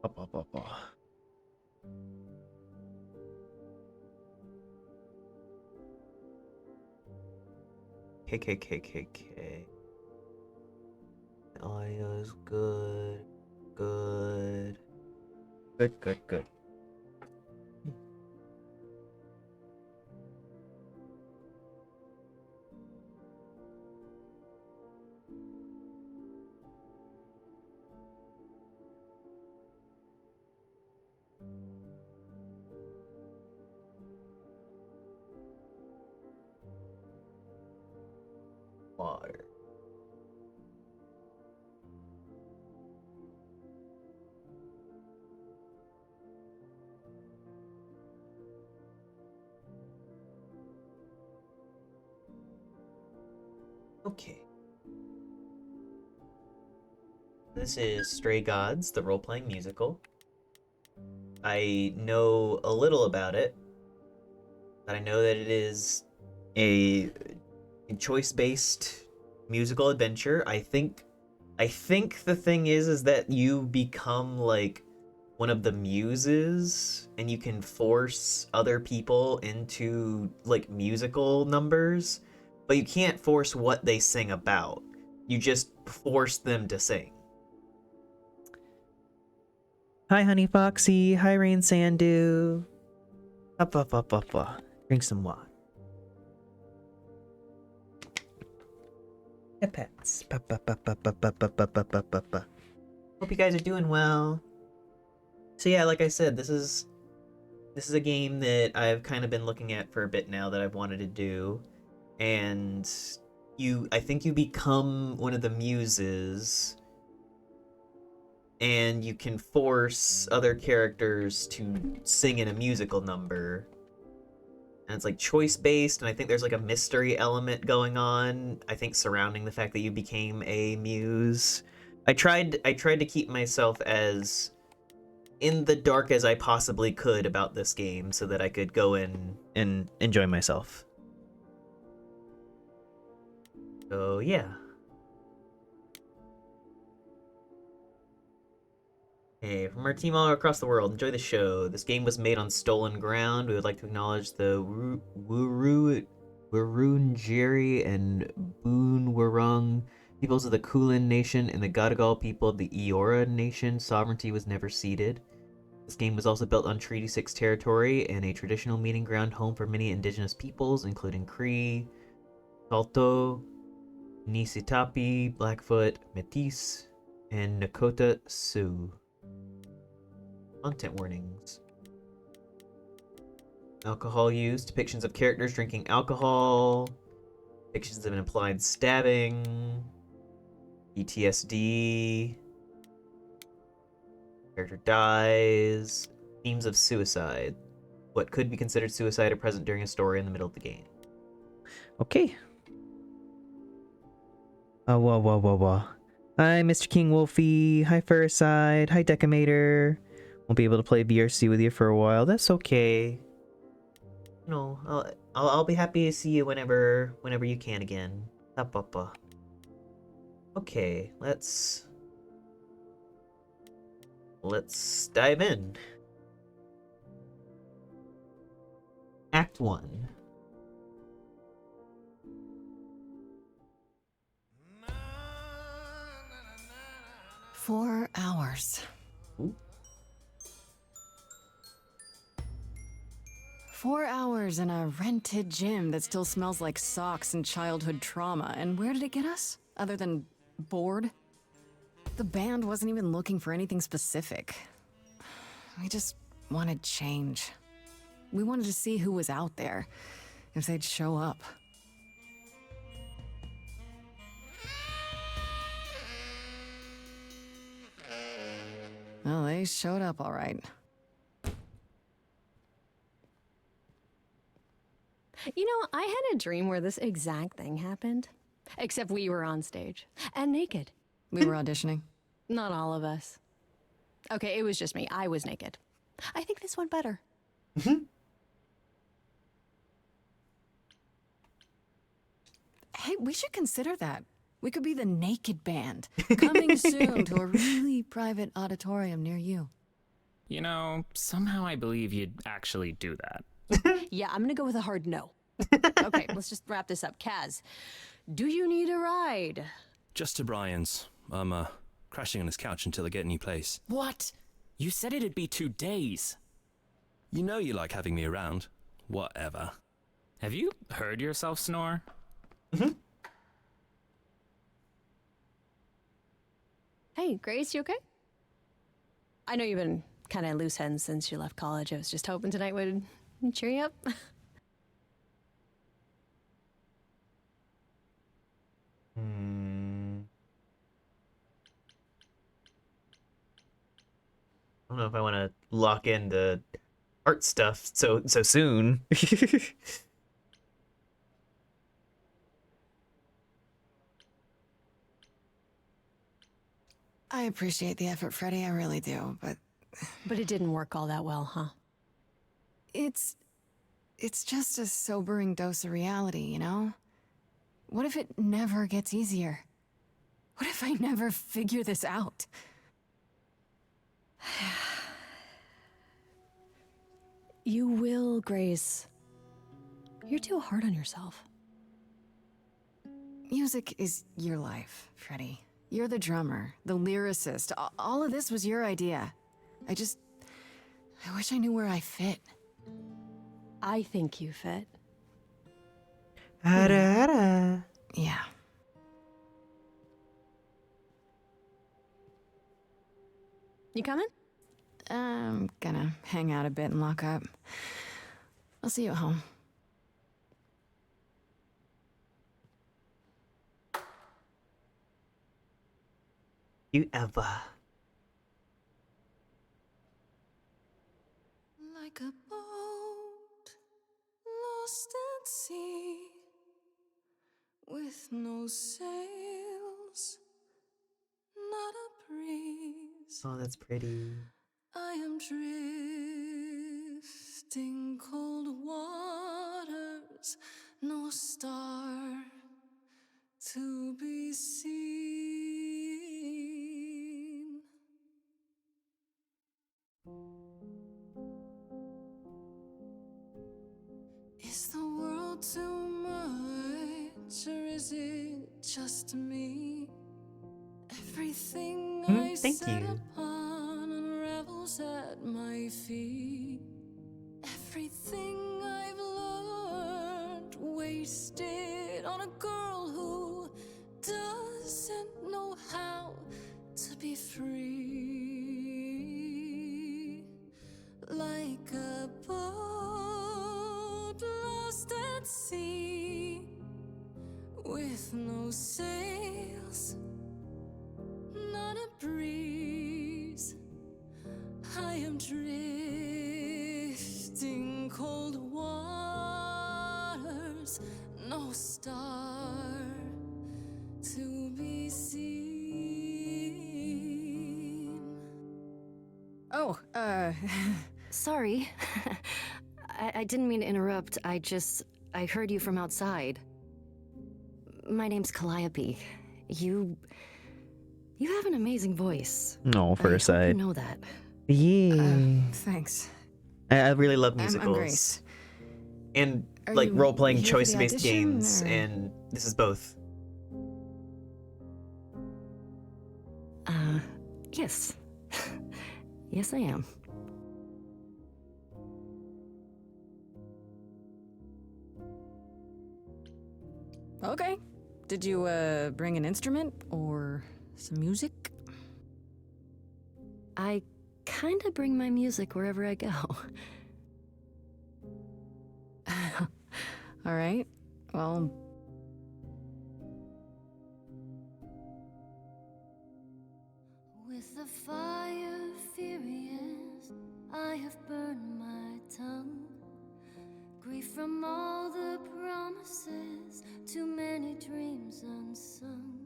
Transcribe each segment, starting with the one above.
Up, up, up, up. K. Audio is good. Good. Good. Water. Okay. This is Stray Gods, the role-playing musical. I know a little about it, but I know that it is a choice-based musical adventure. I think the thing is that you become like one of the muses and you can force other people into like musical numbers, but you can't force what they sing about. You just force them to sing. Hi, Honey Foxy. Hi, Rain Sandu. Up. Drink some water. Pets. Hope you guys are doing well. So yeah, like I said, this is a game that I've kind of been looking at for a bit now that I've wanted to do, and I think you become one of the muses, and you can force other characters to sing in a musical number. And it's like choice based, and I think there's like a mystery element going on, I think, surrounding the fact that you became a muse. I tried to keep myself as in the dark as I possibly could about this game so that I could go in and enjoy myself. So yeah. Hey, from our team all across the world, enjoy the show. This game was made on stolen ground. We would like to acknowledge the Wurundjeri and Boonwurrung peoples of the Kulin Nation and the Gadigal people of the Eora Nation. Sovereignty was never ceded. This game was also built on Treaty 6 territory and a traditional meeting ground home for many indigenous peoples, including Cree, Salto, Nisitapi, Blackfoot, Métis, and Nakota Sioux. Content warnings. Alcohol use, depictions of characters drinking alcohol, depictions of an implied stabbing, PTSD, character dies, themes of suicide. What could be considered suicide are present during a story in the middle of the game. Okay. Wah. Hi, Mr. King Wolfie. Hi, Firside. Hi, Decimator. Won't be able to play VRC with you for a while. That's okay. No, I'll be happy to see you whenever you can again. Okay, let's dive in. Act 1. Four hours. Ooh. 4 hours in a rented gym that still smells like socks and childhood trauma. And where did it get us? Other than bored? The band wasn't even looking for anything specific. We just wanted change. We wanted to see who was out there, if they'd show up. Well, they showed up all right. You know, I had a dream where this exact thing happened. Except we were on stage. And naked. We were auditioning. Not all of us. Okay, it was just me. I was naked. I think this went better. Hey, we should consider that. We could be the Naked Band. Coming soon to a really private auditorium near you. You know, somehow I believe you'd actually do that. Yeah, I'm gonna go with a hard no. Okay, let's just wrap this up. Kaz, do you need a ride? Just to Brian's. I'm, crashing on his couch until I get a new place. What? You said it'd be 2 days. You know you like having me around. Whatever. Have you heard yourself snore? Hey, Grace, you okay? I know you've been kind of loose ends since you left college. I was just hoping tonight would cheer you up. I don't know if I want to lock into art stuff so soon. I appreciate the effort, Freddie, I really do, but But it didn't work all that well, huh? it's just a sobering dose of reality, you know? What if it never gets easier? What if I never figure this out? You will, Grace. You're too hard on yourself. Music is your life, Freddie. You're the drummer, the lyricist. All of this was your idea. I wish I knew where I fit. I think you fit. Hada. Yeah. You coming? I'm gonna hang out a bit and lock up. I'll see you at home. You ever. Like a boat lost at sea, with no sails, not a breeze. Oh, that's pretty. I am drifting cold waters, no star to be seen. Is the world too much, or is it just me? Everything I Thank set you. upon unravels at my feet. Everything I've learned wasted on a girl who doesn't know how to be free. Like a boat lost at sea, with no sails, not a breeze. I am drifting cold waters, no star to be seen. Oh, Sorry. I didn't mean to interrupt. I heard you from outside. My name's Calliope. You have an amazing voice. No, I hope you know that. Yeah. thanks. I really love I'm musicals. Grace. And Are like you role-playing here for the choice-based audition, games, or- and this is both. Yes. Yes, I am. Okay. Did you, bring an instrument or some music? I kinda bring my music wherever I go. All right. Well, With the fire furious, I have burned my tongue. Grief from all the promises, too many dreams unsung.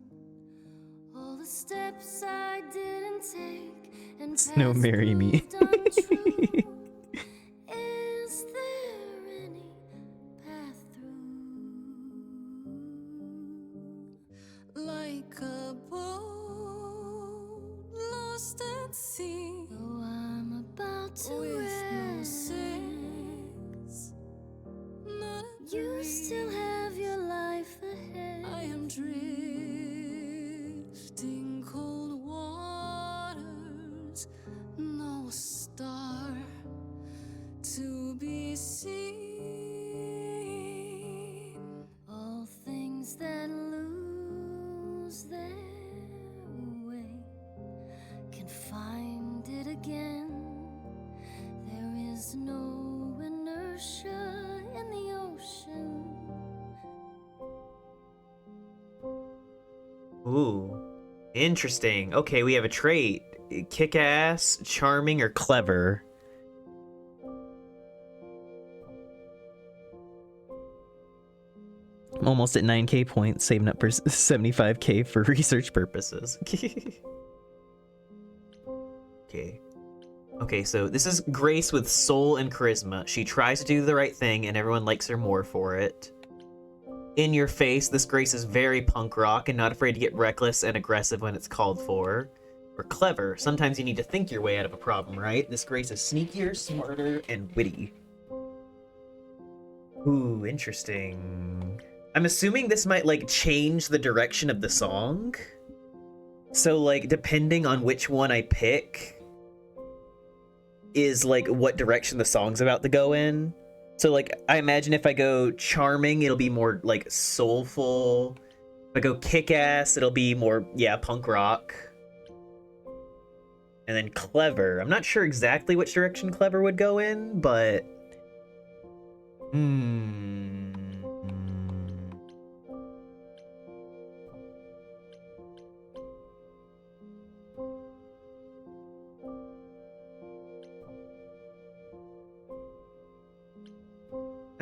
All the steps I didn't take and Snow paths marry me. proved untrue. Is there any path through? like a boat lost at sea. Though I'm about not to rest. You still have your life ahead. I am drifting cold waters, no star to be seen. All things that lose their way can find it again. There is no inertia in the ocean. Ooh, interesting. Okay, we have a trait. Kick-ass, charming, or clever. I'm almost at 9k points, saving up for 75k for research purposes. Okay. Okay, so this is Grace with soul and charisma. She tries to do the right thing and everyone likes her more for it. In your face, this Grace is very punk rock and not afraid to get reckless and aggressive when it's called for. Or clever. Sometimes you need to think your way out of a problem, right? This Grace is sneakier, smarter, and witty. Ooh, interesting. I'm assuming this might, like, change the direction of the song. So, like, depending on which one I pick is, like, what direction the song's about to go in. So, like, I imagine if I go charming, it'll be more, like, soulful. If I go kick-ass, it'll be more, yeah, punk rock. And then clever. I'm not sure exactly which direction clever would go in, but...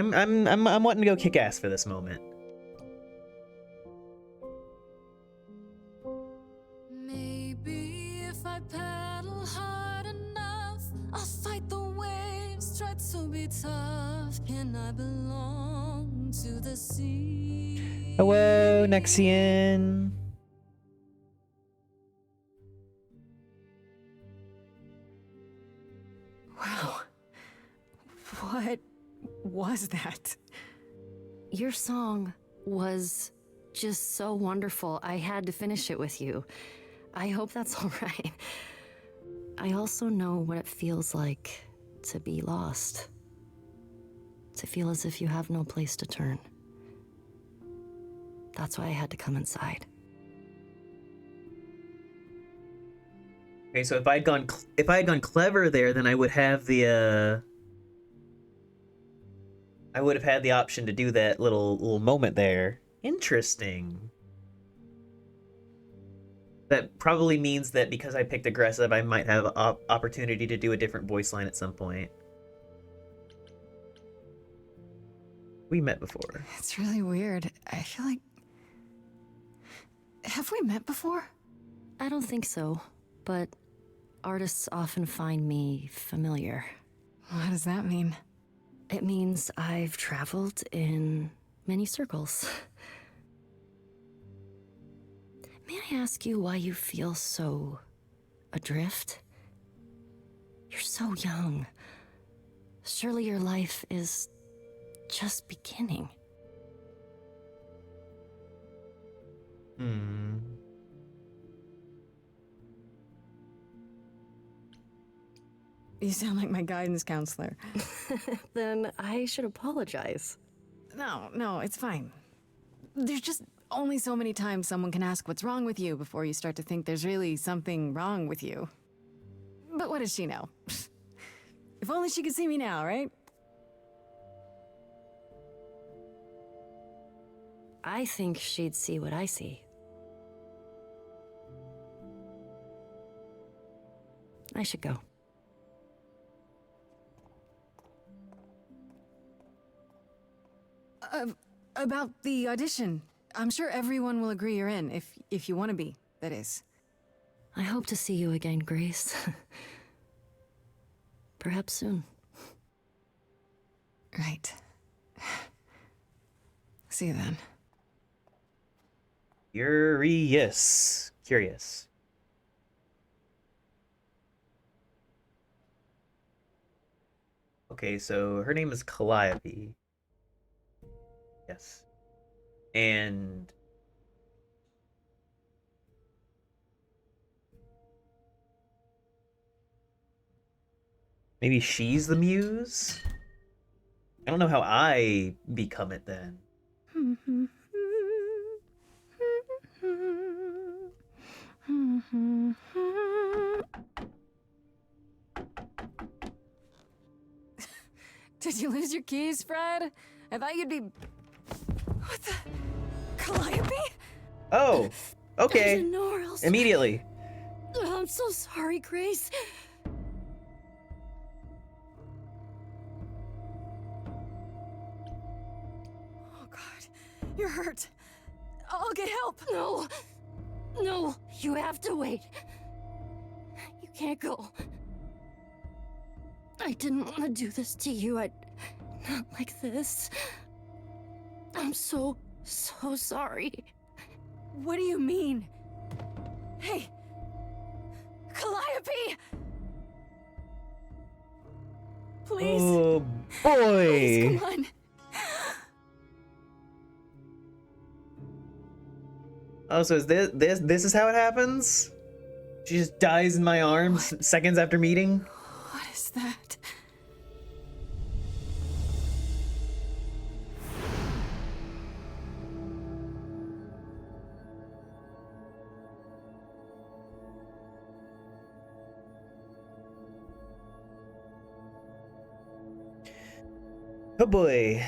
I'm wanting to go kick ass for this moment. Maybe if I paddle hard enough, I'll fight the waves, try to be tough. Can I belong to the sea? Hello, Nexian. Wow. What was that? Your song was just so wonderful. I had to finish it with you. I hope that's all right. I also know what it feels like to be lost. To feel as if you have no place to turn. That's why I had to come inside. Okay, so if I had gone clever there, then I would have the I would have had the option to do that little moment there. Interesting. That probably means that because I picked aggressive, I might have opportunity to do a different voice line at some point. We met before. It's really weird. I feel like... Have we met before? I don't think so, but artists often find me familiar. What does that mean? It means I've traveled in many circles. May I ask you why you feel so adrift? You're so young. Surely your life is just beginning. You sound like my guidance counselor. Then I should apologize. No, it's fine. There's just only so many times someone can ask what's wrong with you before you start to think there's really something wrong with you. But what does she know? If only she could see me now, right? I think she'd see what I see. I should go. About the audition. I'm sure everyone will agree you're in, if you want to be, that is. I hope to see you again, Grace. Perhaps soon. Right. See you then. Curious. Okay, so her name is Calliope. Yes. And maybe she's the muse? I don't know how I become it then. Did you lose your keys, Fred? I thought you'd be... What the... Calliope? Oh, I okay. didn't know where else. Immediately. I'm so sorry, Grace. Oh, God. You're hurt. I'll get help. No. No, you have to wait. You can't go. I didn't want to do this to you. Not like this. I'm so sorry. What do you mean? Hey! Calliope! Please. Oh Please, boy. come on. Oh, so is this is how it happens? She just dies in my arms seconds after meeting? What is that? Oh boy.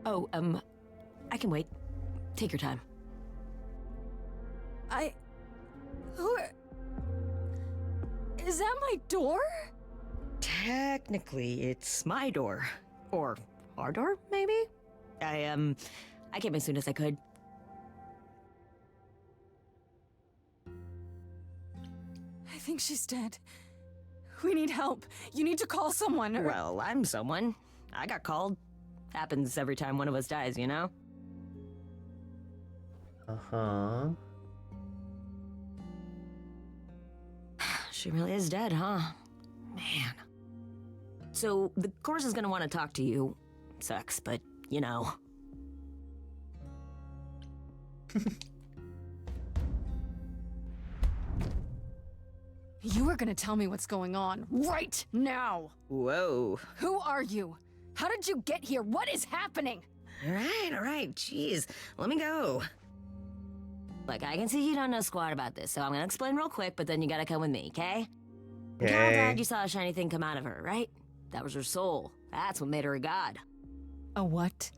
Oh, I can wait. Take your time. Who... Is that my door? Technically, it's my door. Or our door, maybe? I came as soon as I could. I think she's dead. We need help. You need to call someone or... Well, I'm someone. I got called. Happens every time one of us dies, you know? Uh-huh. She really is dead, huh? Man. So, the course is gonna want to talk to you. Sucks, but, you know. You are gonna tell me what's going on right now. Whoa. Who are you? How did you get here? What is happening? All right, jeez. Let me go. Look, I can see you don't know squat about this, so I'm gonna explain real quick, but then you gotta come with me, okay? Carol died, Okay. you saw a shiny thing come out of her, right? That was her soul. That's what made her a god. A what?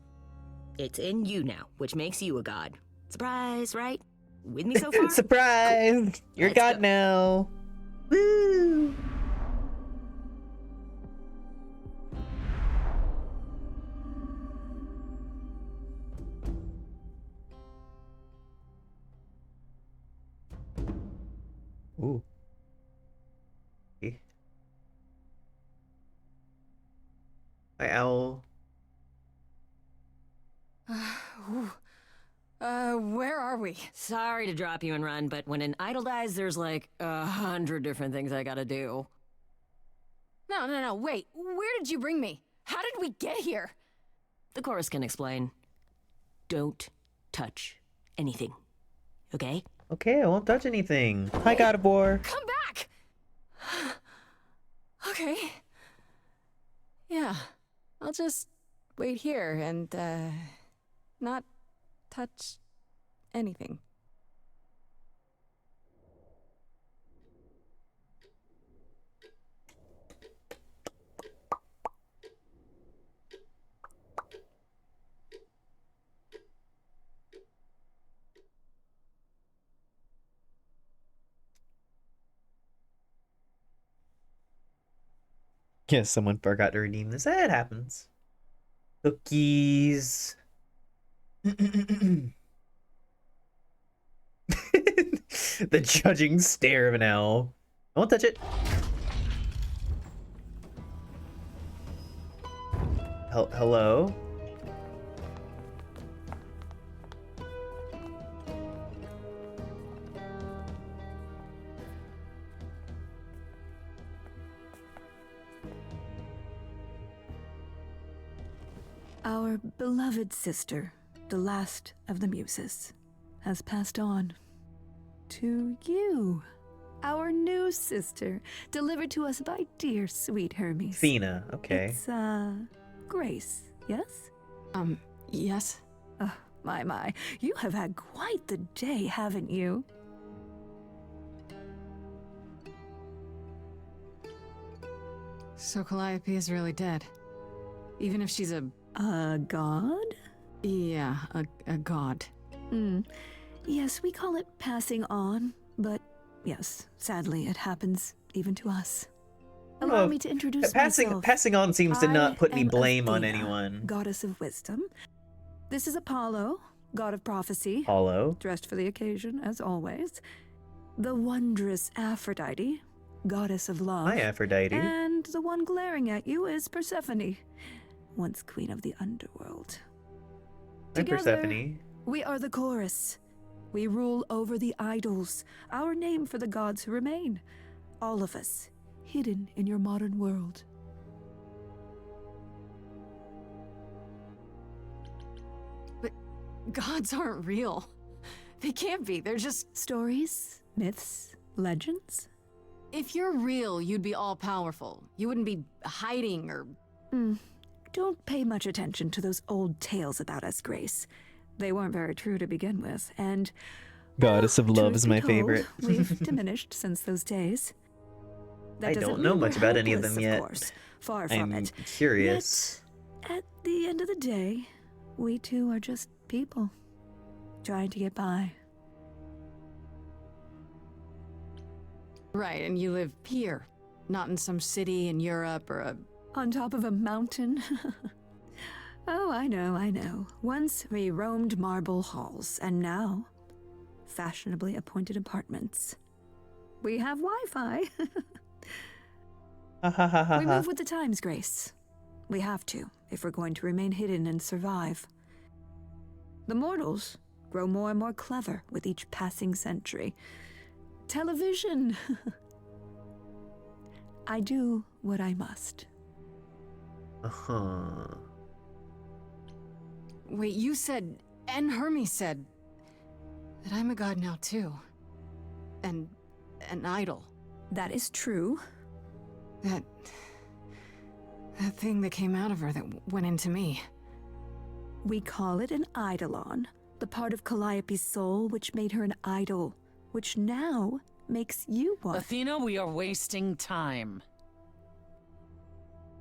It's in you now, which makes you a god. Surprise, right? With me so far? Surprise! You're Let's God go. now. Woo! Ooh. Okay. Hi, Owl. Where are we? Sorry to drop you and run, but when an idol dies, there's like 100 different things I gotta do. No, wait. Where did you bring me? How did we get here? The chorus can explain. Don't touch anything. Okay? Okay, I won't touch anything. Hi, God of War. Come back! Okay. Yeah. I'll just wait here and, not touch anything. Yes, someone forgot to redeem this. It happens. Cookies. The judging stare of an owl. I won't touch it. Hello? Our beloved sister, the last of the muses, has passed on to you. Our new sister, delivered to us by dear sweet Hermes. Fina, okay. It's, Grace, yes? Yes? Oh, my. You have had quite the day, haven't you? So Calliope is really dead. Even if she's a God? yeah, a god. Yes, we call it passing on, but yes, sadly, it happens even to us. Allow me to introduce myself. Passing on seems to not put any I am blame on Athena, anyone. Goddess of wisdom. This is Apollo, god of prophecy. Apollo. Dressed for the occasion, as always. The wondrous Aphrodite, goddess of love. Hi, Aphrodite. And the one glaring at you is Persephone, once queen of the underworld. Hi, Together, Persephone. we are the chorus. We rule over the idols, our name for the gods who remain. All of us, hidden in your modern world. But gods aren't real. They can't be. They're just... Stories, myths, legends. If you're real, you'd be all-powerful. You wouldn't be hiding or... Don't pay much attention to those old tales about us, Grace. They weren't very true to begin with, and... Goddess of Love truth is be my told, favorite. We've diminished since those days. That I doesn't don't know mean we're much about any of helpless, them yet. Course. Far from I'm it. curious. Yet, at the end of the day, we too are just people, trying to get by. Right, and you live here, not in some city in Europe or a... On top of a mountain? Oh, I know. Once we roamed marble halls, and now, fashionably appointed apartments. We have Wi-Fi. We move with the times, Grace. We have to, if we're going to remain hidden and survive. The mortals grow more and more clever with each passing century. Television! I do what I must. Uh-huh. Wait, you said, and Hermes said, that I'm a god now too. And an idol. That is true. That thing that came out of her that went into me. We call it an eidolon, the part of Calliope's soul which made her an idol, which now makes you one. Athena, we are wasting time.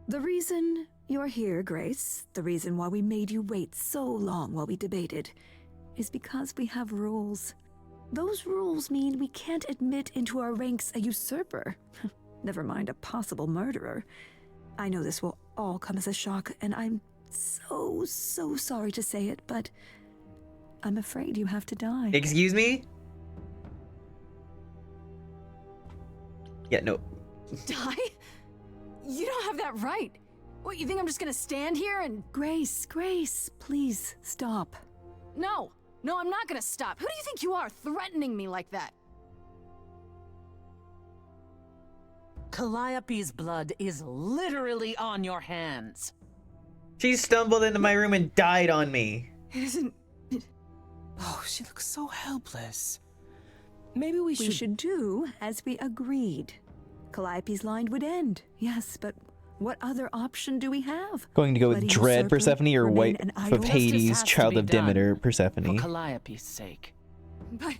The reason you're here, Grace, the reason why we made you wait so long while we debated, is because we have rules. Those rules mean we can't admit into our ranks a usurper, never mind a possible murderer. I know this will all come as a shock, and I'm so sorry to say it, but I'm afraid you have to die. Excuse me? Yeah, no. Die? You don't have that right. What, you think I'm just gonna stand here and... Grace, please stop. No, I'm not gonna stop. Who do you think you are, threatening me like that? Calliope's blood is literally on your hands. She stumbled into my room and died on me. It isn't... Oh, she looks so helpless. Maybe we We should do as we agreed. Calliope's line would end, yes, but what other option do we have? Going to go with Let a Dread usurper Persephone or remain Wife an of idol? Justice Hades, has to Child be of done Demeter, For Persephone. Calliope's sake. But...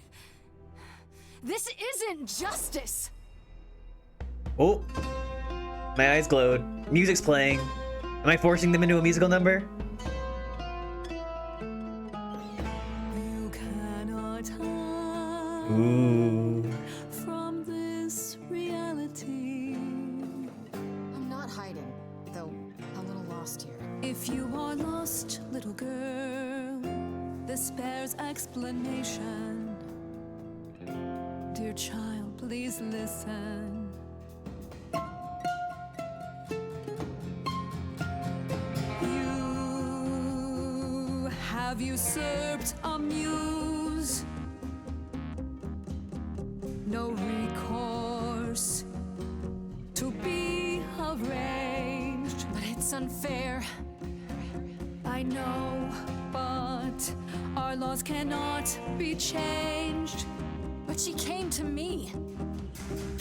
this isn't justice! Oh, my eyes glowed. Music's playing. Am I forcing them into a musical number? You cannot hide Ooh. from this reality. I'm not hiding, though a little lost here. If you are lost, little girl, this bears explanation. Dear child, please listen. You have usurped a muse. No recourse to be arranged. But it's unfair. I know, but our laws cannot be changed. But she came to me.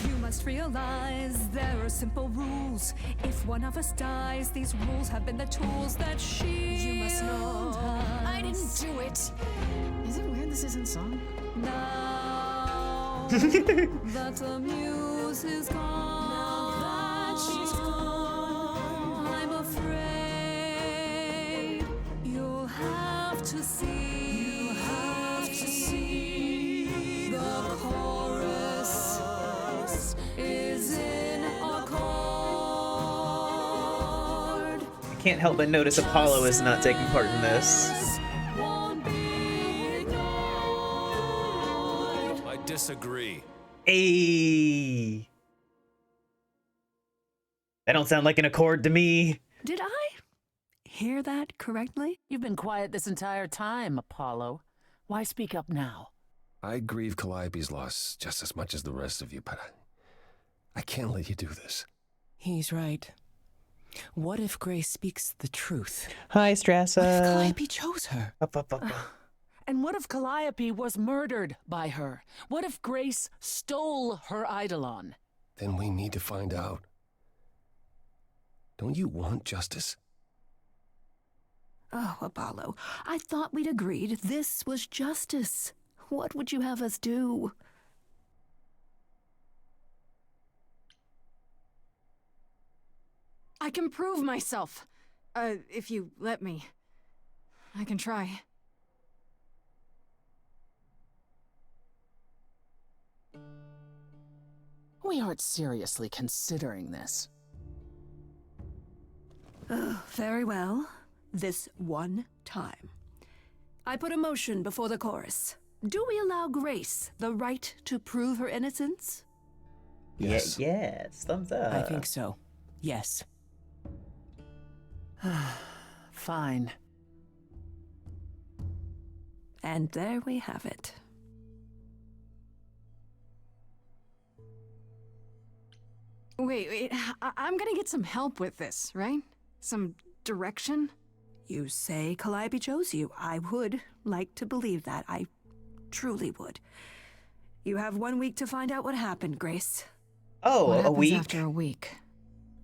You must realize there are simple rules. If one of us dies, these rules have been the tools that You must know. us. I didn't do it. Is it weird this isn't song? Now that the muse is gone, now that she's gone, I'm afraid you'll have to see. You'll have to see the chorus is in accord. I can't help but notice Apollo is not taking part in this. Won't be ignored. I disagree. Ayy. That don't sound like an accord to me. Did I hear that correctly? You've been quiet this entire time, Apollo. Why speak up now? I grieve Calliope's loss just as much as the rest of you, but I can't let you do this. He's right. What if Grace speaks the truth? Hi, What if Strassa. Calliope chose her? Up. And what if Calliope was murdered by her? What if Grace stole her Eidolon? Then we need to find out. Don't you want justice? Oh, Apollo, I thought we'd agreed this was justice. What would you have us do? I can prove myself. If you let me. I can try. We aren't seriously considering this. Very well. This one time. I put a motion before the chorus. Do we allow Grace the right to prove her innocence? Yes. Yes. Thumbs up. I think so. Yes. Fine. And there we have it. Wait, I'm gonna get some help with this, right? Some direction? You say Calliope chose you. I would like to believe that. I truly would. You have 1 week to find out what happened, Grace. Oh, What a happens week? after a week?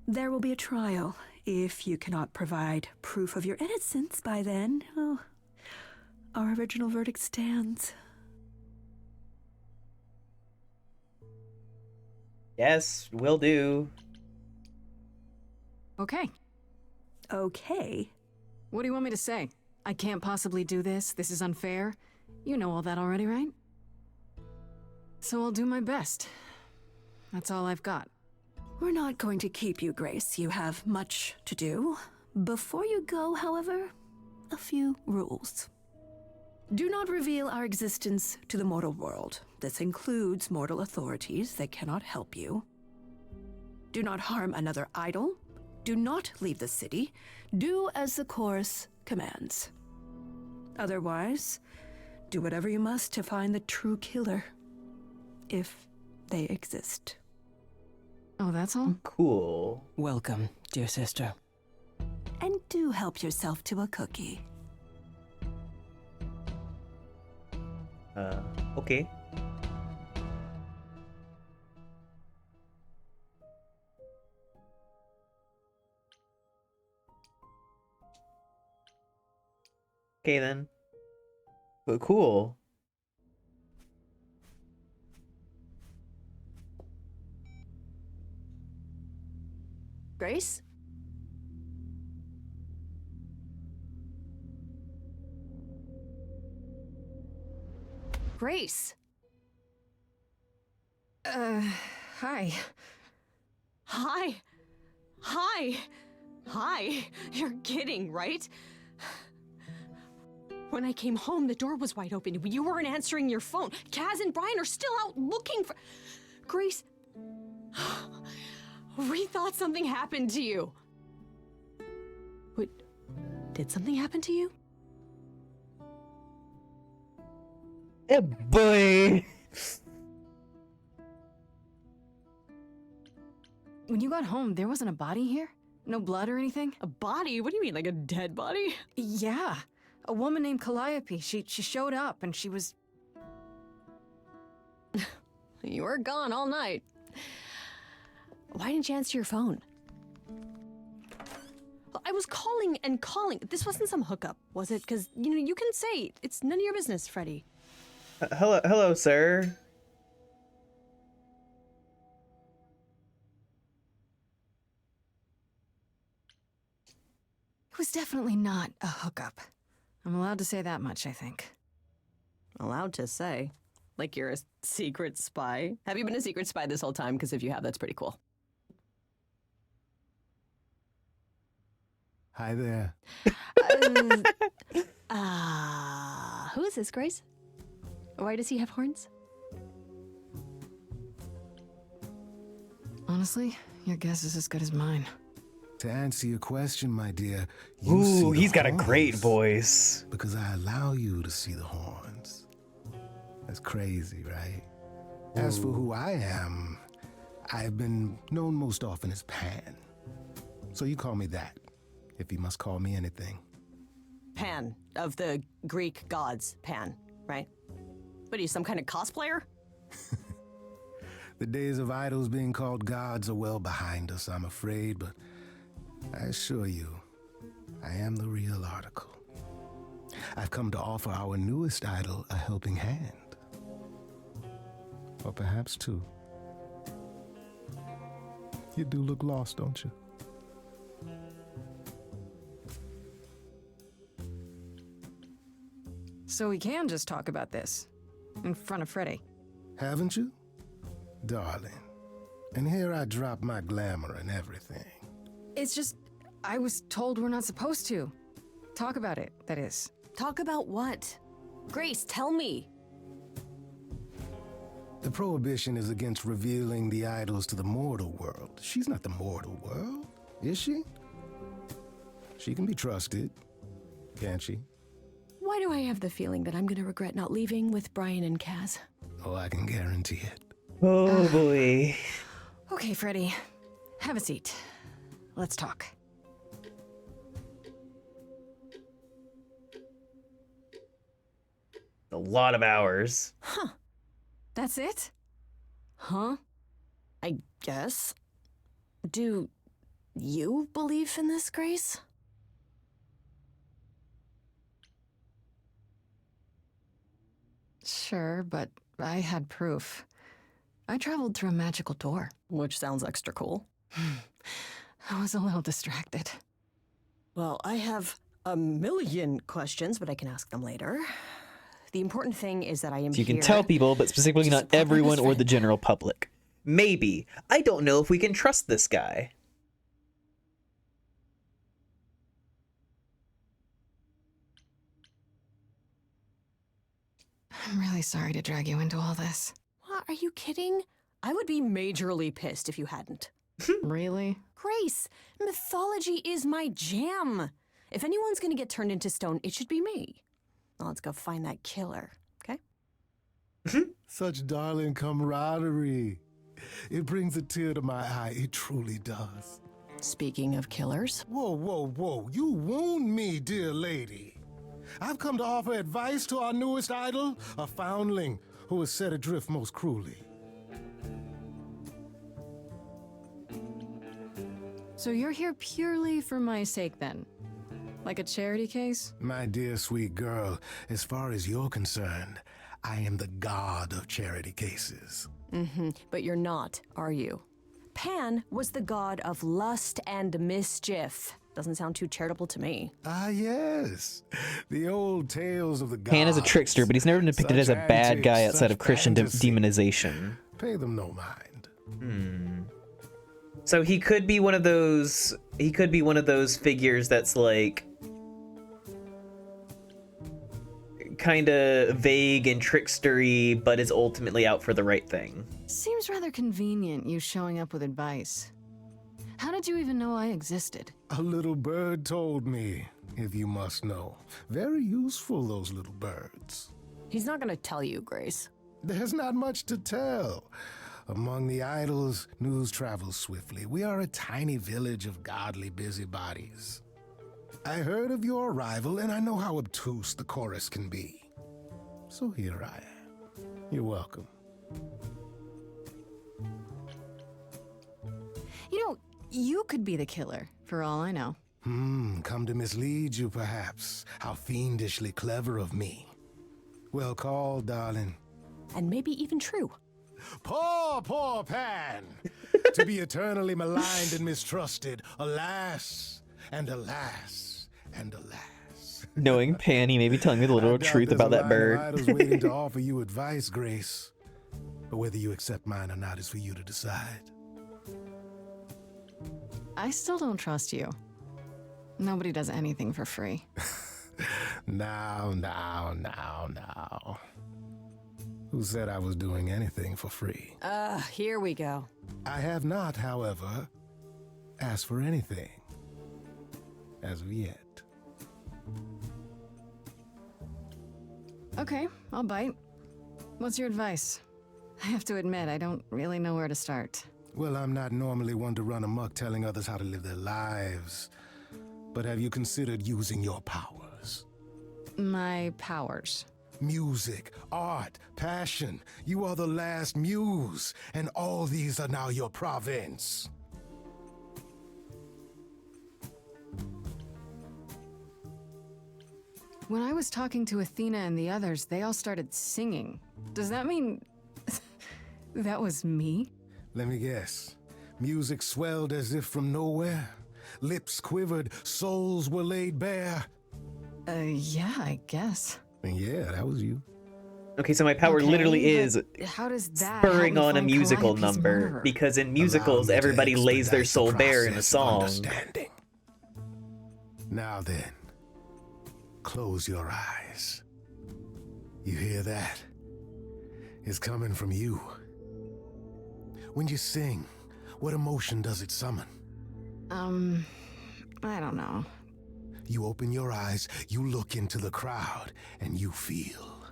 There will be a trial. If you cannot provide proof of your innocence by then, oh, our original verdict stands. Yes, will do. Okay. Okay. What do you want me to say? I can't possibly do this. This is unfair. You know all that already, right? So I'll do my best. That's all I've got. We're not going to keep you, Grace. You have much to do. Before you go, however, a few rules. Do not reveal our existence to the mortal world. This includes mortal authorities that cannot help you. Do not harm another idol. Do not leave the city. Do as the chorus commands. Otherwise, do whatever you must to find the true killer. If they exist. Oh, that's all? Cool. Welcome, dear sister. And do help yourself to a cookie. Okay. Okay then. But cool. Grace? Grace? Hi. Hi. Hi. Hi. You're kidding, right? When I came home, the door was wide open. You weren't answering your phone. Kaz and Brian are still out looking for... Grace... We thought something happened to you. What? Did something happen to you? Eh, boy. When you got home, there wasn't a body here? No blood or anything? A body? What do you mean, like a dead body? Yeah. A woman named Calliope. She showed up and she was... You were gone all night. Why didn't you answer your phone? I was calling and calling. This wasn't some hookup, was it? Because, you know, you can say it's none of your business, Freddy. Hello, sir. It was definitely not a hookup. I'm allowed to say that much, I think. Allowed to say? Like you're a secret spy? Have you been a secret spy this whole time? Because if you have, that's pretty cool. Hi there. Who is this, Grace? Why does he have horns? Honestly, your guess is as good as mine. To answer your question, my dear, you Ooh, see the he's got a great horns voice. because I allow you to see the horns. That's crazy, right? As for who I am, I've been known most often as Pan. So you call me that, if you must call me anything. Pan, of the Greek gods, Pan, right? What are you, some kind of cosplayer? The days of idols being called gods are well behind us, I'm afraid, but I assure you, I am the real article. I've come to offer our newest idol a helping hand. Or perhaps two. You do look lost, don't you? So we can just talk about this. In front of Freddy. Haven't you? Darling. And here I drop my glamour and everything. It's just, I was told we're not supposed to. Talk about it, that is. Talk about what? Grace, tell me. The prohibition is against revealing the idols to the mortal world. She's not the mortal world, is she? She can be trusted, can't she? Why do I have the feeling that I'm gonna regret not leaving with Brian and Kaz? Oh, I can guarantee it. Oh boy. Okay, Freddy. Have a seat. Let's talk. A lot of hours. Huh. That's it? Huh? I guess. Do you believe in this, Grace? Sure, but I had proof. I traveled through a magical door. Which sounds extra cool. I was a little distracted. Well, I have a million questions, but I can ask them later. The important thing is that I am So you can here tell people, but specifically to not support my everyone best or the friend. general public. Maybe. I don't know if we can trust this guy. I'm really sorry to drag you into all this. What, are you kidding? I would be majorly pissed if you hadn't. Really? Grace, mythology is my jam. If anyone's gonna get turned into stone, it should be me. Well, let's go find that killer, okay? Such darling camaraderie. It brings a tear to my eye. It truly does. Speaking of killers. Whoa, whoa, whoa. You wound me, dear lady. I've come to offer advice to our newest idol, a foundling who was set adrift most cruelly. So you're here purely for my sake then? Like a charity case? My dear sweet girl, as far as you're concerned, I am the god of charity cases. Mm-hmm. But you're not, are you? Pan was the god of lust and mischief. Doesn't sound too charitable to me. Ah, yes. The old tales of the gods. Pan is a trickster, but he's never been depicted as a Such bad antics, guy outside such of Christian fantasy. demonization. Pay them no mind. So he could be one of those. He could be one of those figures that's like kind of vague and trickstery, but is ultimately out for the right thing. Seems rather convenient, you showing up with advice. How did you even know I existed? A little bird told me, if you must know. Very useful, those little birds. He's not gonna tell you, Grace. There's not much to tell. Among the idols, news travels swiftly. We are a tiny village of godly busybodies. I heard of your arrival, and I know how obtuse the chorus can be. So here I am. You're welcome. You know, you could be the killer, for all I know. Come to mislead you, perhaps. How fiendishly clever of me. Well called, darling. And maybe even true. Poor Pan! To be eternally maligned and mistrusted. Alas, and alas, and alas. Knowing Pan, he may be telling me the literal truth about that bird. I was waiting to offer you advice, Grace. But whether you accept mine or not is for you to decide. I still don't trust you. Nobody does anything for free. Now. Who said I was doing anything for free? Here we go. I have not, however, asked for anything. As of yet. Okay, I'll bite. What's your advice? I have to admit, I don't really know where to start. Well, I'm not normally one to run amok telling others how to live their lives. But have you considered using your powers? My powers? Music, art, passion. You are the last muse, and all these are now your province. When I was talking to Athena and the others, they all started singing. Does that mean that was me? Let me guess. Music swelled as if from nowhere. Lips quivered, souls were laid bare. Yeah, I guess. And yeah, that was you. Okay, so my power literally is how does that spurring on a musical number, murderer? because in musicals everybody lays their soul bare in a song. Now then, close your eyes. You hear that? It's coming from you. When you sing, what emotion does it summon? I don't know. You open your eyes, you look into the crowd, and you feel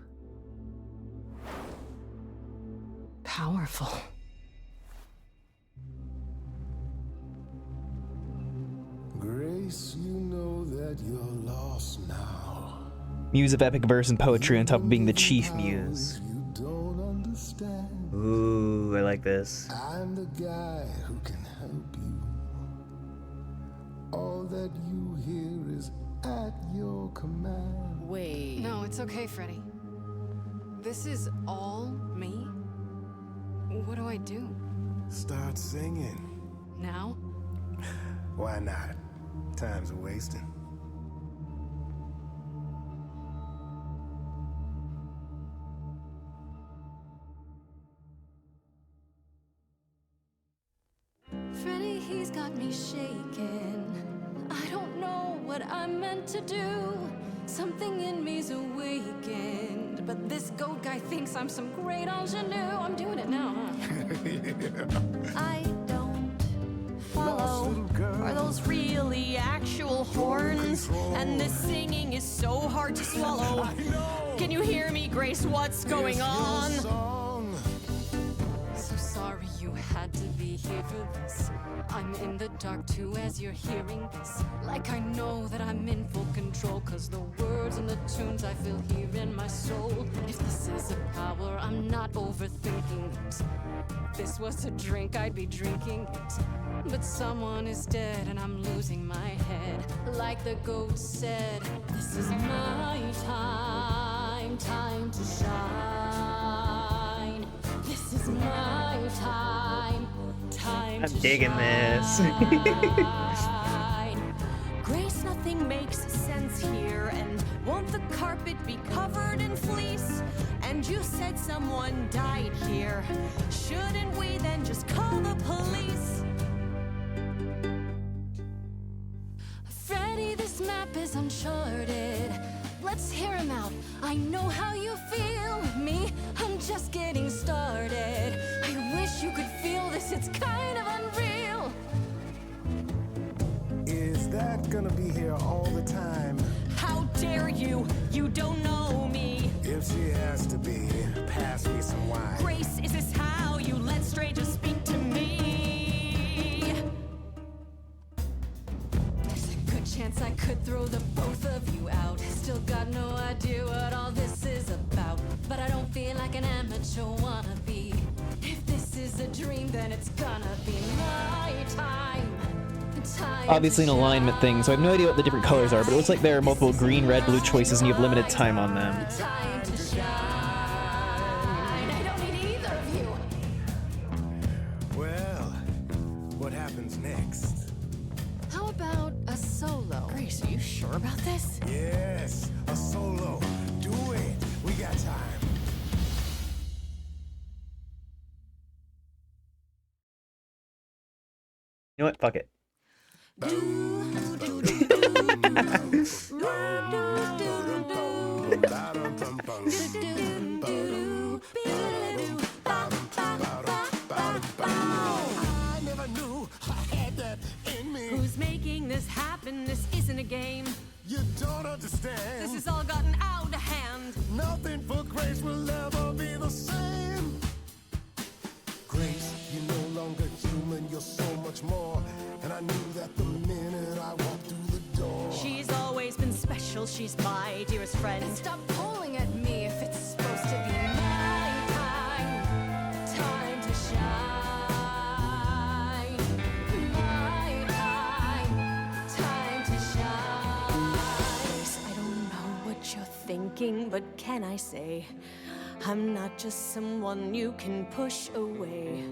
powerful. Grace, you know that you're lost now. Muse of epic verse and poetry on top of being the chief muse. You don't understand. Ooh, I like this. I'm the guy who can help you. All that you hear is at your command. Wait. No, it's okay, Freddy. This is all me? What do I do? Start singing. Now? Why not? Time's a wasting. Freddy, he's got me shaking. I don't know what I'm meant to do. Something in me's awakened. But this goat guy thinks I'm some great ingenue. I'm doing it now, huh? I don't follow. Are those really actual horns? And this singing is so hard to swallow. Can you hear me, Grace? What's going on? So sorry you had to be here for this. I'm in the dark too as you're hearing this. Like I know that I'm in full control, cause the words and the tunes I feel here in my soul. If this is a power, I'm not overthinking it. If this was a drink, I'd be drinking it. But someone is dead and I'm losing my head. Like the goat said, this is my time, time to shine. This is my time, time I'm to digging this. shine. Grace, nothing makes sense here. And won't the carpet be covered in fleece? And you said someone died here. Shouldn't we then just call the police? Freddy, this map is uncharted. Let's hear him out. I know how you feel with me. I'm just getting started. I wish you could feel this. It's kind of unreal. Is that gonna be here all the time? How dare you? You don't know me. If she has what you wanna be. If this is a dream, then it's gonna be my time. Obviously an alignment thing, so I have no idea what the different colors are, but it looks like there are multiple green, red, blue choices and you have limited time on them. Time to shine. I don't need either of you. Well, what happens next? How about a solo? Grace, are you sure about this? Yes, a solo. Do it. We got time. You know what? Fuck it. I never knew I had that in me. Who's making this happen? This isn't a game. You don't understand. This has all gotten out of hand. Nothing for Grace will ever be the same. Grace, you're no longer human, you're so much more. And I knew that the minute I walked through the door. She's always been special. She's my dearest friend. And stop pulling at me if it's supposed to be my time. Time to shine. My time. Time to shine. Grace, I don't know what you're thinking, but can I say, I'm not just someone you can push away.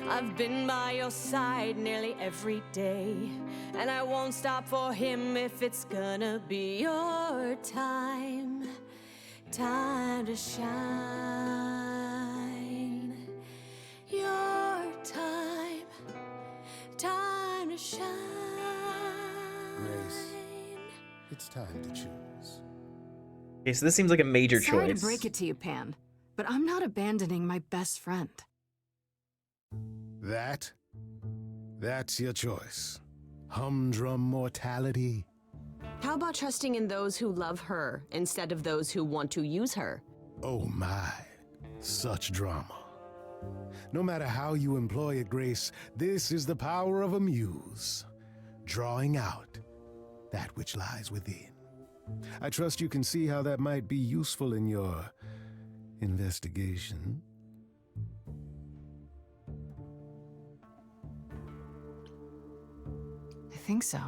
I've been by your side nearly every day, and I won't stop for him if it's gonna be your time. Time to shine. Your time. Time to shine. Grace, it's time to choose. Okay, so this seems like a major Sorry choice. to break it to you, Pan, but I'm not abandoning my best friend. That's your choice. Humdrum mortality. How about trusting in those who love her instead of those who want to use her? Oh my, such drama. No matter how you employ it, Grace, this is the power of a muse, drawing out that which lies within. I trust you can see how that might be useful in your investigation. I think so.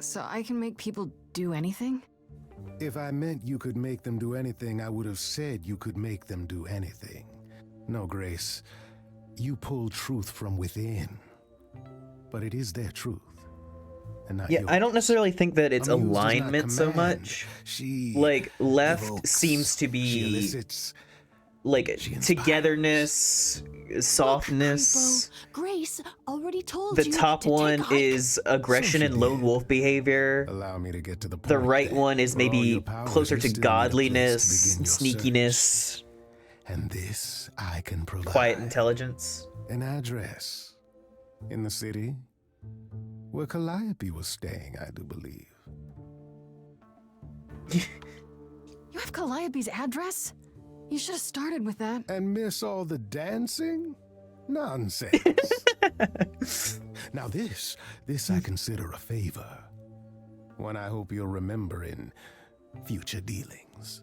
So I can make people do anything? If I meant you could make them do anything, I would have said you could make them do anything. No, Grace, you pull truth from within. But it is their truth. And not Yeah, yours. I don't necessarily think that it's A muse does not alignment so command. much. She Like, left evokes, seems to she be elicits, like she inspires. togetherness, softness. Grace already told The you top to take one a hike. is aggression So she and lone did. wolf behavior. Allow me to get to the point. The right then. one is For all maybe your powers, closer you to still need a place to godliness, begin your sneakiness, search. And this I can provide. quiet intelligence. An address in the city where Calliope was staying, I do believe. You have Calliope's address? You should have started with that. And miss all the dancing? Nonsense. Now this I consider a favor. One I hope you'll remember in future dealings.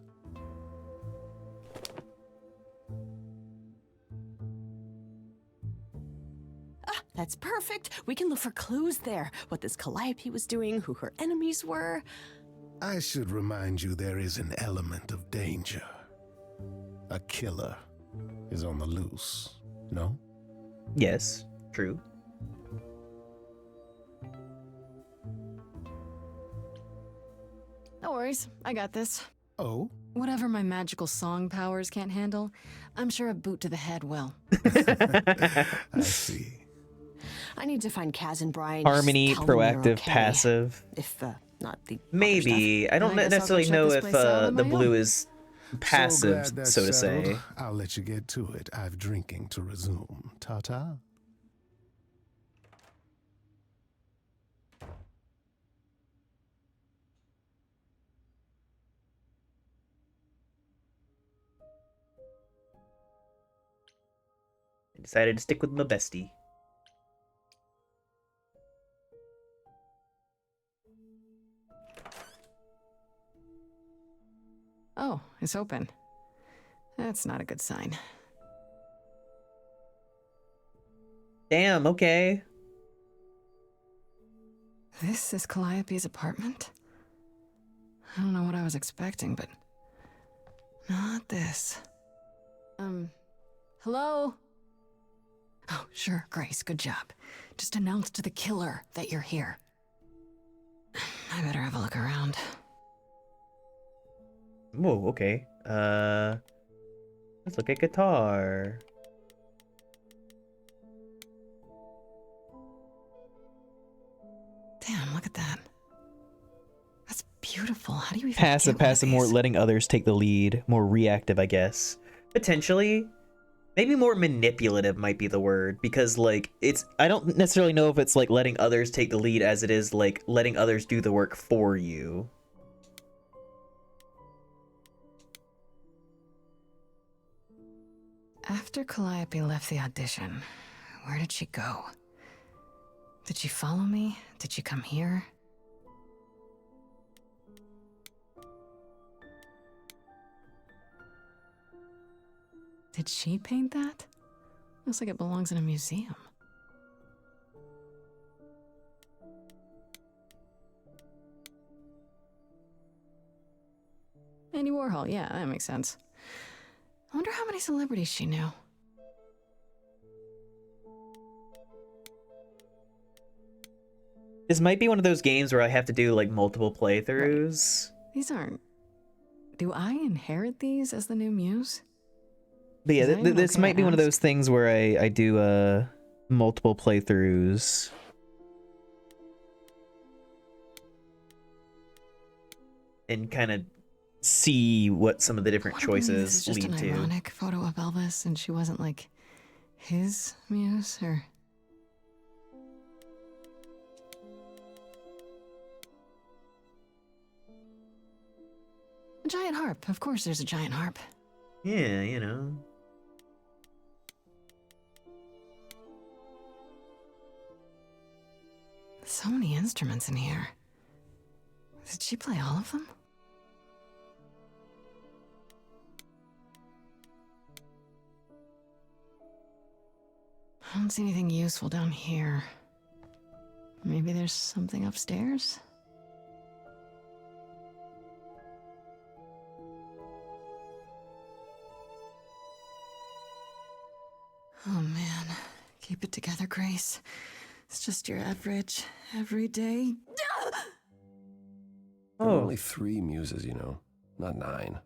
That's perfect. We can look for clues there. What this Calliope was doing, who her enemies were. I should remind you there is an element of danger. A killer is on the loose, no? Yes, true. No worries, I got this. Oh? Whatever my magical song powers can't handle, I'm sure a boot to the head will. I see. I need to find Kaz and Brian. Harmony, Just tell them they're proactive, okay. passive. If not the other Maybe. I don't I guess I'll go necessarily check know this if place out on the my blue own. is passive, So glad that's so to settled. say. I'll let you get to it. I've drinking to resume. Ta-ta. I decided to stick with my bestie. Oh, it's open. That's not a good sign. Damn, okay. This is Calliope's apartment? I don't know what I was expecting, but not this. Hello? Oh, sure, Grace, good job. Just announce to the killer that you're here. I better have a look around. Whoa, okay. Let's look at guitar. Damn, look at that. That's beautiful. How do you even Passive, get one of passive, more these? letting others take the lead. More reactive, I guess. Potentially. Maybe more manipulative might be the word, because, like, I don't necessarily know if it's, like, letting others take the lead as it is, like, letting others do the work for you. After Calliope left the audition, where did she go? Did she follow me? Did she come here? Did she paint that? Looks like it belongs in a museum. Andy Warhol, yeah, that makes sense. I wonder how many celebrities she knew. This might be one of those games where I have to do, like, multiple playthroughs. These aren't... Do I inherit these as the new muse? But yeah, Is that even this okay might to be one of ask? those things where I do multiple playthroughs. And kind of see what some of the different What if maybe this choices is just lead an to. ironic photo of Elvis and she wasn't like his muse or... A giant harp. Of course there's a giant harp. Yeah, you know. So many instruments in here. Did she play all of them? I don't see anything useful down here. Maybe there's something upstairs? Oh man, keep it together, Grace. It's just your average, everyday... There are only 3 muses, you know, not 9.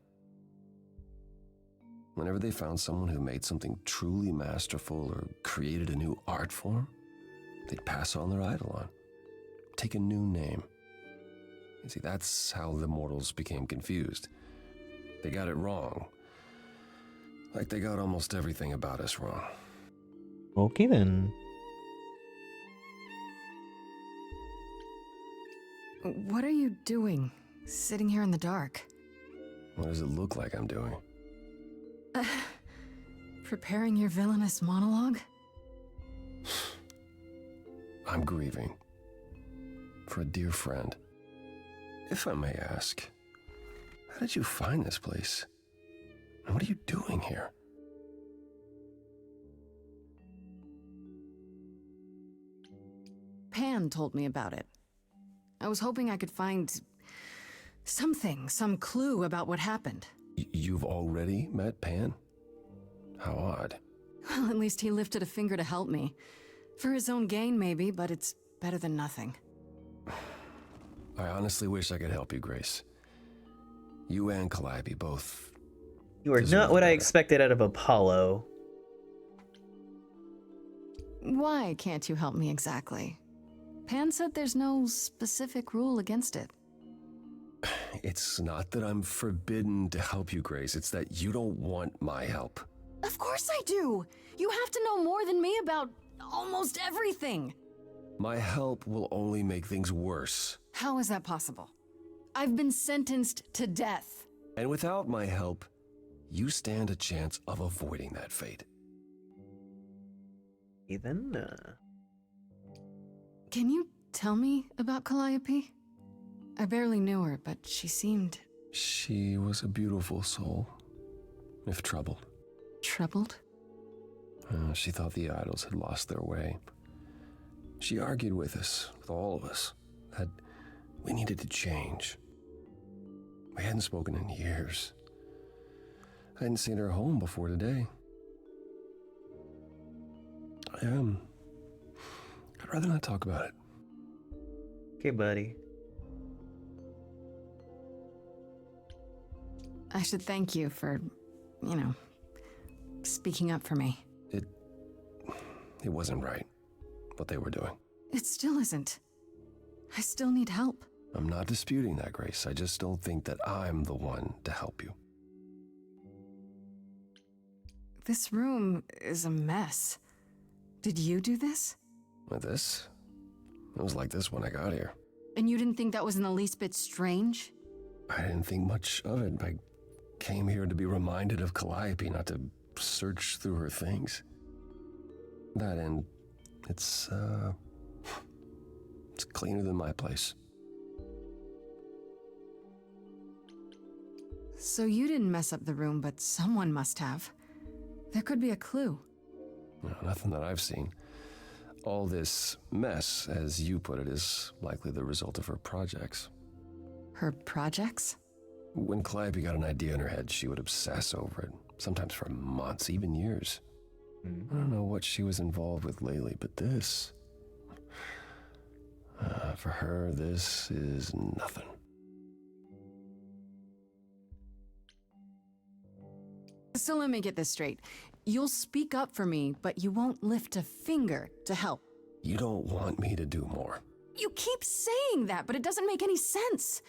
Whenever they found someone who made something truly masterful or created a new art form, they'd pass on their eidolon, take a new name. You see, that's how the mortals became confused. They got it wrong. Like they got almost everything about us wrong. Okay then. What are you doing, sitting here in the dark? What does it look like I'm doing? Preparing your villainous monologue? I'm grieving. For a dear friend. If I may ask, how did you find this place? And what are you doing here? Pan told me about it. I was hoping I could find something, some clue about what happened. You've already met Pan? How odd. Well, at least he lifted a finger to help me. For his own gain, maybe, but it's better than nothing. I honestly wish I could help you, Grace. You and Calliope both. You are not what I expected out of Apollo. Why can't you help me exactly? Pan said there's no specific rule against it. It's not that I'm forbidden to help you, Grace. It's that you don't want my help. Of course I do! You have to know more than me about almost everything! My help will only make things worse. How is that possible? I've been sentenced to death. And without my help, you stand a chance of avoiding that fate. Even, Can you tell me about Calliope? I barely knew her, but she seemed... She was a beautiful soul, if troubled. Troubled? She thought the idols had lost their way. She argued with us, with all of us, that we needed to change. We hadn't spoken in years. I hadn't seen her home before today. I'd rather not talk about it. Okay, buddy. I should thank you for, speaking up for me. It wasn't right, what they were doing. It still isn't. I still need help. I'm not disputing that, Grace. I just don't think that I'm the one to help you. This room is a mess. Did you do this? With this? It was like this when I got here. And you didn't think that was in the least bit strange? I didn't think much of it. I came here to be reminded of Calliope, not to search through her things. That and it's cleaner than my place. So you didn't mess up the room, but someone must have. There could be a clue. No, nothing that I've seen. All this mess, as you put it, is likely the result of her projects. Her projects? When Calliope got an idea in her head, she would obsess over it, sometimes for months, even years. I don't know what she was involved with lately, but this... for her, this is nothing. So let me get this straight. You'll speak up for me, but you won't lift a finger to help. You don't want me to do more. You keep saying that, but it doesn't make any sense.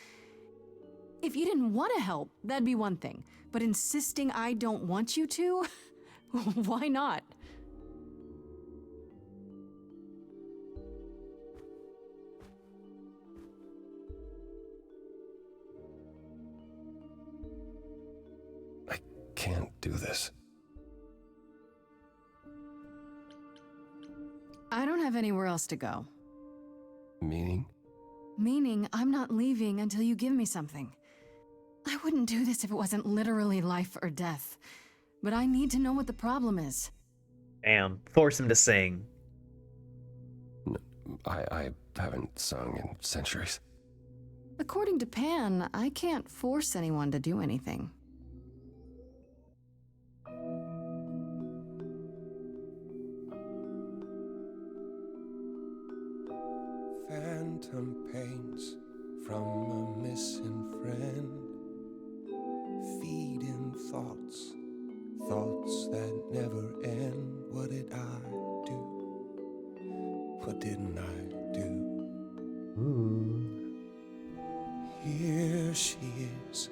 If you didn't want to help, that'd be one thing. But insisting I don't want you to? Why not? I can't do this. I don't have anywhere else to go. Meaning? Meaning I'm not leaving until you give me something. I wouldn't do this if it wasn't literally life or death. But I need to know what the problem is. Damn, force him to sing. No, I haven't sung in centuries. According to Pan, I can't force anyone to do anything. Phantom pains from a missing friend, feeding thoughts, thoughts that never end. What did I do? What didn't I do? Here she is,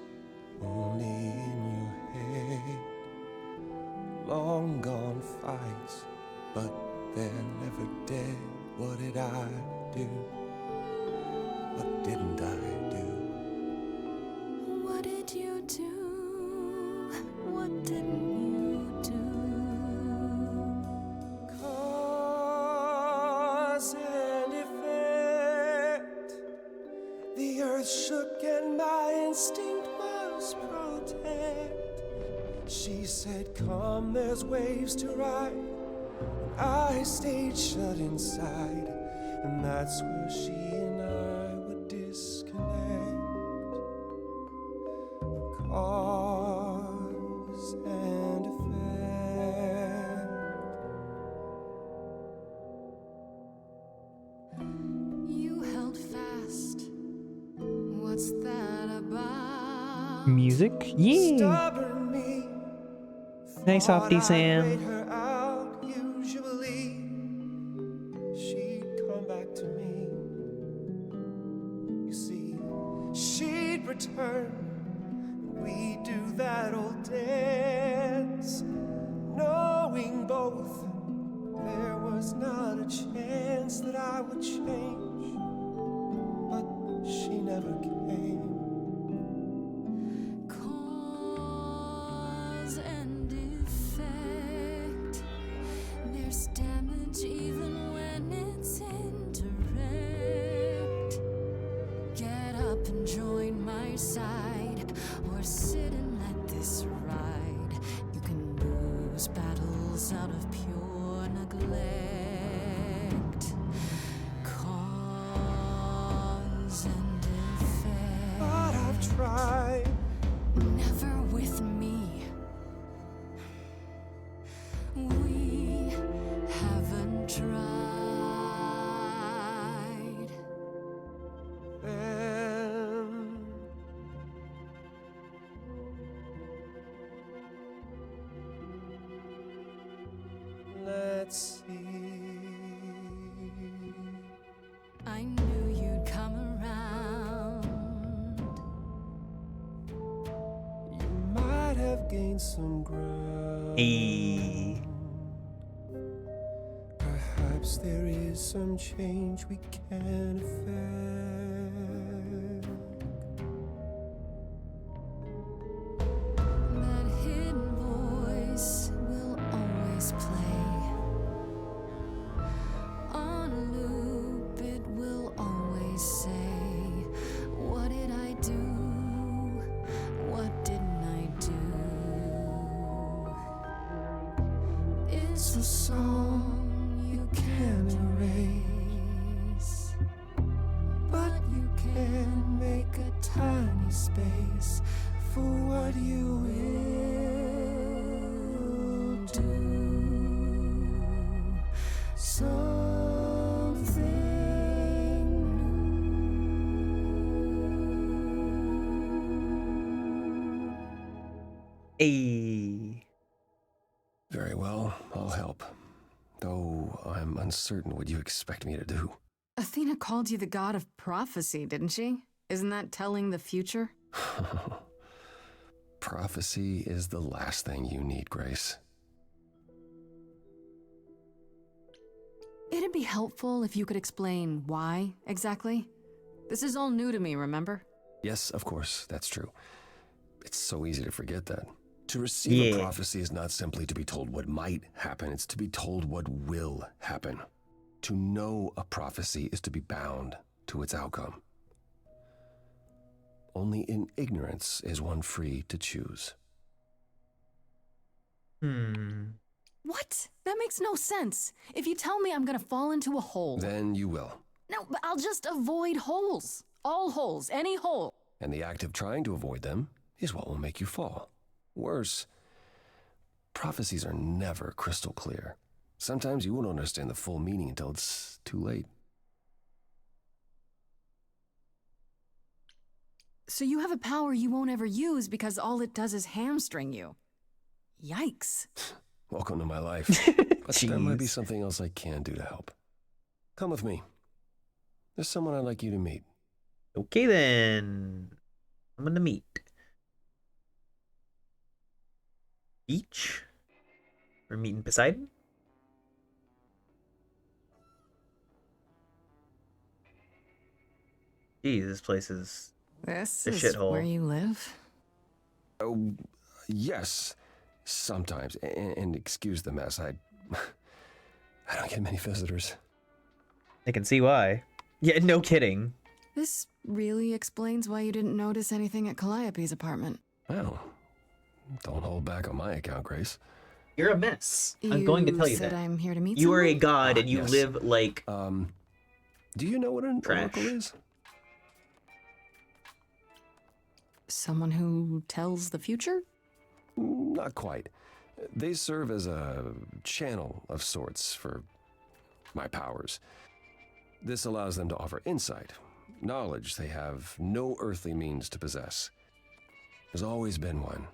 only in your head. Long gone fights, but they're never dead. What did I do? What didn't I do? What did you do? What didn't you do? Cause and effect. The earth shook and my instinct was protect. She said, come, there's waves to ride. And I stayed shut inside. And that's where she and I would disconnect. Cause and effect. You held fast. What's that about? Music? Yeah! Stubborn me. Nice softy, I'd Sam. rate her out. Usually she'd come back to me. You see, she'd return. We'd do that old dance, knowing both there was not a chance that I would change. But she never came. Cause and effect. There's damage even when it's indirect. Get up and join my side, or sit and let this ride. You can lose battles out of pure neglect, cause and effect. But I've tried. Never with me. We haven't tried. Then let's see. I knew you'd come around. You might have gained some ground. Hey. Perhaps there is some change we can effect. That hidden voice will always play. On a loop, it will always say, what did I do? What didn't I do? It's a song you can't erase, but you can make a tiny space for what you will do. Something Hey. Very well, I'll help. Though I'm uncertain what you expect me to do. Athena called you the god of prophecy, didn't she? Isn't that telling the future? Prophecy is the last thing you need, Grace. It'd be helpful if you could explain why, exactly. This is all new to me, remember? Yes, of course, that's true. It's so easy to forget that. To receive a prophecy is not simply to be told what might happen, it's to be told what will happen. To know a prophecy is to be bound to its outcome. Only in ignorance is one free to choose. What? That makes no sense. If you tell me I'm gonna fall into a hole... Then you will. No, but I'll just avoid holes. All holes, any hole. And the act of trying to avoid them is what will make you fall. Worse, prophecies are never crystal clear. Sometimes you won't understand the full meaning until it's too late. So you have a power you won't ever use because all it does is hamstring you. Yikes. Welcome to my life. But there might be something else I can do to help. Come with me. There's someone I'd like you to meet. Okay then. I'm gonna meet. Beach? We're meeting Poseidon? Geez, this place is This a is shithole. where you live? Oh, yes. Sometimes. And excuse the mess. I don't get many visitors. I can see why. Yeah, no kidding. This really explains why you didn't notice anything at Calliope's apartment. Well, don't hold back on my account, Grace. You're a mess. I'm going to tell you You said that. I'm here to meet You are a someone? god and you Yes. live like Do you know what an trash. oracle is? Someone who tells the future? Not quite. They serve as a channel of sorts for my powers. This allows them to offer insight, knowledge they have no earthly means to possess. There's always been one.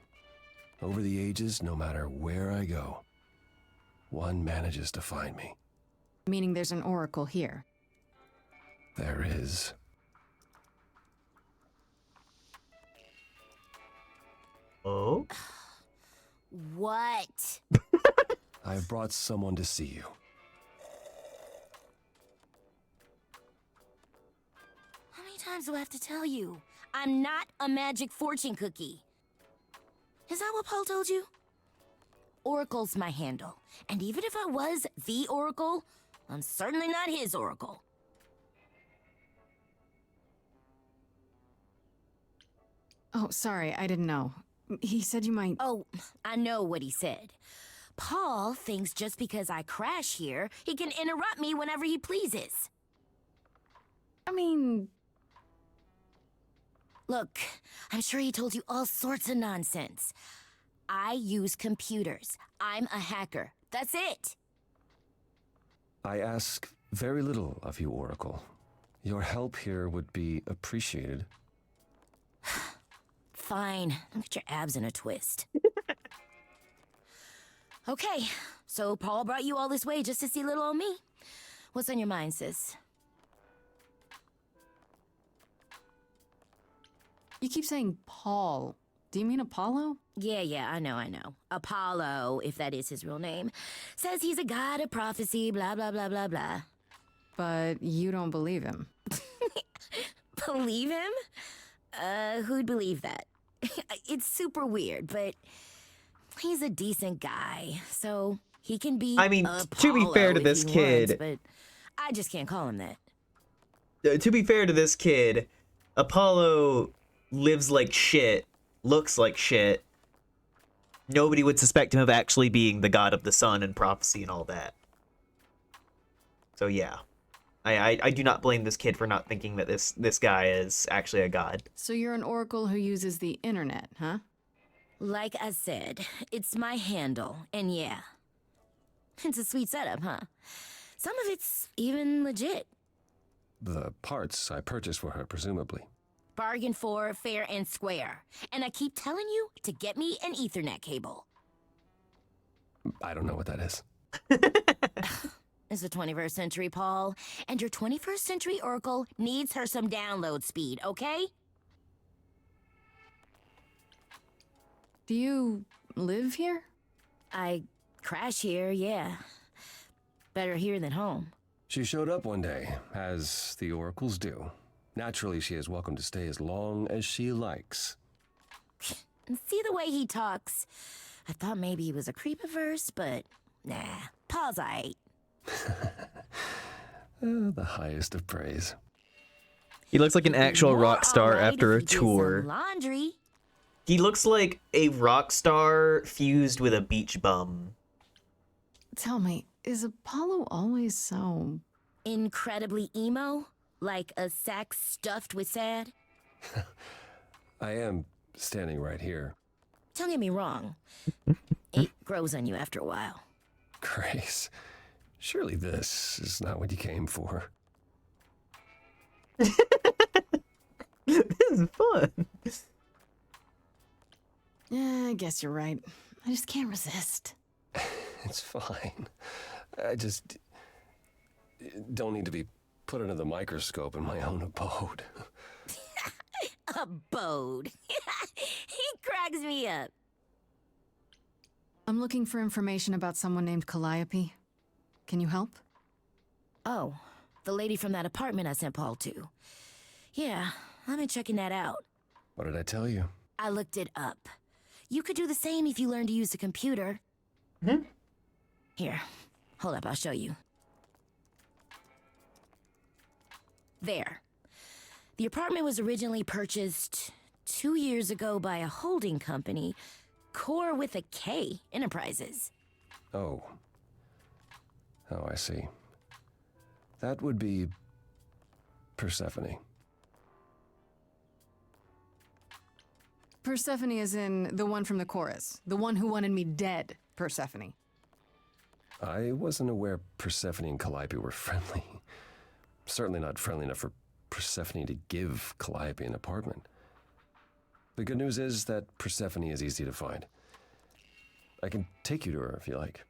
Over the ages, no matter where I go, one manages to find me. Meaning there's an oracle here. There is. Oh? What? I've brought someone to see you. How many times do I have to tell you? I'm not a magic fortune cookie. Is that what Paul told you? Oracle's my handle. And even if I was the Oracle, I'm certainly not his Oracle. Oh, sorry, I didn't know. He said you might... Oh, I know what he said. Paul thinks just because I crash here, he can interrupt me whenever he pleases. I mean... Look, I'm sure he told you all sorts of nonsense. I use computers. I'm a hacker. That's it. I ask very little of you, Oracle. Your help here would be appreciated. Fine. Don't get your abs in a twist. Okay, so Paul brought you all this way just to see little old me. What's on your mind, sis? You keep saying Paul. Do you mean Apollo? Yeah, I know. Apollo, if that is his real name, says he's a god of prophecy, blah, blah, blah, blah, blah. But you don't believe him. Believe him? Who'd believe that? It's super weird, but he's a decent guy, so he can be I mean, to be fair to Apollo this if he kid... wants, but I just can't call him that. To be fair to this kid, Apollo lives like shit, looks like shit. Nobody would suspect him of actually being the god of the sun and prophecy and all that. So yeah. I do not blame this kid for not thinking that this guy is actually a god. So you're an oracle who uses the internet, huh? Like I said, it's my handle, and yeah. It's a sweet setup, huh? Some of it's even legit. The parts I purchased for her, presumably. Bargain for, fair and square. And I keep telling you to get me an Ethernet cable. I don't know what that is. It's the 21st century, Paul. And your 21st century Oracle needs her some download speed, okay? Do you live here? I crash here, yeah. Better here than home. She showed up one day, as the oracles do. Naturally, she is welcome to stay as long as she likes. And see the way he talks. I thought maybe he was a creep at first, but nah, Paul's aight. The highest of praise. He looks like an actual rock star Alright, after a if you did some tour. laundry. He looks like a rock star fused with a beach bum. Tell me, is Apollo always so... Incredibly emo? Like a sack stuffed with sad? I am standing right here. Don't get me wrong. It grows on you after a while. Grace, surely this is not what you came for. This is fun. Yeah, I guess you're right. I just can't resist. It's fine. I just don't need to be put under the microscope in my own abode. Abode. He cracks me up. I'm looking for information about someone named Calliope. Can you help? Oh, the lady from that apartment I sent Paul to. Yeah, I've been checking that out. What did I tell you? I looked it up. You could do the same if you learned to use a computer. Hmm? Here, hold up, I'll show you. There. The apartment was originally purchased 2 years ago by a holding company, Core with a K Enterprises. Oh. Oh, I see. That would be Persephone. Persephone is in the one from the chorus. The one who wanted me dead, Persephone. I wasn't aware Persephone and Calliope were friendly. Certainly not friendly enough for Persephone to give Calliope an apartment. The good news is that Persephone is easy to find. I can take you to her if you like.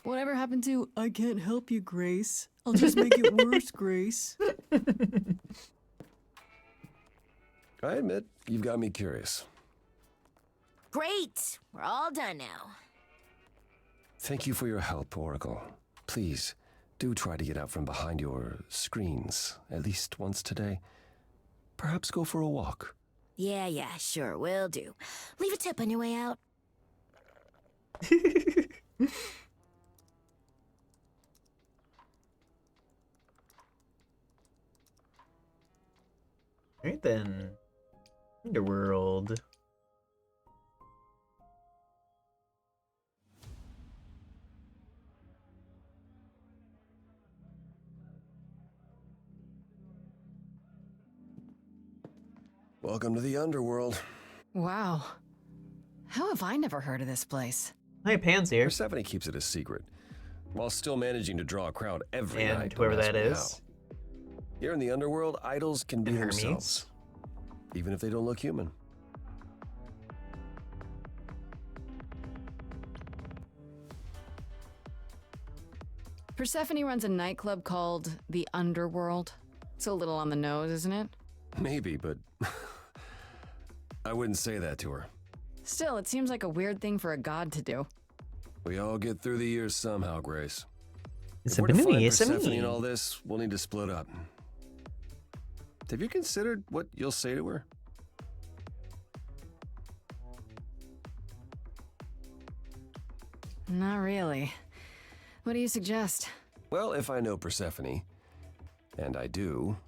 Whatever happened to, I can't help you, Grace. I'll just make it worse, Grace. I admit, you've got me curious. Great! We're all done now. Thank you for your help, Oracle. Please, do try to get out from behind your screens at least once today. Perhaps go for a walk. Yeah, sure, will do. Leave a tip on your way out. Alright then. Underworld. Welcome to the underworld. Wow. How have I never heard of this place? Hey, Pan's here. Persephone keeps it a secret, while still managing to draw a crowd every And night. whoever Don't ask that me is. how. Here in the underworld, idols can be And Hermes. themselves, even if they don't look human. Persephone runs a nightclub called the Underworld. It's a little on the nose, isn't it? Maybe, but I wouldn't say that to her. Still, it seems like a weird thing for a god to do. We all get through the years somehow, Grace. It's If a we're to find Bnuny, it's a Persephone me. and all this, we'll need to split up. Have you considered what you'll say to her? Not really. What do you suggest? Well, if I know Persephone, and I do,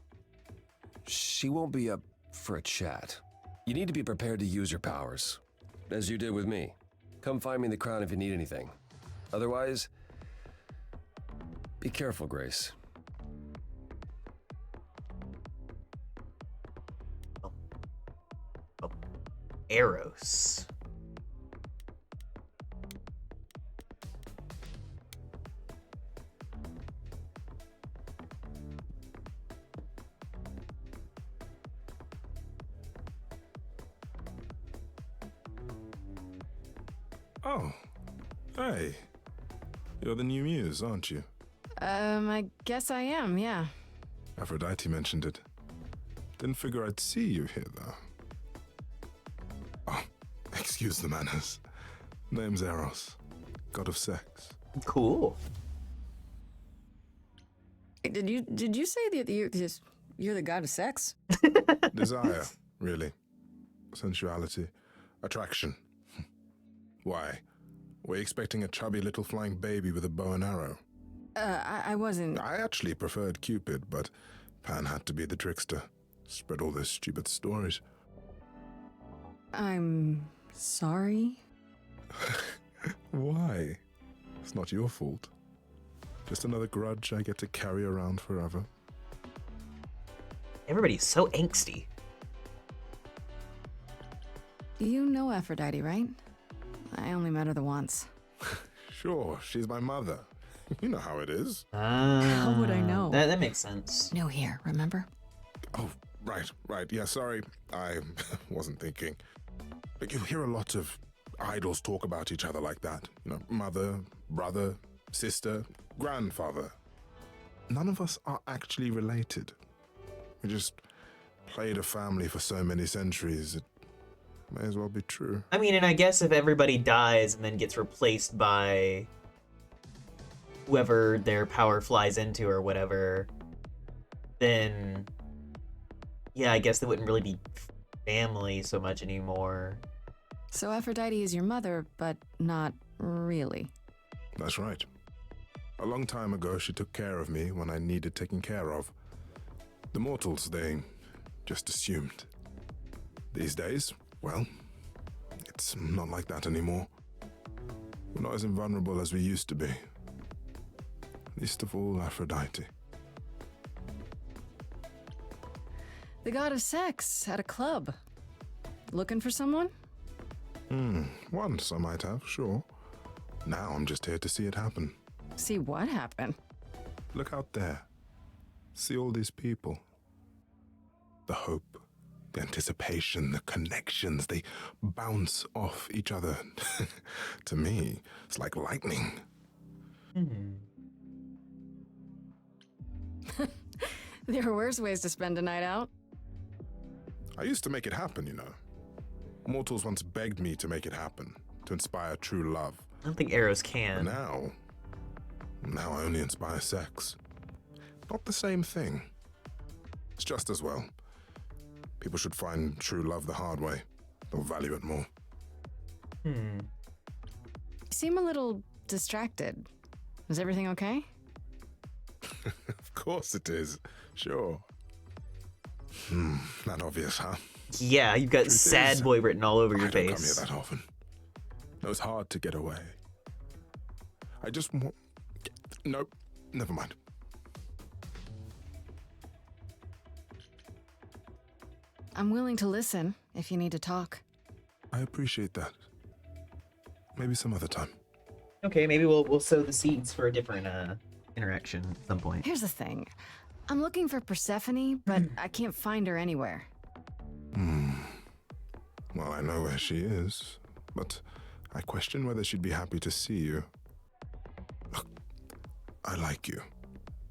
she won't be up for a chat. You need to be prepared to use your powers, as you did with me. Come find me in the crown if you need anything. Otherwise, be careful, Grace. Eros. Oh, hey. You're the new muse, aren't you? I guess I am, yeah. Aphrodite mentioned it. Didn't figure I'd see you here, though. Oh, excuse the manners. Name's Eros, god of sex. Cool. Did you say that you're the god of sex? Desire, really. Sensuality. Attraction. Why? Were you expecting a chubby little flying baby with a bow and arrow? I wasn't. I actually preferred Cupid, but Pan had to be the trickster. Spread all those stupid stories. I'm sorry. Why? It's not your fault. Just another grudge I get to carry around forever. Everybody's so angsty. You know Aphrodite, right? I only met her the once. Sure, she's my mother. You know how it is. How would I know? That makes sense. No, here, remember? Oh, right. Yeah, sorry. I wasn't thinking. But you hear a lot of idols talk about each other like that. You know, mother, brother, sister, grandfather. None of us are actually related. We just played a family for so many centuries. It may as well be true. I mean, and I guess if everybody dies and then gets replaced by whoever their power flies into or whatever, then yeah, I guess they wouldn't really be family so much anymore. So Aphrodite is your mother, but not really. That's right. A long time ago, she took care of me when I needed taking care of. The mortals, they just assumed. These days, well, it's not like that anymore. We're not as invulnerable as we used to be. Least of all, Aphrodite. The god of sex at a club. Looking for someone? Once I might have, sure. Now I'm just here to see it happen. See what happened? Look out there. See all these people. The hope, the anticipation, the connections, they bounce off each other. To me, it's like lightning. There are worse ways to spend a night out. I used to make it happen, you know. Mortals once begged me to make it happen, to inspire true love. I don't think Eros can. But now I only inspire sex. Not the same thing. It's just as well. People should find true love the hard way. They'll value it more. You seem a little distracted. Is everything okay? Of course it is. Sure. Not obvious, huh? Yeah, you've got sad boy written all over your I don't come face. here that often. No, it's hard to get away. I just want... Nope, never mind. I'm willing to listen if you need to talk. I appreciate that. Maybe some other time. Okay, maybe we'll sow the seeds for a different interaction at some point. Here's the thing. I'm looking for Persephone, but I can't find her anywhere. Well, I know where she is, but I question whether she'd be happy to see you. Look, I like you,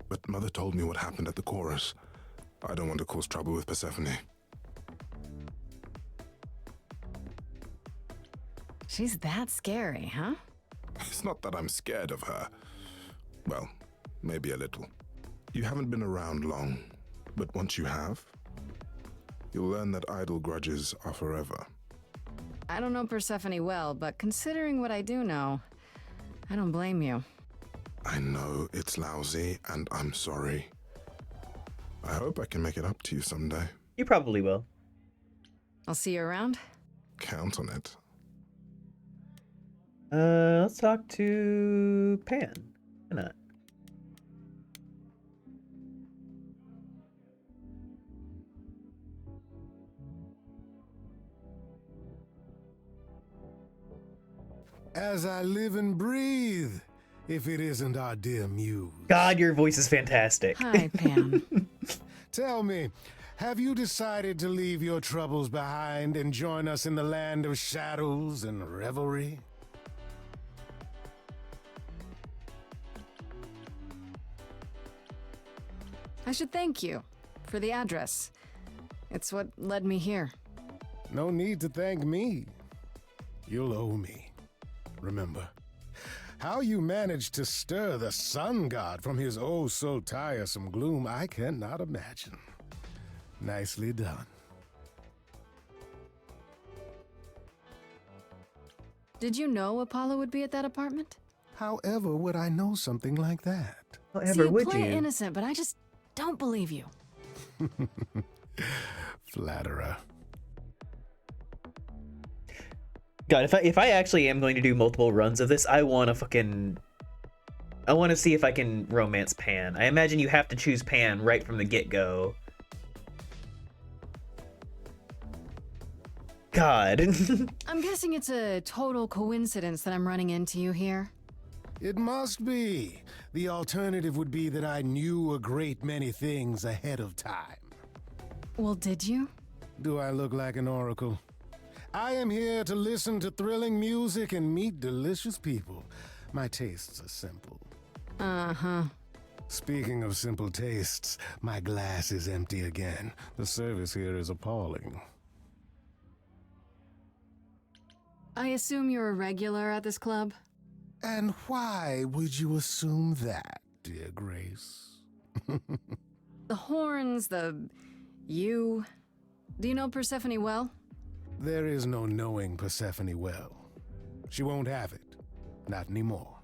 but Mother told me what happened at the chorus. I don't want to cause trouble with Persephone. She's that scary, huh? It's not that I'm scared of her. Well, maybe a little. You haven't been around long, but once you have, you'll learn that idle grudges are forever. I don't know Persephone well, but considering what I do know, I don't blame you. I know it's lousy, and I'm sorry. I hope I can make it up to you someday. You probably will. I'll see you around. Count on it. Let's talk to Pan. Why not? As I live and breathe, if it isn't our dear Muse. God, your voice is fantastic. Hi, Pam. Tell me, have you decided to leave your troubles behind and join us in the land of shadows and revelry? I should thank you for the address. It's what led me here. No need to thank me. You'll owe me. Remember, how you managed to stir the sun god from his oh so tiresome gloom, I cannot imagine. Nicely done. Did you know Apollo would be at that apartment? However would I know something like that? However, would play you? innocent, but I just don't believe you. Flatterer. God, if I actually am going to do multiple runs of this, I want to see if I can romance Pan. I imagine you have to choose Pan right from the get-go. God. I'm guessing it's a total coincidence that I'm running into you here. It must be. The alternative would be that I knew a great many things ahead of time. Well, did you? Do I look like an oracle? I am here to listen to thrilling music and meet delicious people. My tastes are simple. Uh-huh. Speaking of simple tastes, my glass is empty again. The service here is appalling. I assume you're a regular at this club? And why would you assume that, dear Grace? The horns, you... Do you know Persephone well? There is no knowing Persephone well. She won't have it. Not anymore.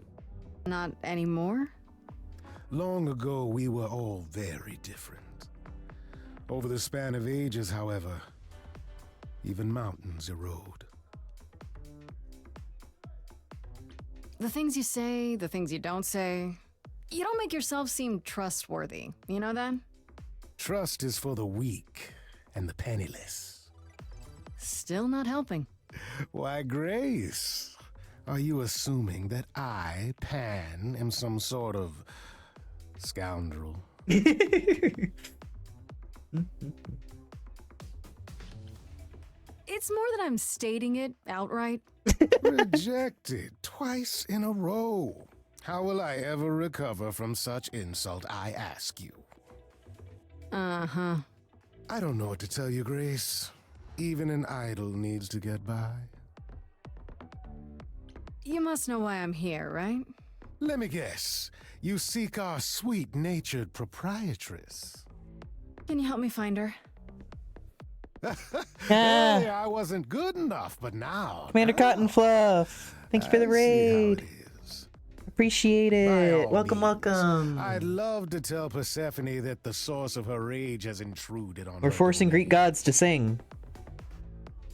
Not anymore? Long ago, we were all very different. Over the span of ages, however, even mountains erode. The things you say, the things you don't say. You don't make yourself seem trustworthy, you know that? Trust is for the weak and the penniless. Still not helping. Why, Grace, are you assuming that I, Pan, am some sort of scoundrel? It's more that I'm stating it outright. Rejected twice in a row. How will I ever recover from such insult, I ask you? Uh-huh. I don't know what to tell you, Grace. Even an idol needs to get by. You must know why I'm here, right? Let me guess. You seek our sweet-natured proprietress. Can you help me find her? Hey, I wasn't good enough, but now... Commander Cotton Fluff, thank you for the raid. Appreciate it. Welcome, welcome. I'd love to tell Persephone that the source of her rage has intruded on her. We're forcing Greek gods to sing.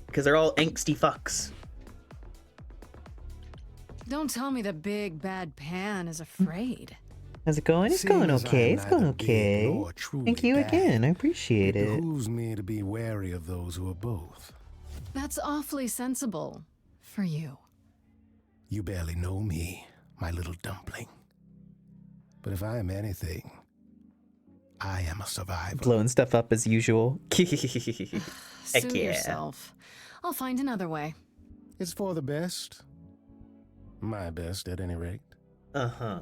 Because they're all angsty fucks. Don't tell me the big bad Pan is afraid. How's it going? It's Seeing going as okay. I'm It's going neither big okay. nor truly Thank you bad, again. I appreciate it it. behooves me to be wary of those who are both. That's awfully sensible for you. You barely know me, my little dumpling. But if I am anything, I am a survivor. Blowing stuff up as usual. Heck Suit yeah. yourself. I'll find another way. It's for the best. My best, at any rate. Uh-huh.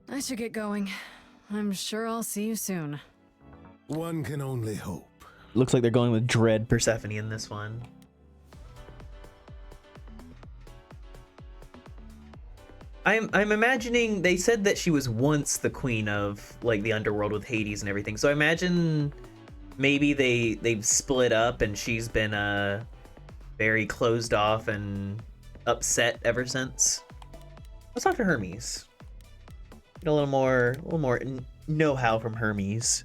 I should get going. I'm sure I'll see you soon. One can only hope. Looks like they're going with Dread Persephone in this one. I'm imagining they said that she was once the queen of like the underworld with Hades and everything. So I imagine maybe they've split up and she's been very closed off and upset ever since. Let's talk to Hermes. Get a little more know-how from Hermes.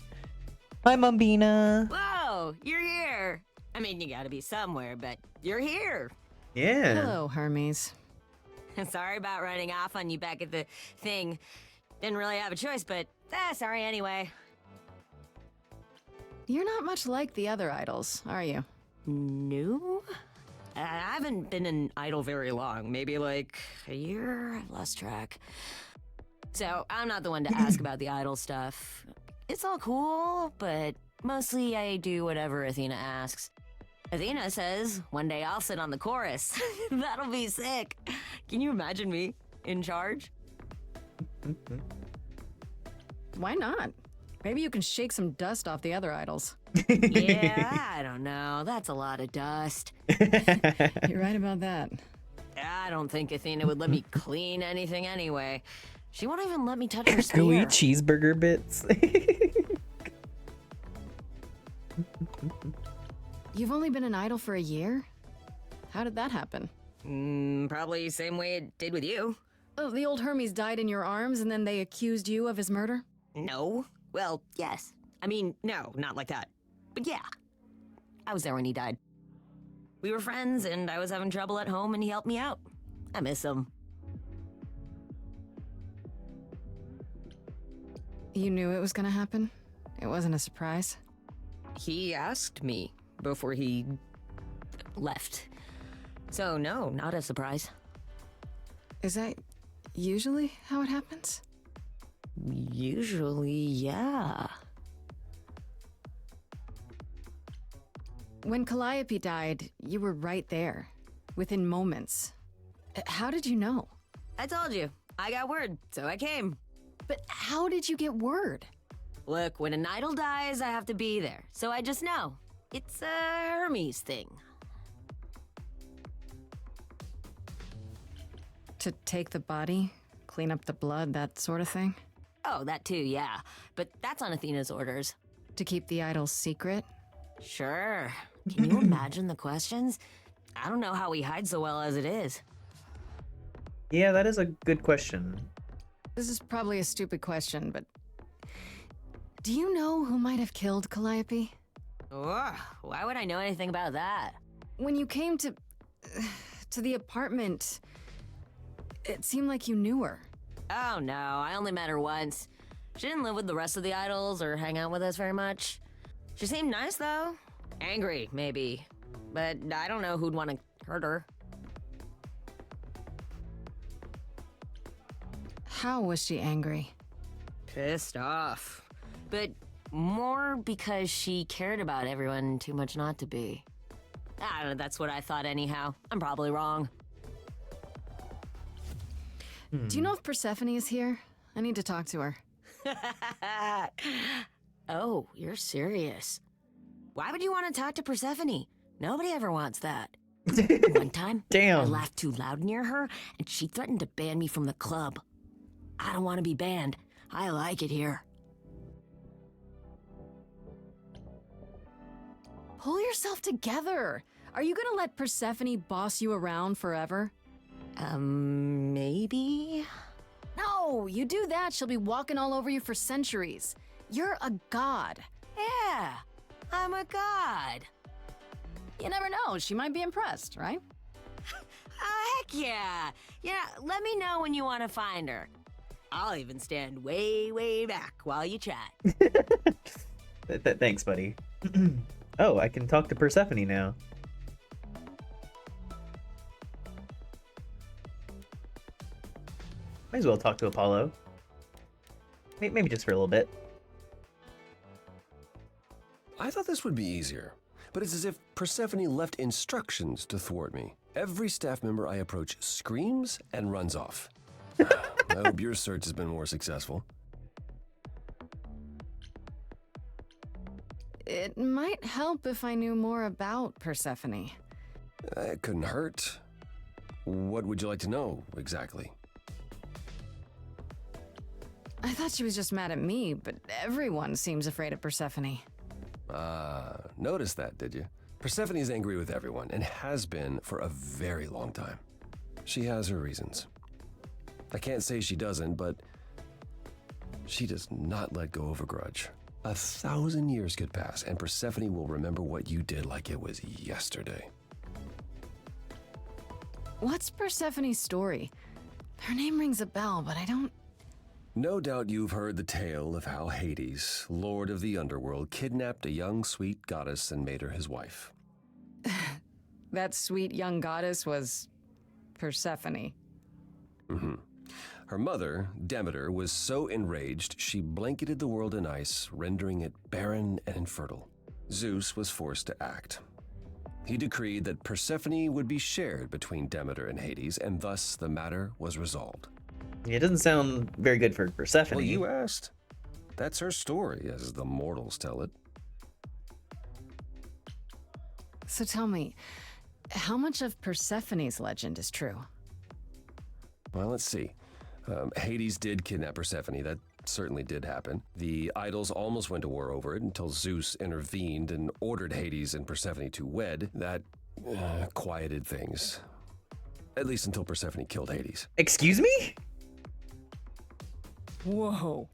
Hi, Mumbina. Whoa, you're here. I mean, you gotta be somewhere, but you're here. Yeah. Hello, Hermes. Sorry about running off on you back at the thing. Didn't really have a choice, but sorry anyway. You're not much like the other idols, are you? No? I haven't been an idol very long. Maybe like a year? I've lost track. So I'm not the one to ask about the idol stuff. It's all cool, but mostly I do whatever Athena asks. Athena says one day I'll sit on the chorus. That'll be sick. Can you imagine me in charge? Why not? Maybe you can shake some dust off the other idols. Yeah, I don't know. That's a lot of dust. You're right about that. I don't think Athena would let me clean anything anyway. She won't even let me touch her Can we spear. eat cheeseburger bits? You've only been an idol for a year? How did that happen? Probably same way it did with you. Oh, the old Hermes died in your arms and then they accused you of his murder? No. Well, yes. I mean, no, not like that. But yeah. I was there when he died. We were friends and I was having trouble at home and he helped me out. I miss him. You knew it was gonna happen? It wasn't a surprise? He asked me before he left. So no, not a surprise. Is that usually how it happens? Usually, yeah. When Calliope died, you were right there, within moments. How did you know? I told you. I got word, so I came. But how did you get word? Look, when an idol dies, I have to be there. So I just know. It's a Hermes thing. To take the body, clean up the blood, that sort of thing? Oh, that too, yeah. But that's on Athena's orders. To keep the idol's secret? Sure. Can you imagine the questions? I don't know how he hides so well as it is. Yeah, that is a good question. This is probably a stupid question, but... do you know who might have killed Calliope? Ugh, why would I know anything about that? When you came to the apartment, it seemed like you knew her. Oh no, I only met her once. She didn't live with the rest of the idols or hang out with us very much. She seemed nice though. Angry, maybe. But I don't know who'd want to hurt her. How was she angry? Pissed off. But more because she cared about everyone too much not to be. I don't know, that's what I thought anyhow. I'm probably wrong. Do you know if Persephone is here? I need to talk to her. Oh, you're serious. Why would you want to talk to Persephone? Nobody ever wants that. One time, Damn. I laughed too loud near her, and she threatened to ban me from the club. I don't want to be banned. I like it here. Pull yourself together. Are you gonna let Persephone boss you around forever? Maybe? No, you do that, she'll be walking all over you for centuries. You're a god. Yeah, I'm a god. You never know, she might be impressed, right? Heck yeah. Yeah, let me know when you want to find her. I'll even stand way, way back while you chat. Thanks, buddy. Oh, I can talk to Persephone now. Might as well talk to Apollo. Maybe just for a little bit. I thought this would be easier, but it's as if Persephone left instructions to thwart me. Every staff member I approach screams and runs off. I hope your search has been more successful. It might help if I knew more about Persephone. It couldn't hurt. What would you like to know, exactly? I thought she was just mad at me, but everyone seems afraid of Persephone. Noticed that, did you? Persephone's angry with everyone, and has been for a very long time. She has her reasons. I can't say she doesn't, but she does not let go of a grudge. 1,000 years could pass, and Persephone will remember what you did like it was yesterday. What's Persephone's story? Her name rings a bell, but I don't... No doubt you've heard the tale of how Hades, lord of the underworld, kidnapped a young sweet goddess and made her his wife. That sweet young goddess was Persephone. Mm-hmm. Her mother, Demeter, was so enraged she blanketed the world in ice, rendering it barren and infertile. Zeus was forced to act. He decreed that Persephone would be shared between Demeter and Hades, and thus the matter was resolved. It doesn't sound very good for Persephone. Well, you asked. That's her story, as the mortals tell it. So tell me, how much of Persephone's legend is true? Well, let's see. Hades did kidnap Persephone. That certainly did happen. The idols almost went to war over it until Zeus intervened and ordered Hades and Persephone to wed. That quieted things. At least until Persephone killed Hades. Excuse me? Whoa.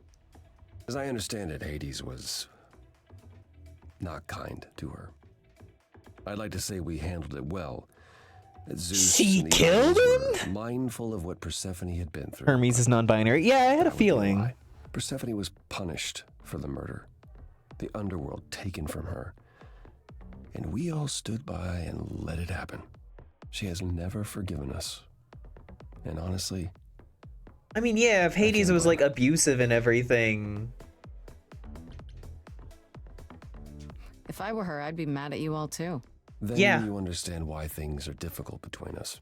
As I understand it, Hades was not kind to her. I'd like to say we handled it well. Zeus She and the killed others him? were mindful of what Persephone had been through. Hermes is non-binary. Yeah, I had a feeling. Persephone was punished for the murder. The underworld taken from her. And we all stood by and let it happen. She has never forgiven us. And honestly... I mean, yeah, if Hades was, like, abusive and everything... If I were her, I'd be mad at you all too. Then Yeah. you understand why things are difficult between us.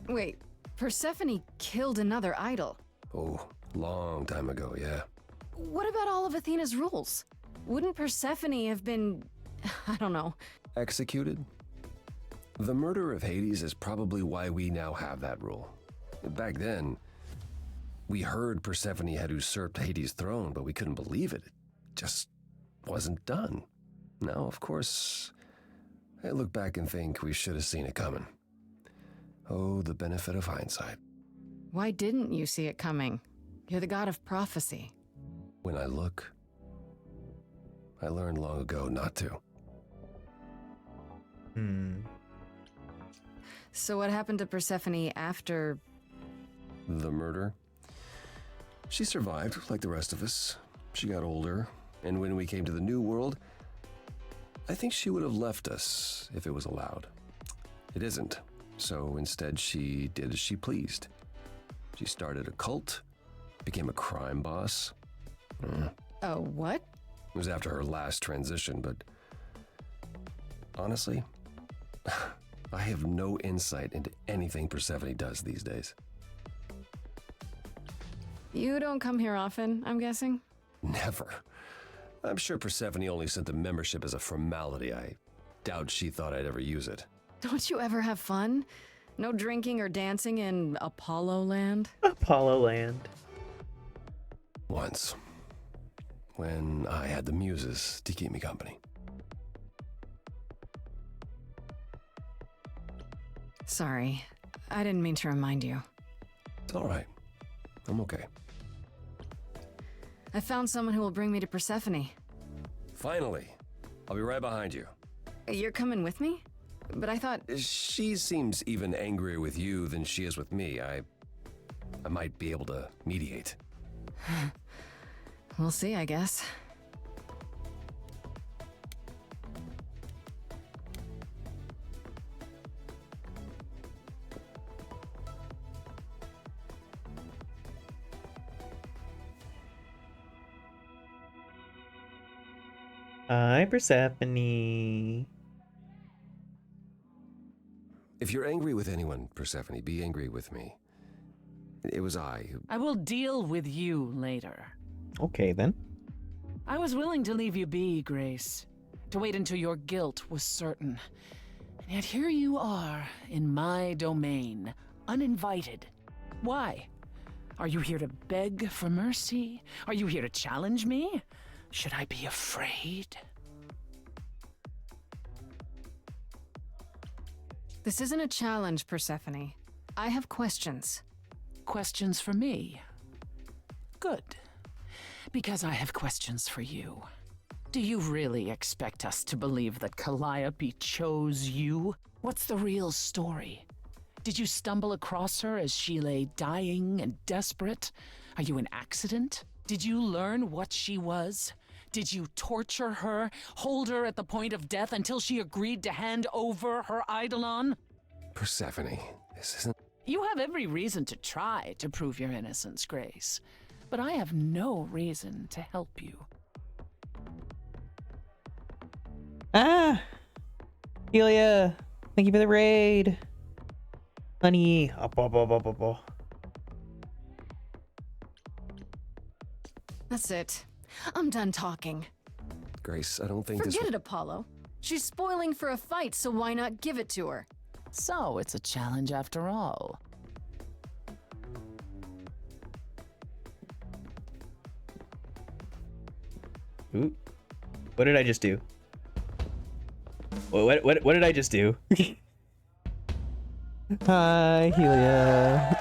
Wait, Persephone killed another idol. Oh, long time ago, yeah. What about all of Athena's rules? Wouldn't Persephone have been, I don't know. Executed? The murder of Hades is probably why we now have that rule. Back then, we heard Persephone had usurped Hades' throne, but we couldn't believe it. It just wasn't done. Now, of course, I look back and think we should have seen it coming. Oh, the benefit of hindsight. Why didn't you see it coming? You're the god of prophecy. When I look, I learned long ago not to. So what happened to Persephone after... The murder? She survived, like the rest of us. She got older, and when we came to the new world, I think she would have left us if it was allowed. It isn't, so instead she did as she pleased. She started a cult, became a crime boss. Oh, what? It was after her last transition, but honestly, I have no insight into anything Persephone does these days. You don't come here often, I'm guessing? Never. I'm sure Persephone only sent the membership as a formality. I doubt she thought I'd ever use it. Don't you ever have fun? No drinking or dancing in Apollo Land? Apollo Land. Once. When I had the muses to keep me company. Sorry, I didn't mean to remind you. It's all right. I'm okay. I found someone who will bring me to Persephone. Finally. I'll be right behind you. You're coming with me? but I thought... She seems even angrier with you than she is with me. I might be able to mediate. We'll see, I guess. Hi, Persephone. If you're angry with anyone, Persephone, be angry with me. It was I who... I will deal with you later. Okay, then. I was willing to leave you be, Grace. To wait until your guilt was certain. And yet here you are, in my domain, uninvited. Why? Are you here to beg for mercy? Are you here to challenge me? Should I be afraid? This isn't a challenge, Persephone. I have questions. Questions for me? Good. Because I have questions for you. Do you really expect us to believe that Calliope chose you? What's the real story? Did you stumble across her as she lay dying and desperate? Are you an accident? Did you learn what she was? Did you torture her, hold her at the point of death until she agreed to hand over her Eidolon? Persephone, this isn't... You have every reason to try to prove your innocence, Grace. But I have no reason to help you. Ah! Helia, thank you for the raid. Honey. That's it. I'm done talking. Grace, I don't think Forget it, Apollo. She's spoiling for a fight, so why not give it to her? So it's a challenge after all. Ooh. What did I just do? What did I just do? Hi, Helia.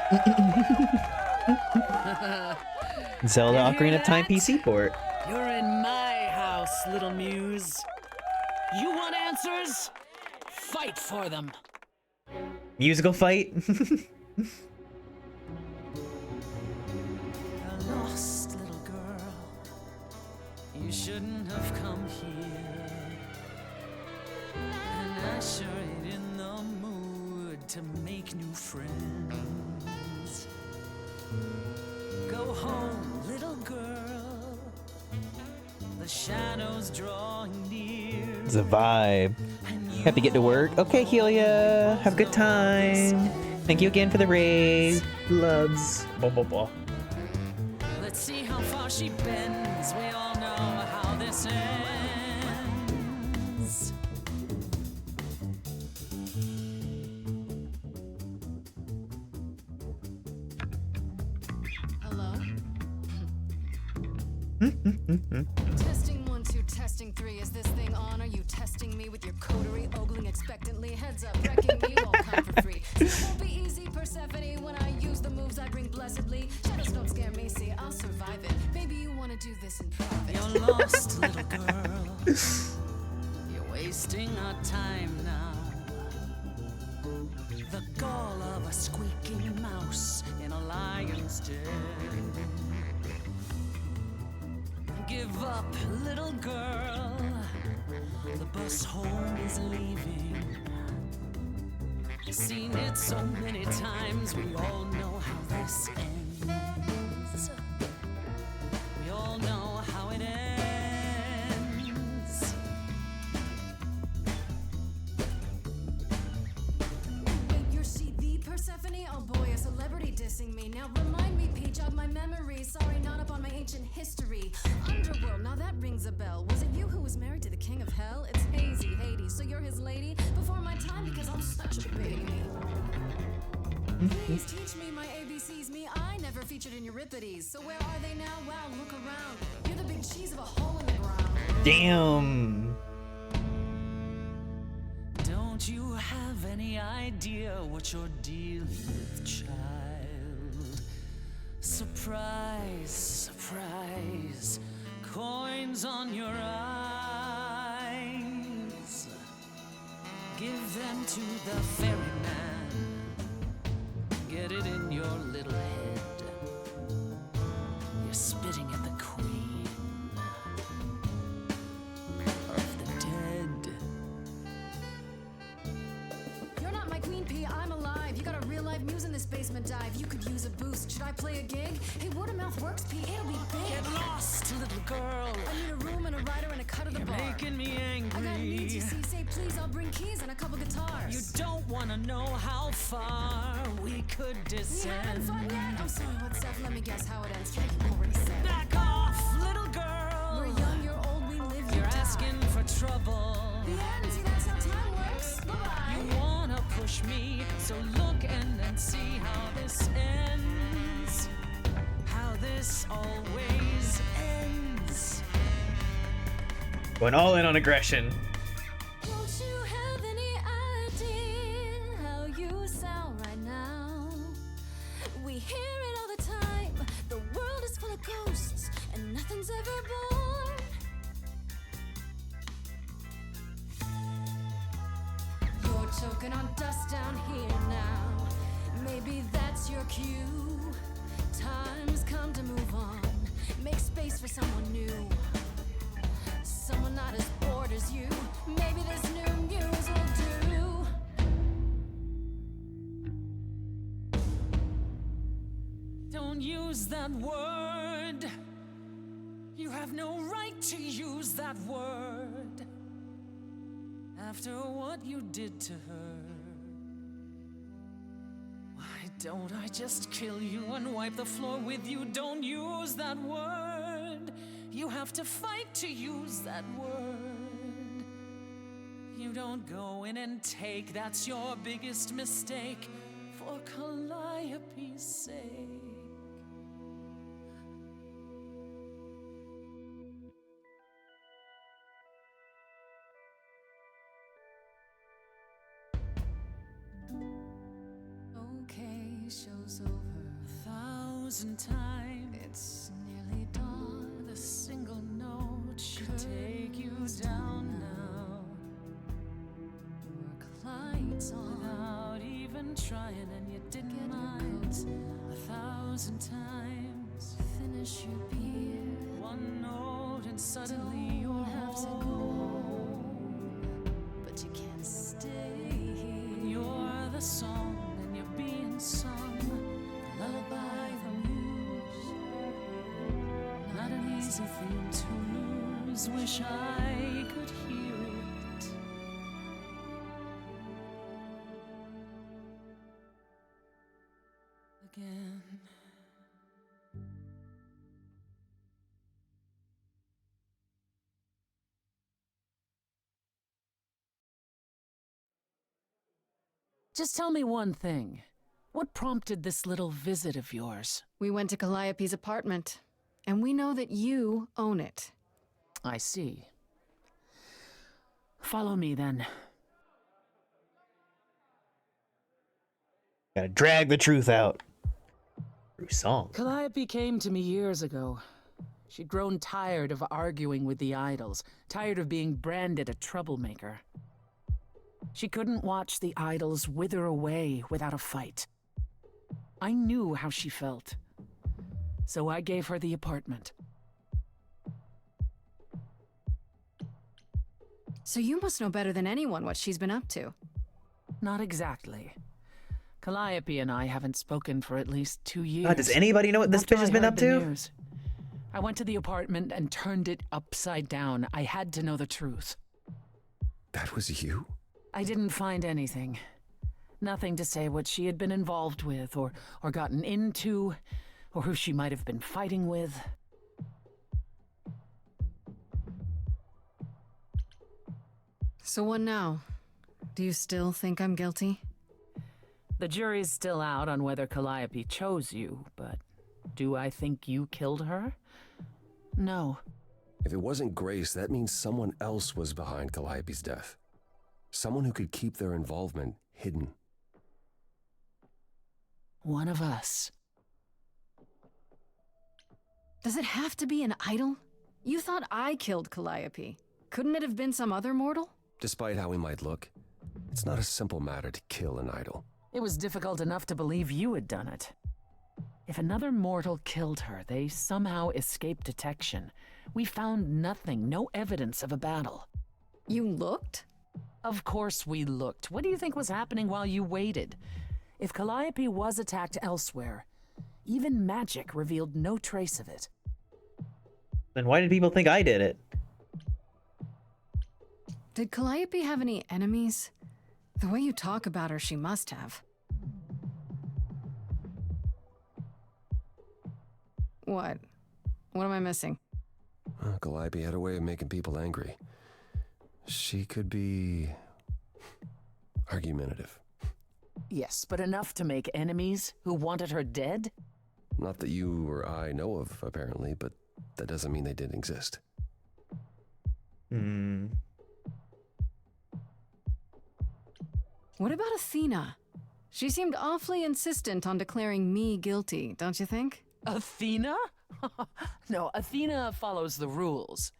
Zelda Ocarina of Time PC port. You're in my house, little muse. You want answers? Fight for them. Musical fight? A lost little girl. You shouldn't have come here. And I sure ain't in the mood to make new friends. Go home, little girl. The shadows drawing near. It's a vibe. Have to get to work. Okay, Helia. Have a good time. Thank you again for the raid. Loves. Blah, blah, blah. Let's see how far she bends. We all know how this ends. Hello? Testing 1, 2, testing 3. Is this thing on? Are you testing me with your coterie, ogling expectantly? Heads up, wrecking me won't come for free. It won't be easy, Persephone, when I use the moves I bring blessedly. Shadows don't scare me, see, I'll survive it. Maybe you want to do this in private. You're lost, little girl. You're wasting our time now. The gall of a squeaking mouse in a lion's den. Give up, little girl. The bus home is leaving. Seen it so many times, we all know how this ends. We all know how it ends. Wait, you're she the Persephone? Oh boy, a celebrity dissing me. Now remind me, Peach, jog my memory. Sorry, not up on my ancient history. Underworld, now that rings a bell. Was it you who was married to the king of hell? It's hazy, Hades, so you're his lady? Before my time, because I'm such a baby. Please teach me my ABCs. Me, I never featured in Euripides. So where are they now? Wow, look around. You're the big cheese of a hole in the ground. Damn. Don't you have any idea what you're dealing with, child? Surprise, surprise, coins on your eyes. Give them to the ferryman. Get it in your little head. You're spitting at the queen of the dead. You're not my queen pea, I'm alive. You got a real life muse in this basement dive. You could use a boost. Should I play a gig? Hey, word of mouth works, pea. It'll be big. Get lost, little girl. I need a room and a rider and a cut of the You're bar. making me angry. I got needs, you see. Say please, I'll bring keys and a couple guitars. You don't wanna know how far we could descend. You having fun yet? I'm sorry, what's up? Let me guess how it ends. Yeah, you already said. Back off, little girl. We're young, you're old, we live, You're asking for trouble. The end, see, that's how time works. Bye-bye. You wanna push me, so look and then see how this ends. How this always ends. Going all in on aggression. Don't you have any idea how you sound right now? We hear it all the time. The world is full of ghosts and nothing's ever born. You're choking on dust down here now. Maybe that's your cue. Time's come to move on. Make space for someone new. Someone not as bored as you. Maybe this new muse will do. Don't use that word. You have no right to use that word. After what you did to her. Why don't I just kill you and wipe the floor with you? Don't use that word. You have to fight to use that word. You don't go in and take, that's your biggest mistake. For Calliope's sake. Okay, show's over. 1,000 times. It's nearly dawn. The single note should take you down now. Work lights on. Without even trying, and you didn't mind. 1,000 times. Finish your beer. One note and suddenly you're have to go home. But you can't stay here. You're the song and you're being sung. Lullaby the muse. Not an easy thing to lose. Wish I could hear it. Again. Just tell me one thing. What prompted this little visit of yours? We went to Calliope's apartment, and we know that you own it. I see. Follow me then. Gotta drag the truth out. Through song. Calliope came to me years ago. She'd grown tired of arguing with the idols, tired of being branded a troublemaker. She couldn't watch the idols wither away without a fight. I knew how she felt, so I gave her the apartment. So you must know better than anyone what she's been up to. Not exactly. Calliope and I haven't spoken for at least 2 years. Does anybody know what this After bitch has I been heard up the to? news, I went to the apartment and turned it upside down. I had to know the truth. That was you? I didn't find anything. Nothing to say what she had been involved with, or gotten into, or who she might have been fighting with. So what now? Do you still think I'm guilty? The jury's still out on whether Calliope chose you, but do I think you killed her? No. If it wasn't Grace, that means someone else was behind Calliope's death. Someone who could keep their involvement hidden. One of us. Does it have to be an idol? You thought I killed Calliope. Couldn't it have been some other mortal? Despite how we might look, It's not a simple matter to kill an idol. It was difficult enough to believe you had done it. If another mortal killed her, they somehow escaped detection. We found nothing, no evidence of a battle. You looked? Of course we looked. What do you think was happening while you waited? If Calliope was attacked elsewhere, even magic revealed no trace of it. Then why did people think I did it? Did Calliope have any enemies? The way you talk about her, she must have. What? What am I missing? Calliope had a way of making people angry. She could be argumentative. Yes, but enough to make enemies who wanted her dead? Not that you or I know of, apparently, but that doesn't mean they didn't exist. What about Athena? She seemed awfully insistent on declaring me guilty, don't you think? Athena? No, Athena follows the rules.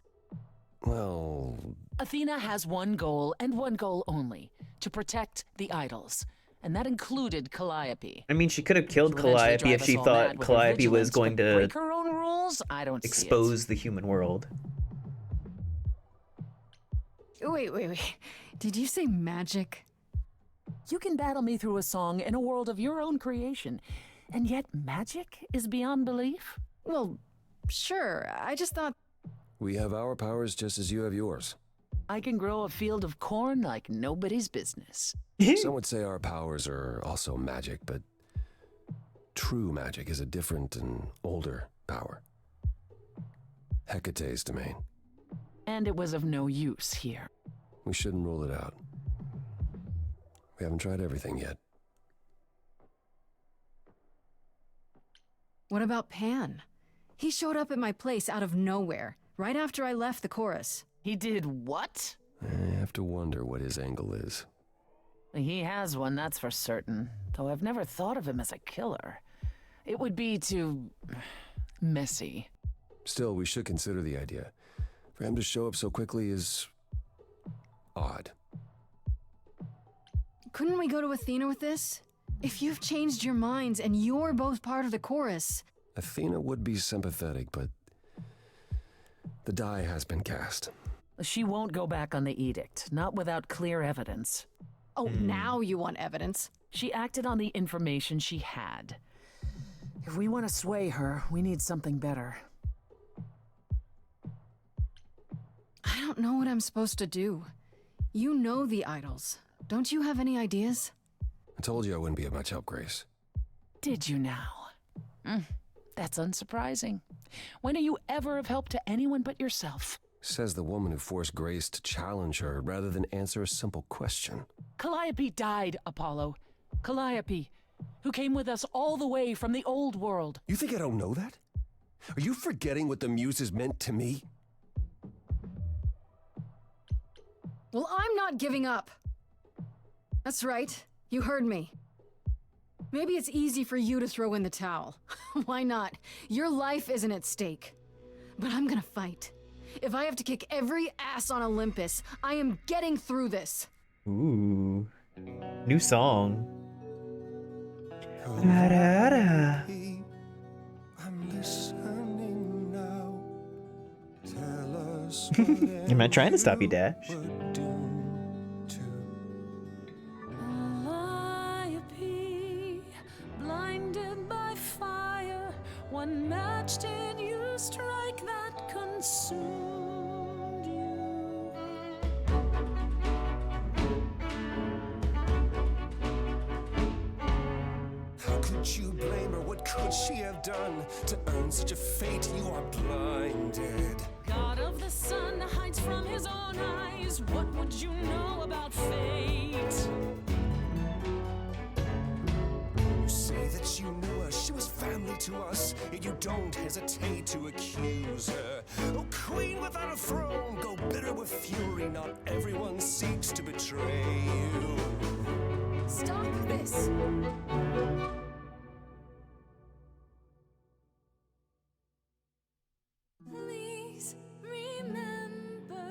Well... Athena has one goal, and one goal only. To protect the idols. And that included Calliope. I mean, she could have killed Calliope if she thought Calliope was going to break her own rules? I don't expose the human world. Wait. Did you say magic? You can battle me through a song in a world of your own creation, and yet magic is beyond belief? Well, sure. I just thought... We have our powers just as you have yours. I can grow a field of corn like nobody's business. Some would say our powers are also magic, but true magic is a different and older power. Hecate's domain. And it was of no use here. We shouldn't rule it out. We haven't tried everything yet. What about Pan? He showed up at my place out of nowhere, right after I left the chorus. He did what? I have to wonder what his angle is. He has one, that's for certain. Though I've never thought of him as a killer. It would be too... messy. Still, we should consider the idea. For him to show up so quickly is... odd. Couldn't we go to Athena with this? If you've changed your minds and you're both part of the chorus... Athena would be sympathetic, but... the die has been cast. She won't go back on the edict, not without clear evidence. Oh, now you want evidence? She acted on the information she had. If we want to sway her, we need something better. I don't know what I'm supposed to do. You know the idols. Don't you have any ideas? I told you I wouldn't be of much help, Grace. Did you now? That's unsurprising. When are you ever of help to anyone but yourself? Says the woman who forced Grace to challenge her rather than answer a simple question. Calliope died, Apollo. Calliope, who came with us all the way from the old world. You think I don't know that? Are you forgetting what the Muses meant to me? Well, I'm not giving up. That's right. You heard me. Maybe it's easy for you to throw in the towel. Why not? Your life isn't at stake. But I'm gonna fight. If I have to kick every ass on Olympus, I am getting through this. Ooh. New song. Da-da-da. I'm listening now. Tell us I'm not trying to stop you, Dash. Calliope, blinded by fire, one match did you strike that consumed you. How could you blame her? What could she have done to earn such a fate? You are blinded. God of the sun hides from his own eyes. What would you know about fate? You say that you knew her, she was family to us, yet you don't hesitate to accuse her. Oh, queen without a throne, go bitter with fury. Not everyone seeks to betray you. Stop this! Please remember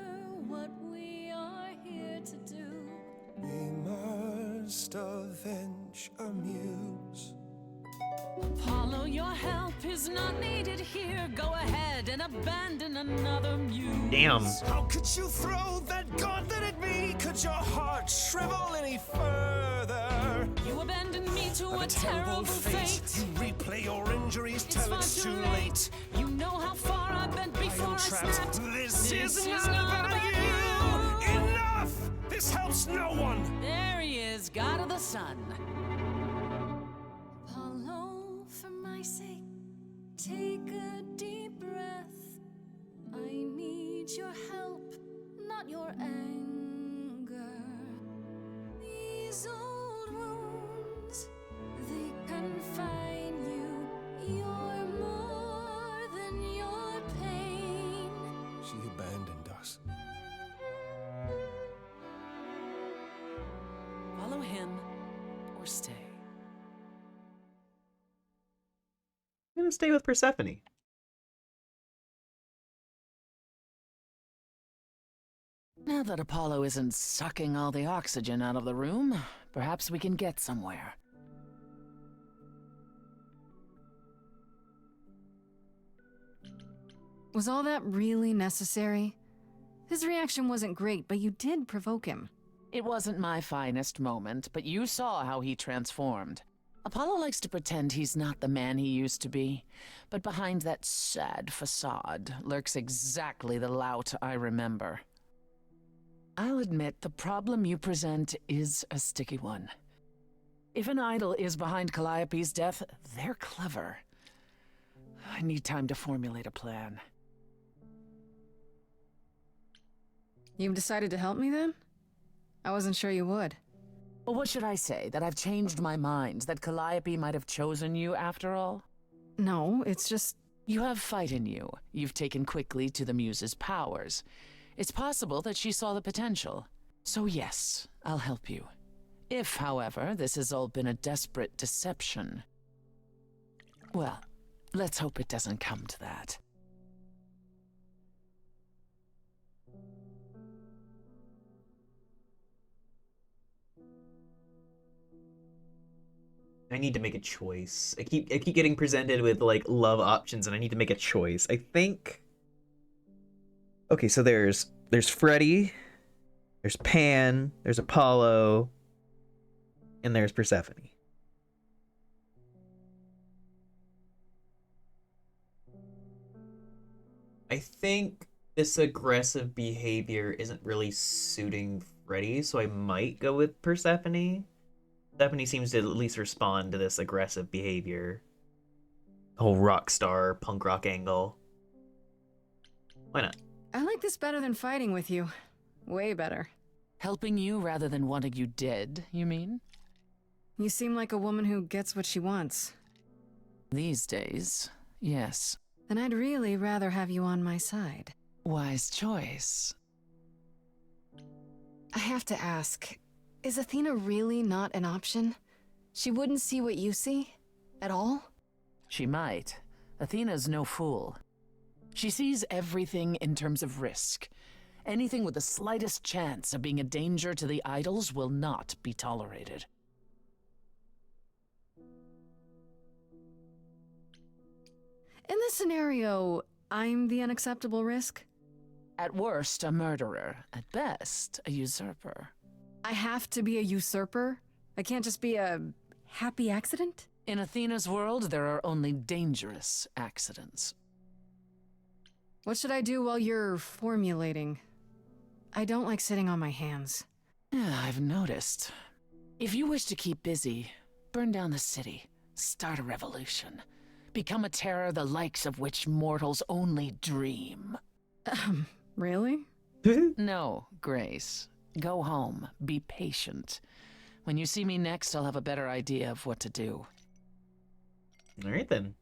what we are here to do. Be my revenge amuse. Apollo, your help is not needed here. Go ahead and abandon another muse. Damn. How could you throw that gauntlet at me? Could your heart shrivel any further? You abandoned me to A a terrible fate. You replay your injuries It's till far it's too too late. late. You know how far I've been before I trapped. snapped. This is not about you. Enough! This helps no one. There he is, God of the Sun. Apollo, for my sake, take a deep breath. I need your help, not your anger. These old wounds, they confine you. You're more than your pain. She abandoned us. Follow him or stay. I'm gonna stay with Persephone. Now that Apollo isn't sucking all the oxygen out of the room, perhaps we can get somewhere. Was all that really necessary? His reaction wasn't great, but you did provoke him. It wasn't my finest moment, but you saw how he transformed. Apollo likes to pretend he's not the man he used to be, but behind that sad facade lurks exactly the lout I remember. I'll admit the problem you present is a sticky one. If an idol is behind Calliope's death, they're clever. I need time to formulate a plan. You've decided to help me then? I wasn't sure you would. Well, what should I say? That I've changed my mind? That Calliope might have chosen you after all? No, it's just... You have fight in you. You've taken quickly to the Muse's powers. It's possible that she saw the potential. So yes, I'll help you. If, however, this has all been a desperate deception... Well, let's hope it doesn't come to that. I need to make a choice. I keep getting presented with like love options, and I need to make a choice. I think. Okay, so there's Freddy, there's Pan, there's Apollo, and there's Persephone. I think this aggressive behavior isn't really suiting Freddy, so I might go with Persephone. Persephone seems to at least respond to this aggressive behavior. The whole rock star, punk rock angle. Why not? I like this better than fighting with you. Way better. Helping you rather than wanting you dead, you mean? You seem like a woman who gets what she wants. These days, yes. Then I'd really rather have you on my side. Wise choice. I have to ask, is Athena really not an option? She wouldn't see what you see? At all? She might. Athena's no fool. She sees everything in terms of risk. Anything with the slightest chance of being a danger to the idols will not be tolerated. In this scenario, I'm the unacceptable risk? At worst, a murderer. At best, a usurper. I have to be a usurper? I can't just be a happy accident? In Athena's world, there are only dangerous accidents. What should I do while you're formulating? I don't like sitting on my hands. Yeah, I've noticed. If you wish to keep busy, burn down the city, start a revolution, become a terror the likes of which mortals only dream. Really? No, Grace. Go home. Be patient. When you see me next, I'll have a better idea of what to do. All right, then.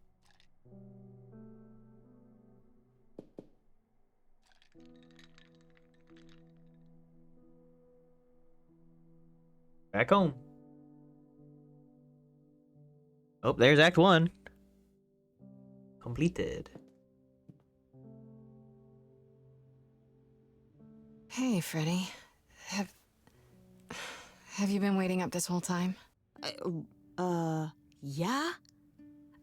Back home. Oh, there's Act 1. Completed. Hey, Freddy. Have you been waiting up this whole time? Yeah?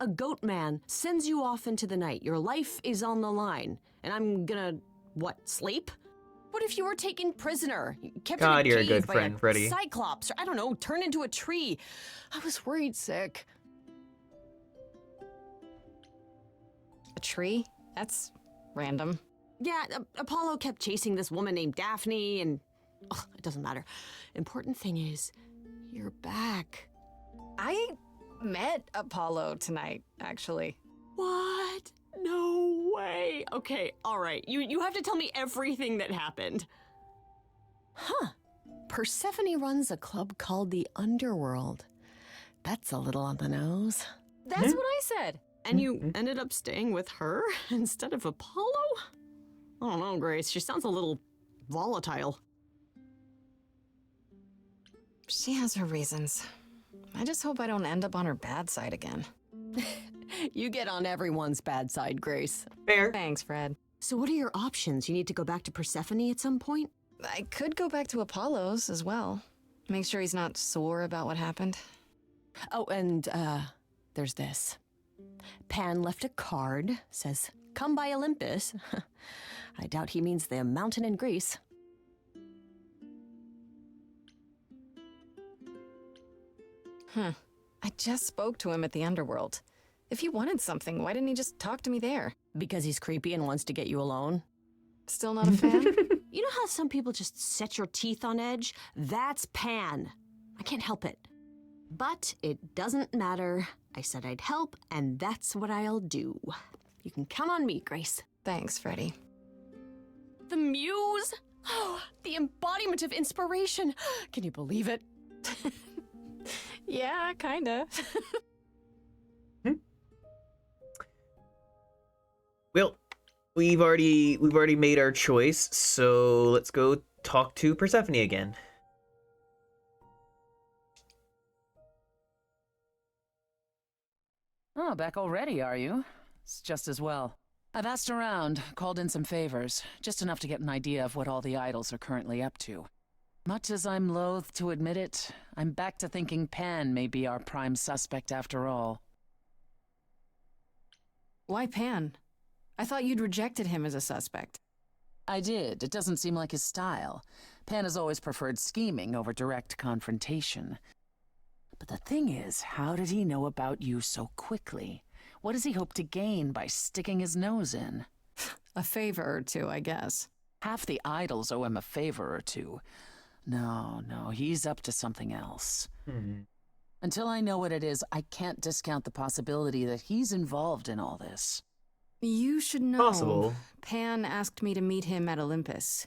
A goat man sends you off into the night. Your life is on the line. And I'm gonna, what, sleep? What if you were taken prisoner? Kept God, in a you're a cave good by friend, Freddy. Cyclops, or I don't know, turned into a tree. I was worried sick. A tree? That's random. Yeah, Apollo kept chasing this woman named Daphne, and it doesn't matter. Important thing is, you're back. I met Apollo tonight, actually. What? No way. Okay, all right. You have to tell me everything that happened. Huh. Persephone runs a club called the Underworld. That's a little on the nose. That's what I said. And you ended up staying with her instead of Apollo? I don't know, Grace. She sounds a little volatile. She has her reasons. I just hope I don't end up on her bad side again. You get on everyone's bad side, Grace. Fair. Thanks, Fred. So what are your options? You need to go back to Persephone at some point? I could go back to Apollo's as well. Make sure he's not sore about what happened. Oh, and, there's this. Pan left a card, says, "Come by Olympus." I doubt he means the mountain in Greece. I just spoke to him at the Underworld. If he wanted something, why didn't he just talk to me there? Because he's creepy and wants to get you alone. Still not a fan? You know how some people just set your teeth on edge? That's Pan. I can't help it. But it doesn't matter. I said I'd help, and that's what I'll do. You can count on me, Grace. Thanks, Freddy. The muse? Oh, the embodiment of inspiration. Can you believe it? Yeah, kinda. Well, we've already made our choice, so let's go talk to Persephone again. Oh, back already, are you? It's just as well. I've asked around, called in some favors, just enough to get an idea of what all the idols are currently up to. Much as I'm loath to admit it, I'm back to thinking Pan may be our prime suspect after all. Why Pan? I thought you'd rejected him as a suspect. I did. It doesn't seem like his style. Pan has always preferred scheming over direct confrontation. But the thing is, how did he know about you so quickly? What does he hope to gain by sticking his nose in? A favor or two, I guess. Half the idols owe him a favor or two. No, he's up to something else. Until I know what it is, I can't discount the possibility that he's involved in all this. You should know. Possible. Pan asked me to meet him at Olympus.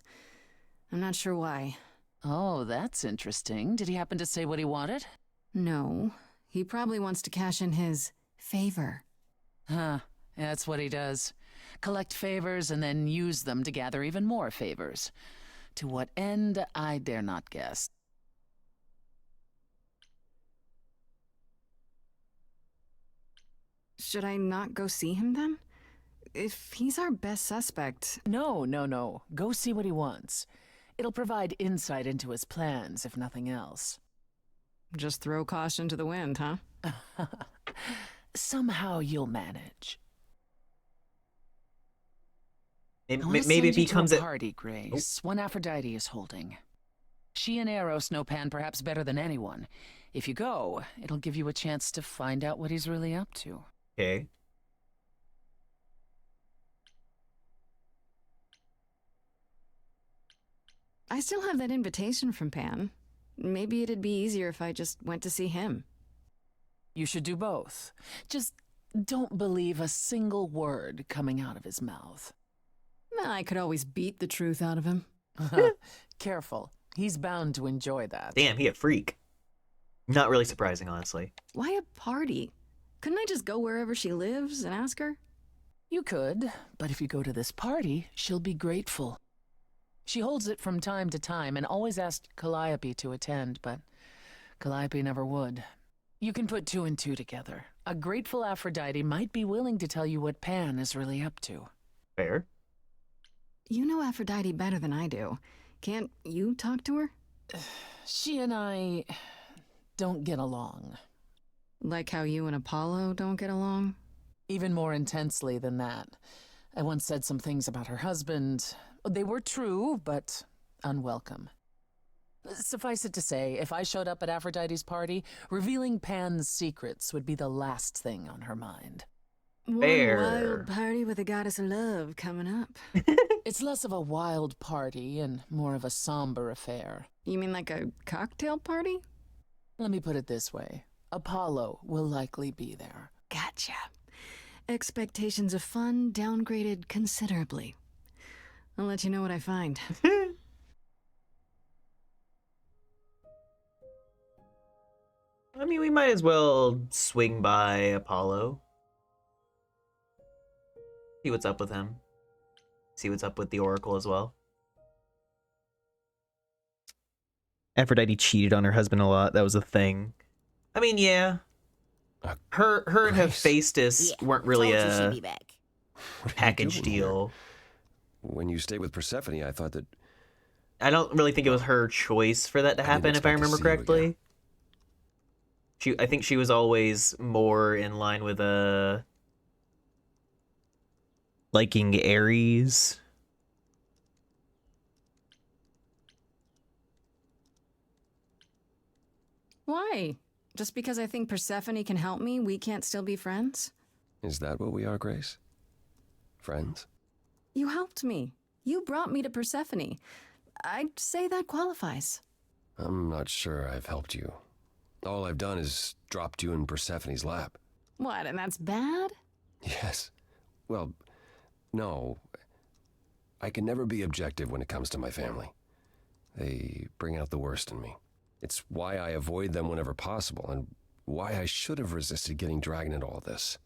I'm not sure why. Oh, that's interesting. Did he happen to say what he wanted? No. He probably wants to cash in his favor. Huh. That's what he does. Collect favors and then use them to gather even more favors. To what end, I dare not guess. Should I not go see him then? If he's our best suspect... No. Go see what he wants. It'll provide insight into his plans, if nothing else. Just throw caution to the wind, huh? Somehow you'll manage. Maybe it becomes a party, Grace. One Aphrodite is holding. She and Eros know Pan perhaps better than anyone. If you go, it'll give you a chance to find out what he's really up to. Okay. I still have that invitation from Pan. Maybe it'd be easier if I just went to see him. You should do both. Just don't believe a single word coming out of his mouth. I could always beat the truth out of him. Careful. He's bound to enjoy that. Damn, he a freak. Not really surprising, honestly. Why a party? Couldn't I just go wherever she lives and ask her? You could, but if you go to this party, she'll be grateful. She holds it from time to time and always asked Calliope to attend, but Calliope never would. You can put two and two together. A grateful Aphrodite might be willing to tell you what Pan is really up to. Fair. You know Aphrodite better than I do. Can't you talk to her? She and I don't get along. Like how you and Apollo don't get along? Even more intensely than that. I once said some things about her husband. They were true, but unwelcome. Suffice it to say, if I showed up at Aphrodite's party, revealing Pan's secrets would be the last thing on her mind. One wild party with a goddess of love coming up. It's less of a wild party and more of a somber affair. You mean like a cocktail party? Let me put it this way. Apollo will likely be there. Gotcha. Expectations of fun downgraded considerably. I'll let you know what I find. I mean, we might as well swing by Apollo. See what's up with him. See what's up with the Oracle as well. Aphrodite cheated on her husband a lot. That was a thing. I mean, yeah. Her and Hephaestus weren't really a package deal. When you stayed with Persephone, I thought that... I don't really think it was her choice for that to happen, if I remember correctly. I think she was always more in line with liking Ares. Why? Just because I think Persephone can help me, we can't still be friends? Is that what we are, Grace? Friends? You helped me. You brought me to Persephone. I'd say that qualifies. I'm not sure I've helped you. All I've done is dropped you in Persephone's lap. What, and that's bad? Yes. Well, no. I can never be objective when it comes to my family. They bring out the worst in me. It's why I avoid them whenever possible, and why I should have resisted getting dragged into all this.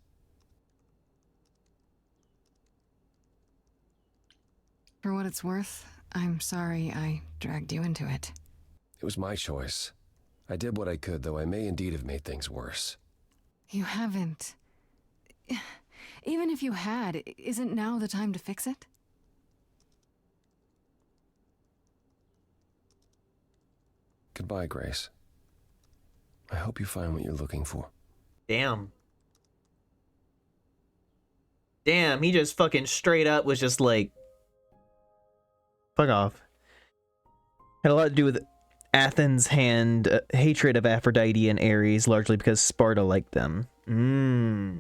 For what it's worth, I'm sorry I dragged you into it. It was my choice. I did what I could, though I may indeed have made things worse. You haven't. Even if you had, isn't now the time to fix it? Goodbye, Grace. I hope you find what you're looking for. Damn. Damn, he just fucking straight up was just like... Fuck off. Had a lot to do with Athens' hatred of Aphrodite and Ares, largely because Sparta liked them. We're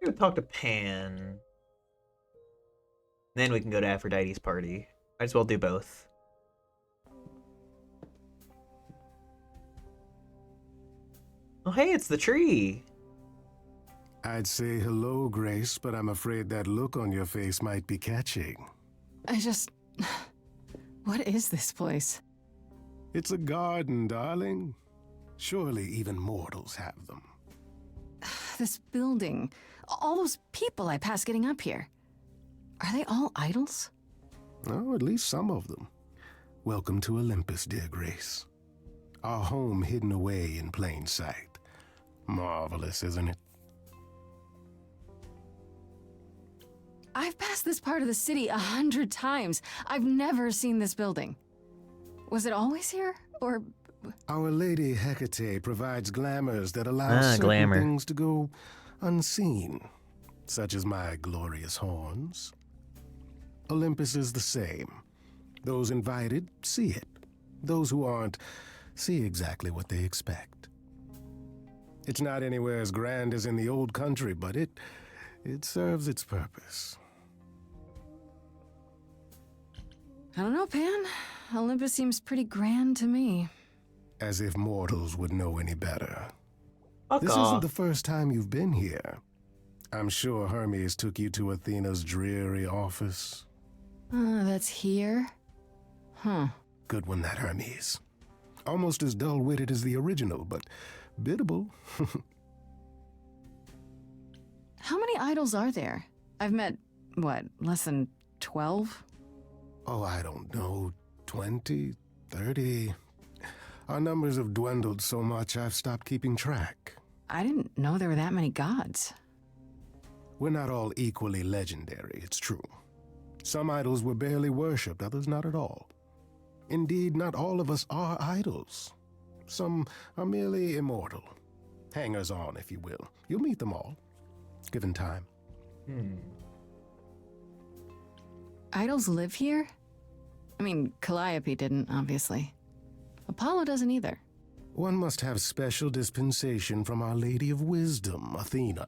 gonna talk to Pan. Then we can go to Aphrodite's party. Might as well do both. Oh, hey, it's the tree. I'd say hello, Grace, but I'm afraid that look on your face might be catching. What is this place? It's a garden, darling. Surely even mortals have them. This building. All those people I pass getting up here. Are they all idols? Oh, at least some of them. Welcome to Olympus, dear Grace. Our home hidden away in plain sight. Marvelous, isn't it? I've passed this part of the city 100 times. I've never seen this building. Was it always here, or...? Our Lady Hecate provides glamours that allow certain things to go unseen, such as my glorious horns. Olympus is the same. Those invited see it. Those who aren't see exactly what they expect. It's not anywhere as grand as in the old country, but it serves its purpose. I don't know, Pan. Olympus seems pretty grand to me. As if mortals would know any better. Fuck This off. isn't the first time you've been here. I'm sure Hermes took you to Athena's dreary office. That's here? Huh. Good one, that Hermes. Almost as dull-witted as the original, but biddable. How many idols are there? I've met, what, less than 12? Oh, I don't know, 20, 30. Our numbers have dwindled so much I've stopped keeping track. I didn't know there were that many gods. We're not all equally legendary, it's true. Some idols were barely worshipped, others not at all. Indeed, not all of us are idols. Some are merely immortal. Hangers-on, if you will. You'll meet them all, given time. Idols live here? I mean, Calliope didn't, obviously. Apollo doesn't either. One must have special dispensation from Our Lady of Wisdom, Athena,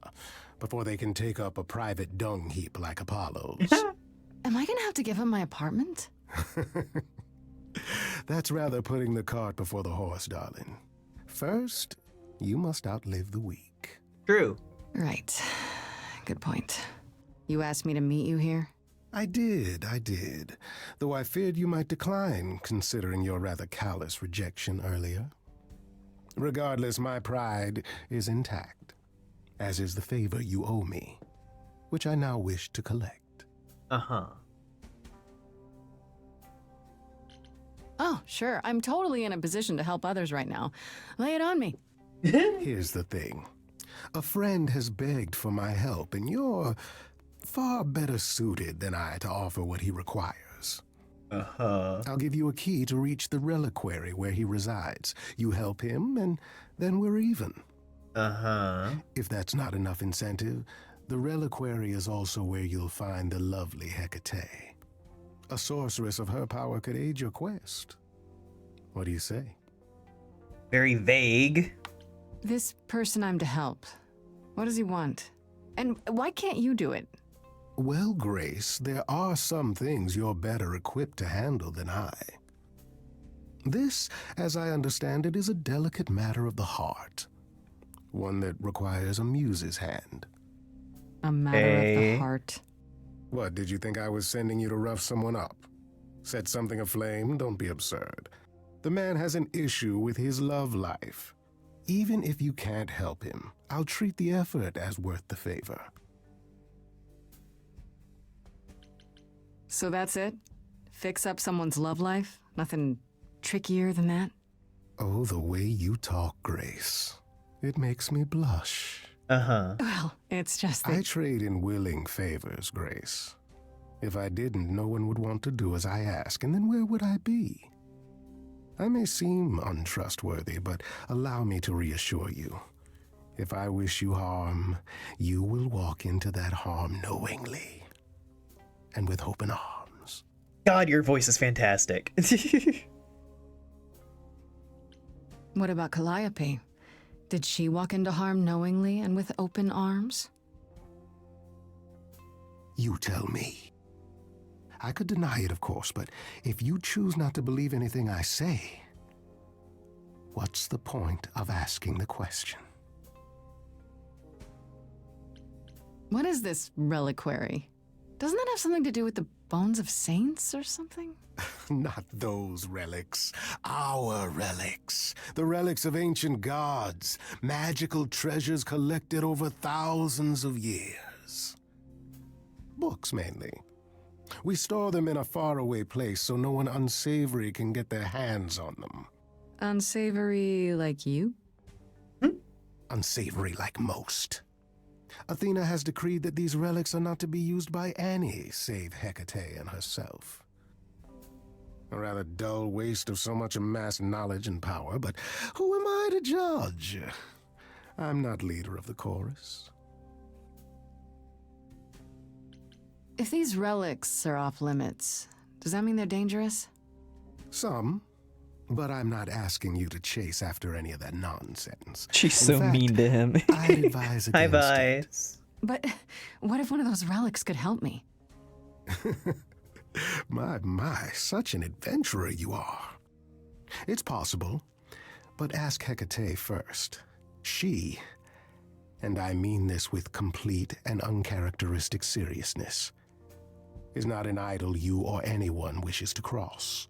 before they can take up a private dung heap like Apollo's. Am I gonna have to give him my apartment? That's rather putting the cart before the horse, darling. First, you must outlive the weak. True. Right. Good point. You asked me to meet you here? I did. Though I feared you might decline, considering your rather callous rejection earlier. Regardless, my pride is intact, as is the favor you owe me, which I now wish to collect. Oh, sure. I'm totally in a position to help others right now. Lay it on me. Here's the thing. A friend has begged for my help, and you're far better suited than I to offer what he requires. I'll give you a key to reach the reliquary where he resides. You help him, and then we're even. If that's not enough incentive, the reliquary is also where you'll find the lovely Hecate. A sorceress of her power could aid your quest. What do you say? Very vague. This person I'm to help, what does he want? And why can't you do it? Well, Grace, there are some things you're better equipped to handle than I. This, as I understand it, is a delicate matter of the heart. One that requires a muse's hand. A matter of the heart. What, did you think I was sending you to rough someone up? Set something aflame? Don't be absurd. The man has an issue with his love life. Even if you can't help him, I'll treat the effort as worth the favor. So that's it? Fix up someone's love life? Nothing trickier than that? Oh, the way you talk, Grace. It makes me blush. Well, it's just that... I trade in willing favors, Grace. If I didn't, no one would want to do as I ask, and then where would I be? I may seem untrustworthy, but allow me to reassure you. If I wish you harm, you will walk into that harm knowingly. And with open arms. God, your voice is fantastic. What about Calliope? Did she walk into harm knowingly and with open arms? You tell me. I could deny it, of course, but if you choose not to believe anything I say, what's the point of asking the question? What is this reliquary? Doesn't that have something to do with the bones of saints or something? Not those relics. Our relics. The relics of ancient gods. Magical treasures collected over thousands of years. Books, mainly. We store them in a faraway place so no one unsavory can get their hands on them. Unsavory like you? Unsavory like most. Athena has decreed that these relics are not to be used by any save Hecate and herself. A rather dull waste of so much amassed knowledge and power, but who am I to judge? I'm not leader of the chorus. If these relics are off limits, does that mean they're dangerous? Some, but I'm not asking you to chase after any of that nonsense. She's In so fact, mean to him. I'd advise Hi, against bye. it. But what if one of those relics could help me? My, such an adventurer you are. It's possible, but ask Hecate first. She, and I mean this with complete and uncharacteristic seriousness, is not an idol you or anyone wishes to cross.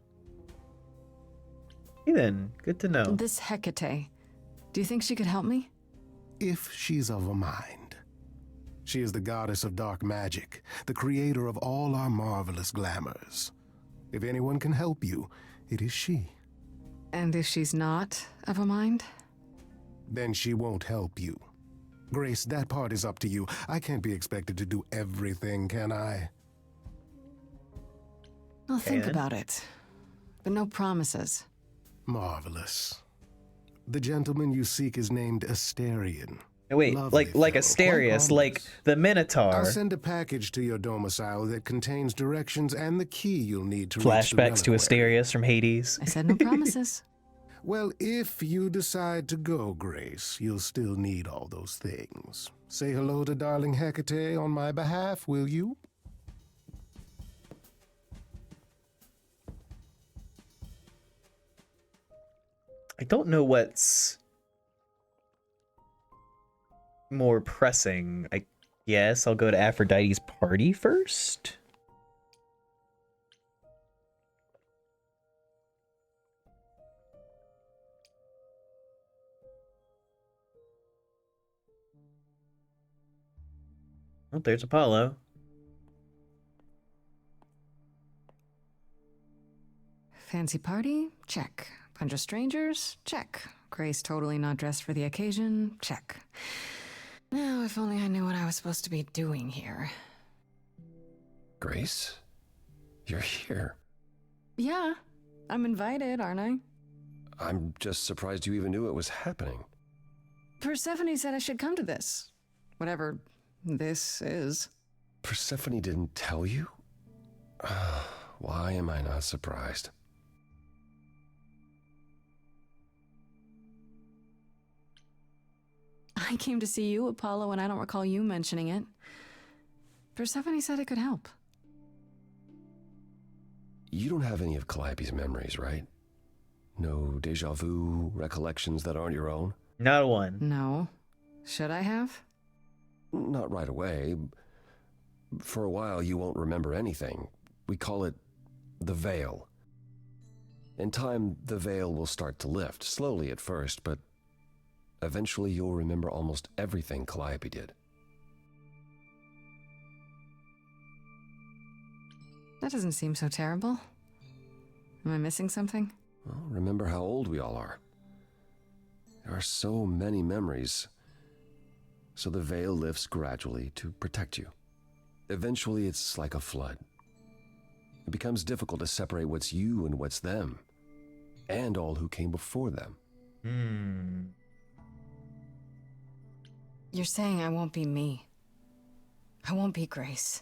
Hey then, good to know. This Hecate, do you think she could help me? If she's of a mind. She is the goddess of dark magic, the creator of all our marvelous glamours. If anyone can help you, it is she. And if she's not of a mind? Then she won't help you. Grace, that part is up to you. I can't be expected to do everything, can I? I'll think about it. but no promises. Marvelous. The gentleman you seek is named Asterion. Wait, Lovely like fellow, Asterius, quite like the Minotaur. I'll send a package to your domicile that contains directions and the key you'll need to reach the Flashbacks to reliquary. Asterius from Hades. I said no promises. Well, if you decide to go, Grace, you'll still need all those things. Say hello to darling Hecate on my behalf, will you? I don't know what's more pressing. I guess I'll go to Aphrodite's party first. Oh, there's Apollo. Fancy party? Check. Bunch of strangers? Check. Grace totally not dressed for the occasion? Check. Now, if only I knew what I was supposed to be doing here. Grace? You're here. Yeah, I'm invited, aren't I? I'm just surprised you even knew it was happening. Persephone said I should come to this. Whatever this is. Persephone didn't tell you? Why am I not surprised? I came to see you, Apollo, and I don't recall you mentioning it. Persephone said it could help. You don't have any of Calliope's memories, right? No deja vu recollections that aren't your own? Not one. No. Should I have? Not right away. For a while, you won't remember anything. We call it the veil. In time, the veil will start to lift, slowly at first, but eventually you'll remember almost everything Calliope did. That doesn't seem so terrible. Am I missing something? Well, remember how old we all are. There are so many memories, so the veil lifts gradually to protect you. Eventually, it's like a flood. It becomes difficult to separate what's you and what's them, and all who came before them. You're saying I won't be me. I won't be Grace.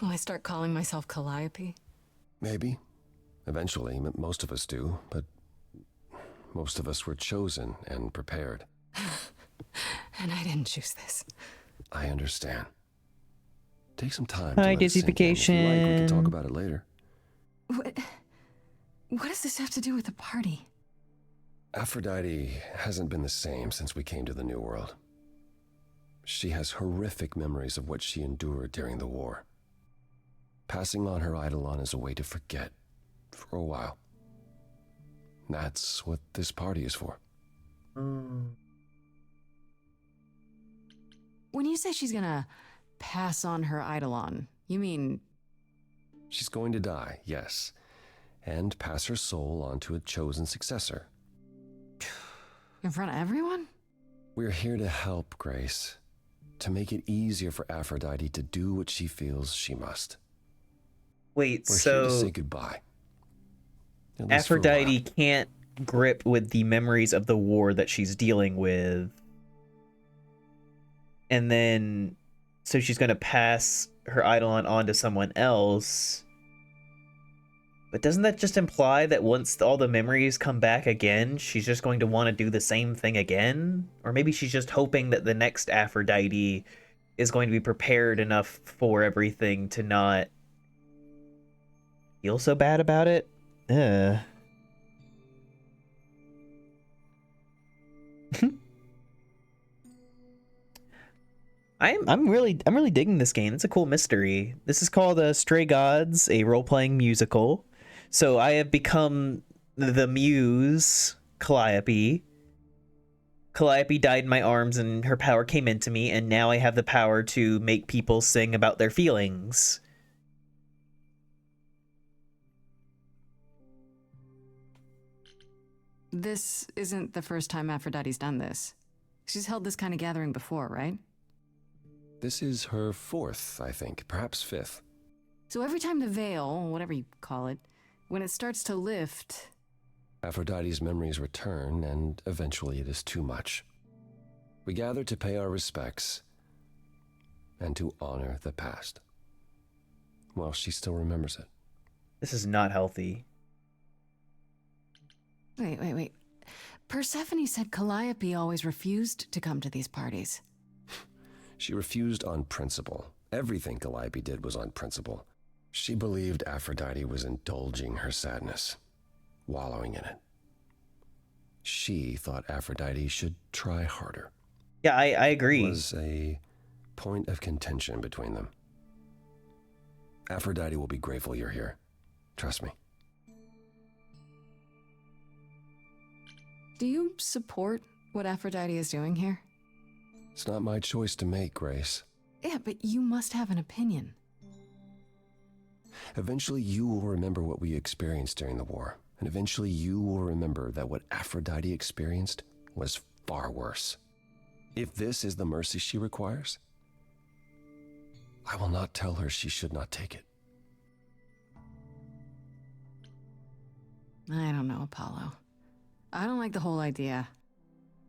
Will I start calling myself Calliope? Maybe. Eventually, most of us do, but most of us were chosen and prepared. And I didn't choose this. I understand. Take some time Hi, to let it sink in. If you like, we can talk about it later. What does this have to do with the party? Aphrodite hasn't been the same since we came to the New World. She has horrific memories of what she endured during the war. Passing on her eidolon is a way to forget, for a while. That's what this party is for. When you say she's gonna pass on her eidolon, you mean... She's going to die, yes, and pass her soul on to a chosen successor. In front of everyone? We're here to help, Grace, to make it easier for Aphrodite to do what she feels she must. Wait, We're so here to say goodbye. At least for a Aphrodite while. can't grip with the memories of the war that she's dealing with. And then, so she's going to pass her eidolon on to someone else. But doesn't that just imply that once all the memories come back again, she's just going to want to do the same thing again? Or maybe she's just hoping that the next Aphrodite is going to be prepared enough for everything to not feel so bad about it? I'm really digging this game. It's a cool mystery. This is called Stray Gods, a role-playing musical. So I have become the muse, Calliope. Calliope died in my arms and her power came into me, and now I have the power to make people sing about their feelings. This isn't the first time Aphrodite's done this. She's held this kind of gathering before, right? This is her fourth, I think, perhaps fifth. So every time the veil, whatever you call it, when it starts to lift... Aphrodite's memories return, and eventually it is too much. We gather to pay our respects and to honor the past. Well, she still remembers it. This is not healthy. Wait. Persephone said Calliope always refused to come to these parties. She refused on principle. Everything Calliope did was on principle. She believed Aphrodite was indulging her sadness, wallowing in it. She thought Aphrodite should try harder. Yeah, I agree. It was a point of contention between them. Aphrodite will be grateful you're here. Trust me. Do you support what Aphrodite is doing here? It's not my choice to make, Grace. Yeah, but you must have an opinion. Eventually you will remember what we experienced during the war, and eventually you will remember that what Aphrodite experienced was far worse. If this is the mercy she requires, I will not tell her she should not take it. I don't know, Apollo. I don't like the whole idea.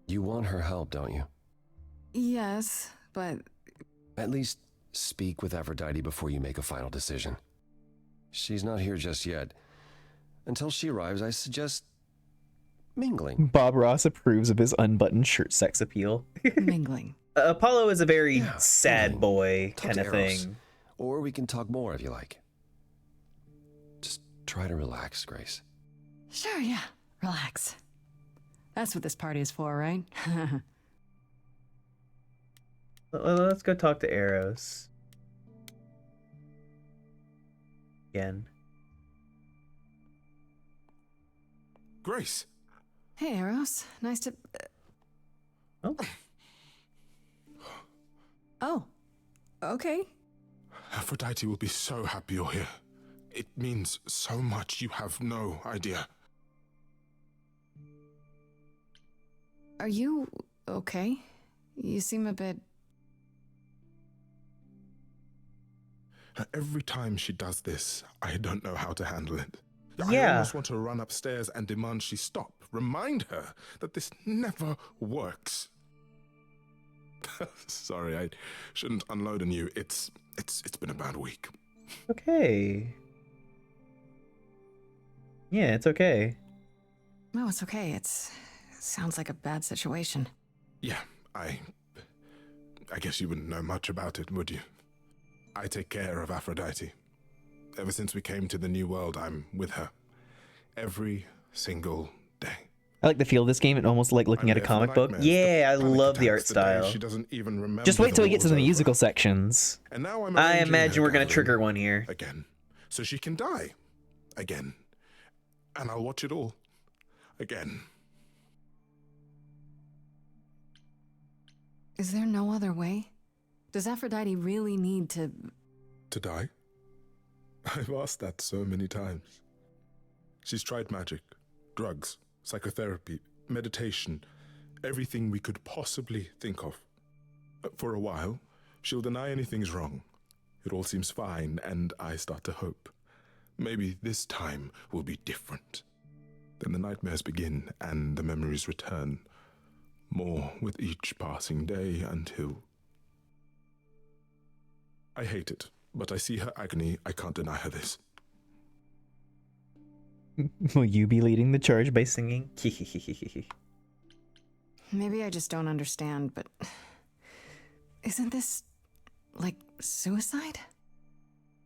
You want her help, don't you? Yes, but... At least speak with Aphrodite before you make a final decision. She's not here just yet. Until she arrives, I suggest mingling. Bob Ross approves of his unbuttoned shirt sex appeal. Mingling. Apollo is a very sad boy Talk kind to of Eros. thing. Or we can talk more if you like. Just try to relax, Grace. Sure, yeah. Relax. That's what this party is for, right? Let's go talk to Eros. Again. Grace! Hey, Eros. Nice to... Oh. Oh. Okay. Aphrodite will be so happy you're here. It means so much, you have no idea. Are you okay? You seem a bit... Every time she does this, I don't know how to handle it. I Yeah. almost want to run upstairs and demand she stop. Remind her that this never works. Sorry, I shouldn't unload on you. It's been a bad week. Okay. Yeah, it's okay. No, it's okay. It sounds like a bad situation. Yeah, I guess you wouldn't know much about it, would you? I take care of Aphrodite. Ever since we came to the New World, I'm with her. Every single day. I like the feel of this game. It almost like looking at a comic book. Yeah, I love the art style. She doesn't even remember. Just wait till we get to the war was musical sections. And now I'm I arranging imagine her we're going to gathering trigger one here. again, so she can die again, and I'll watch it all again. Is there no other way? Does Aphrodite really need to... To die? I've asked that so many times. She's tried magic, drugs, psychotherapy, meditation, everything we could possibly think of. For a while, she'll deny anything's wrong. It all seems fine, and I start to hope. Maybe this time will be different. Then the nightmares begin, and the memories return. More with each passing day until... I hate it, but I see her agony. I can't deny her this. Will you be leading the charge by singing? Maybe I just don't understand, but... Isn't this... like suicide?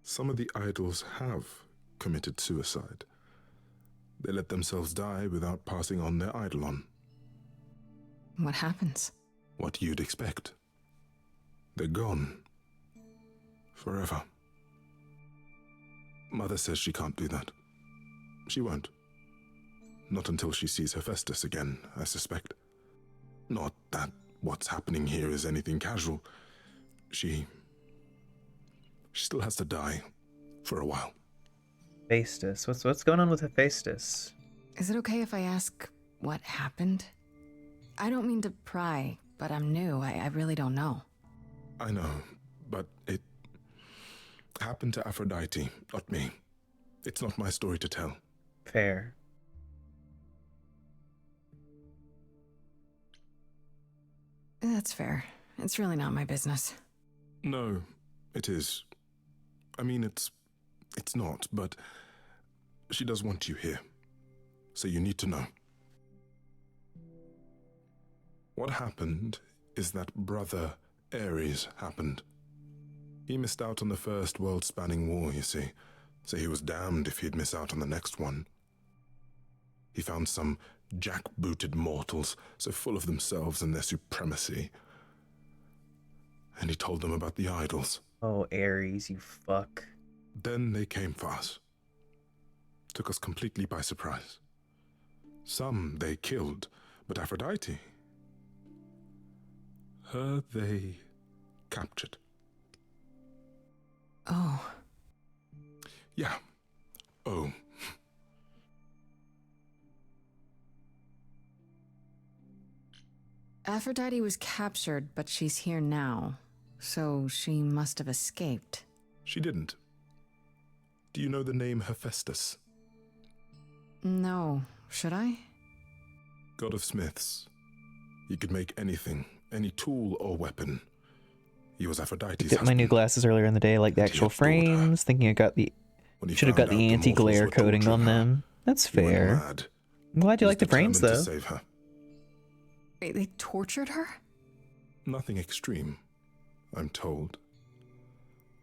Some of the idols have committed suicide. They let themselves die without passing on their eidolon. What happens? What you'd expect. They're gone. Forever. Mother says she can't do that. She won't. Not until she sees Hephaestus again, I suspect. Not that what's happening here is anything casual. She still has to die for a while. Hephaestus. What's going on with Hephaestus? Is it okay if I ask what happened? I don't mean to pry, but I'm new. I really don't know. I know, but it happened to Aphrodite, not me. It's not my story to tell. Fair. That's fair. It's really not my business. No, it is. I mean, it's not, but she does want you here. So you need to know. What happened is that Brother Ares happened. He missed out on the first world-spanning war, you see, so he was damned if he'd miss out on the next one. He found some jackbooted mortals, so full of themselves and their supremacy, and he told them about the idols. Oh, Ares, you fuck. Then they came for us. Took us completely by surprise. Some they killed, but Aphrodite, her they captured. Oh. Yeah. Oh. Aphrodite was captured, but she's here now. So she must have escaped. She didn't. Do you know the name Hephaestus? No. Should I? God of smiths. He could make anything, any tool or weapon. He was Aphrodite's Got my new glasses earlier in the day, like the actual frames, thinking I got the... Should have got the anti-glare coating on them. That's fair. I'm glad you like the frames, though. To save her. Wait, they tortured her? Nothing extreme, I'm told.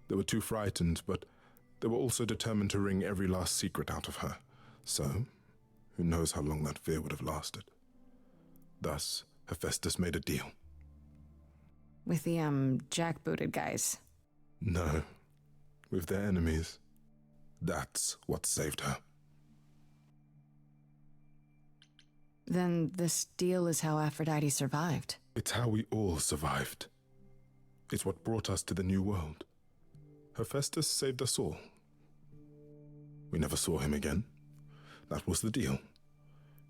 They were too frightened, but they were also determined to wring every last secret out of her. So, who knows how long that fear would have lasted. Thus, Hephaestus made a deal. With the, jackbooted guys. No, with their enemies. That's what saved her. Then this deal is how Aphrodite survived. It's how we all survived. It's what brought us to the new world. Hephaestus saved us all. We never saw him again. That was the deal.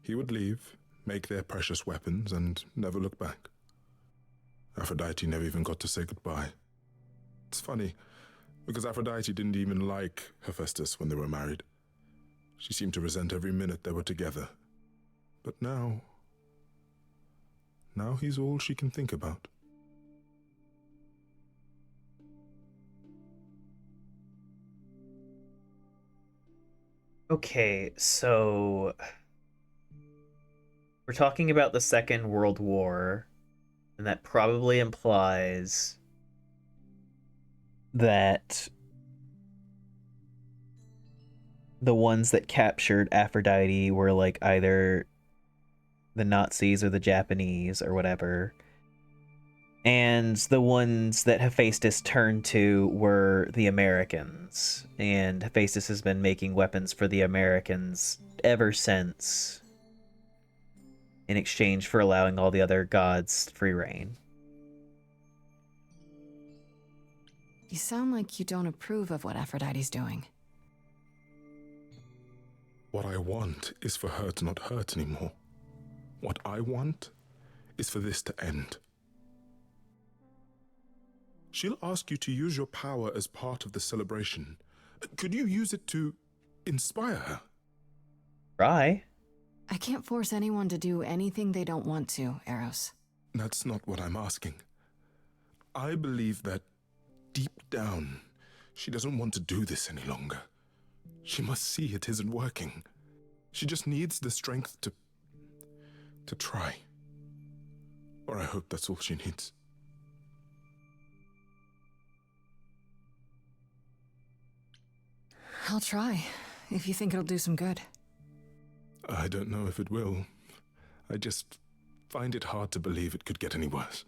He would leave, make their precious weapons, and never look back. Aphrodite never even got to say goodbye. It's funny, because Aphrodite didn't even like Hephaestus when they were married. She seemed to resent every minute they were together. But now he's all she can think about. Okay, so we're talking about the Second World War, and that probably implies that the ones that captured Aphrodite were like either the Nazis or the Japanese or whatever. And the ones that Hephaestus turned to were the Americans. And Hephaestus has been making weapons for the Americans ever since, in exchange for allowing all the other gods free reign. You sound like you don't approve of what Aphrodite's doing. What I want is for her to not hurt anymore. What I want is for this to end. She'll ask you to use your power as part of the celebration. Could you use it to inspire her? Try. I can't force anyone to do anything they don't want to, Eros. That's not what I'm asking. I believe that deep down, she doesn't want to do this any longer. She must see it isn't working. She just needs the strength to try. Or I hope that's all she needs. I'll try, if you think it'll do some good. I don't know if it will. I just find it hard to believe it could get any worse.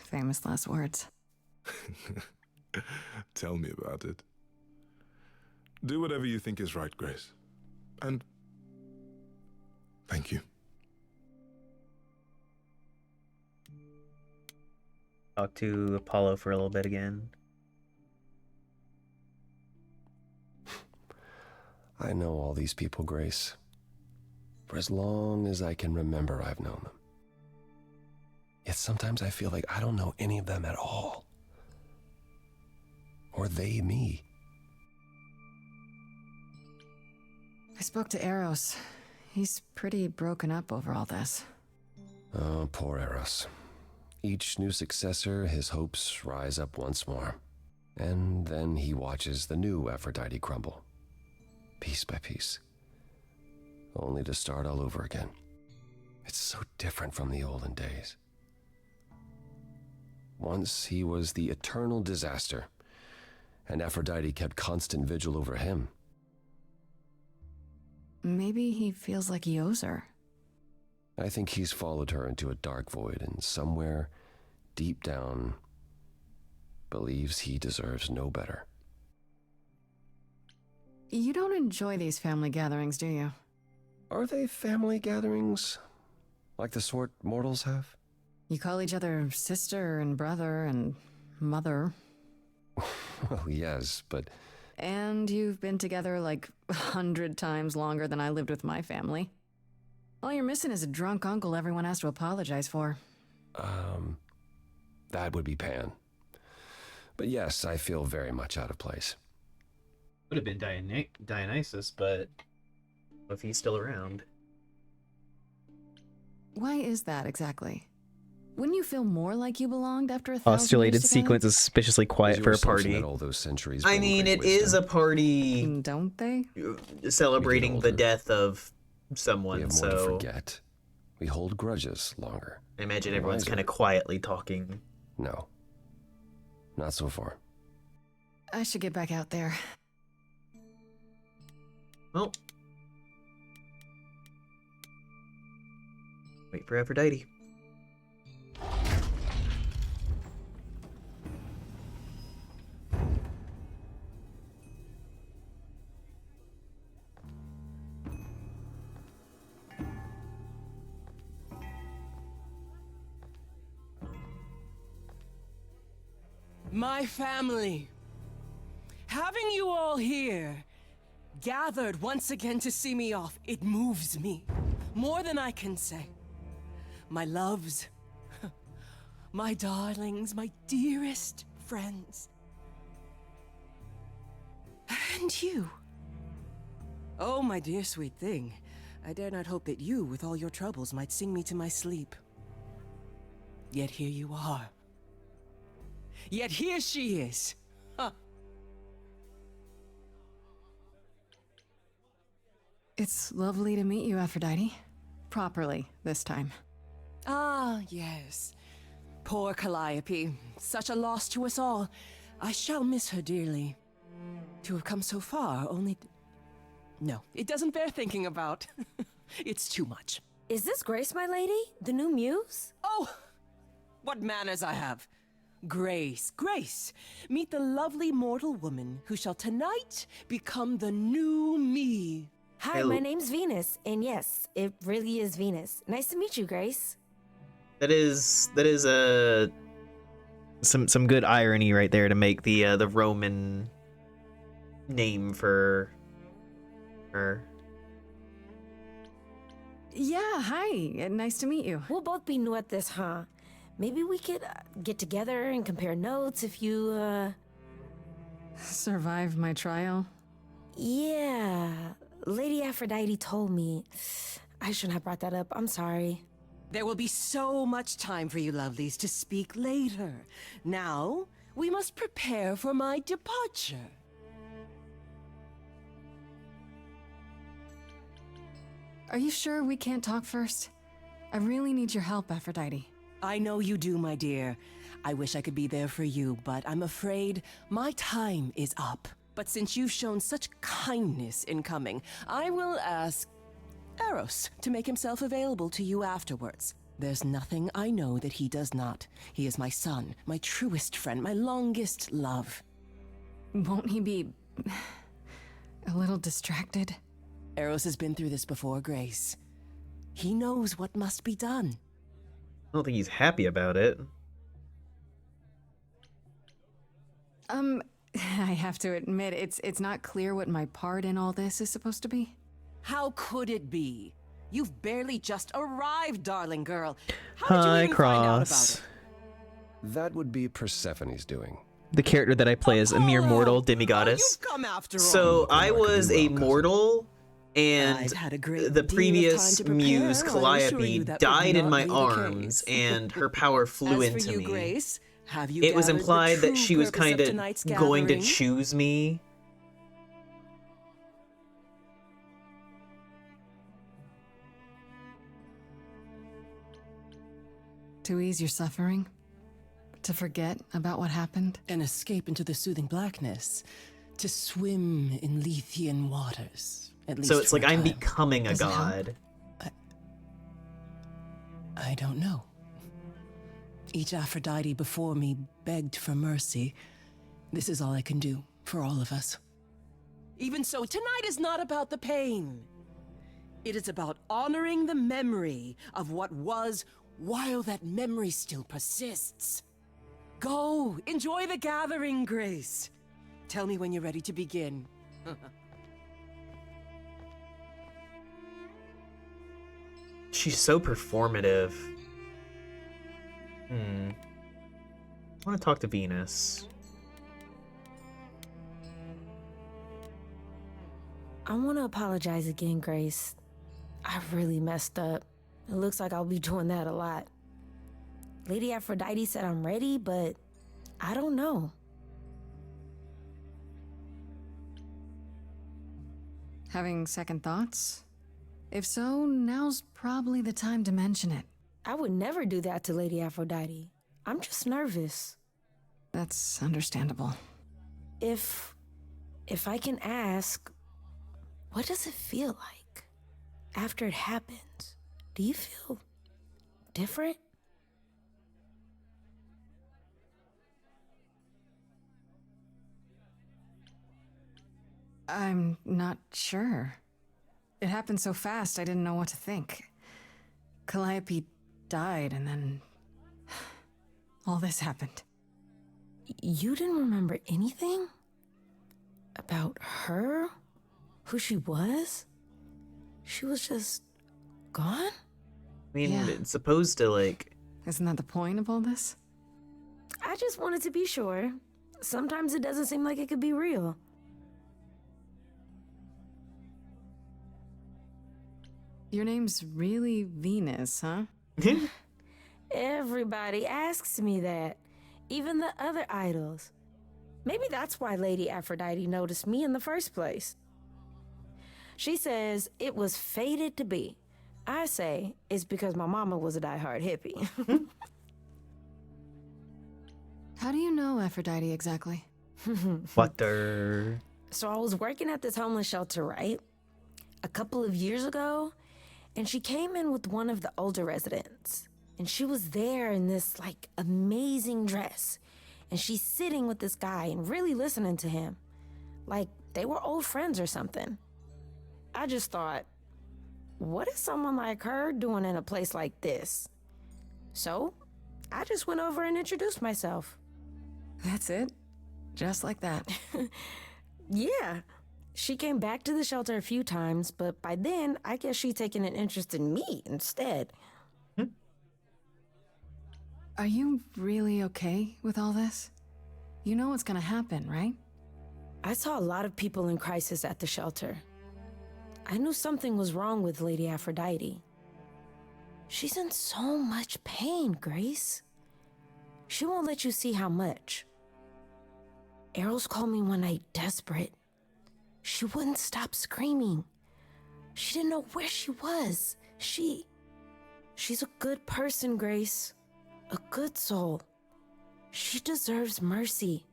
Famous last words. Tell me about it. Do whatever you think is right, Grace. And thank you. Talk to Apollo for a little bit again. I know all these people, Grace. For as long as I can remember, I've known them. Yet sometimes I feel like I don't know any of them at all. Or they me. I spoke to Eros. He's pretty broken up over all this. Oh, poor Eros. Each new successor, his hopes rise up once more. And then he watches the new Aphrodite crumble, piece by piece, only to start all over again. It's so different from the olden days. Once he was the eternal disaster, and Aphrodite kept constant vigil over him. Maybe he feels like he owes her. I think he's followed her into a dark void, and somewhere, deep down, believes he deserves no better. You don't enjoy these family gatherings, do you? Are they family gatherings? Like the sort mortals have? You call each other sister and brother and mother. Well, yes, but... And you've been together like 100 times longer than I lived with my family. All you're missing is a drunk uncle everyone has to apologize for. That would be Pan. But yes, I feel very much out of place. Would have been Dionysus, but if he's still around. Why is that exactly? Wouldn't you feel more like you belonged after 1,000 Postulated years together? sequence is suspiciously quiet for a party. All those centuries I mean, it is a party. Don't they? Celebrating the death of someone, we have so... more to forget. We hold grudges longer. I imagine everyone's kind of quietly talking. No. Not so far. I should get back out there. Well. Wait for Aphrodite. My family. Having you all here, gathered once again to see me off, it moves me. More than I can say. My loves, my darlings, my dearest friends. And you. Oh, my dear sweet thing. I dare not hope that you, with all your troubles, might sing me to my sleep. Yet here you are. Yet here she is. Huh. It's lovely to meet you, Aphrodite. Properly, this time. Ah, yes. Poor Calliope. Such a loss to us all. I shall miss her dearly. To have come so far, only... No, it doesn't bear thinking about. It's too much. Is this Grace, my lady? The new muse? Oh! What manners I have. Grace, Grace. Meet the lovely mortal woman who shall tonight become the new me. Hi, my name's Venus, and yes, it really is Venus. Nice to meet you, Grace. That is some good irony right there to make the Roman name for her. Yeah, hi. Nice to meet you. We'll both be new at this, huh? Maybe we could get together and compare notes if you, Survive my trial? Yeah. Lady Aphrodite told me. I shouldn't have brought that up. I'm sorry. There will be so much time for you lovelies to speak later. Now, we must prepare for my departure. Are you sure we can't talk first? I really need your help, Aphrodite. I know you do, my dear. I wish I could be there for you, but I'm afraid my time is up. But since you've shown such kindness in coming, I will ask Eros to make himself available to you afterwards. There's nothing I know that he does not. He is my son, my truest friend, my longest love. Won't he be... a little distracted? Eros has been through this before, Grace. He knows what must be done. I don't think he's happy about it. I have to admit, it's not clear what my part in all this is supposed to be. How could it be? You've barely just arrived, darling girl. How did you Hi, even find out about Cross. it? That would be Persephone's doing. The character that I play is a mere mortal demigoddess. Come after all. So I was a mortal And I've had a great the deal of previous time to muse, prepare. I assure you Calliope, that would died in not my be the arms, case. and her power flew As for into you, me. Grace, have you It was gathered the implied that true she was purpose of kind of tonight's going to gathering? choose me. To ease your suffering? To forget about what happened? And escape into the soothing blackness. To swim in Lethean waters. At least So it's for like a I'm time. becoming a Does it help? god. I don't know. Each Aphrodite before me begged for mercy. This is all I can do for all of us. Even so, tonight is not about the pain. It is about honoring the memory of what was while that memory still persists. Go, enjoy the gathering, Grace. Tell me when you're ready to begin. She's so performative. I want to talk to Venus. I want to apologize again, Grace. I really messed up. It looks like I'll be doing that a lot. Lady Aphrodite said I'm ready, but I don't know. Having second thoughts? If so, now's probably the time to mention it. I would never do that to Lady Aphrodite. I'm just nervous. That's understandable. If I can ask, what does it feel like after it happens? Do you feel different? I'm not sure. It happened so fast, I didn't know what to think. Calliope died, and then all this happened. You didn't remember anything? About her? Who she was? She was just gone? I mean, Yeah. it's supposed to, like... Isn't that the point of all this? I just wanted to be sure. Sometimes it doesn't seem like it could be real. Your name's really Venus, huh? Everybody asks me that. Even the other idols. Maybe that's why Lady Aphrodite noticed me in the first place. She says it was fated to be. I say it's because my mama was a diehard hippie. How do you know Aphrodite exactly? Butter. So I was working at this homeless shelter, right? A couple of years ago, and she came in with one of the older residents. And she was there in this, like, amazing dress. And she's sitting with this guy and really listening to him. Like, they were old friends or something. I just thought, what is someone like her doing in a place like this? So, I just went over and introduced myself. That's it? Just like that? Yeah. She came back to the shelter a few times, but by then, I guess she'd taken an interest in me instead. Are you really okay with all this? You know what's gonna happen, right? I saw a lot of people in crisis at the shelter. I knew something was wrong with Lady Aphrodite. She's in so much pain, Grace. She won't let you see how much. Eros called me one night desperate. She wouldn't stop screaming. She didn't know where she was. She's a good person, Grace. A good soul. She deserves mercy.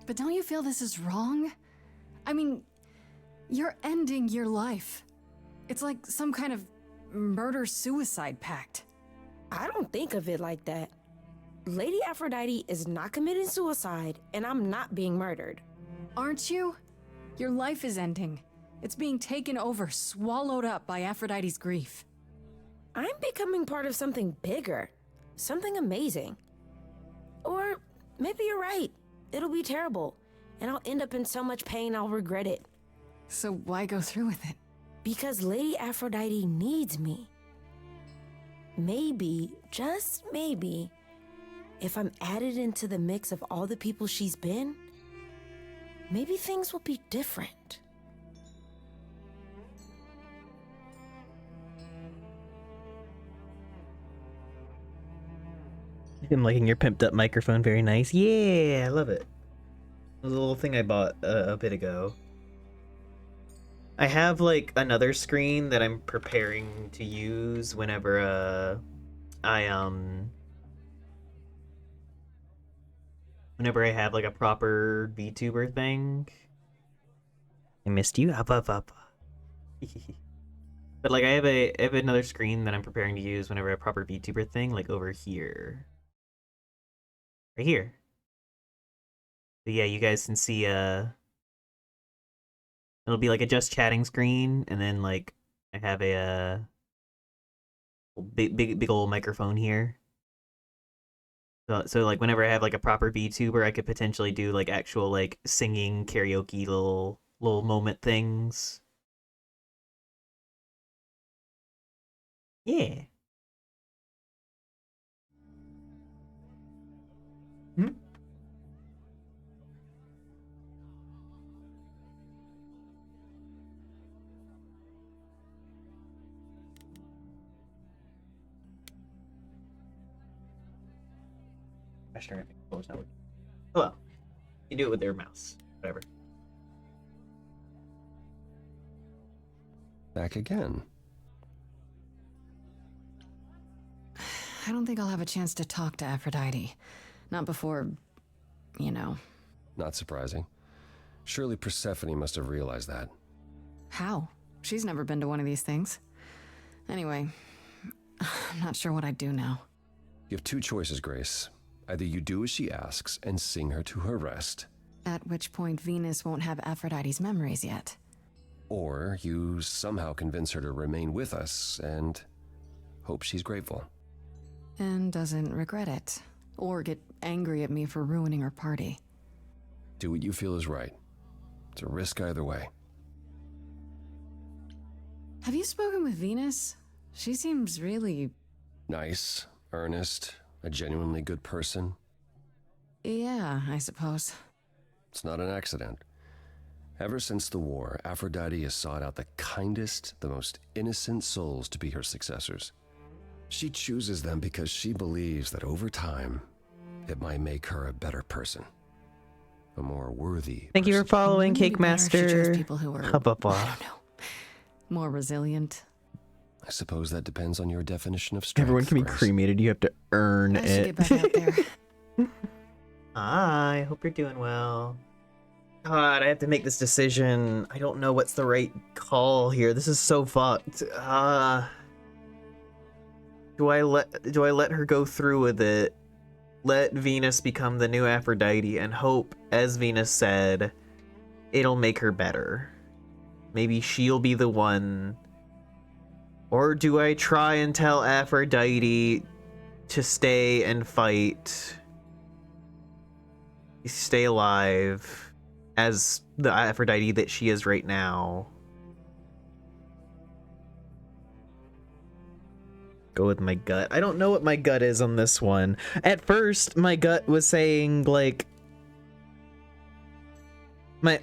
But don't you feel this is wrong? I mean, you're ending your life. It's like some kind of murder-suicide pact. I don't think of it like that. Lady Aphrodite is not committing suicide, and I'm not being murdered. Aren't you? Your life is ending. It's being taken over, swallowed up by Aphrodite's grief. I'm becoming part of something bigger. Something amazing. Or maybe you're right. It'll be terrible, and I'll end up in so much pain I'll regret it. So why go through with it? Because Lady Aphrodite needs me. Maybe, just maybe, if I'm added into the mix of all the people she's been, maybe things will be different. I'm liking your pimped up microphone. Very nice. Yeah, I love it. It was a little thing I bought a bit ago. I have like another screen that I'm preparing to use whenever whenever I have like a proper VTuber thing. I missed you. Up up up. But like I have another screen that I'm preparing to use whenever I have a proper VTuber thing, like over here. Right here. But yeah, you guys can see it'll be like a just chatting screen, and then like I have a big old microphone here. So like whenever I have like a proper VTuber, I could potentially do like actual like singing karaoke little moment things. Yeah. Hmm? Oh well, you do it with their mouse. Whatever. Back again. I don't think I'll have a chance to talk to Aphrodite. Not before, you know. Not surprising. Surely Persephone must have realized that. How? She's never been to one of these things. Anyway, I'm not sure what I'd do now. You have two choices, Grace. Either you do as she asks and sing her to her rest, At which point Venus won't have Aphrodite's memories yet. or you somehow convince her to remain with us and hope she's grateful. And doesn't regret it. Or get angry at me for ruining her party. Do what you feel is right. It's a risk either way. Have you spoken with Venus? She seems really... Nice, earnest, a genuinely good person. Yeah, I suppose. It's not an accident. Ever since the war, Aphrodite has sought out the kindest, the most innocent souls to be her successors. She chooses them because she believes that over time, it might make her a better person. A more worthy Thank you for following, Cake Master. People who are, Hubba blah. I don't know, more resilient. I suppose that depends on your definition of strength. Everyone can be Grace. cremated. You have to earn I should it. get back out there. I hope you're doing well. God, I have to make this decision. I don't know what's the right call here. This is so fucked. Do I let her go through with it? Let Venus become the new Aphrodite and hope, as Venus said, it'll make her better. Maybe she'll be the one. Or do I try and tell Aphrodite to stay and fight? Stay alive as the Aphrodite that she is right now. Go with my gut. I don't know what my gut is on this one. At first, my gut was saying like my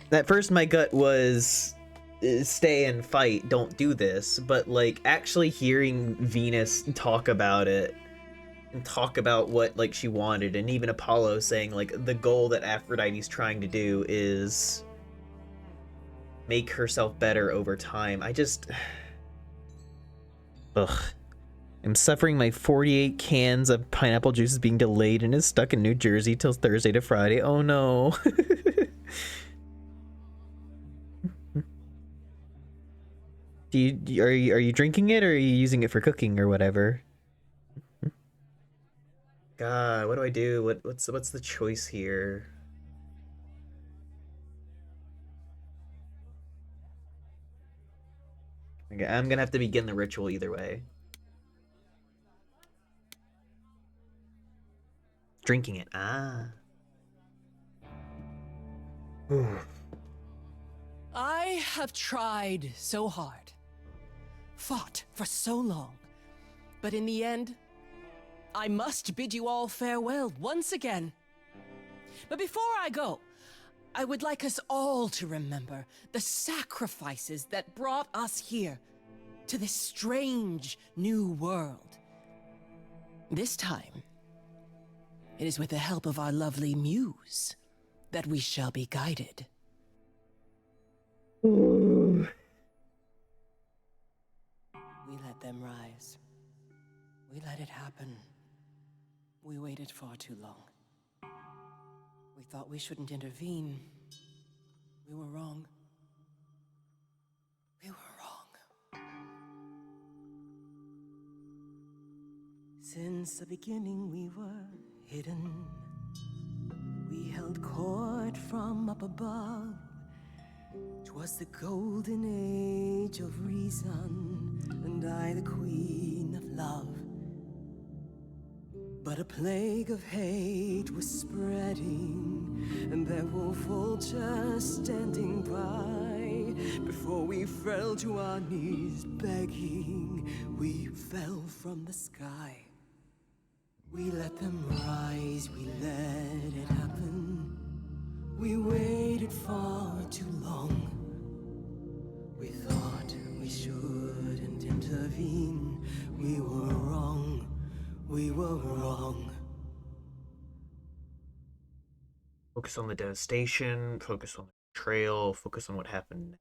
gut was stay and fight, don't do this, but like actually hearing Venus talk about it and talk about what like she wanted, and even Apollo saying like the goal that Aphrodite's trying to do is make herself better over time. I just I'm suffering. My 48 cans of pineapple juice is being delayed and is stuck in New Jersey till Thursday to Friday. Oh no. Are you drinking it, or are you using it for cooking or whatever? God, what do I do? What's the choice here? Okay, I'm gonna have to begin the ritual either way. Drinking it. I have tried so hard, fought for so long, but in the end, I must bid you all farewell once again. But before I go, I would like us all to remember the sacrifices that brought us here, to this strange new world. This time, it is with the help of our lovely muse that we shall be guided. Ooh. We let them rise. We let it happen. We waited far too long. We thought we shouldn't intervene. We were wrong. We were wrong. Since the beginning we were hidden. We held court from up above. 'Twas the golden age of reason, and I the queen of love. But a plague of hate was spreading, and there were vultures standing by. Before we fell to our knees begging, we fell from the sky. We let them rise, we let it happen. We waited far too long. We thought we shouldn't intervene. We were wrong. We were wrong. Focus on the devastation, focus on the betrayal, focus on what happened.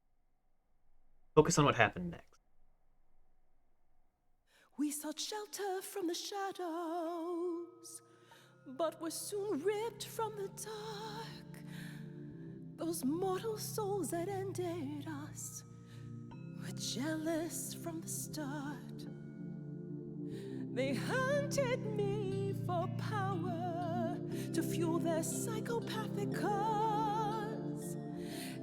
Focus on what happened next. We sought shelter from the shadows, but were soon ripped from the dark. Those mortal souls that ended us were jealous from the start. They hunted me for power to fuel their psychopathic cause.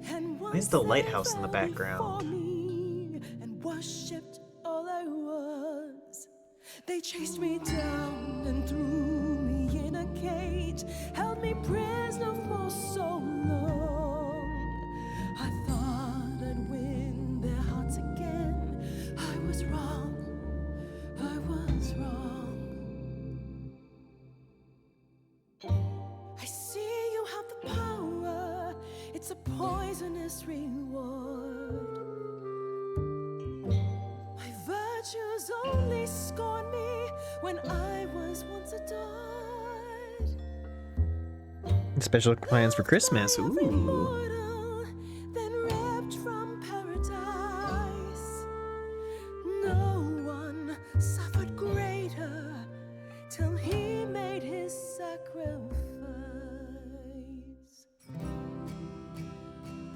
And Why is the lighthouse in the background? me and worshipped all I was. They chased me down and threw me in a cage, held me prisoner for so long. I thought I'd win their hearts again. I was wrong. I was wrong. I see you have the power. It's a poisonous reward. My virtues only scorn me when I was once adored. Special plans for Christmas. Ooh. Immortal, then ripped from paradise. No one suffered greater till he made his sacrifice.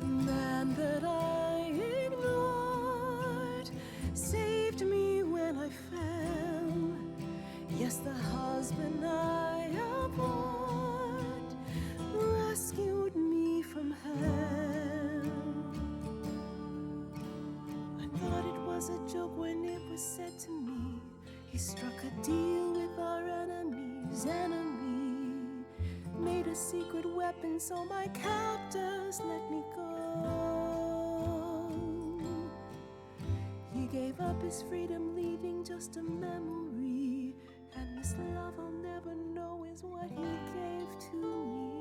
The man that I ignored saved me when I fell. Yes, the husband I abhorred rescued me from hell. I thought it was a joke when it was said to me. He struck a deal with our enemy's enemy, made a secret weapon so my captors let me go. He gave up his freedom, leaving just a memory, and this love I'll never know is what he gave to me.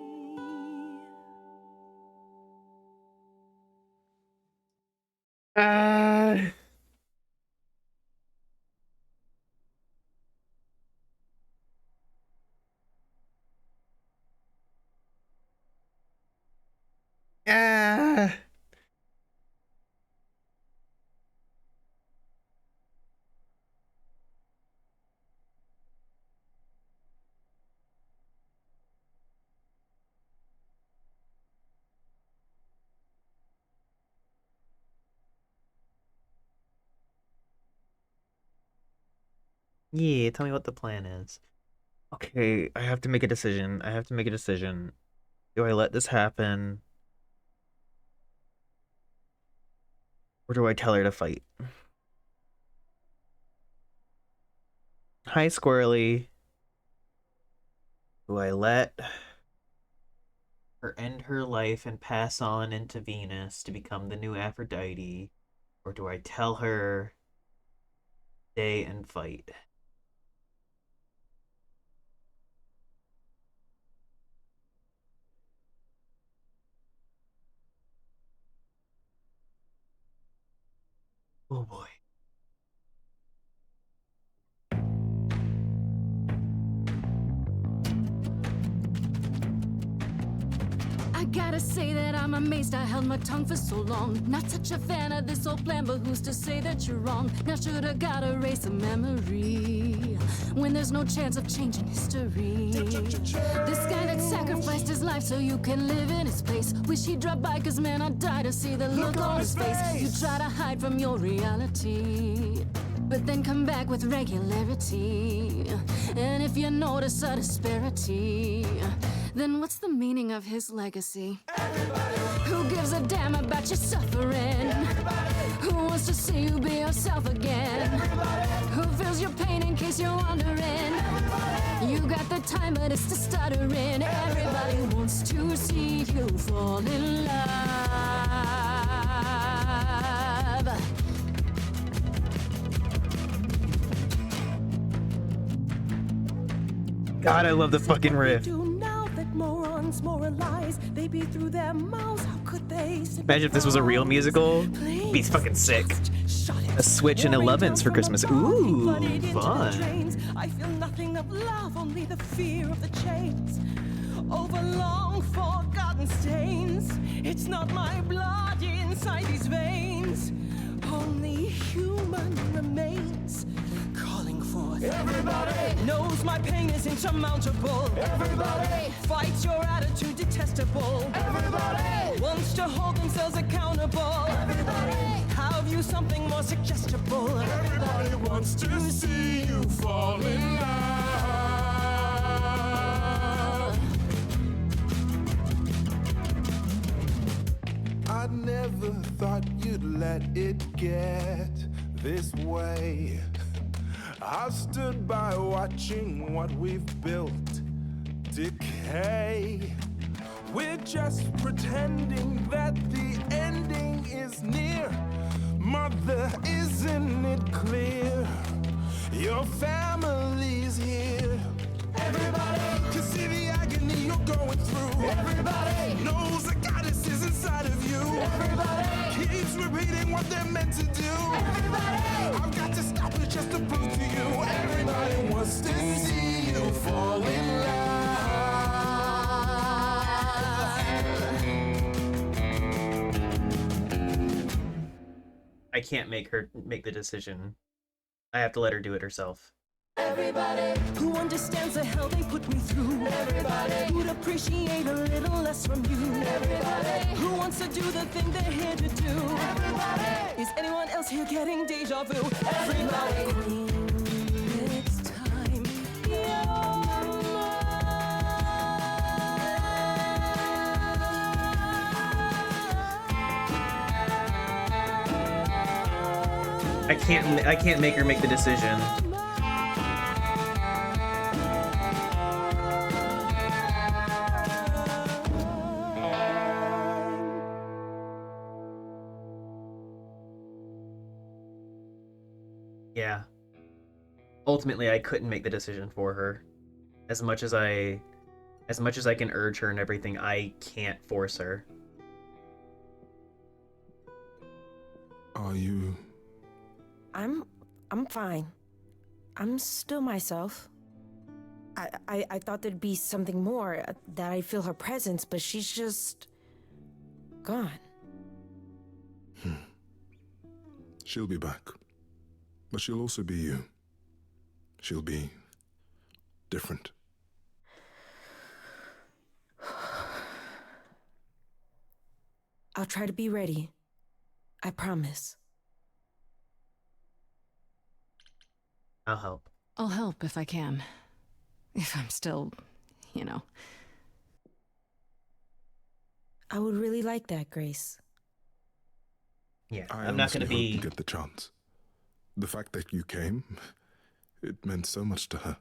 Yeah, tell me what the plan is. Okay, I have to make a decision. I have to make a decision. Do I let this happen? Or do I tell her to fight? Hi, Squirrely. Do I let her end her life and pass on into Venus to become the new Aphrodite? Or do I tell her stay and fight? I gotta say that I'm amazed I held my tongue for so long. Not such a fan of this old plan, but who's to say that you're wrong? Now shoulda gotta erase a memory when there's no chance of changing history. This guy that sacrificed his life so you can live in his place. Wish he'd drop by, cause man, I'd die to see the look on his face. You try to hide from your reality, but then come back with regularity. And if you notice a disparity, then what's the meaning of his legacy? Everybody. Who gives a damn about your suffering? Everybody. Who wants to see you be yourself again? Everybody. Who feels your pain in case you're wondering? Everybody. You got the time, but it's the stuttering. Everybody wants to see you fall in love. God, I love the fucking riff. Morons moralize, they be through their mouths. How could they? Imagine if this was a real musical. It'd be fucking sick. A Switch and 11s for Christmas. Ooh, fun. I feel nothing of love, only the fear of the chains. Over long forgotten stains. It's not my blood inside these veins. Only human remains. Calling forth. Everybody knows my pain is insurmountable. Everybody fights your attitude detestable. Everybody wants to hold themselves accountable. Everybody have you something more suggestible. Everybody wants to see you fall in love. I never thought you'd let it get this way. I stood by watching what we've built decay. We're just pretending that the ending is near. Mother, isn't it clear? Your family's here. Everybody can see the agony you're going through. Everybody knows the goddess is inside of you. Everybody keeps repeating what they're meant to do. Everybody I've got to stop it just to prove to you. Everybody wants to see you fall in love. I can't make her make the decision. I have to let her do it herself. Everybody who understands the hell they put me through. Everybody who'd appreciate a little less from you. Everybody who wants to do the thing they're here to do. Everybody is anyone else here getting deja vu? Everybody it's time. You're I can't make her make the decision. Yeah. Ultimately, I couldn't make the decision for her. As much as I can urge her and everything, I can't force her. Are you? I'm fine. I'm still myself. I thought there'd be something more, that I'd feel her presence, but she's just gone. She'll be back. But she'll also be you. She'll be different. I'll try to be ready. I promise. I'll help. I'll help if I can. If I'm still, you know. I would really like that, Grace. Yeah, I'm not going to be... get the chance. The fact that you came, it meant so much to her.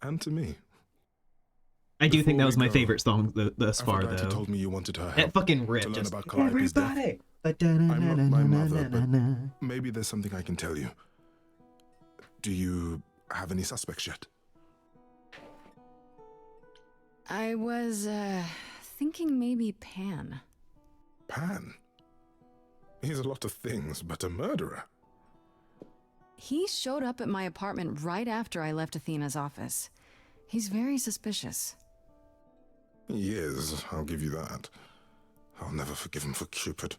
And to me. I do think that was my favorite song thus far, Aphrodite though. told me you wanted her help. That fucking rip. To learn Just about Calliope's death. everybody. I'm not my mother, but maybe there's something I can tell you. Do you have any suspects yet? I was, thinking maybe Pan. Pan? He's a lot of things, but a murderer. He showed up at my apartment right after I left Athena's office. He's very suspicious. He is, I'll give you that. I'll never forgive him for Cupid.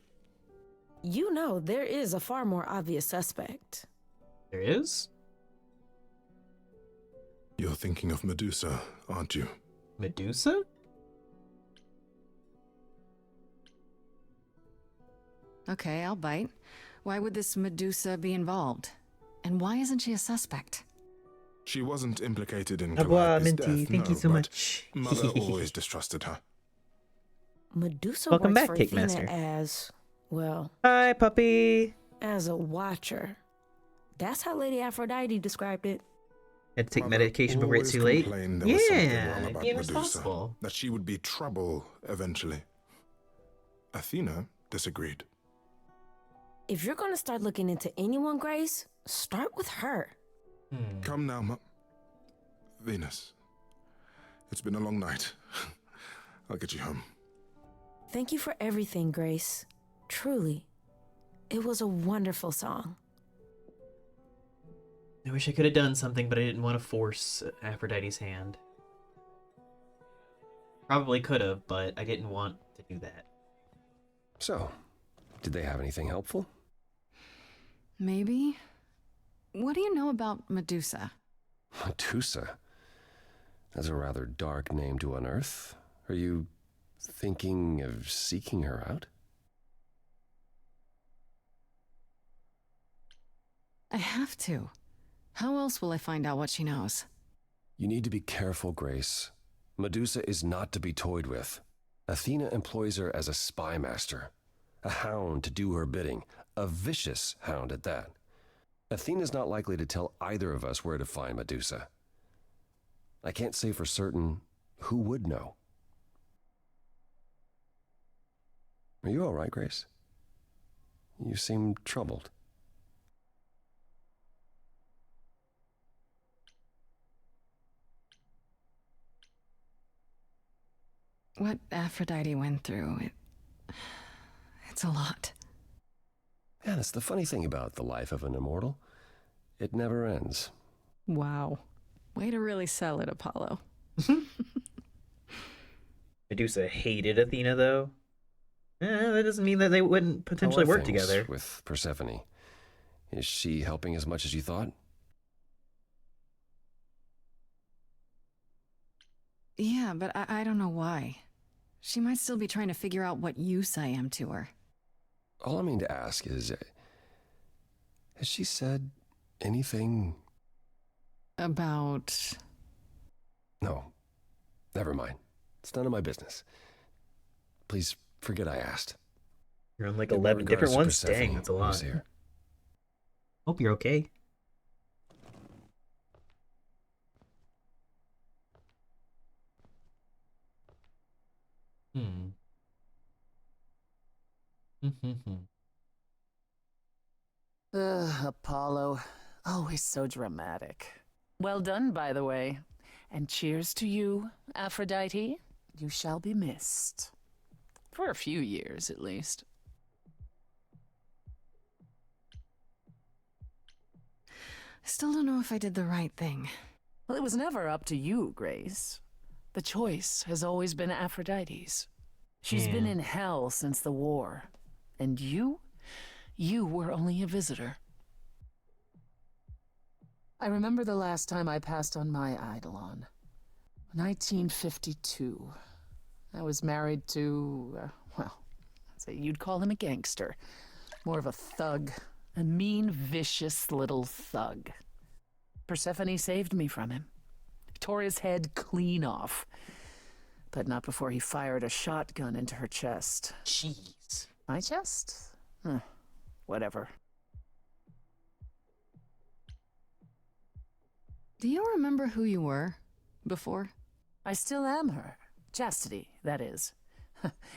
You know, there is a far more obvious suspect. There is? You're thinking of Medusa, aren't you? Medusa? Okay, I'll bite. Why would this Medusa be involved? And why isn't she a suspect? She wasn't implicated in Au revoir, Calliope's Minty. death, Thank you no, so but much. Mother always distrusted her. Medusa Welcome works back, for Cake Athena Master. as, well, Hi, puppy. as a watcher. That's how Lady Aphrodite described it. Had to take Mother medication before it's always too late. complained there was something Yeah, wrong about being Medusa, responsible. that she would be trouble eventually. Athena disagreed. If you're gonna start looking into anyone, Grace, start with her. Come now, Venus. It's been a long night. I'll get you home. Thank you for everything, Grace. Truly. It was a wonderful song. I wish I could have done something, but I didn't want to force Aphrodite's hand. Probably could have, but I didn't want to do that. So, did they have anything helpful? Maybe? What do you know about Medusa? Medusa? That's a rather dark name to unearth. Are you thinking of seeking her out? I have to. How else will I find out what she knows? You need to be careful, Grace. Medusa is not to be toyed with. Athena employs her as a spy master, a hound to do her bidding, a vicious hound at that. Athena's not likely to tell either of us where to find Medusa. I can't say for certain who would know. Are you all right, Grace? You seem troubled. What Aphrodite went through, it's a lot. Yeah, that's the funny thing about the life of an immortal. It never ends. Wow. Way to really sell it, Apollo. Medusa hated Athena, though. That doesn't mean that they wouldn't potentially How are work things together. with Persephone? Is she helping as much as you thought? Yeah, but I don't know why. She might still be trying to figure out what use I am to her. All I mean to ask is, has she said anything? About... No, never mind. It's none of my business. Please forget I asked. You're on like In 11 different regards to ones? Dang, Persephone, that's a who's lot. here. Hope you're okay. Apollo. Always so dramatic. Well done, by the way. And cheers to you, Aphrodite. You shall be missed. For a few years, at least. I still don't know if I did the right thing. Well, it was never up to you, Grace. The choice has always been Aphrodite's. She's been in hell since the war. And you were only a visitor. I remember the last time I passed on my Eidolon. 1952. I was married to, well, I'd say you'd call him a gangster. More of a thug. A mean, vicious little thug. Persephone saved me from him. Tore his head clean off. But not before he fired a shotgun into her chest. Jeez. My chest? Whatever. Do you remember who you were before? I still am her. Chastity, that is.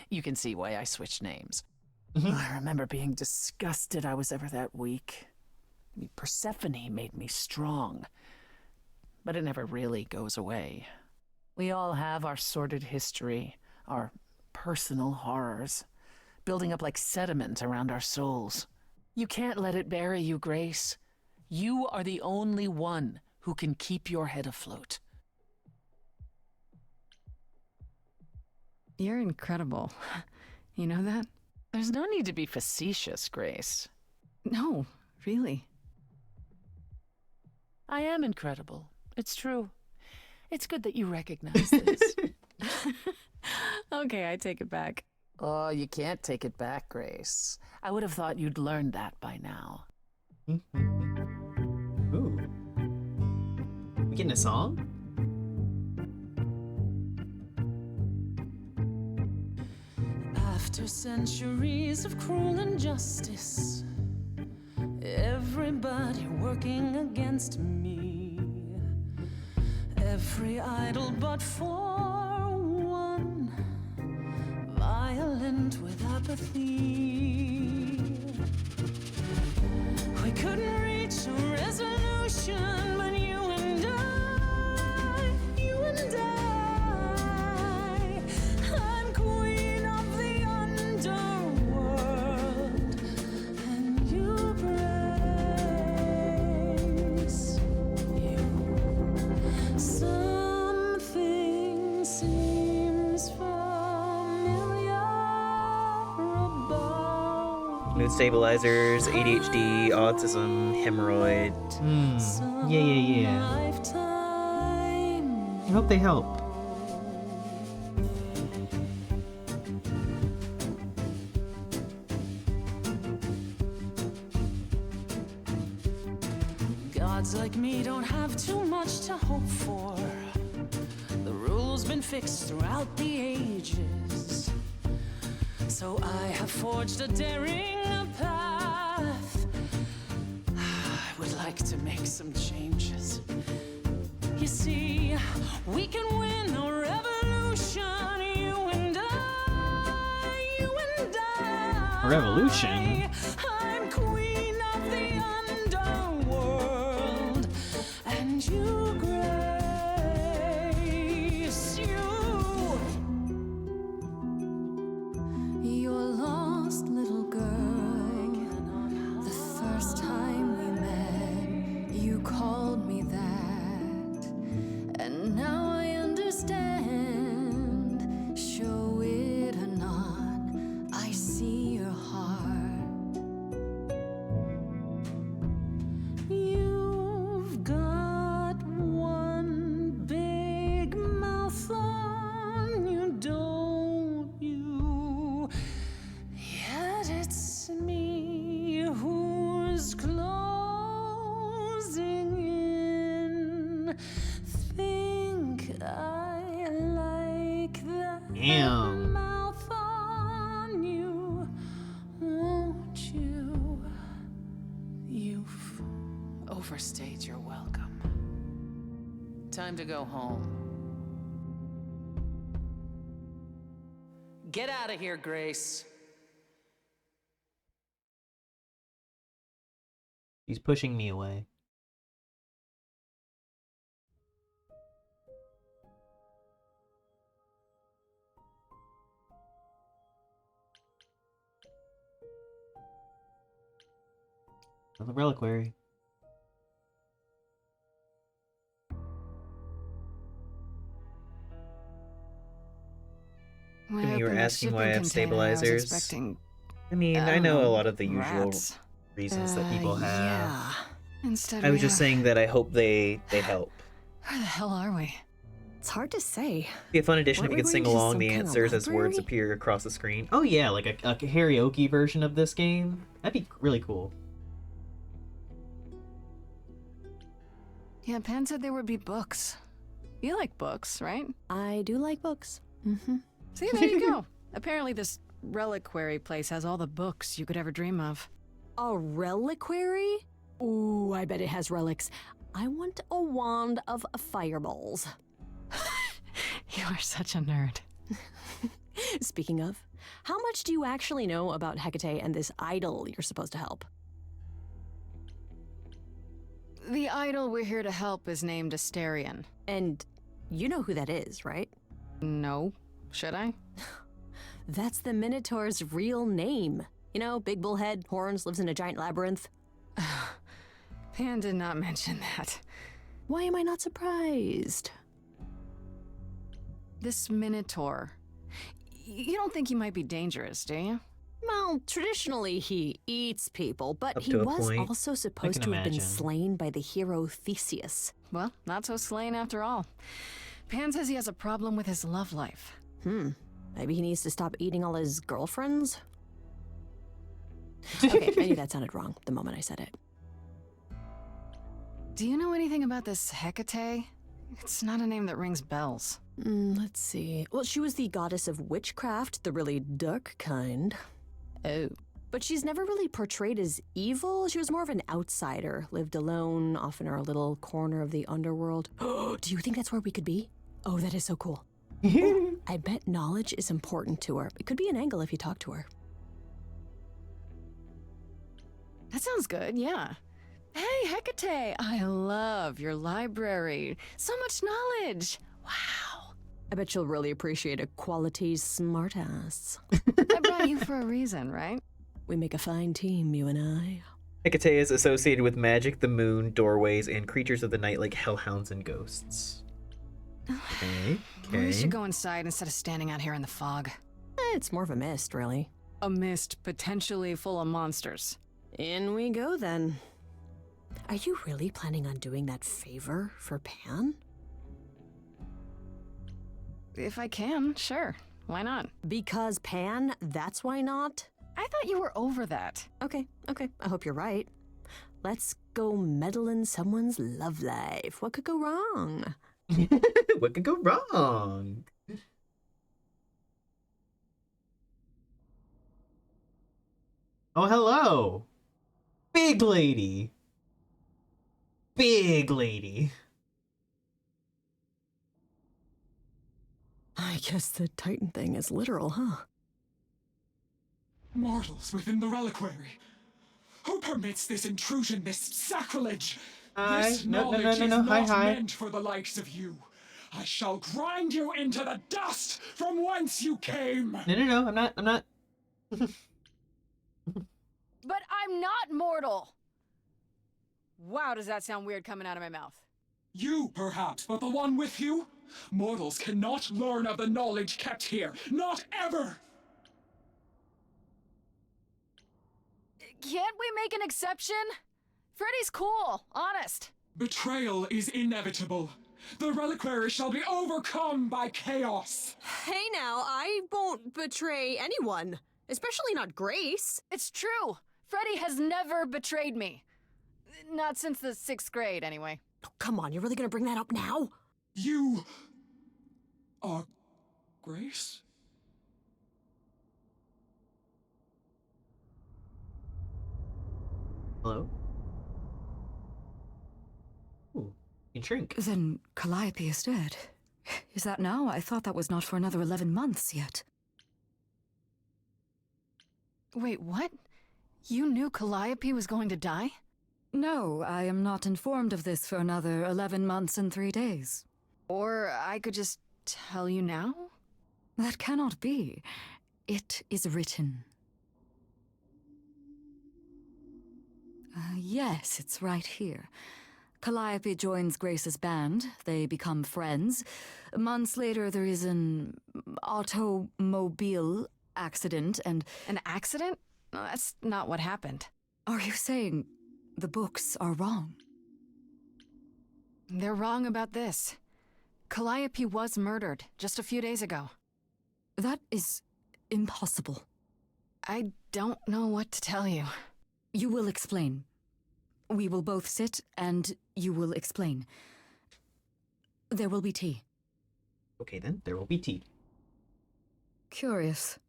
You can see why I switched names. I remember being disgusted I was ever that weak. I mean, Persephone made me strong. But it never really goes away. We all have our sordid history, our personal horrors, building up like sediment around our souls. You can't let it bury you, Grace. You are the only one who can keep your head afloat. You're incredible. You know that? There's no need to be facetious, Grace. No, really. I am incredible. It's true. It's good that you recognize this. Okay, I take it back. Oh, you can't take it back, Grace. I would have thought you'd learned that by now. Ooh. We getting a song? After centuries of cruel injustice, everybody working against me, every idol but for one, violent with apathy. We couldn't reach a resolution, but you and I, I'm queen of the underworld, and you, Grace, you. Something seems familiar about Mood stabilizers, ADHD, autism, hemorrhoid. Yeah. I hope they help. Gods like me don't have too much to hope for. The rules been fixed throughout the ages. So I have forged a daring path. I would like to make some changes. You see, we can win a revolution, you and I. A revolution? I'm queen of the underworld, and you, Grace, Your lost little girl. The first time we met, you called me that. And now I understand. Show it or not, I see your heart. You've got one big mouth on you, don't you? Yet it's me who's closing in. Think I like that Damn. mouth on you, won't you? You've overstayed your welcome. Time to go home. Get out of here, Grace. He's pushing me away. The reliquary. When I You were opened the asking why I shipping have container, I was stabilizers. expecting, I mean, I don't know a know, lot of the usual rats. reasons that people have. Yeah. Instead, I was we just have- saying that I hope they help. Where the hell are we? It's hard to say. Be a fun addition if Weren't you could we sing going to along some the kind of answers as words library? appear across the screen. Oh yeah, like a karaoke version of this game. That'd be really cool. Yeah, Pan said there would be books. You like books, right? I do like books. Mm-hmm. See, there you go. Apparently this reliquary place has all the books you could ever dream of. A reliquary? Ooh, I bet it has relics. I want a wand of fireballs. You are such a nerd. Speaking of, how much do you actually know about Hecate and this idol you're supposed to help? The idol we're here to help is named Asterion. And you know who that is, right? No. Should I? That's the Minotaur's real name. You know, big bullhead, horns, lives in a giant labyrinth. Pan did not mention that. Why am I not surprised? This Minotaur. You don't think he might be dangerous, do you? Well, traditionally he eats people, but Up he to a was point. also I supposed can to have been imagine. slain by the hero Theseus. Well, not so slain after all. Pan says he has a problem with his love life. Maybe he needs to stop eating all his girlfriends? Okay, I knew that sounded wrong the moment I said it. Do you know anything about this Hecate? It's not a name that rings bells. Let's see. Well, she was the goddess of witchcraft, the really dark kind. Oh. But she's never really portrayed as evil. She was more of an outsider, lived alone, off in her little corner of the underworld. Do you think that's where we could be? Oh, that is so cool. Oh, I bet knowledge is important to her. It could be an angle if you talk to her. That sounds good, yeah. Hey, Hecate, I love your library. So much knowledge. Wow. I bet you'll really appreciate a quality smartass. I brought you for a reason, right? We make a fine team, you and I. Hecate is associated with magic, the moon, doorways, and creatures of the night like hellhounds and ghosts. Okay. We should go inside instead of standing out here in the fog. It's more of a mist, really. A mist potentially full of monsters. In we go, then. Are you really planning on doing that favor for Pan? If I can, sure. Why not? Because Pan, that's why not? I thought you were over that. Okay. I hope you're right. Let's go meddle in someone's love life. What could go wrong? What could go wrong? Oh, hello. Big lady. Big lady. I guess the Titan thing is literal, huh? Mortals within the reliquary. Who permits this intrusion, this sacrilege? Hi. This No. knowledge is Hi, not hi. meant for the likes of you. I shall grind you into the dust from whence you came. No. I'm not. But I'm not mortal. Wow, does that sound weird coming out of my mouth? You, perhaps, but the one with you? Mortals cannot learn of the knowledge kept here. Not ever! Can't we make an exception? Freddy's cool, honest. Betrayal is inevitable. The reliquary shall be overcome by chaos. Hey now, I won't betray anyone. Especially not Grace. It's true. Freddy has never betrayed me. Not since the 6th grade, anyway. Oh, come on, you're really gonna bring that up now? You are Grace? Hello? Ooh, you drink. Then Calliope is dead. Is that now? I thought that was not for another 11 months yet. Wait, what? You knew Calliope was going to die? No, I am not informed of this for another 11 months and 3 days. Or I could just tell you now? That cannot be. It is written. Yes, it's right here. Calliope joins Grace's band. They become friends. Months later, there is an automobile accident and... An accident? No, that's not what happened. Are you saying the books are wrong? They're wrong about this. Calliope was murdered just a few days ago. That is impossible. I don't know what to tell you. You will explain. We will both sit and you will explain. There will be tea. Okay then, there will be tea. Curious.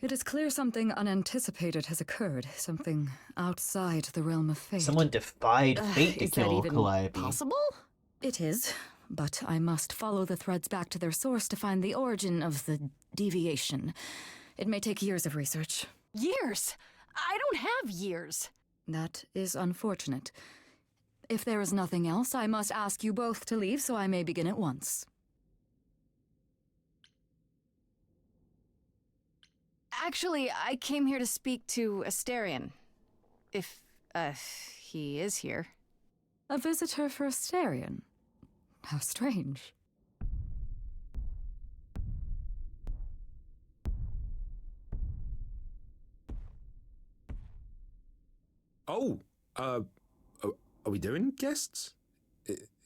It is clear something unanticipated has occurred, something outside the realm of fate. Someone defied fate to Is that kill even Calliope. possible? It is, but I must follow the threads back to their source to find the origin of the deviation. It may take years of research. Years? I don't have years. That is unfortunate. If there is nothing else, I must ask you both to leave so I may begin at once. Actually, I came here to speak to Asterion. If, he is here. A visitor for Asterion? How strange. Oh, are we doing guests?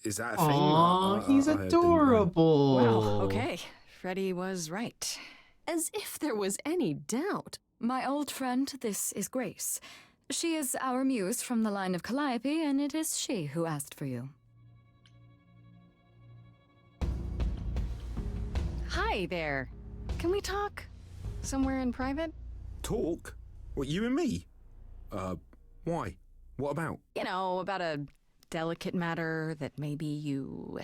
Is that a thing? Aw, he's I didn't know. adorable. Well, Okay, Freddy was right. As if there was any doubt. My old friend, this is Grace. She is our muse from the line of Calliope, and it is she who asked for you. Hi there. Can we talk? Somewhere in private? Talk? What, you and me? Why? What about? You know, about a delicate matter that maybe you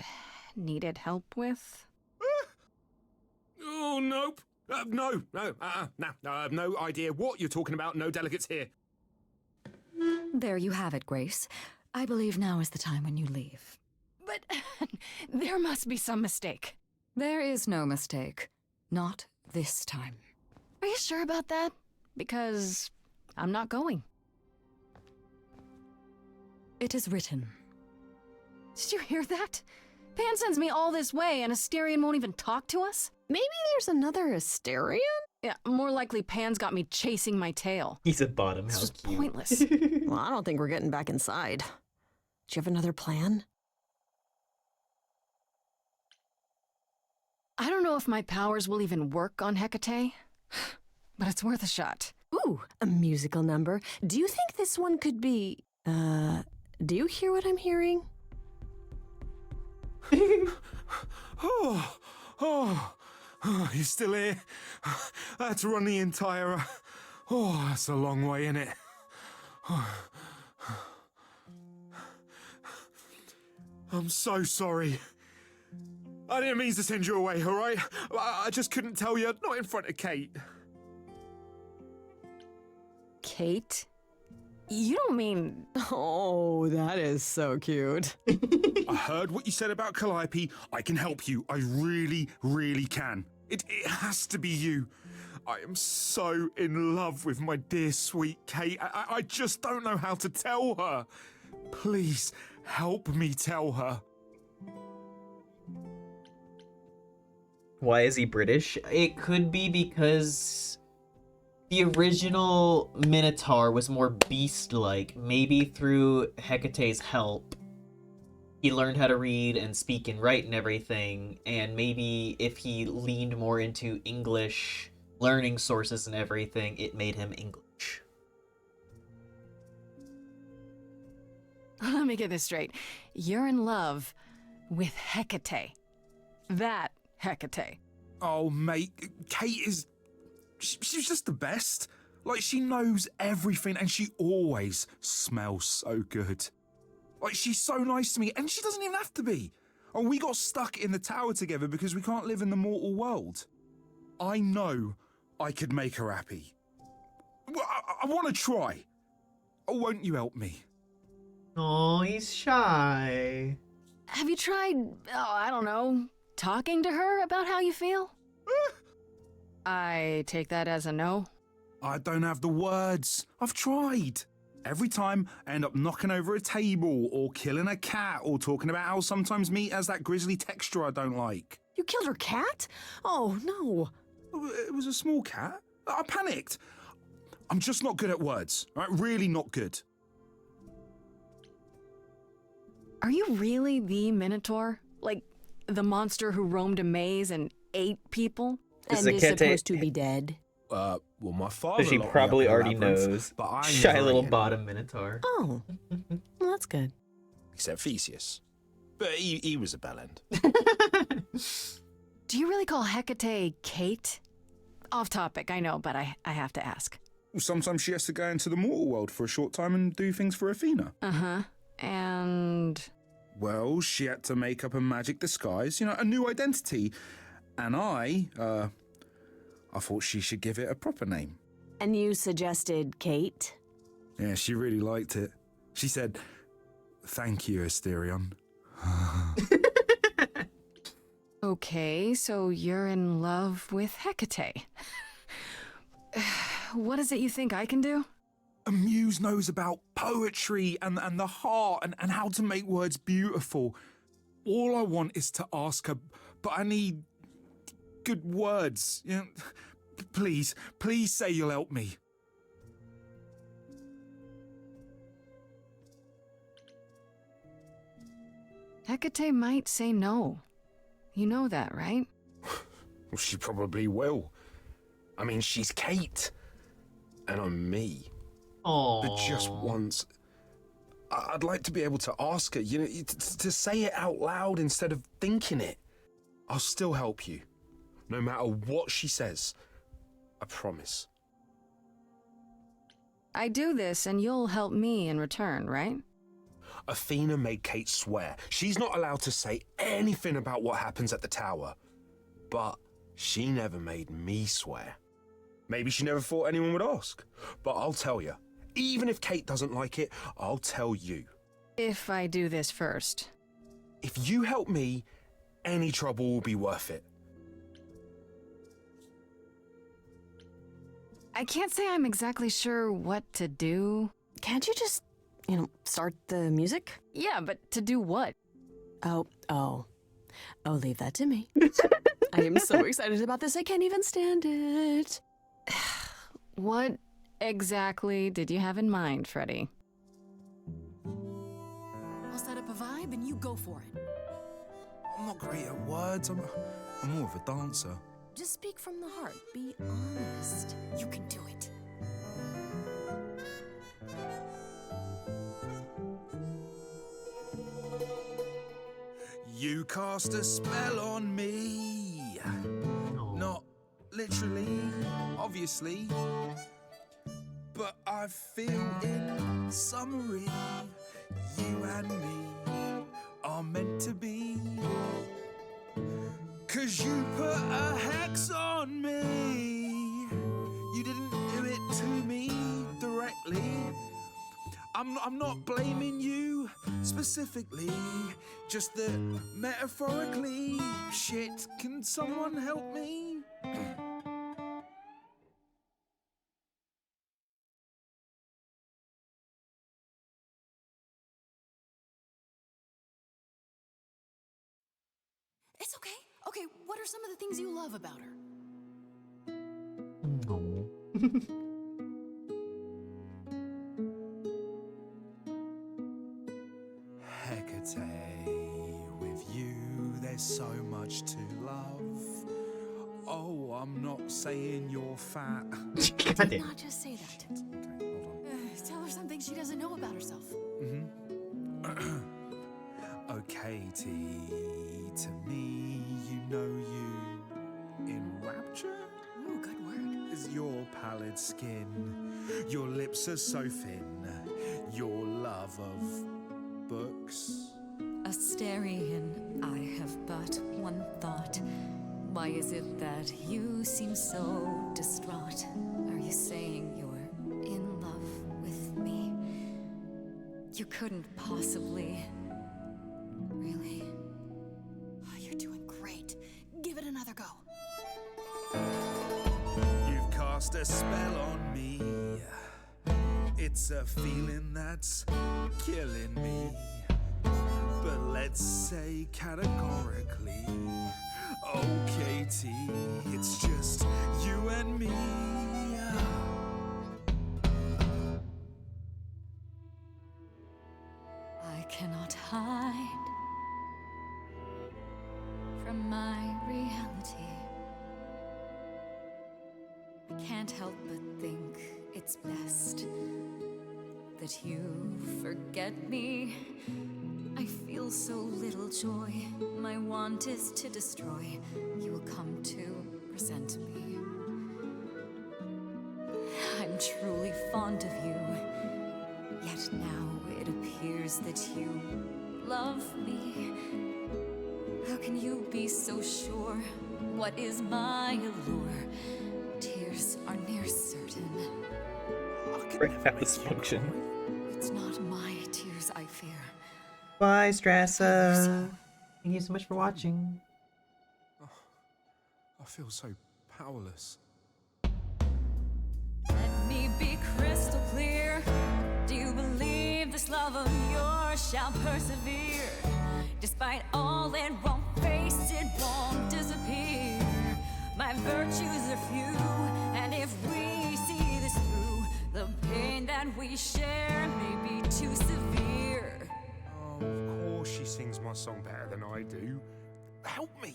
needed help with? Oh, nope. No, I have no idea what you're talking about. No delegates here. There you have it, Grace. I believe now is the time when you leave. But there must be some mistake. There is no mistake. Not this time. Are you sure about that? Because I'm not going. It is written. Did you hear that? Pan sends me all this way and Asterion won't even talk to us? Maybe there's another Asterion? Yeah, more likely Pan's got me chasing my tail. He's at bottom. It's How just cute. pointless. Well, I don't think we're getting back inside. Do you have another plan? I don't know if my powers will even work on Hecate, but it's worth a shot. Ooh, a musical number. Do you think this one could be... do you hear what I'm hearing? Oh, you're still here? I had to run the entire... Oh, that's a long way, isn't it? I'm so sorry. I didn't mean to send you away, all right? I just couldn't tell you, not in front of Kate. Kate? You don't mean... Oh, that is so cute. I heard what you said about Calliope. I can help you. I really, really can. It has to be you. I am so in love with my dear, sweet Kate. I just don't know how to tell her. Please, help me tell her. Why is he British? It could be because the original Minotaur was more beast-like. Maybe through Hecate's help, he learned how to read and speak and write and everything, and maybe if he leaned more into English learning sources and everything, it made him English. Let me get this straight. You're in love with Hecate. That Hecate. Oh, mate, Kate is... She's just the best. Like, she knows everything, and she always smells so good. Like, she's so nice to me, and she doesn't even have to be. Oh, we got stuck in the tower together because we can't live in the mortal world. I know I could make her happy. Well, I want to try. Oh, won't you help me? Oh, he's shy. Have you tried, I don't know, talking to her about how you feel? I take that as a no. I don't have the words. I've tried. Every time I end up knocking over a table or killing a cat or talking about how sometimes meat has that grisly texture I don't like. You killed her cat? Oh, no. It was a small cat. I panicked. I'm just not good at words. Right? Really not good. Are you really the Minotaur? Like, the monster who roamed a maze and ate people? And is supposed to be dead? Well, my father... So she locked me probably up in a already labyrinth, knows. But I Shy never little ate bottom anyone. Minotaur. Oh, well, that's good. Except Theseus. But he was a bellend. Do you really call Hecate Kate? Off topic, I know, but I have to ask. Well, sometimes she has to go into the mortal world for a short time and do things for Athena. Uh-huh. And... Well, she had to make up a magic disguise, a new identity. And I thought she should give it a proper name. And you suggested Kate? Yeah, she really liked it. She said, "Thank you, Asterion." Okay, so you're in love with Hecate. What is it you think I can do? A muse knows about poetry and the heart and how to make words beautiful. All I want is to ask her, but I need good words. Please say you'll help me. Hecate might say no. You know that, right? Well, she probably will. I mean, she's Kate. And I'm me. Oh. But just once, I'd like to be able to ask her, you know, to say it out loud instead of thinking it. I'll still help you, no matter what she says. I promise. I do this and you'll help me in return, right? Athena made Kate swear she's not allowed to say anything about what happens at the tower. But she never made me swear. Maybe she never thought anyone would ask. But I'll tell you, even if Kate doesn't like it, I'll tell you. If I do this first. If you help me, any trouble will be worth it. I can't say I'm exactly sure what to do. Can't you just, start the music? Yeah, but to do what? Oh, leave that to me. I am so excited about this, I can't even stand it. What exactly did you have in mind, Freddy? I'll set up a vibe and you go for it. I'm not great at words. I'm more of a dancer. Just speak from the heart. Be honest. You can do it. You cast a spell on me. Not literally, obviously. But I feel in summary, you and me are meant to be. 'Cause you put a hex on me. You didn't do it to me directly. I'm not blaming you specifically, just that metaphorically. Shit, can someone help me? It's okay. Okay, what are some of the things you love about her? Hecate, with you there's so much to love. Oh, I'm not saying you're fat. Did not just say that. Okay, hold on. Tell her something she doesn't know about herself. Oh, Katie, to me, you know you enrapture? Ooh, good word. Is your pallid skin, your lips are so thin, your love of books. Asterian, I have but one thought. Why is it that you seem so distraught? Are you saying you're in love with me? You couldn't possibly. Really? Oh, you're doing great. Give it another go. You've cast a spell on me. It's a feeling that's killing me. But let's say categorically, oh Katie, it's just you and me. I cannot hide from my reality. I can't help but think it's best that you forget me. I feel so little joy. My want is to destroy. You will come to resent me. I'm truly fond of you. Yet now it appears that you love me. How can you be so sure? What is my allure? Tears are near certain. Bring about this function. It's not my tears I fear. Bye, Strassa. Thank you so much for watching. I feel so powerless. Let me be crystal clear. Do you believe this love of yours shall persevere? Despite all it won't face, it won't disappear. My virtues are few, and if we see this through, the pain that we share may be too severe. Oh, of course she sings my song better than I do. Help me.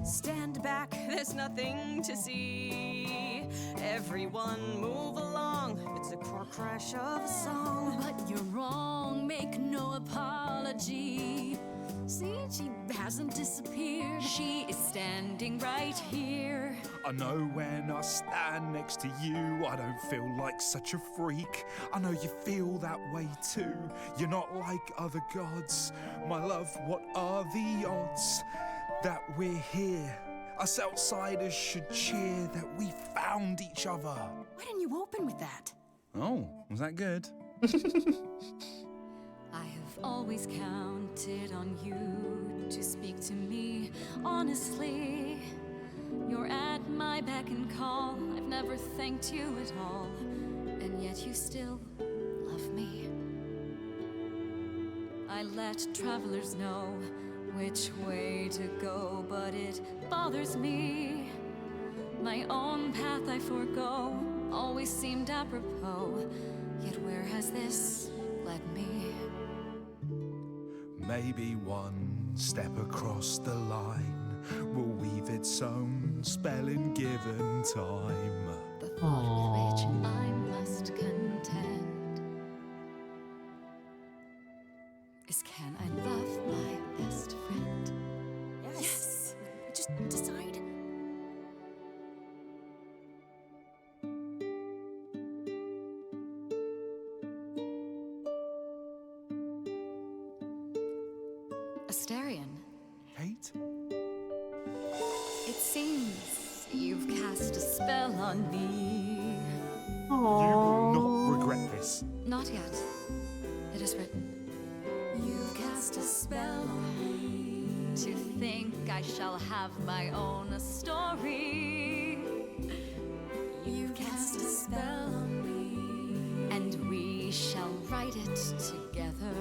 Stand back, there's nothing to see. Everyone move along, it's a car crash of a song. But you're wrong, make no apology. See, she hasn't disappeared. She is standing right here. I know when I stand next to you, I don't feel like such a freak. I know you feel that way too. You're not like other gods. My love, what are the odds that we're here? Us outsiders should cheer that we found each other. Why didn't you open with that? Oh, was that good? I have always counted on you to speak to me honestly. You're at my beck and call. I've never thanked you at all, and yet you still love me. I let travelers know which way to go, but it bothers me. My own path I forego always seemed apropos, yet where has this led me? Maybe one step across the line will weave its own spell in given time. The thought with which I must contend is, can I love my best friend? Yes. Just decide. Asterion, Kate? it seems you've cast a spell on me. You will not regret this. Not yet. It is written. You've cast a spell on me. To think I shall have my own story. You've cast a spell on me. And we shall write it together.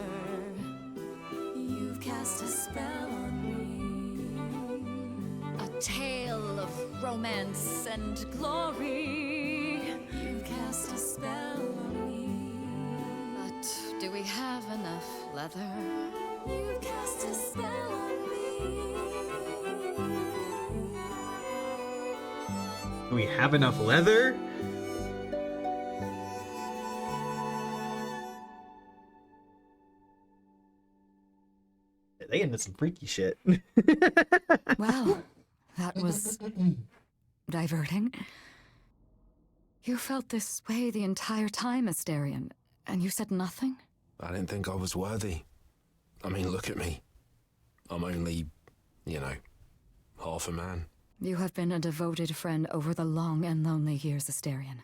You've cast a spell on me. A tale of romance and glory. You've cast a spell on me. But do we have enough leather? You've cast a spell on me. Do we have enough leather? They into some freaky shit. Well, that was diverting. You felt this way the entire time, Asterion, and you said nothing? I didn't think I was worthy. I mean, look at me. I'm only, half a man. You have been a devoted friend over the long and lonely years, Asterion.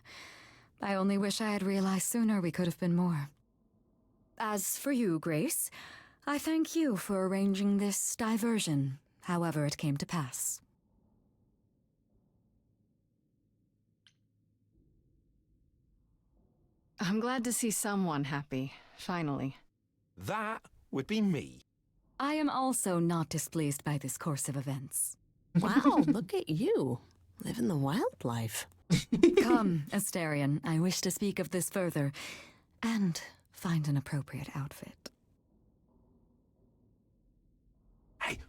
I only wish I had realized sooner we could have been more. As for you, Grace, I thank you for arranging this diversion, however it came to pass. I'm glad to see someone happy, finally. That would be me. I am also not displeased by this course of events. Wow, look at you, living the wildlife. Come, Asterion, I wish to speak of this further, and find an appropriate outfit. Hey,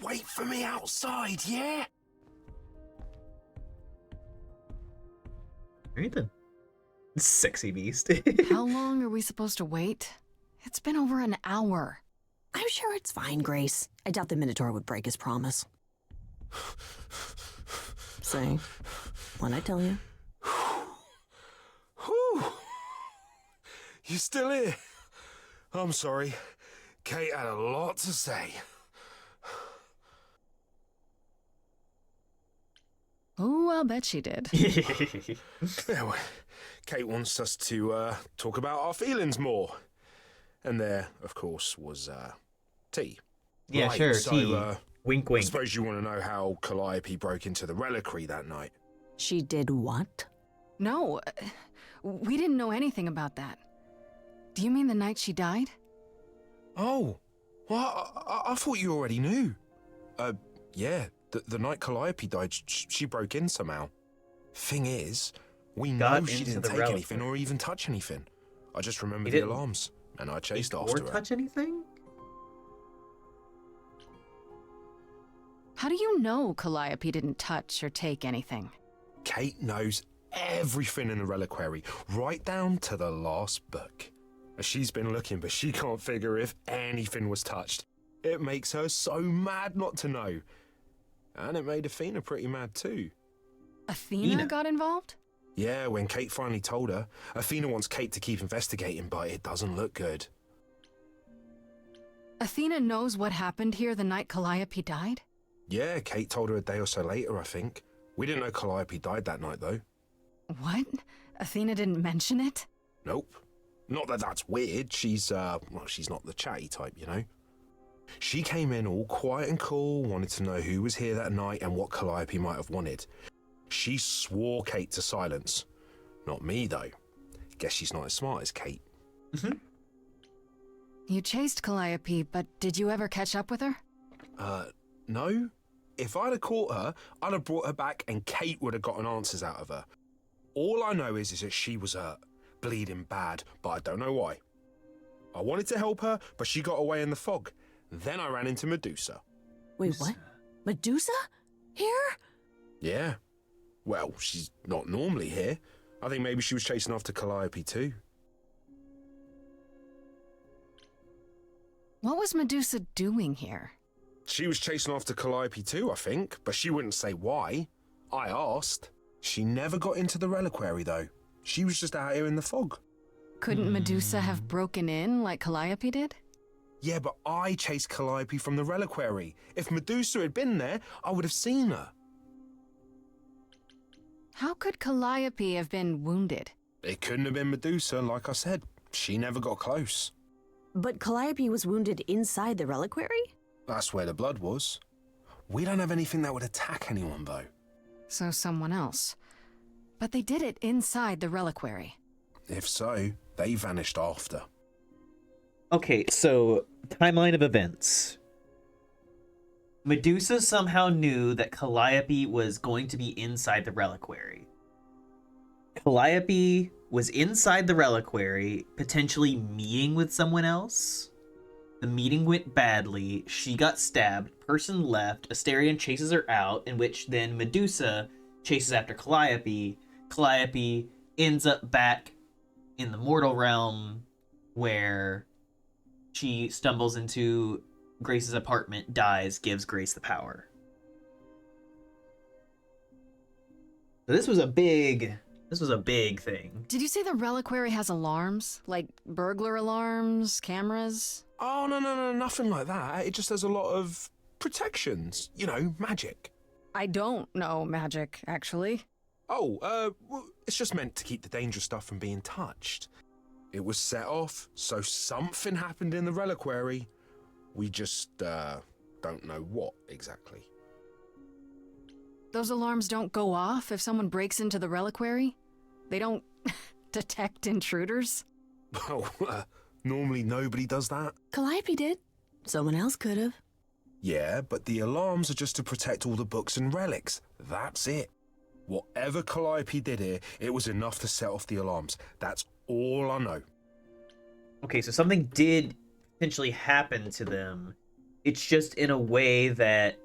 wait for me outside, yeah? Alright then. Sexy beast. How long are we supposed to wait? It's been over an hour. I'm sure it's fine, Grace. I doubt the Minotaur would break his promise. Say, what'd I tell you? Whew. You still here? I'm sorry. Kate had a lot to say. Oh, I'll bet she did. Yeah, well, Kate wants us to talk about our feelings more. And there, of course, was tea. Yeah, right, sure, so, tea. Wink, wink. I suppose you want to know how Calliope broke into the reliquary that night. She did what? No, we didn't know anything about that. Do you mean the night she died? Oh, well, I thought you already knew. Yeah, the night Calliope died, she broke in somehow. Thing is, We got know she into didn't the take relic. anything or even touch anything. I just remember He the didn't alarms, and I chased Or after her. touch anything? How do you know Calliope didn't touch or take anything? Kate knows everything in the reliquary, right down to the last book. She's been looking, but she can't figure if anything was touched. It makes her so mad not to know. And it made Athena pretty mad too. Athena got involved? Yeah, when Kate finally told her, Athena wants Kate to keep investigating, but it doesn't look good. Athena knows what happened here the night Calliope died? Yeah, Kate told her a day or so later, I think. We didn't know Calliope died that night, though. What? Athena didn't mention it? Nope. Not that that's weird. She's not the chatty type, you know? She came in all quiet and cool, wanted to know who was here that night and what Calliope might have wanted. She swore Kate to silence. Not me, though. Guess she's not as smart as Kate. You chased Calliope, but did you ever catch up with her? No. If I'd have caught her, I'd have brought her back and Kate would have gotten answers out of her. All I know is that she was hurt, bleeding bad, but I don't know why. I wanted to help her, but she got away in the fog. Then I ran into Medusa. Wait, what? Medusa? Here? Yeah. Well, she's not normally here. I think maybe she was chasing after Calliope too. What was Medusa doing here? She was chasing after Calliope too, I think, but she wouldn't say why. I asked. She never got into the reliquary though. She was just out here in the fog. Couldn't Medusa have broken in like Calliope did? Yeah, but I chased Calliope from the reliquary. If Medusa had been there, I would have seen her. How could Calliope have been wounded? It couldn't have been Medusa, like I said. She never got close. But Calliope was wounded inside the reliquary? That's where the blood was. We don't have anything that would attack anyone, though. So someone else. But they did it inside the reliquary. If so, they vanished after. Okay, so timeline of events. Medusa somehow knew that Calliope was going to be inside the reliquary. Calliope was inside the reliquary, potentially meeting with someone else. The meeting went badly. She got stabbed. Person left. Asterion chases her out, in which then Medusa chases after Calliope. Calliope ends up back in the mortal realm, where she stumbles into Grace's apartment, dies, gives Grace the power. So this was a big thing. Did you say the reliquary has alarms? Like burglar alarms, cameras? Oh, no, nothing like that. It just has a lot of protections. You know, magic. I don't know magic, actually. Oh, well, it's just meant to keep the dangerous stuff from being touched. It was set off, so something happened in the reliquary. We just, don't know what exactly. Those alarms don't go off if someone breaks into the reliquary? They don't detect intruders? Well, normally nobody does that. Calliope did. Someone else could have. Yeah, but the alarms are just to protect all the books and relics. That's it. Whatever Calliope did here, it was enough to set off the alarms. That's all I know. Okay, so something did potentially happen to them. It's just in a way that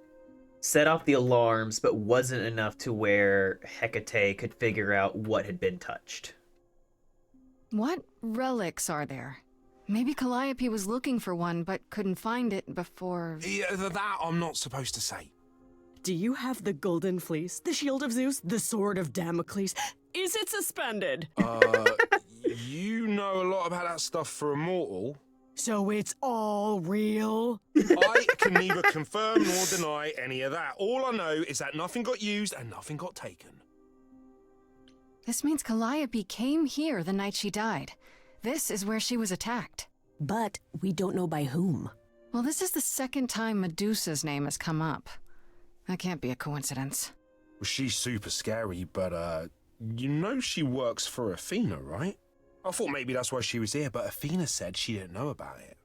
set off the alarms, but wasn't enough to where Hecate could figure out what had been touched. What relics are there? Maybe Calliope was looking for one, but couldn't find it before... Yeah, that I'm not supposed to say. Do you have the golden fleece, the shield of Zeus, the sword of Damocles? Is it suspended? You know a lot about that stuff for a mortal. So it's all real? I can neither confirm nor deny any of that. All I know is that nothing got used and nothing got taken. This means Calliope came here the night she died. This is where she was attacked. But we don't know by whom. Well, this is the second time Medusa's name has come up. That can't be a coincidence. Well, she's super scary, but, you know she works for Athena, right? I thought maybe that's why she was here, but Athena said she didn't know about it.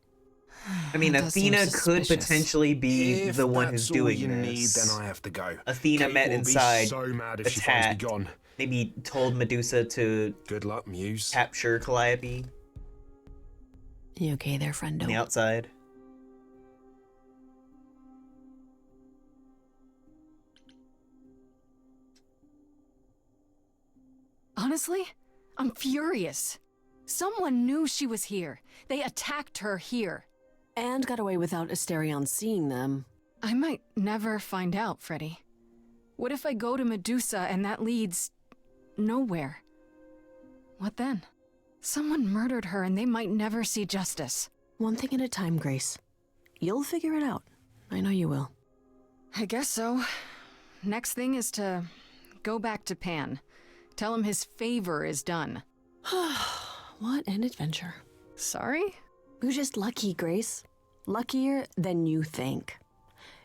I mean, Athena could potentially be the one who's doing this. If that's all you this. need, then I have to go. Athena Kate met will inside, be so mad if she finds me attacked, gone. maybe told Medusa to good luck, Muse. Capture Calliope. You okay there, friendo? On the outside. Honestly, I'm furious. Someone knew she was here. They attacked her here. And got away without Asterion seeing them. I might never find out, Freddy. What if I go to Medusa and that leads nowhere? What then? Someone murdered her and they might never see justice. One thing at a time, Grace. You'll figure it out. I know you will. I guess so. Next thing is to go back to Pan. Tell him his favor is done. What an adventure. Sorry? You're just lucky, Grace. Luckier than you think.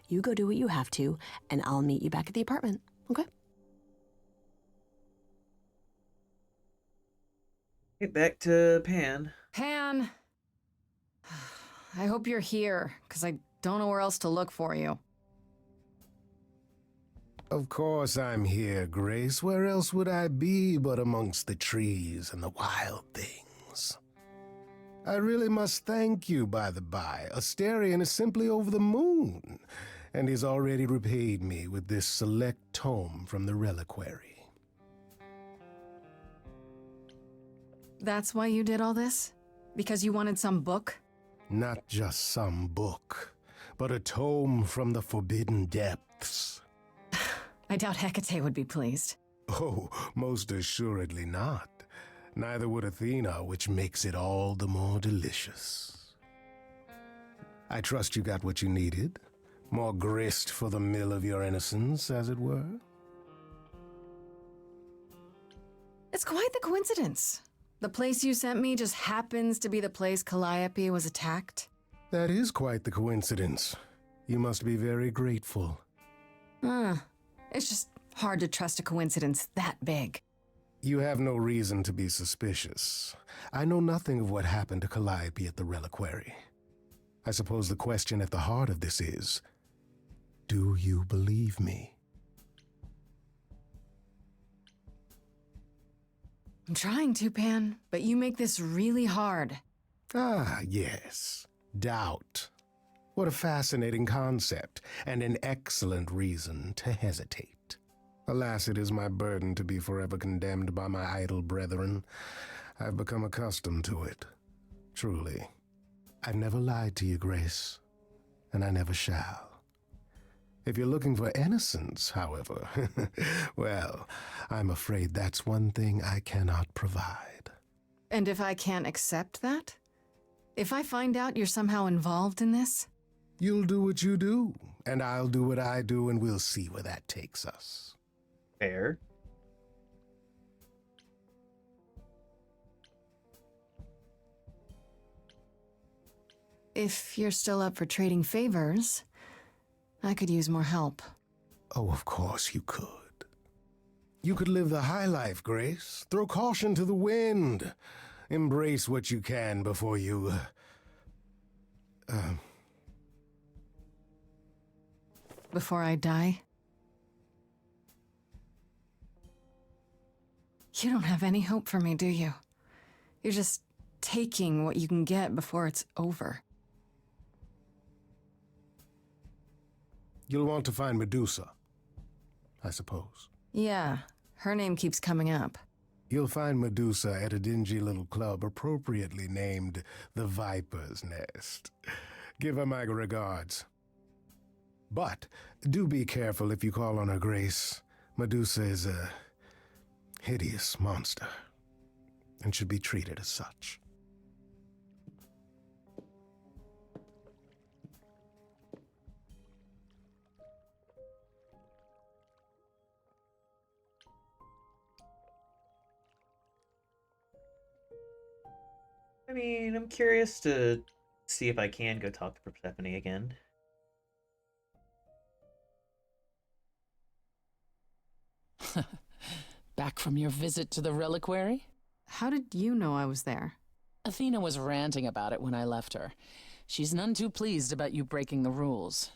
You go do what you have to, and I'll meet you back at the apartment, okay? Get back to Pan. Pan! I hope you're here, because I don't know where else to look for you. Of course I'm here, Grace. Where else would I be but amongst the trees and the wild things? I really must thank you, by the by. Asterion is simply over the moon, and he's already repaid me with this select tome from the reliquary. That's why you did all this? Because you wanted some book? Not just some book, but a tome from the forbidden depths. I doubt Hecate would be pleased. Oh, most assuredly not. Neither would Athena, which makes it all the more delicious. I trust you got what you needed. More grist for the mill of your innocence, as it were. It's quite the coincidence. The place you sent me just happens to be the place Calliope was attacked. That is quite the coincidence. You must be very grateful. It's just hard to trust a coincidence that big. You have no reason to be suspicious. I know nothing of what happened to Calliope at the reliquary. I suppose the question at the heart of this is, do you believe me? I'm trying to, Pan, but you make this really hard. Ah, yes. Doubt. What a fascinating concept, and an excellent reason to hesitate. Alas, it is my burden to be forever condemned by my idle brethren. I've become accustomed to it. Truly. I've never lied to you, Grace, and I never shall. If you're looking for innocence, however, well, I'm afraid that's one thing I cannot provide. And if I can't accept that? If I find out you're somehow involved in this? You'll do what you do, and I'll do what I do, and we'll see where that takes us. Fair. If you're still up for trading favors, I could use more help. Oh, of course you could. You could live the high life, Grace. Throw caution to the wind. Embrace what you can before you... Before I die? You don't have any hope for me, do you? You're just taking what you can get before it's over. You'll want to find Medusa, I suppose. Yeah, her name keeps coming up. You'll find Medusa at a dingy little club appropriately named the Viper's Nest. Give her my regards. But do be careful if you call on her, Grace. Medusa is a hideous monster and should be treated as such. I mean, I'm curious to see if I can go talk to Persephone again. Back from your visit to the reliquary? How did you know I was there? Athena was ranting about it when I left her. She's none too pleased about you breaking the rules.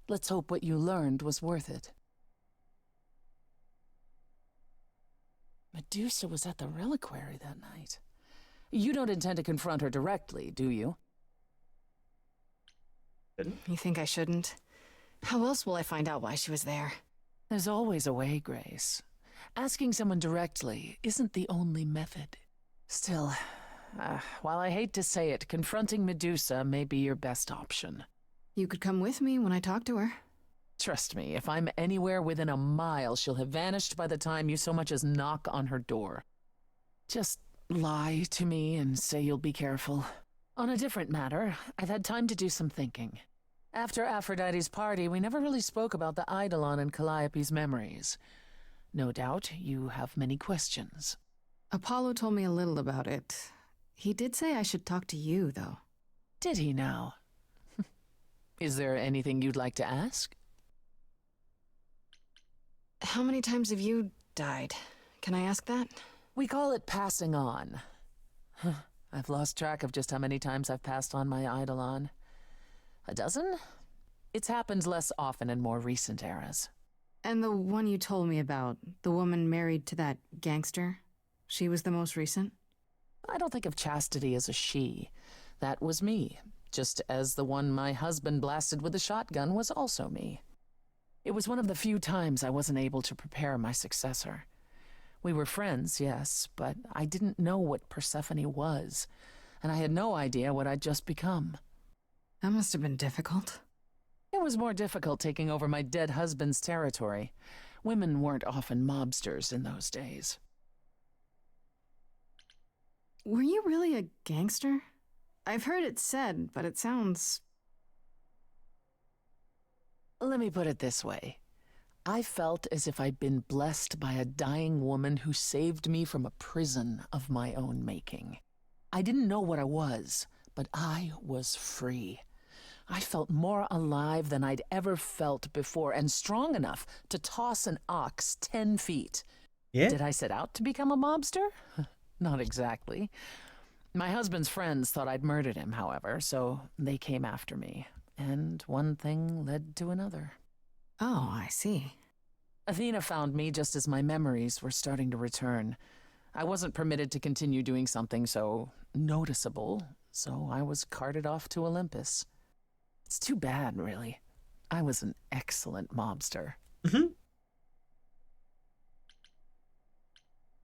Let's hope what you learned was worth it. Medusa was at the reliquary that night. You don't intend to confront her directly, do you? You think I shouldn't? How else will I find out why she was there? There's always a way, Grace. Asking someone directly isn't the only method. Still, while I hate to say it, confronting Medusa may be your best option. You could come with me when I talk to her. Trust me, if I'm anywhere within a mile, she'll have vanished by the time you so much as knock on her door. Just lie to me and say you'll be careful. On a different matter, I've had time to do some thinking. After Aphrodite's party, we never really spoke about the Eidolon and Calliope's memories. No doubt you have many questions. Apollo told me a little about it. He did say I should talk to you, though. Did he now? Is there anything you'd like to ask? How many times have you died? Can I ask that? We call it passing on. I've lost track of just how many times I've passed on my Eidolon. A dozen? It's happened less often in more recent eras. And the one you told me about, the woman married to that gangster? She was the most recent? I don't think of Chastity as a she. That was me, just as the one my husband blasted with a shotgun was also me. It was one of the few times I wasn't able to prepare my successor. We were friends, yes, but I didn't know what Persephone was, and I had no idea what I'd just become. That must have been difficult. It was more difficult taking over my dead husband's territory. Women weren't often mobsters in those days. Were you really a gangster? I've heard it said, but it sounds... Let me put it this way. I felt as if I'd been blessed by a dying woman who saved me from a prison of my own making. I didn't know what I was, but I was free. I felt more alive than I'd ever felt before, and strong enough to toss an ox 10 feet. Yeah? Did I set out to become a mobster? Not exactly. My husband's friends thought I'd murdered him, however, so they came after me. And one thing led to another. Oh, I see. Athena found me just as my memories were starting to return. I wasn't permitted to continue doing something so noticeable, so I was carted off to Olympus. It's too bad, really. I was an excellent mobster.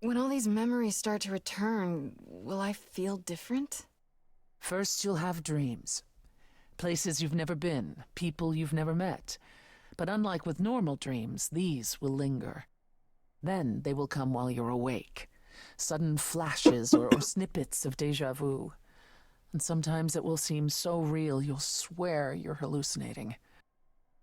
When all these memories start to return, will I feel different? First, you'll have dreams. Places you've never been, people you've never met. But unlike with normal dreams, these will linger. Then they will come while you're awake. Sudden flashes or snippets of déjà vu. And sometimes it will seem so real you'll swear you're hallucinating.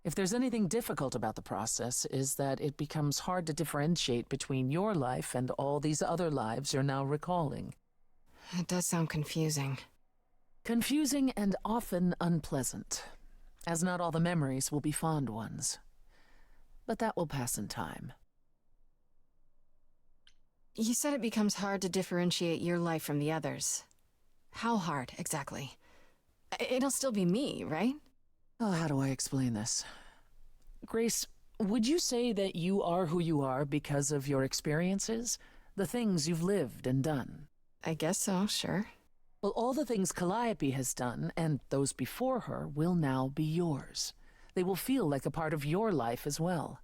If there's anything difficult about the process, is that it becomes hard to differentiate between your life and all these other lives you're now recalling. It does sound confusing. Confusing and often unpleasant, as not all the memories will be fond ones. But that will pass in time. You said it becomes hard to differentiate your life from the others. How hard, exactly? It'll still be me, right? Oh, how do I explain this? Grace, would you say that you are who you are because of your experiences? The things you've lived and done? I guess so, sure. Well, all the things Calliope has done, and those before her, will now be yours. They will feel like a part of your life as well.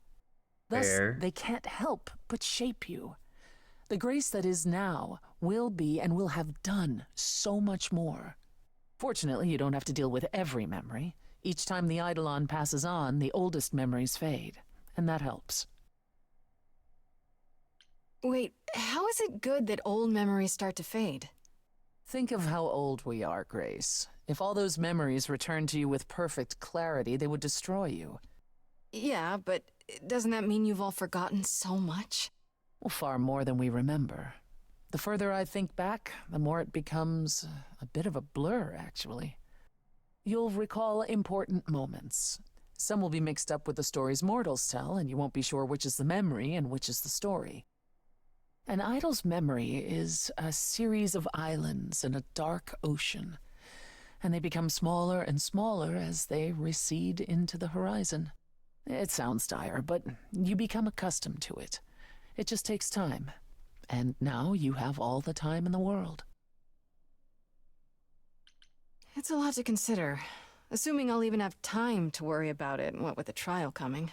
Thus, they can't help but shape you. The Grace that is now will be and will have done so much more. Fortunately, you don't have to deal with every memory. Each time the Eidolon passes on, the oldest memories fade, and that helps. Wait, how is it good that old memories start to fade? Think of how old we are, Grace. If all those memories returned to you with perfect clarity, they would destroy you. Yeah, but doesn't that mean you've all forgotten so much? Well, far more than we remember. The further I think back, the more it becomes a bit of a blur, actually. You'll recall important moments. Some will be mixed up with the stories mortals tell, and you won't be sure which is the memory and which is the story. An idol's memory is a series of islands in a dark ocean, and they become smaller and smaller as they recede into the horizon. It sounds dire, but you become accustomed to it. It just takes time. And now you have all the time in the world. It's a lot to consider. Assuming I'll even have time to worry about it, what with the trial coming.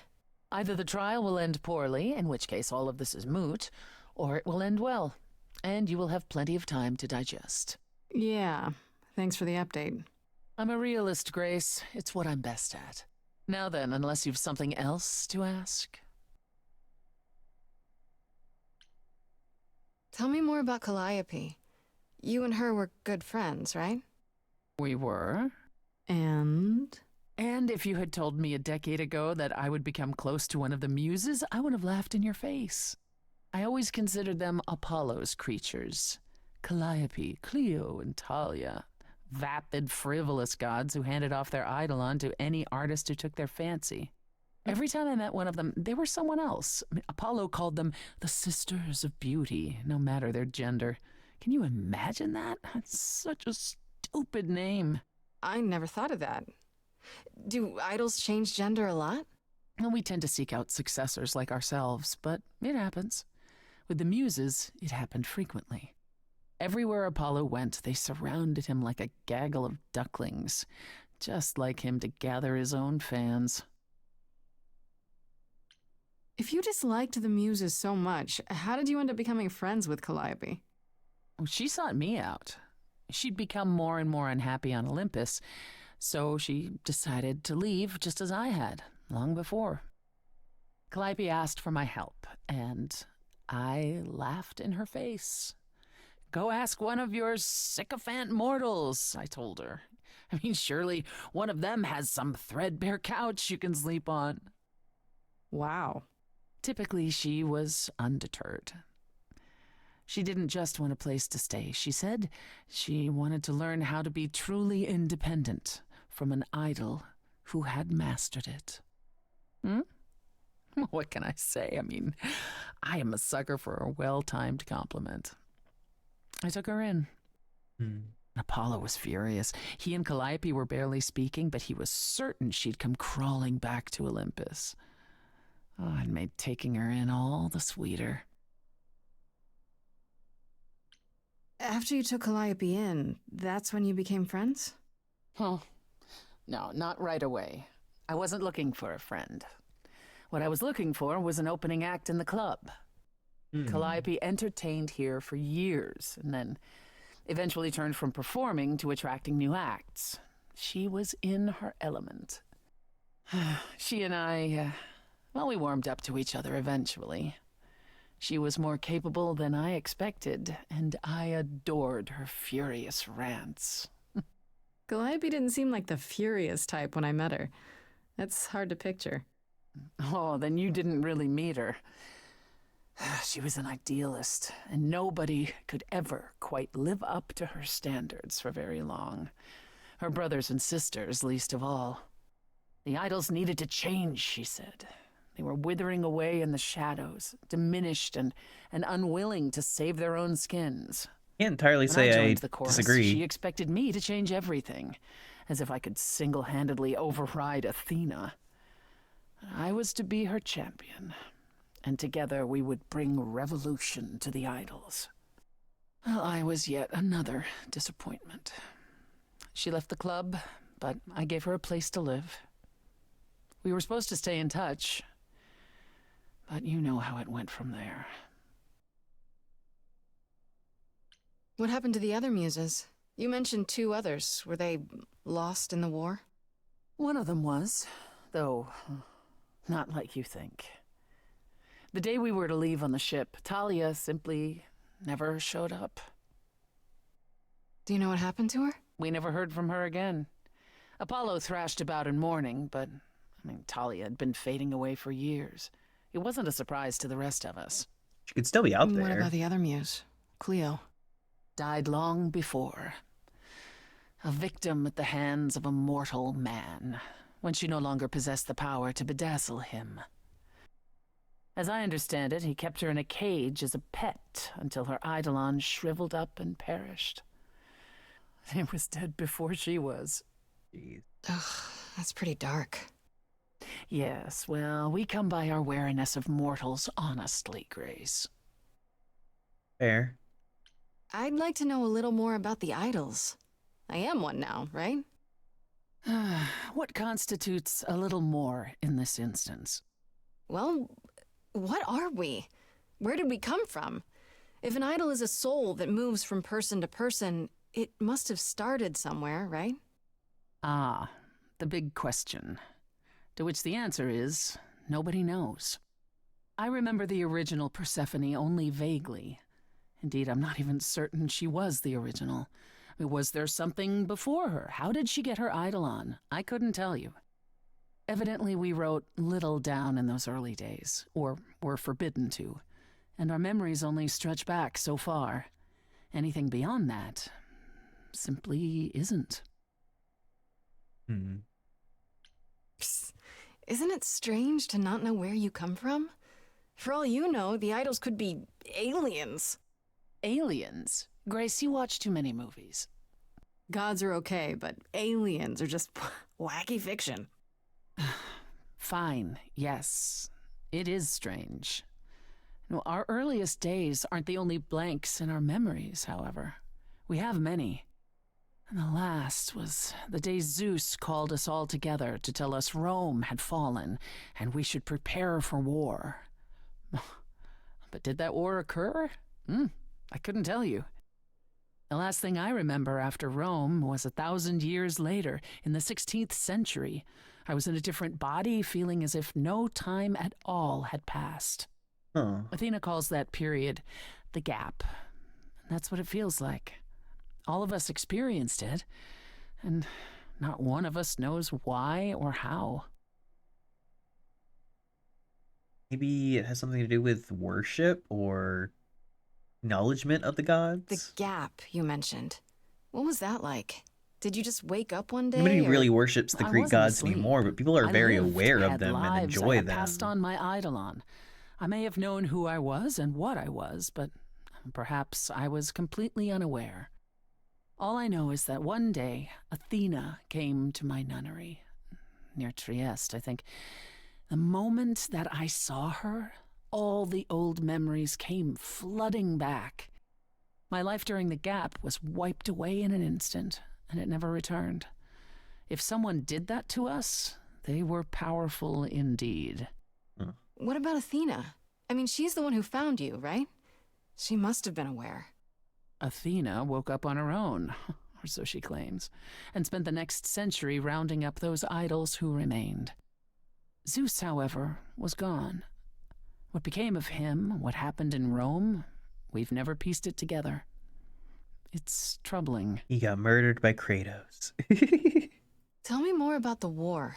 Either the trial will end poorly, in which case all of this is moot, or it will end well, and you will have plenty of time to digest. Yeah, thanks for the update. I'm a realist, Grace. It's what I'm best at. Now then, unless you've something else to ask. Tell me more about Calliope. You and her were good friends, right? We were. And if you had told me a decade ago that I would become close to one of the muses, I would have laughed in your face. I always considered them Apollo's creatures. Calliope, Cleo, and Talia. Vapid, frivolous gods who handed off their eidolon to any artist who took their fancy. Every time I met one of them, they were someone else. Apollo called them the Sisters of Beauty, no matter their gender. Can you imagine that? That's such a stupid name. I never thought of that. Do idols change gender a lot? Well, we tend to seek out successors like ourselves, but it happens. With the muses, it happened frequently. Everywhere Apollo went, they surrounded him like a gaggle of ducklings, just like him to gather his own fans. If you disliked the muses so much, how did you end up becoming friends with Calliope? She sought me out. She'd become more and more unhappy on Olympus, so she decided to leave just as I had, long before. Calliope asked for my help, and I laughed in her face. Go ask one of your sycophant mortals, I told her. I mean, surely one of them has some threadbare couch you can sleep on. Wow. Typically, she was undeterred. She didn't just want a place to stay. She said she wanted to learn how to be truly independent from an idol who had mastered it. What can I say? I mean, I am a sucker for a well-timed compliment. I took her in. Apollo was furious. He and Calliope were barely speaking, but he was certain she'd come crawling back to Olympus. Oh, it made taking her in all the sweeter. After you took Calliope in, that's when you became friends? Well, no, not right away. I wasn't looking for a friend. What I was looking for was an opening act in the club. Calliope entertained here for years, and then eventually turned from performing to attracting new acts. She was in her element. She and I, we warmed up to each other eventually. She was more capable than I expected, and I adored her furious rants. Calliope didn't seem like the furious type when I met her. That's hard to picture. Oh, then you didn't really meet her. She was an idealist, and nobody could ever quite live up to her standards for very long. Her brothers and sisters, least of all. The idols needed to change, she said. They were withering away in the shadows, diminished and unwilling to save their own skins. Can't entirely say When I I joined the chorus, disagree. She expected me to change everything, as if I could single-handedly override Athena. I was to be her champion, and together we would bring revolution to the idols. Well, I was yet another disappointment. She left the club, but I gave her a place to live. We were supposed to stay in touch, but you know how it went from there. What happened to the other muses? You mentioned 2 others. Were they lost in the war? One of them was, though not like you think. The day we were to leave on the ship, Talia simply never showed up. Do you know what happened to her? We never heard from her again. Apollo thrashed about in mourning, but, Talia had been fading away for years. It wasn't a surprise to the rest of us. She could still be out there. What about the other muse, Cleo? Died long before. A victim at the hands of a mortal man, when she no longer possessed the power to bedazzle him. As I understand it, he kept her in a cage as a pet until her eidolon shriveled up and perished. It was dead before she was. Jeez. Ugh, that's pretty dark. Yes, well, we come by our wariness of mortals honestly, Grace. Fair. I'd like to know a little more about the idols. I am one now, right? What constitutes a little more in this instance? Well, what are we? Where did we come from? If an idol is a soul that moves from person to person, it must have started somewhere, right? Ah, the big question. To which the answer is, nobody knows. I remember the original Persephone only vaguely. Indeed, I'm not even certain she was the original. I mean, was there something before her? How did she get her idol on? I couldn't tell you. Evidently, we wrote little down in those early days, or were forbidden to, and our memories only stretch back so far. Anything beyond that simply isn't. Psst. Isn't it strange to not know where you come from? For all you know, the idols could be aliens. Aliens? Grace, you watch too many movies. Gods are okay, but aliens are just wacky fiction. Fine, yes. It is strange. No, our earliest days aren't the only blanks in our memories, however. We have many. And the last was the day Zeus called us all together to tell us Rome had fallen and we should prepare for war. But did that war occur? I couldn't tell you. The last thing I remember after Rome was 1,000 years later, in the 16th century. I was in a different body, feeling as if no time at all had passed. Athena calls that period the gap. And that's what it feels like. All of us experienced it, and not one of us knows why or how. Maybe it has something to do with worship or acknowledgement of the gods? The gap you mentioned. What was that like? Did you just wake up one day? Nobody or... really worships the I Greek wasn't gods asleep. anymore, but people are very aware of had them and lives enjoy I had them. passed on my eidolon. I may have known who I was and what I was, but perhaps I was completely unaware. All I know is that one day, Athena came to my nunnery, near Trieste, I think. The moment that I saw her, all the old memories came flooding back. My life during the gap was wiped away in an instant, and it never returned. If someone did that to us, they were powerful indeed. What about Athena? I mean, she's the one who found you, right? She must have been aware. Athena woke up on her own, or so she claims, and spent the next century rounding up those idols who remained. Zeus, however, was gone. What became of him, what happened in Rome, we've never pieced it together. It's troubling. He got murdered by Kratos. Tell me more about the war.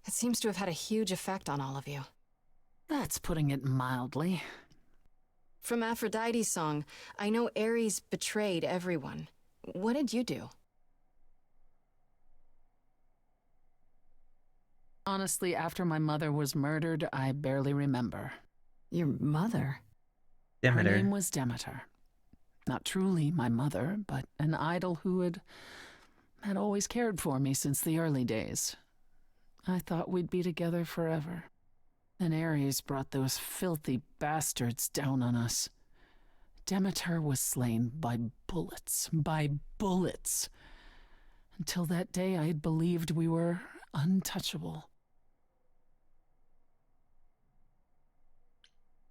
It seems to have had a huge effect on all of you. That's putting it mildly. From Aphrodite's song, I know Ares betrayed everyone. What did you do? Honestly, after my mother was murdered, I barely remember. Your mother? Demeter. Her name was Demeter. Not truly my mother, but an idol who had always cared for me since the early days. I thought we'd be together forever. Then Ares brought those filthy bastards down on us. Demeter was slain by bullets. Until that day, I had believed we were untouchable.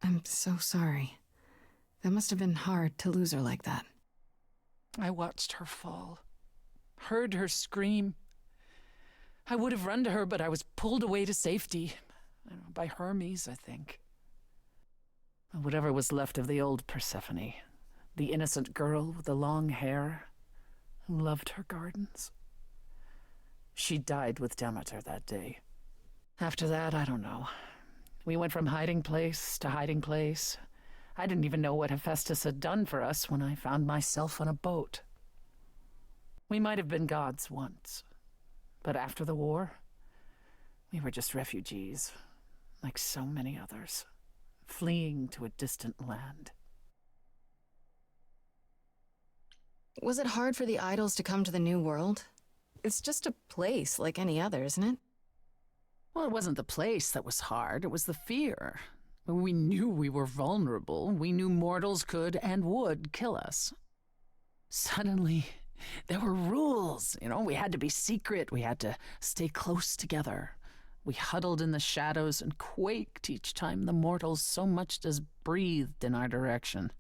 I'm so sorry. That must have been hard to lose her like that. I watched her fall, heard her scream. I would have run to her, but I was pulled away to safety. By Hermes, I think. Whatever was left of the old Persephone, the innocent girl with the long hair who loved her gardens. She died with Demeter that day. After that, I don't know. We went from hiding place to hiding place. I didn't even know what Hephaestus had done for us when I found myself on a boat. We might have been gods once, but after the war, we were just refugees. Like so many others, fleeing to a distant land. Was it hard for the idols to come to the new world? It's just a place like any other, isn't it? Well, it wasn't the place that was hard, it was the fear. We knew we were vulnerable. We knew mortals could and would kill us. Suddenly, there were rules. We had to be secret. We had to stay close together. We huddled in the shadows and quaked each time the mortals so much as breathed in our direction.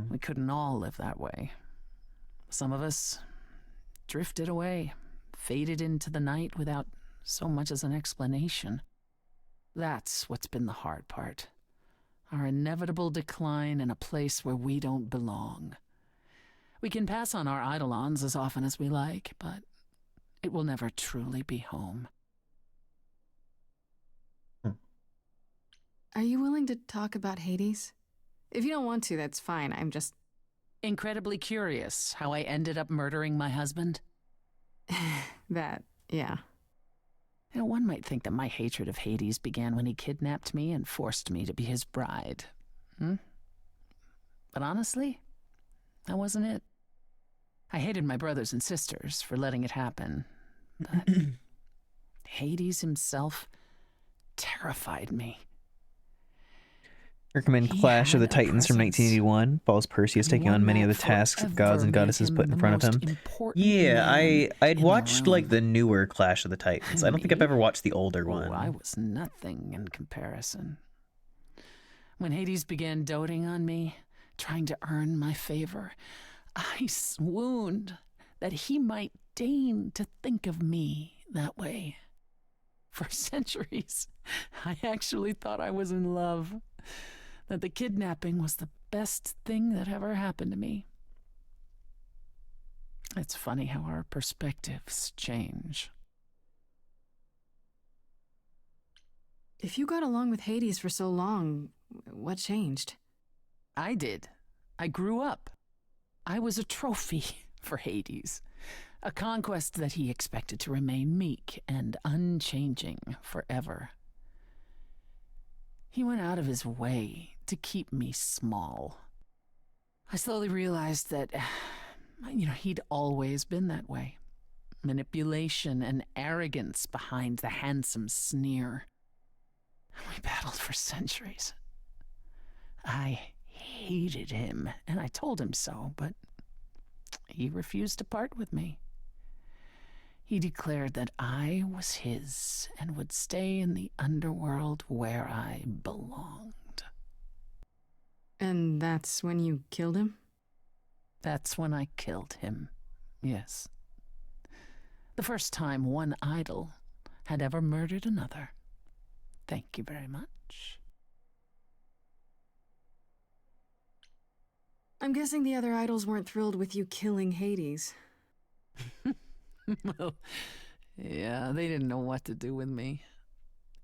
We couldn't all live that way. Some of us drifted away, faded into the night without so much as an explanation. That's what's been the hard part. Our inevitable decline in a place where we don't belong. We can pass on our eidolons as often as we like, but it will never truly be home. Are you willing to talk about Hades? If you don't want to, that's fine. I'm just... Incredibly curious how I ended up murdering my husband. That, yeah. One might think that my hatred of Hades began when he kidnapped me and forced me to be his bride. But honestly, that wasn't it. I hated my brothers and sisters for letting it happen. But Hades himself terrified me. Recommend Clash of the Titans from 1981. Follows Perseus taking on many of the tasks that gods and goddesses put in front of him. Yeah, I'd watched like the newer Clash of the Titans. I don't think I've ever watched the older one. I was nothing in comparison. When Hades began doting on me, trying to earn my favor, I swooned that he might deign to think of me that way. For centuries, I actually thought I was in love. That the kidnapping was the best thing that ever happened to me. It's funny how our perspectives change. If you got along with Hades for so long, what changed? I did. I grew up. I was a trophy for Hades. A conquest that he expected to remain meek and unchanging forever. He went out of his way to keep me small. I slowly realized that, he'd always been that way. Manipulation and arrogance behind the handsome sneer. We battled for centuries. I hated him, and I told him so, but he refused to part with me. He declared that I was his and would stay in the underworld where I belonged. And that's when you killed him? That's when I killed him, yes. The first time one idol had ever murdered another. Thank you very much. I'm guessing the other idols weren't thrilled with you killing Hades. Well, yeah, they didn't know what to do with me.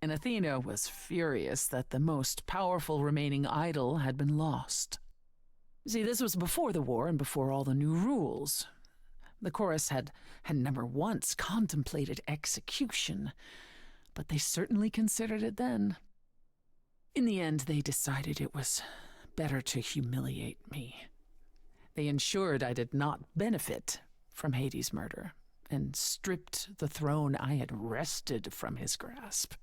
And Athena was furious that the most powerful remaining idol had been lost. See, this was before the war and before all the new rules. The chorus had never once contemplated execution, but they certainly considered it then. In the end, they decided it was better to humiliate me. They ensured I did not benefit from Hades' murder, and stripped the throne I had wrested from his grasp.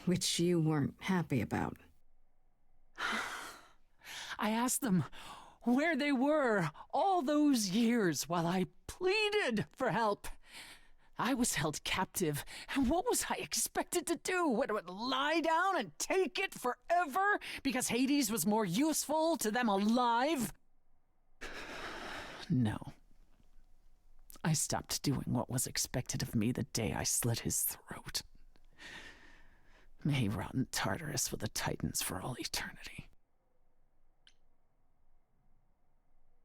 Which you weren't happy about. I asked them where they were all those years while I pleaded for help. I was held captive, and what was I expected to do? What, lie down and take it forever because Hades was more useful to them alive? No. I stopped doing what was expected of me the day I slit his throat. May he rot in Tartarus with the Titans for all eternity.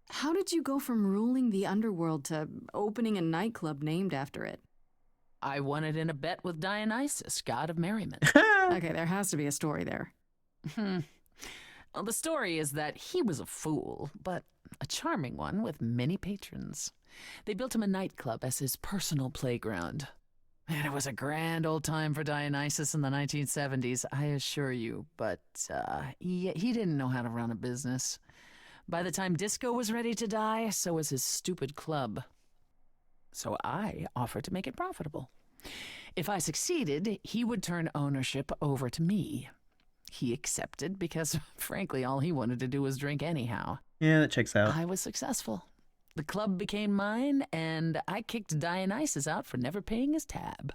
How did you go from ruling the underworld to opening a nightclub named after it? I won it in a bet with Dionysus, god of merriment. Okay, there has to be a story there. Well, the story is that he was a fool, but a charming one with many patrons. They built him a nightclub as his personal playground. And it was a grand old time for Dionysus in the 1970s, I assure you. But he didn't know how to run a business. By the time disco was ready to die, so was his stupid club. So I offered to make it profitable. If I succeeded, he would turn ownership over to me. He accepted because, frankly, all he wanted to do was drink anyhow. Yeah, that checks out. I was successful. The club became mine, and I kicked Dionysus out for never paying his tab.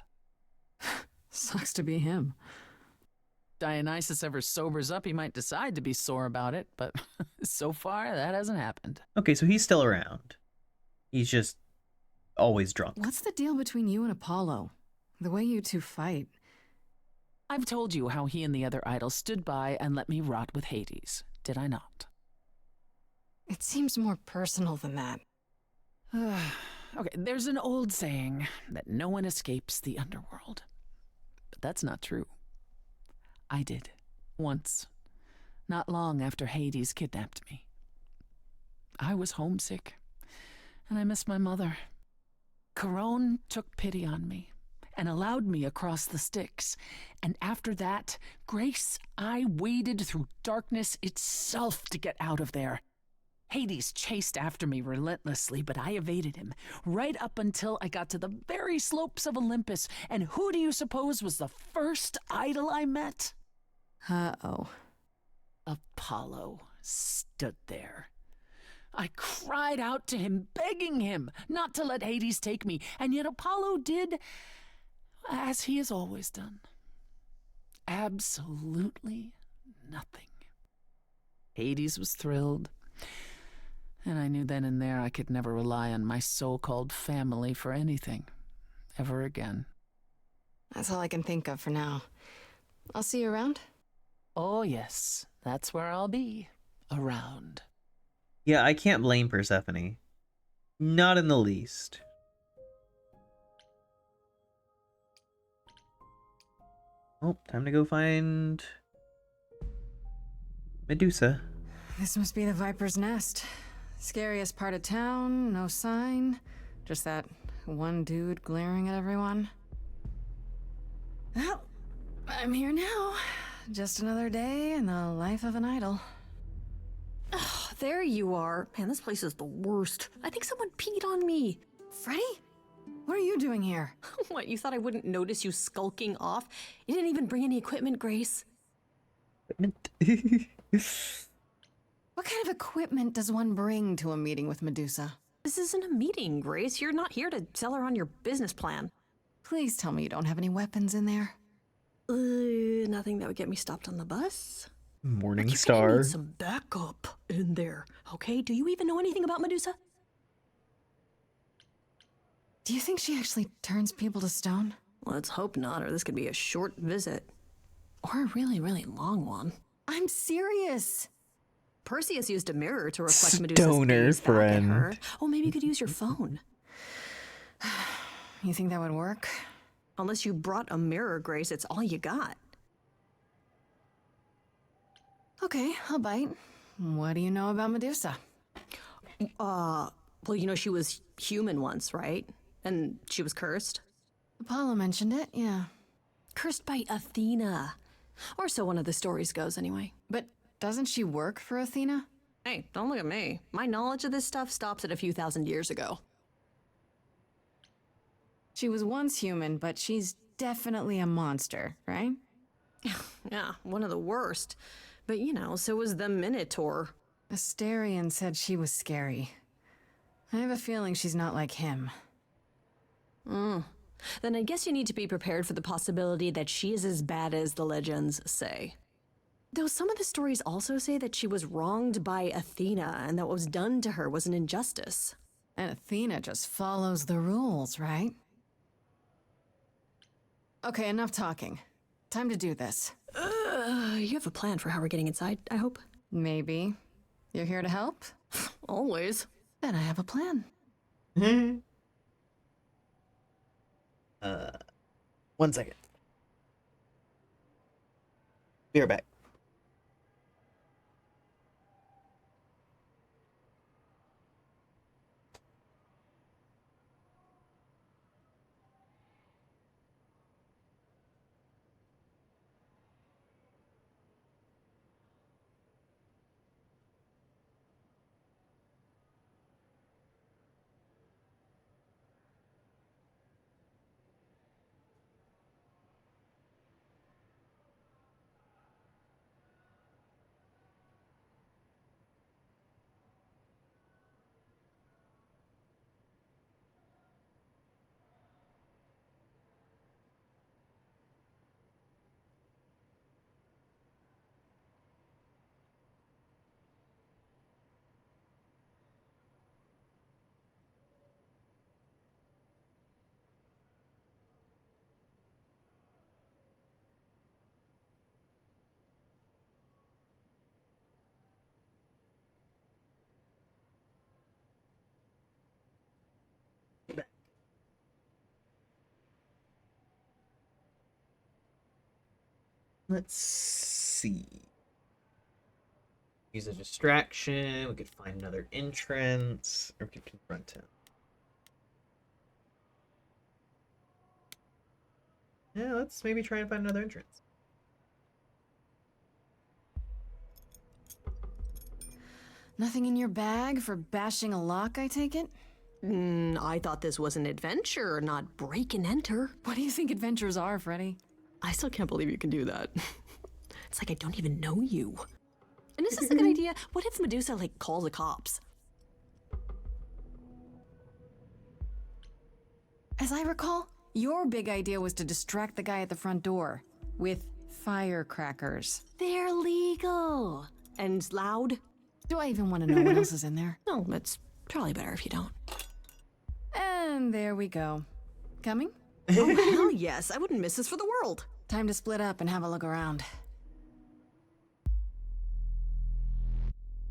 Sucks to be him. Dionysus ever sobers up, he might decide to be sore about it, but so far, that hasn't happened. Okay, so he's still around. He's just always drunk. What's the deal between you and Apollo? The way you two fight. I've told you how he and the other idols stood by and let me rot with Hades, did I not? It seems more personal than that. Okay, there's an old saying that no one escapes the underworld. But that's not true. I did. Once. Not long after Hades kidnapped me. I was homesick, and I missed my mother. Charon took pity on me and allowed me across the Styx. And after that, Grace, I waded through darkness itself to get out of there. Hades chased after me relentlessly, but I evaded him, right up until I got to the very slopes of Olympus. And who do you suppose was the first idol I met? Uh-oh. Apollo stood there. I cried out to him, begging him not to let Hades take me, and yet Apollo did as he has always done. Absolutely nothing. Hades was thrilled. And I knew then and there I could never rely on my so-called family for anything, ever again. That's all I can think of for now. I'll see you around? Oh, yes. That's where I'll be. Around. Yeah, I can't blame Persephone. Not in the least. Oh, time to go find Medusa. This must be the Viper's Nest. Scariest part of town, no sign. Just that one dude glaring at everyone. Well, I'm here now. Just another day in the life of an idol. Oh, there you are. Man, this place is the worst. I think someone peed on me. Freddie? What are you doing here? What, you thought I wouldn't notice you skulking off? You didn't even bring any equipment, Grace. What kind of equipment does one bring to a meeting with Medusa? This isn't a meeting, Grace. You're not here to tell her on your business plan. Please tell me you don't have any weapons in there. Nothing that would get me stopped on the bus. Morning You're Star. gonna need some backup in there, okay? Do you even know anything about Medusa? Do you think she actually turns people to stone? Let's hope not, or this could be a short visit. Or a really, really long one. I'm serious. Perseus used a mirror to reflect Medusa's Stoner gaze back at friend. her. Oh, maybe you could use your phone. You think that would work? Unless you brought a mirror, Grace, it's all you got. Okay, I'll bite. What do you know about Medusa? Well, you know she was human once, right? And she was cursed? Apollo mentioned it, yeah. Cursed by Athena. Or so one of the stories goes, anyway. But doesn't she work for Athena? Hey, don't look at me. My knowledge of this stuff stops at a few thousand years ago. She was once human, but she's definitely a monster, right? Yeah, one of the worst. But, you know, so was the Minotaur. Asterion said she was scary. I have a feeling she's not like him. Then I guess you need to be prepared for the possibility that she is as bad as the legends say. Though some of the stories also say that she was wronged by Athena and that what was done to her was an injustice. And Athena just follows the rules, right? Okay, enough talking. Time to do this. You have a plan for how we're getting inside, I hope? Maybe. You're here to help? Always. Then I have a plan. One second. Be right back. Let's see. Use a distraction. We could find another entrance, or we could confront him. Yeah, let's maybe try and find another entrance. Nothing in your bag for bashing a lock, I take it? I thought this was an adventure, not break and enter. What do you think adventures are, Freddy? I still can't believe you can do that. It's like I don't even know you. And is this a good idea? What if Medusa, like, calls the cops? As I recall, your big idea was to distract the guy at the front door with firecrackers. They're legal. And loud. Do I even want to know what else is in there? No, it's probably better if you don't. And there we go. Coming? Oh, hell yes. I wouldn't miss this for the world. Time to split up and have a look around.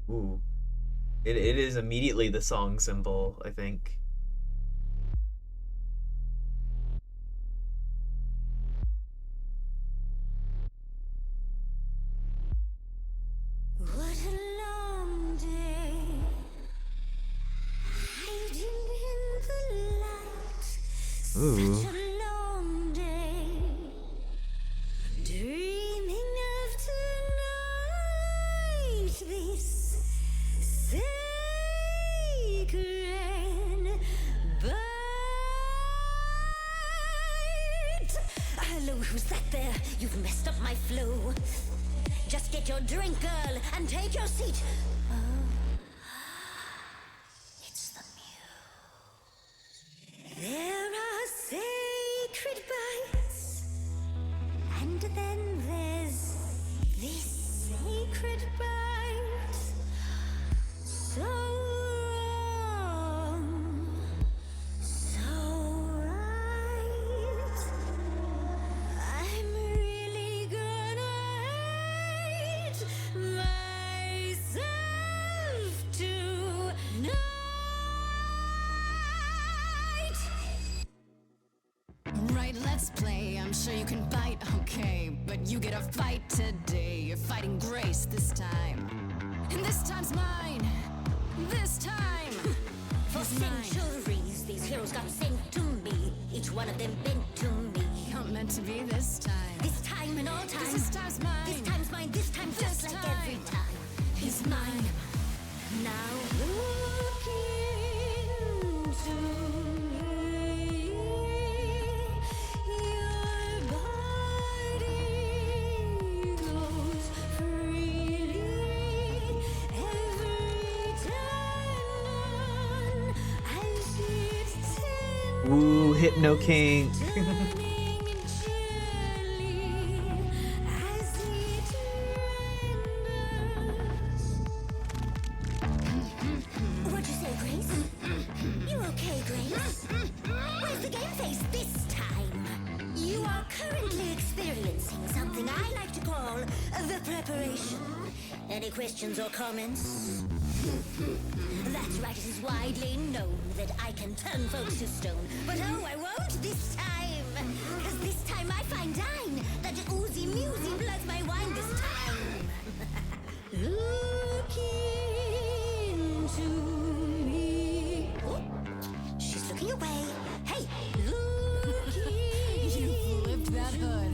Ooh. It is immediately the song symbol, I think. What a long day, hiding in the light. Ooh. Such a long day, dreaming of tonight. This sacred bite. Hello, who's that there? You've messed up my flow. Just get your drink, girl, and take your seat. Oh, it's the muse. There are sacred bites, and then there's this sacred bite. So wrong, so right. I'm really gonna hate myself tonight. Right, let's play. I'm sure you can bite, okay. But you get a fight today. You're fighting Grace this time. And this time's mine. This time. For centuries, these heroes got sent to me. Each one of them bent to me. Not meant to be this time. This time and all time. This time's mine. This time's mine. This time just like every time. He's mine. Now look into me. Your body goes freely every time. As it's Ooh, Hypno King. What'd you say, Grace? You okay, Grace? Where's the game face this time? You are currently experiencing something I like to call the preparation. Any questions or comments? That's right, it is widely known that I can turn folks to stone. But oh, I won't this time. Cause this time I find dine that oozy musy bloods my wine this time. Look into me. Oh, she's looking away. Hey, look You flipped that hood.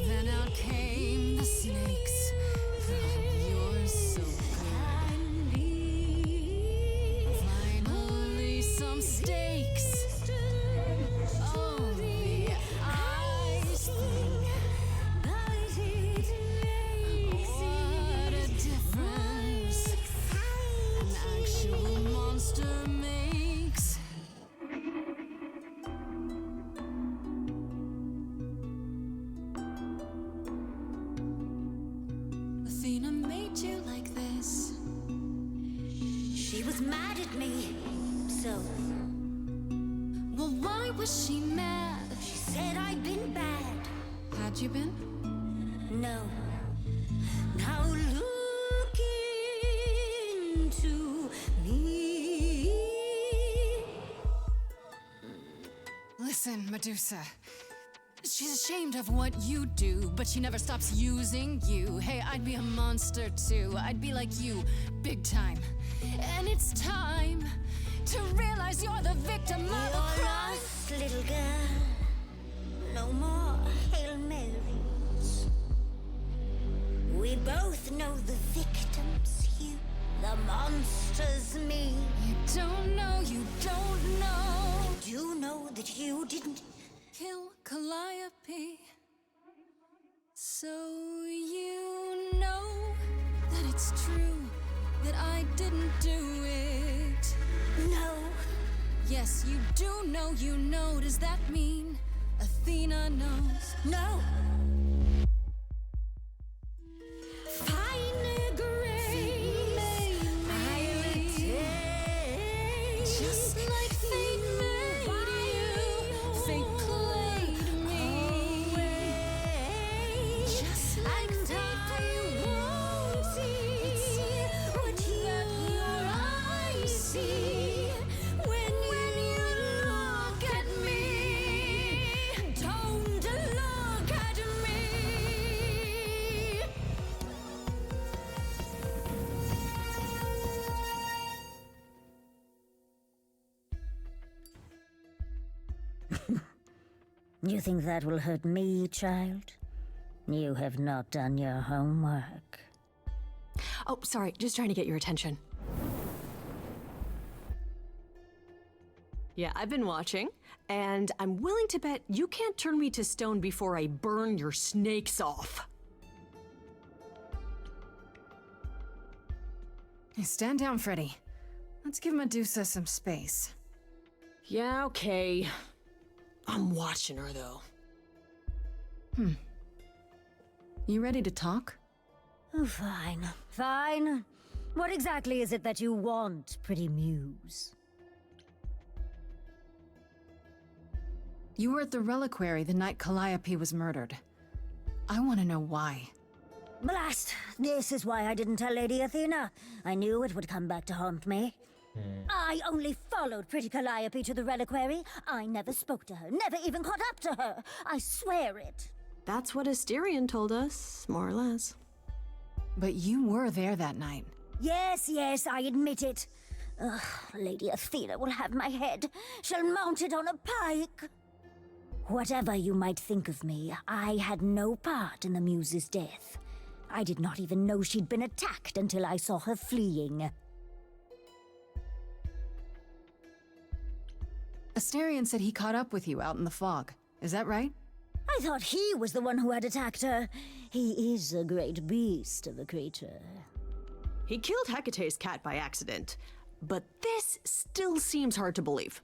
Then out came the snakes. You're so good. Finally, some stakes. Oh, the ice thing. What a difference an actual monster makes. Athena made you like this. She was mad at me. So, Well, why was she mad? she said I'd been bad. Had you been? No. Now look into me. Listen, Medusa. She's ashamed of what you do, but she never stops using you. Hey, I'd be a monster too. I'd be like you, big time. And it's time to realize you're the victim of a crime. Lost, little girl. No more Hail Marys. We both know the victims, you. The monster's me. You don't know, you don't know. I do know that you didn't kill Calliope. So you know that it's true that I didn't do it. No. Yes, you do know, you know. Does that mean Athena knows? No. Fine grace, just like fate made you, fate played me. Just like I won't see what your eyes see when you look at me. Don't look at me. You think that will hurt me, child? You have not done your homework. Oh, sorry, just trying to get your attention. Yeah, I've been watching, and I'm willing to bet you can't turn me to stone before I burn your snakes off. Hey, stand down, Freddy. Let's give Medusa some space. Yeah, okay. I'm watching her, though. You ready to talk? Oh, fine. Fine. What exactly is it that you want, pretty muse? You were at the reliquary the night Calliope was murdered. I want to know why. Blast! This is why I didn't tell Lady Athena. I knew it would come back to haunt me. I only followed pretty Calliope to the reliquary. I never spoke to her, never even caught up to her. I swear it. That's what Asterion told us, more or less. But you were there that night. Yes, yes, I admit it. Ugh, Lady Athena will have my head. She'll mount it on a pike. Whatever you might think of me, I had no part in the Muse's death. I did not even know she'd been attacked until I saw her fleeing. Asterion said he caught up with you out in the fog. Is that right? I thought he was the one who had attacked her. He is a great beast of a creature. He killed Hecate's cat by accident, but this still seems hard to believe.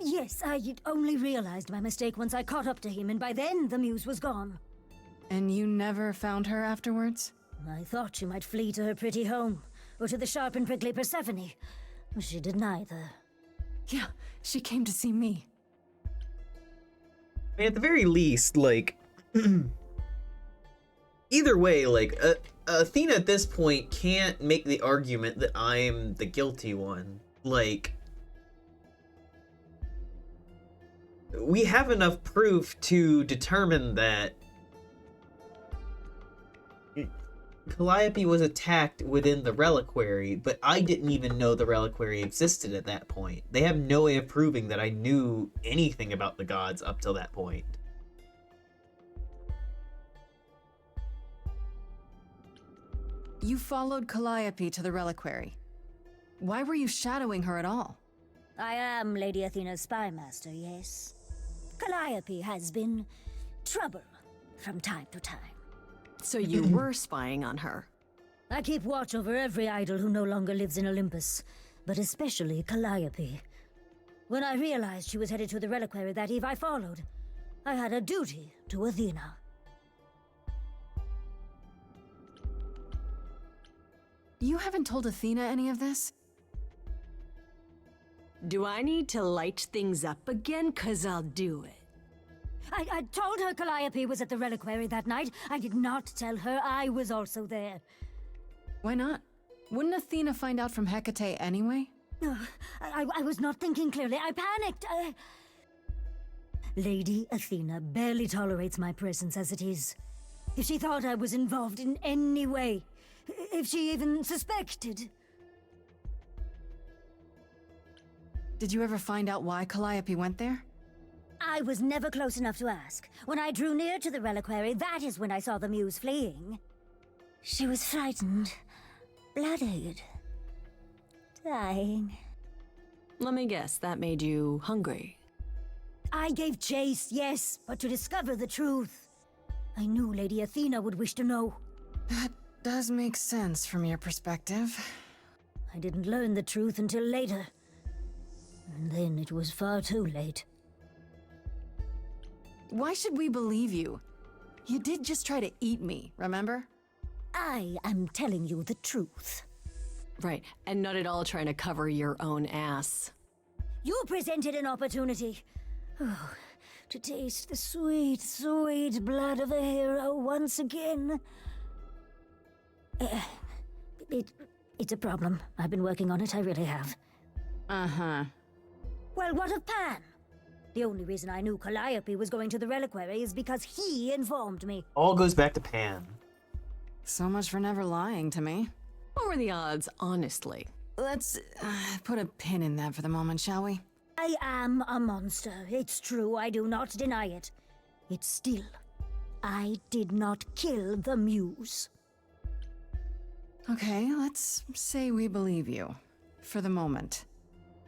Yes, I only realized my mistake once I caught up to him, and by then the Muse was gone. And you never found her afterwards? I thought she might flee to her pretty home, or to the sharp and prickly Persephone. She did neither. Yeah, she came to see me. I mean, at the very least, like, either way, like, Athena at this point can't make the argument that I'm the guilty one. Like, we have enough proof to determine that Calliope was attacked within the reliquary, but I didn't even know the reliquary existed at that point. They have no way of proving that I knew anything about the gods up till that point. You followed Calliope to the reliquary. Why were you shadowing her at all? I am Lady Athena's spy master, yes. Calliope has been trouble from time to time. So you were spying on her? I keep watch over every idol who no longer lives in Olympus, but especially Calliope. When I realized she was headed to the reliquary that eve, I followed. I had a duty to Athena. You haven't told Athena any of this? Do I need to light things up again? 'Cause I'll do it. I told her Calliope was at the reliquary that night. I did not tell her I was also there. Why not? Wouldn't Athena find out from Hecate anyway? I was not thinking clearly. I panicked. Lady Athena barely tolerates my presence as it is. If she thought I was involved in any way, if she even suspected... Did you ever find out why Calliope went there? I was never close enough to ask. When I drew near to the reliquary, that is when I saw the muse fleeing. She was frightened, bloodied, dying. Let me guess, that made you hungry. I gave chase, yes, but to discover the truth. I knew Lady Athena would wish to know. That does make sense from your perspective. I didn't learn the truth until later. And then it was far too late. Why should we believe you? You did just try to eat me, remember? I am telling you the truth. Right, and not at all trying to cover your own ass. You presented an opportunity. Oh, to taste the sweet, sweet blood of a hero once again. It's a problem. I've been working on it, I really have. Uh-huh. Well, what of Pan? The only reason I knew Calliope was going to the reliquary is because he informed me. All goes back to Pan. So much for never lying to me. What were the odds, honestly? Let's put a pin in that for the moment, shall we? I am a monster. It's true, I do not deny it. It's still, I did not kill the muse. Okay, let's say we believe you. For the moment.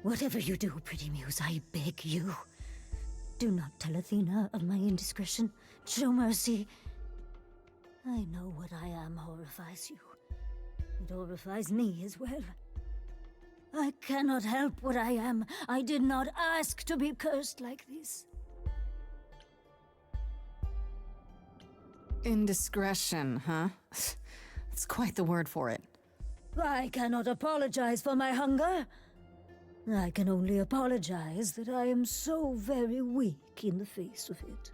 Whatever you do, pretty muse, I beg you. Do not tell Athena of my indiscretion. Show mercy. I know what I am horrifies you. It horrifies me as well. I cannot help what I am. I did not ask to be cursed like this. Indiscretion, huh? That's quite the word for it. I cannot apologize for my hunger. I can only apologize that I am so very weak in the face of it.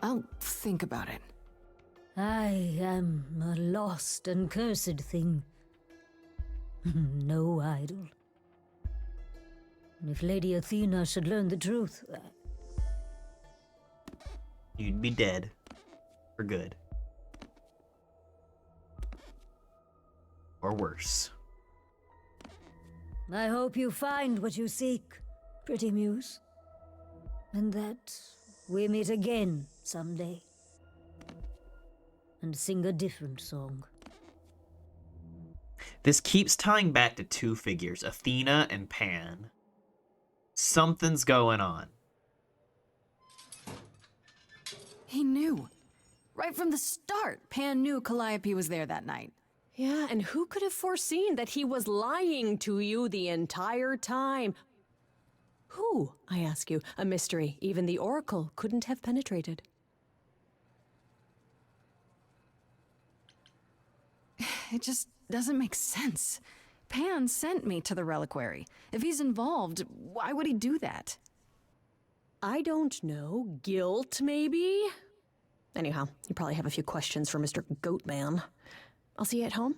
I'll think about it. I am a lost and cursed thing. No idol. If Lady Athena should learn the truth... You'd be dead. For good. Or worse. I hope you find what you seek, pretty muse. And that we meet again someday. And sing a different song. This keeps tying back to two figures, Athena and Pan. Something's going on. He knew. Right from the start, Pan knew Calliope was there that night. Yeah, and who could have foreseen that he was lying to you the entire time? Who, I ask you, a mystery even the Oracle couldn't have penetrated. It just doesn't make sense. Pan sent me to the reliquary. If he's involved, why would he do that? I don't know. Guilt, maybe? Anyhow, you probably have a few questions for Mr. Goatman. I'll see you at home.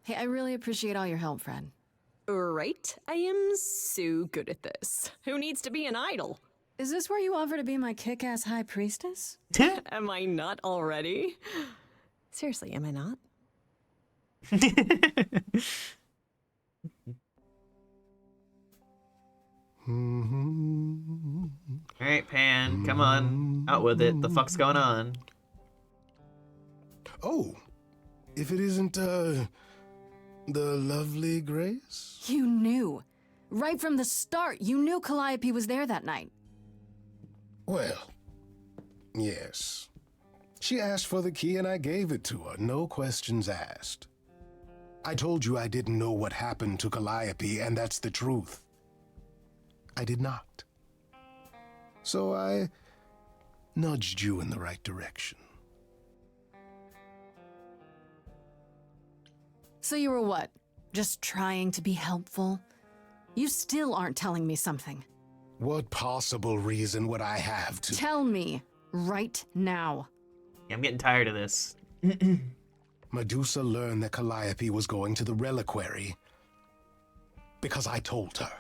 Hey, I really appreciate all your help, Fred. Right? I am so good at this. Who needs to be an idol? Is this where you offer to be my kick-ass high priestess? Am I not already? Seriously, am I not? Alright, Pan, come on. Out with it. The fuck's going on? Oh, if it isn't, the lovely Grace? You knew. Right from the start, you knew Calliope was there that night. Well, yes. She asked for the key and I gave it to her, no questions asked. I told you I didn't know what happened to Calliope, and that's the truth. I did not. So I nudged you in the right direction. So you were what? Just trying to be helpful? You still aren't telling me something. What possible reason would I have to— Tell me, right now. Yeah, I'm getting tired of this. Medusa learned that Calliope was going to the reliquary because I told her.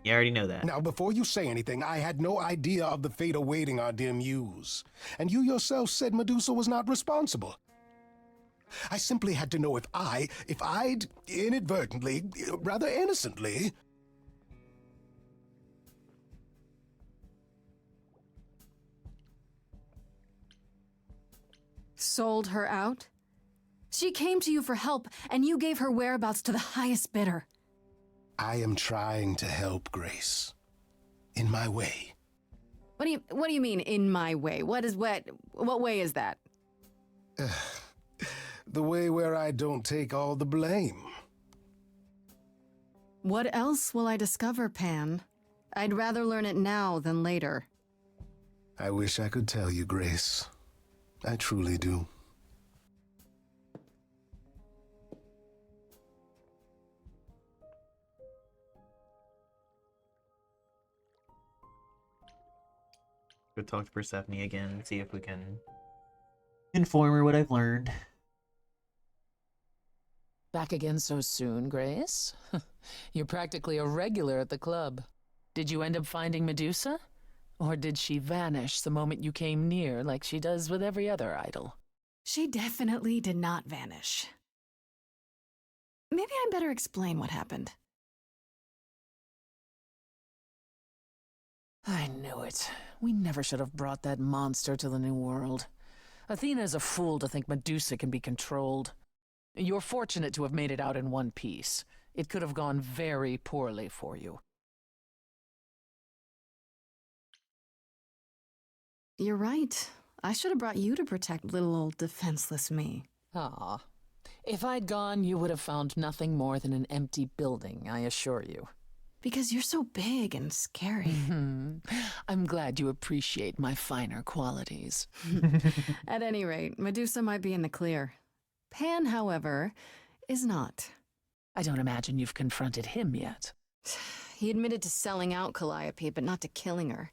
You already know that. Now, before you say anything, I had no idea of the fate awaiting our dear muse. And you yourself said Medusa was not responsible. I simply had to know if I'd inadvertently, rather innocently... Sold her out? She came to you for help, and you gave her whereabouts to the highest bidder. I am trying to help, Grace. In my way. What do you mean, in my way? What way is that? The way where I don't take all the blame. What else will I discover, Pan? I'd rather learn it now than later. I wish I could tell you, Grace. I truly do. Go talk to Persephone again and see if we can inform her what I've learned. Back again so soon, Grace? You're practically a regular at the club. Did you end up finding Medusa? Or did she vanish the moment you came near, like she does with every other idol? She definitely did not vanish. Maybe I better explain what happened. I knew it. We never should have brought that monster to the New World. Athena is a fool to think Medusa can be controlled. You're fortunate to have made it out in one piece. It could have gone very poorly for you. You're right. I should have brought you to protect little old defenseless me. Ah. If I'd gone, you would have found nothing more than an empty building, I assure you. Because you're so big and scary. I'm glad you appreciate my finer qualities. At any rate, Medusa might be in the clear. Pan, however, is not. I don't imagine you've confronted him yet. He admitted to selling out Calliope, but not to killing her.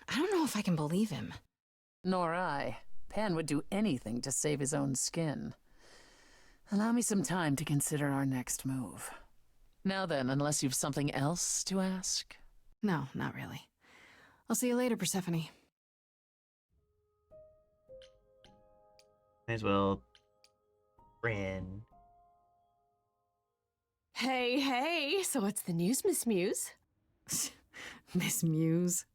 I don't know if I can believe him. Nor I. Pan would do anything to save his own skin. Allow me some time to consider our next move. Now then, unless you've something else to ask? No, not really. I'll see you later, Persephone. Might as well. Ran. Hey, so what's the news, Miss Muse? Miss Muse?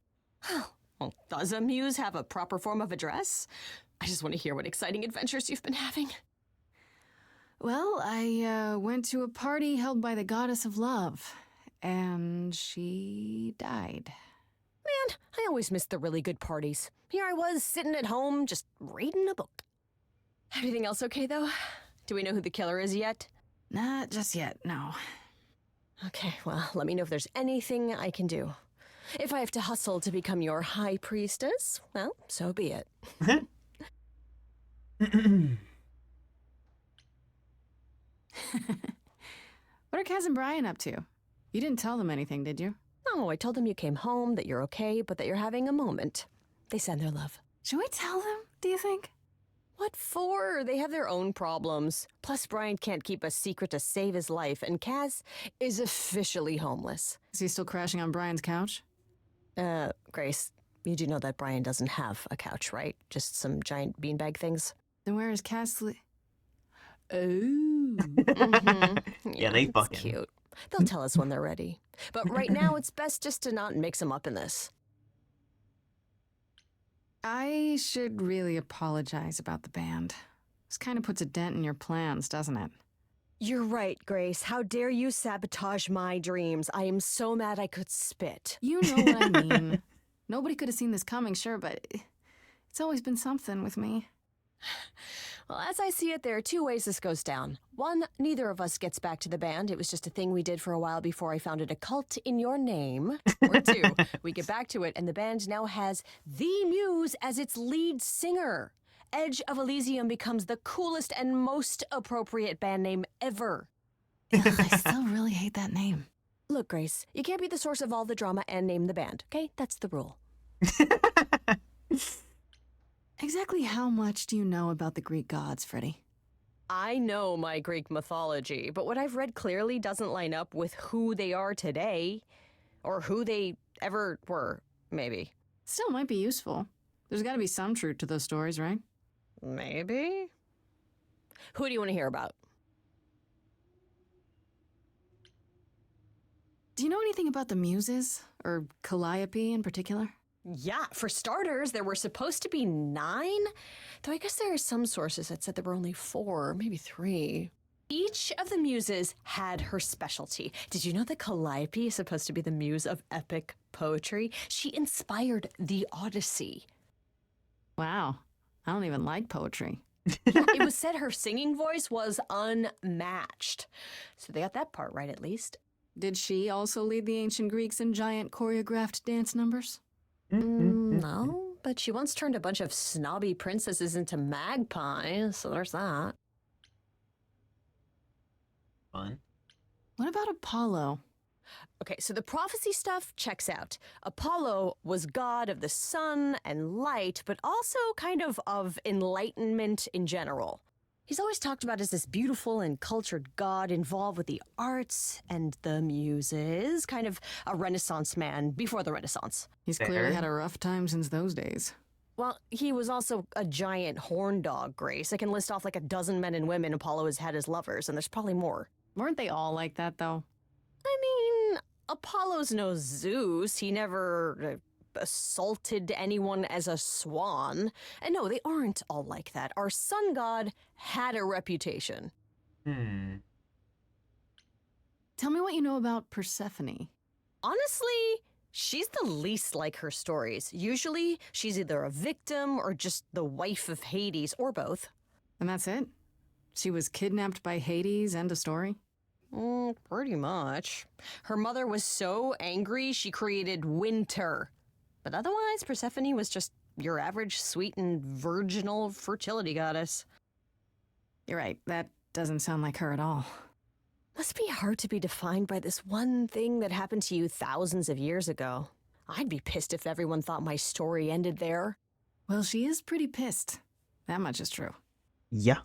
Well, does a muse have a proper form of address? I just want to hear what exciting adventures you've been having. Well, I went to a party held by the goddess of love, and she died. Man, I always miss the really good parties. Here I was, sitting at home, just reading a book. Everything else okay, though? Do we know who the killer is yet? Not just yet, no. Okay, well, let me know if there's anything I can do. If I have to hustle to become your high priestess, well, so be it. What are Kaz and Brian up to? You didn't tell them anything, did you? No, I told them you came home, that you're okay, but that you're having a moment. They send their love. Should we tell them, do you think? What for? They have their own problems. Plus, Brian can't keep a secret to save his life, and Kaz is officially homeless. Is he still crashing on Brian's couch? Grace, you do know that Brian doesn't have a couch, right? Just some giant beanbag things? Then where is Kaz Oh. Mm-hmm. Yeah, they it's fucking. cute. They'll tell us when they're ready. But right now, it's best just to not mix them up in this. I should really apologize about the band. This kind of puts a dent in your plans, doesn't it? You're right, Grace. How dare you sabotage my dreams? I am so mad I could spit. You know what I mean. Nobody could have seen this coming, sure, but it's always been something with me. Well, as I see it, there are two ways this goes down. One, neither of us gets back to the band. It was just a thing we did for a while before I founded a cult in your name. Or two, we get back to it and the band now has the Muse as its lead singer. Edge of Elysium becomes the coolest and most appropriate band name ever. I still really hate that name. Look, Grace, you can't be the source of all the drama and name the band, okay? That's the rule. Exactly how much do you know about the Greek gods, Freddie? I know my Greek mythology, but what I've read clearly doesn't line up with who they are today. Or who they ever were, maybe. Still might be useful. There's gotta be some truth to those stories, right? Maybe. Who do you want to hear about? Do you know anything about the Muses? Or Calliope in particular? Yeah, for starters, there were supposed to be 9, though I guess there are some sources that said there were only 4, maybe 3. Each of the muses had her specialty. Did you know that Calliope is supposed to be the muse of epic poetry? She inspired the Odyssey. Wow, I don't even like poetry. It was said her singing voice was unmatched. So they got that part right, at least. Did she also lead the ancient Greeks in giant choreographed dance numbers? No, but she once turned a bunch of snobby princesses into magpies, so there's that. Fun. What about Apollo? Okay, so the prophecy stuff checks out. Apollo was god of the sun and light, but also kind of enlightenment in general. He's always talked about as this beautiful and cultured god involved with the arts and the muses, kind of a Renaissance man before the Renaissance. He's clearly had a rough time since those days. Well, he was also a giant horn dog, Grace. I can list off like a dozen men and women Apollo has had as lovers, and there's probably more. Weren't they all like that, though? I mean, Apollo's no Zeus. He never assaulted anyone as a swan. And no, they aren't all like that. Our sun god had a reputation. Tell me what you know about Persephone. Honestly, she's the least like her stories. Usually, she's either a victim or just the wife of Hades, or both. And that's it? She was kidnapped by Hades, end of story? Pretty much. Her mother was so angry, she created winter. But otherwise, Persephone was just your average sweet and virginal fertility goddess. You're right, that doesn't sound like her at all. Must be hard to be defined by this one thing that happened to you thousands of years ago. I'd be pissed if everyone thought my story ended there. Well, she is pretty pissed. That much is true. Yeah.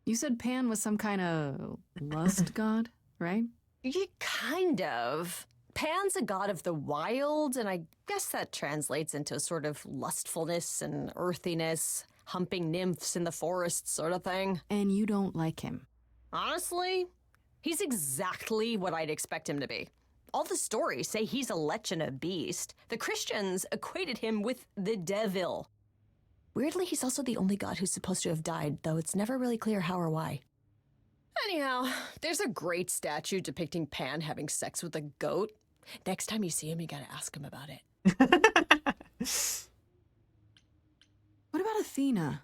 You said Pan was some kind of lust god, right? Yeah, kind of. Pan's a god of the wild, and I guess that translates into a sort of lustfulness and earthiness, humping nymphs in the forest sort of thing. And you don't like him? Honestly, he's exactly what I'd expect him to be. All the stories say he's a lech and a beast. The Christians equated him with the devil. Weirdly, he's also the only god who's supposed to have died, though it's never really clear how or why. Anyhow, there's a great statue depicting Pan having sex with a goat. Next time you see him, you gotta ask him about it. What about Athena?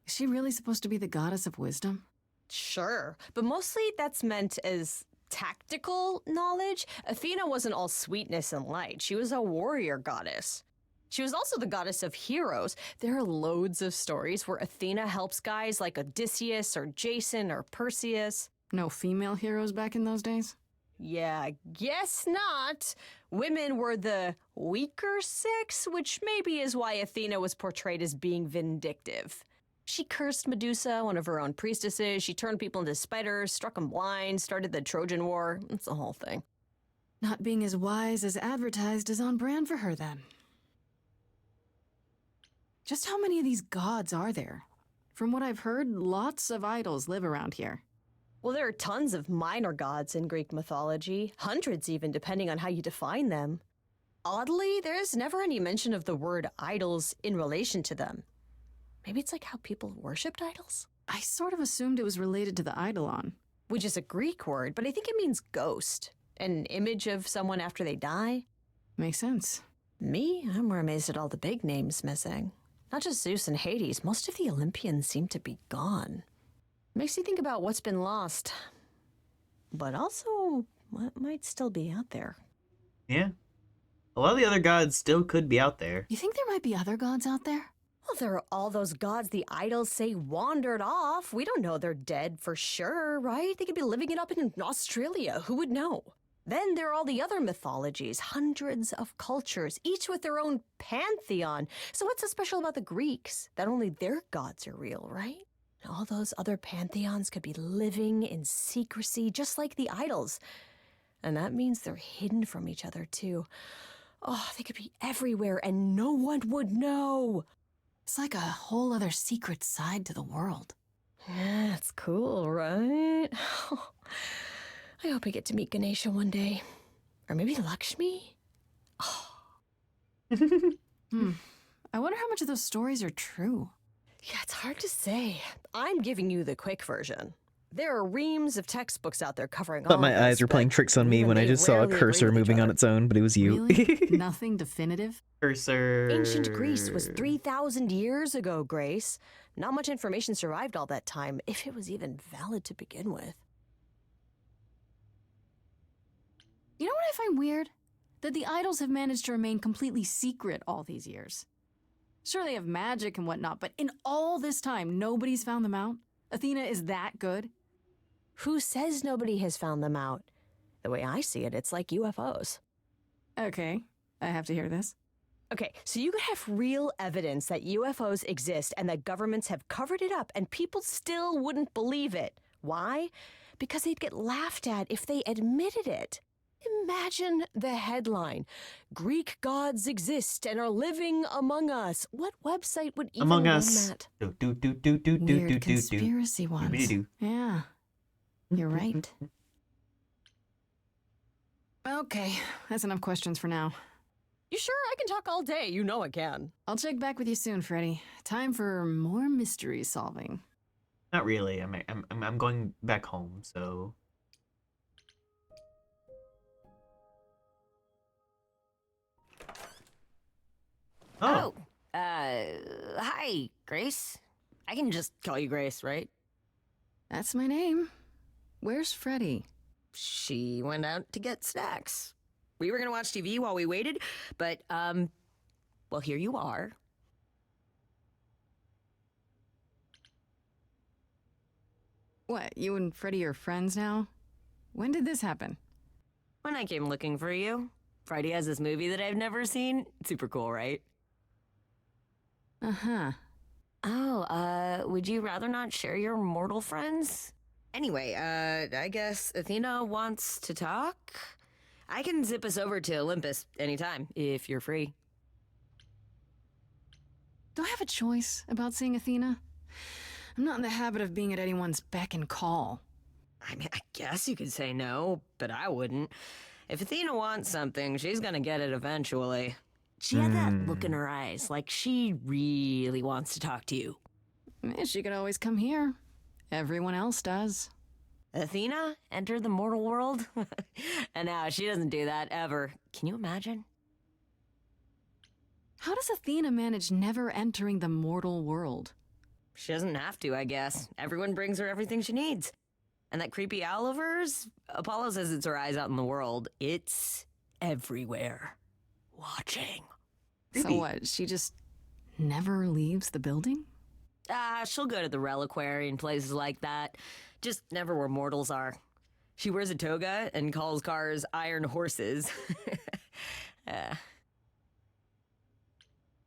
Is she really supposed to be the goddess of wisdom? Sure, but mostly that's meant as tactical knowledge. Athena wasn't all sweetness and light. She was a warrior goddess. She was also the goddess of heroes. There are loads of stories where Athena helps guys like Odysseus or Jason or Perseus. No female heroes back in those days? Yeah, guess not. Women were the weaker sex, which maybe is why Athena was portrayed as being vindictive. She cursed Medusa, one of her own priestesses. She turned people into spiders, struck them blind, started the Trojan War. It's the whole thing. Not being as wise as advertised is on brand for her, then. Just how many of these gods are there? From what I've heard, lots of idols live around here. Well, there are tons of minor gods in Greek mythology, hundreds even, depending on how you define them. Oddly, there's never any mention of the word idols in relation to them. Maybe it's like how people worshipped idols? I sort of assumed it was related to the eidolon. Which is a Greek word, but I think it means ghost. An image of someone after they die. Makes sense. Me? I'm more amazed at all the big names missing. Not just Zeus and Hades, most of the Olympians seem to be gone. Makes you think about what's been lost, but also what might still be out there. Yeah. A lot of the other gods still could be out there. You think there might be other gods out there? Well, there are all those gods the idols say wandered off. We don't know they're dead for sure, right? They could be living it up in Australia. Who would know? Then there are all the other mythologies, hundreds of cultures, each with their own pantheon. So what's so special about the Greeks? That only their gods are real, right? All those other pantheons could be living in secrecy, just like the idols. And that means they're hidden from each other, too. Oh, they could be everywhere and no one would know. It's like a whole other secret side to the world. Yeah, it's cool, right? I hope I get to meet Ganesha one day. Or maybe Lakshmi? I wonder how much of those stories are true. Yeah, it's hard to say. I'm giving you the quick version. There are reams of textbooks out there covering all Thought my of eyes this, were playing but tricks on me even when I they just saw a rarely agree cursor with each moving on other. its own, but it was you. Really? Nothing definitive? Cursor. Ancient Greece was 3,000 years ago, Grace. Not much information survived all that time, if it was even valid to begin with. You know what I find weird? That the idols have managed to remain completely secret all these years. Sure, they have magic and whatnot, but in all this time, nobody's found them out? Athena is that good? Who says nobody has found them out? The way I see it, it's like UFOs. Okay, I have to hear this. Okay, so you could have real evidence that UFOs exist and that governments have covered it up and people still wouldn't believe it. Why? Because they'd get laughed at if they admitted it. Imagine the headline. Greek gods exist and are living among us. What website would even Among run Us. that? Weird conspiracy ones. Doobity-doo. Yeah, you're right. Okay, that's enough questions for now. You sure? I can talk all day. You know I can. I'll check back with you soon, Freddy. Time for more mystery solving. Not really. I'm going back home, so. Oh, hi, Grace. I can just call you Grace, right? That's my name. Where's Freddy? She went out to get snacks. We were gonna watch TV while we waited, but, well, here you are. What, you and Freddy are friends now? When did this happen? When I came looking for you. Friday has this movie that I've never seen. Super cool, right? Uh-huh. Oh, would you rather not share your mortal friends? Anyway, I guess Athena wants to talk? I can zip us over to Olympus anytime, if you're free. Do I have a choice about seeing Athena? I'm not in the habit of being at anyone's beck and call. I mean, I guess you could say no, but I wouldn't. If Athena wants something, she's gonna get it eventually. She had that look in her eyes, like she really wants to talk to you. She could always come here. Everyone else does. Athena entered the mortal world? And now she doesn't do that ever. Can you imagine? How does Athena manage never entering the mortal world? She doesn't have to, I guess. Everyone brings her everything she needs. And that creepy owl of hers? Apollo says it's her eyes out in the world. It's everywhere. Watching. So what, she just never leaves the building? She'll go to the reliquary and places like that. Just never where mortals are. She wears a toga and calls cars iron horses.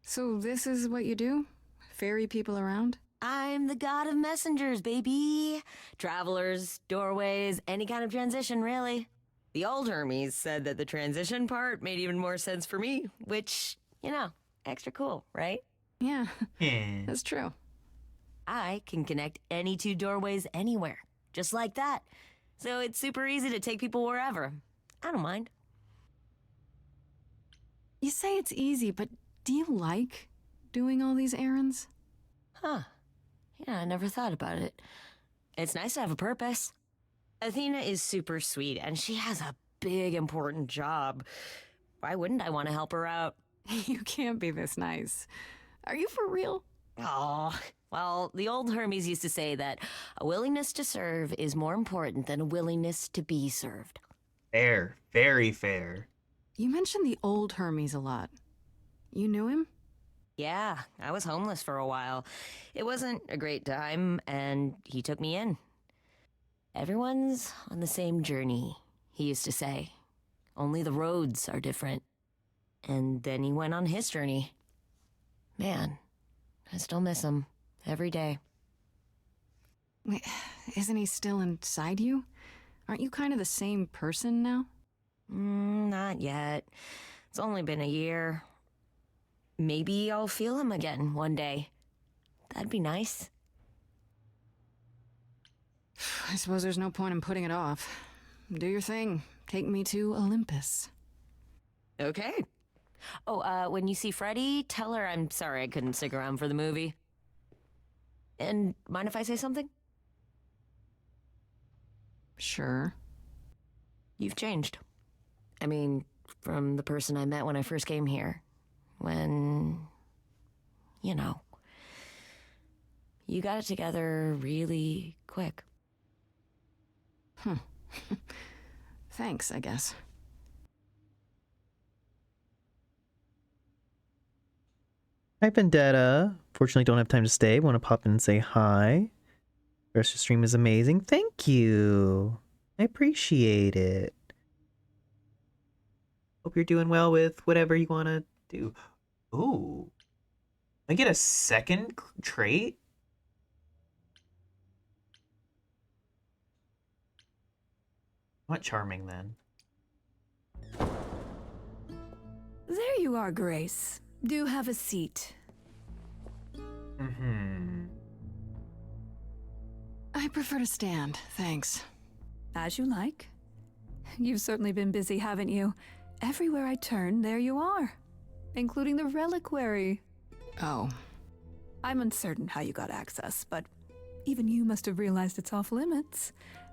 So this is what you do? Ferry people around? I'm the god of messengers, baby. Travelers, doorways, any kind of transition, really. The old Hermes said that the transition part made even more sense for me, which, you know, extra cool, right? Yeah, that's true. I can connect any two doorways anywhere, just like that. So it's super easy to take people wherever. I don't mind. You say it's easy, but do you like doing all these errands? Huh. Yeah, I never thought about it. It's nice to have a purpose. Athena is super sweet, and she has a big, important job. Why wouldn't I want to help her out? You can't be this nice. Are you for real? Oh, well, the old Hermes used to say that a willingness to serve is more important than a willingness to be served. Fair. Very fair. You mentioned the old Hermes a lot. You knew him? Yeah, I was homeless for a while. It wasn't a great time, and he took me in. Everyone's on the same journey, he used to say. Only the roads are different. And then he went on his journey. Man, I still miss him every day. Wait, isn't he still inside you? Aren't you kind of the same person now? Not yet. It's only been a year. Maybe I'll feel him again one day. That'd be nice. I suppose there's no point in putting it off. Do your thing. Take me to Olympus. Okay. Oh, when you see Freddie, tell her I'm sorry I couldn't stick around for the movie. And mind if I say something? Sure. You've changed. I mean, from the person I met when I first came here. When, you know, you got it together really quick. Thanks, I guess. Hi, Vendetta. Fortunately, don't have time to stay. Want to pop in and say hi. The rest of the stream is amazing. Thank you. I appreciate it. Hope you're doing well with whatever you want to do. Ooh. I get a second trait? What charming, then? There you are, Grace. Do have a seat. I prefer to stand, thanks. As you like. You've certainly been busy, haven't you? Everywhere I turn, there you are. Including the reliquary. Oh. I'm uncertain how you got access, but even you must have realized it's off limits.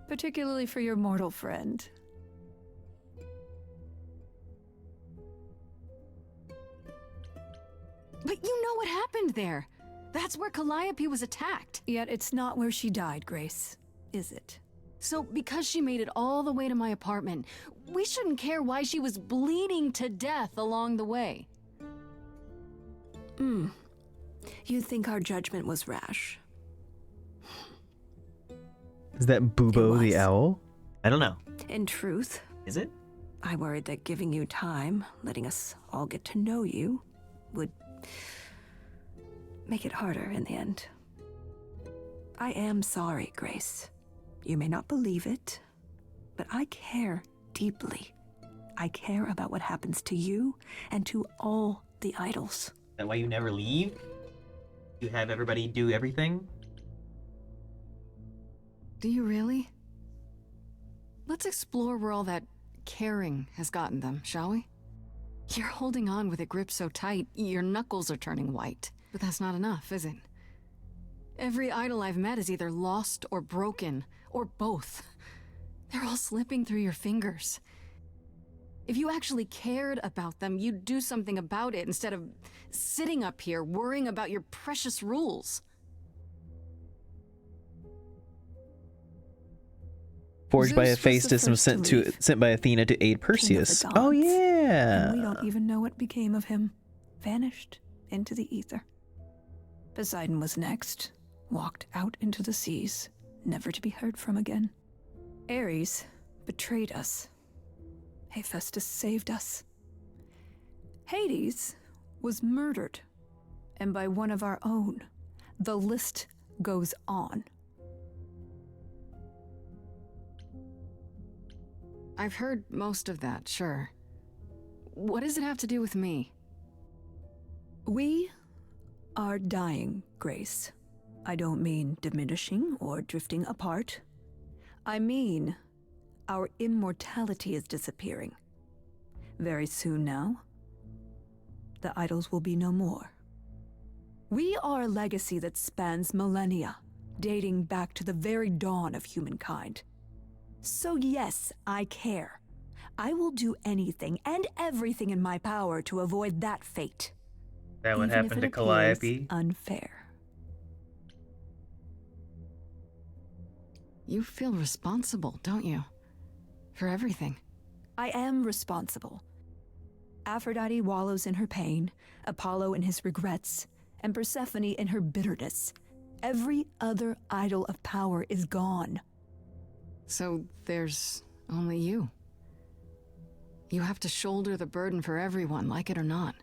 Particularly for your mortal friend. But you know what happened there. That's where Calliope was attacked. Yet it's not where she died, Grace, is it? So because she made it all the way to my apartment, we shouldn't care why she was bleeding to death along the way. You think our judgment was rash? Is that Bubo the owl? I don't know. In truth. Is it? I worried that giving you time, letting us all get to know you, would make it harder in the end. I am sorry, Grace. You may not believe it, but I care deeply. I care about what happens to you and to all the idols. Is that why you never leave? You have everybody do everything? Do you really? Let's explore where all that caring has gotten them, shall we? You're holding on with a grip so tight, your knuckles are turning white. But that's not enough, is it? Every idol I've met is either lost or broken, or both. They're all slipping through your fingers. If you actually cared about them, you'd do something about it instead of sitting up here worrying about your precious rules. Forged by Zeus was the Hephaestus and was first to leave. sent by Athena to aid Perseus. Oh yeah. And we don't even know what became of him. Vanished into the ether. Poseidon was next, walked out into the seas, never to be heard from again. Ares betrayed us. Hephaestus saved us. Hades was murdered, and by one of our own. The list goes on. I've heard most of that, sure. What does it have to do with me? We are dying, Grace. I don't mean diminishing or drifting apart. I mean, our immortality is disappearing. Very soon now, the idols will be no more. We are a legacy that spans millennia, dating back to the very dawn of humankind. So yes, I care. I will do anything and everything in my power to avoid that fate. That would happen to Calliope. Unfair. You feel responsible, don't you? For everything. I am responsible. Aphrodite wallows in her pain, Apollo in his regrets, and Persephone in her bitterness. Every other idol of power is gone. So there's only you. You have to shoulder the burden for everyone, like it or not.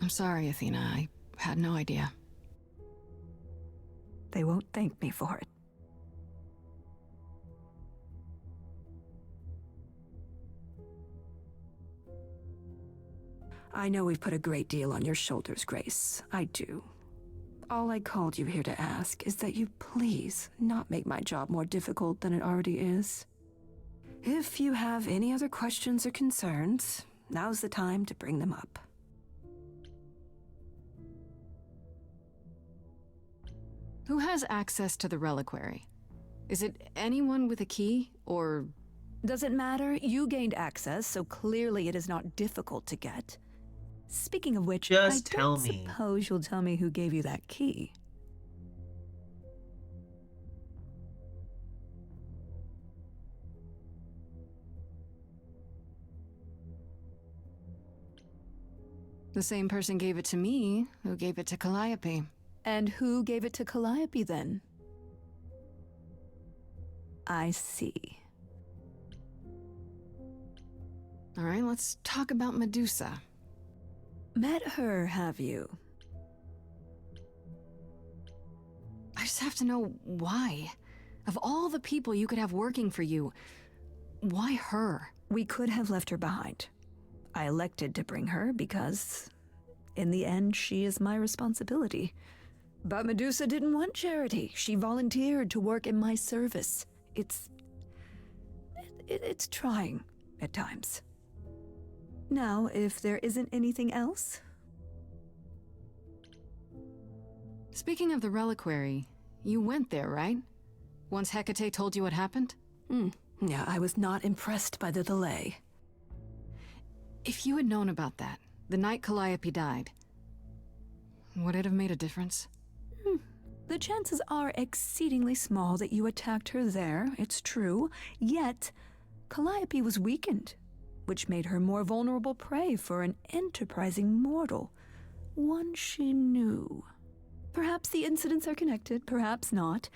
I'm sorry, Athena. I had no idea. They won't thank me for it. I know we've put a great deal on your shoulders, Grace. I do. All I called you here to ask is that you please not make my job more difficult than it already is. If you have any other questions or concerns, now's the time to bring them up. Who has access to the reliquary? Is it anyone with a key, or... Doesn't matter. You gained access, so clearly it is not difficult to get. Speaking of which, Just I tell don't me. suppose you'll tell me who gave you that key. The same person gave it to me, who gave it to Calliope. And who gave it to Calliope, then? I see. All right, let's talk about Medusa. Met her, have you? I just have to know why. Of all the people you could have working for you, why her? We could have left her behind. I elected to bring her because, in the end, she is my responsibility. But Medusa didn't want charity. She volunteered to work in my service. It's trying at times. Now, if there isn't anything else... Speaking of the reliquary, you went there, right? Once Hecate told you what happened? Yeah, I was not impressed by the delay. If you had known about that, the night Calliope died, would it have made a difference? The chances are exceedingly small that you attacked her there, it's true. Yet, Calliope was weakened, which made her more vulnerable prey for an enterprising mortal. One she knew. Perhaps the incidents are connected, perhaps not.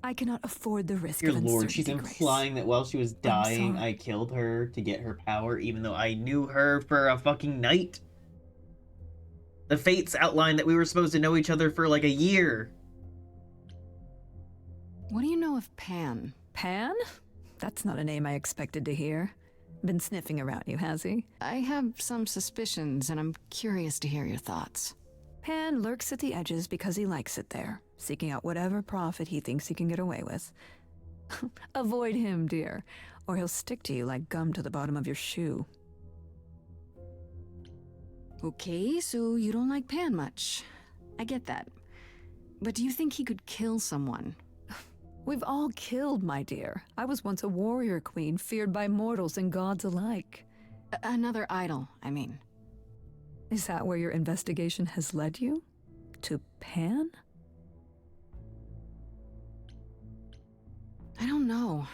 I cannot afford the risk Dear of Lord, uncertainty, she's Grace. implying that while she was dying, sorry. I killed her to get her power, even though I knew her for a fucking night. The fates outlined that we were supposed to know each other for like a year. What do you know of Pan? Pan? That's not a name I expected to hear. Been sniffing around you, has he? I have some suspicions, and I'm curious to hear your thoughts. Pan lurks at the edges because he likes it there, seeking out whatever profit he thinks he can get away with. Avoid him, dear, or he'll stick to you like gum to the bottom of your shoe. Okay, so you don't like Pan much. I get that. But do you think he could kill someone? We've all killed, my dear. I was once a warrior queen, feared by mortals and gods alike. Another idol, I mean. Is that where your investigation has led you? To Pan? I don't know.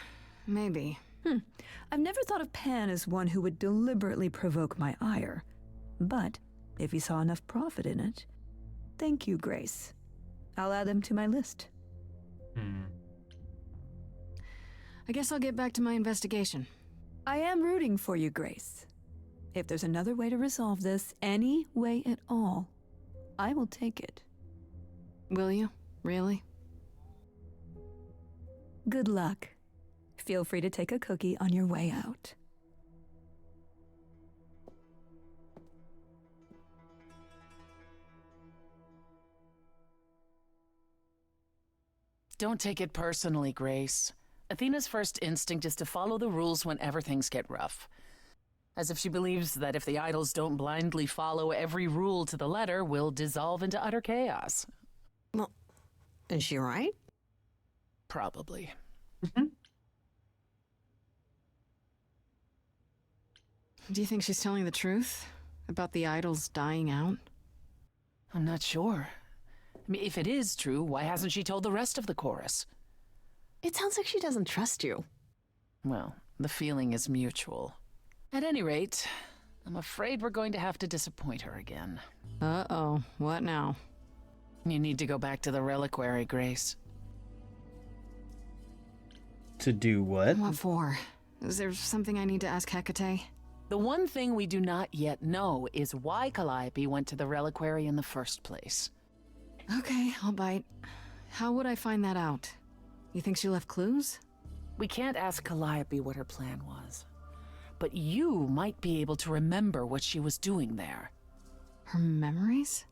Maybe. I've never thought of Pan as one who would deliberately provoke my ire. But if he saw enough profit in it, thank you, Grace. I'll add them to my list. I guess I'll get back to my investigation. I am rooting for you, Grace. If there's another way to resolve this, any way at all, I will take it. Will you? Really? Good luck. Feel free to take a cookie on your way out. Don't take it personally, Grace. Athena's first instinct is to follow the rules whenever things get rough. As if she believes that if the idols don't blindly follow every rule to the letter, we'll dissolve into utter chaos. Well, is she right? Probably. Do you think she's telling the truth? About the idols dying out? I'm not sure. I mean, if it is true, why hasn't she told the rest of the chorus? It sounds like she doesn't trust you. Well, the feeling is mutual. At any rate, I'm afraid we're going to have to disappoint her again. Uh-oh. What now? You need to go back to the reliquary, Grace. To do what? What for? Is there something I need to ask Hecate? The one thing we do not yet know is why Calliope went to the reliquary in the first place. Okay, I'll bite. How would I find that out? You think she left clues? We can't ask Calliope what her plan was. But you might be able to remember what she was doing there. Her memories?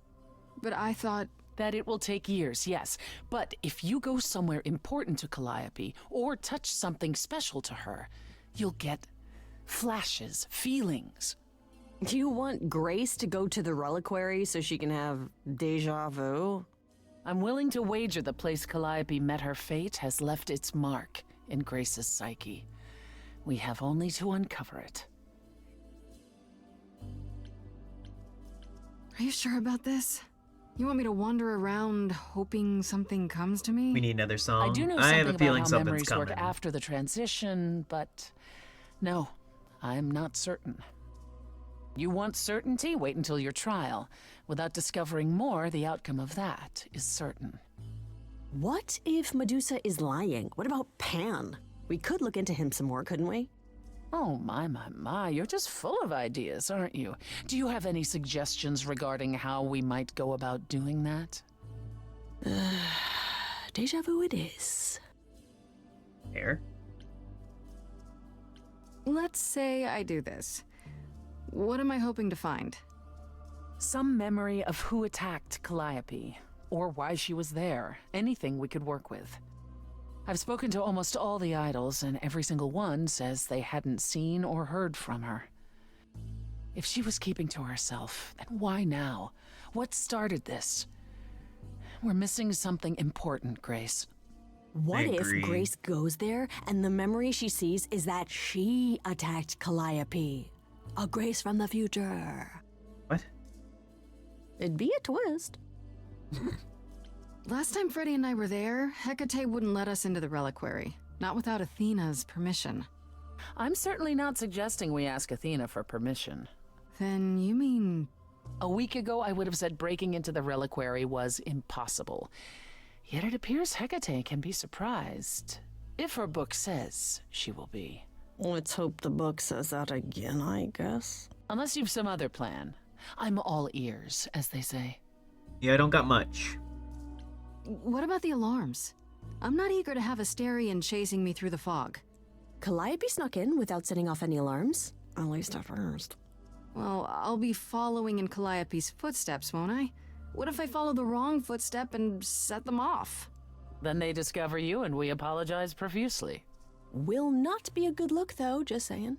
But I thought... That it will take years, yes. But if you go somewhere important to Calliope, or touch something special to her, you'll get flashes, feelings. You want Grace to go to the reliquary so she can have deja vu? I'm willing to wager the place Calliope met her fate has left its mark in Grace's psyche. We have only to uncover it. Are you sure about this? You want me to wander around hoping something comes to me? We need another song. I do know I something have a about feeling how something's memories coming. work after the transition, but no, I'm not certain. You want certainty? Wait until your trial. Without discovering more, the outcome of that is certain. What if Medusa is lying? What about Pan? We could look into him some more, couldn't we? Oh, my, you're just full of ideas, aren't you? Do you have any suggestions regarding how we might go about doing that? Deja vu it is. Fair. Let's say I do this. What am I hoping to find? Some memory of who attacked Calliope, or why she was there. Anything we could work with. I've spoken to almost all the idols, and every single one says they hadn't seen or heard from her. If she was keeping to herself, then why now? What started this? We're missing something important, Grace. What if Grace goes there and the memory she sees is that she attacked Calliope? A Grace from the future. What? It'd be a twist. Last time Freddy and I were there, Hecate wouldn't let us into the reliquary. Not without Athena's permission. I'm certainly not suggesting we ask Athena for permission. Then you mean... A week ago, I would have said breaking into the reliquary was impossible. Yet it appears Hecate can be surprised. If her book says she will be. Let's hope the book says that again, I guess. Unless you've some other plan. I'm all ears, as they say. Yeah, I don't got much. What about the alarms? I'm not eager to have Asterion chasing me through the fog. Calliope snuck in without setting off any alarms. At least at first. Well, I'll be following in Calliope's footsteps, won't I? What if I follow the wrong footstep and set them off? Then they discover you and we apologize profusely. Will not be a good look, though, just saying.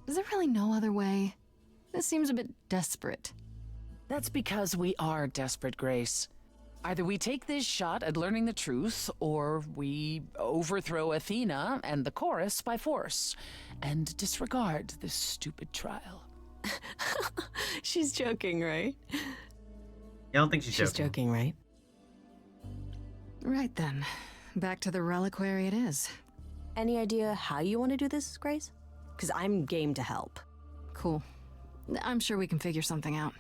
Is there really no other way? This seems a bit desperate. That's because we are desperate, Grace. Either we take this shot at learning the truth, or we overthrow Athena and the chorus by force, and disregard this stupid trial. She's joking, right? I don't think she's joking. She's joking, right? Right then. Back to the reliquary it is. Any idea how you want to do this, Grace? Because I'm game to help. Cool. I'm sure we can figure something out.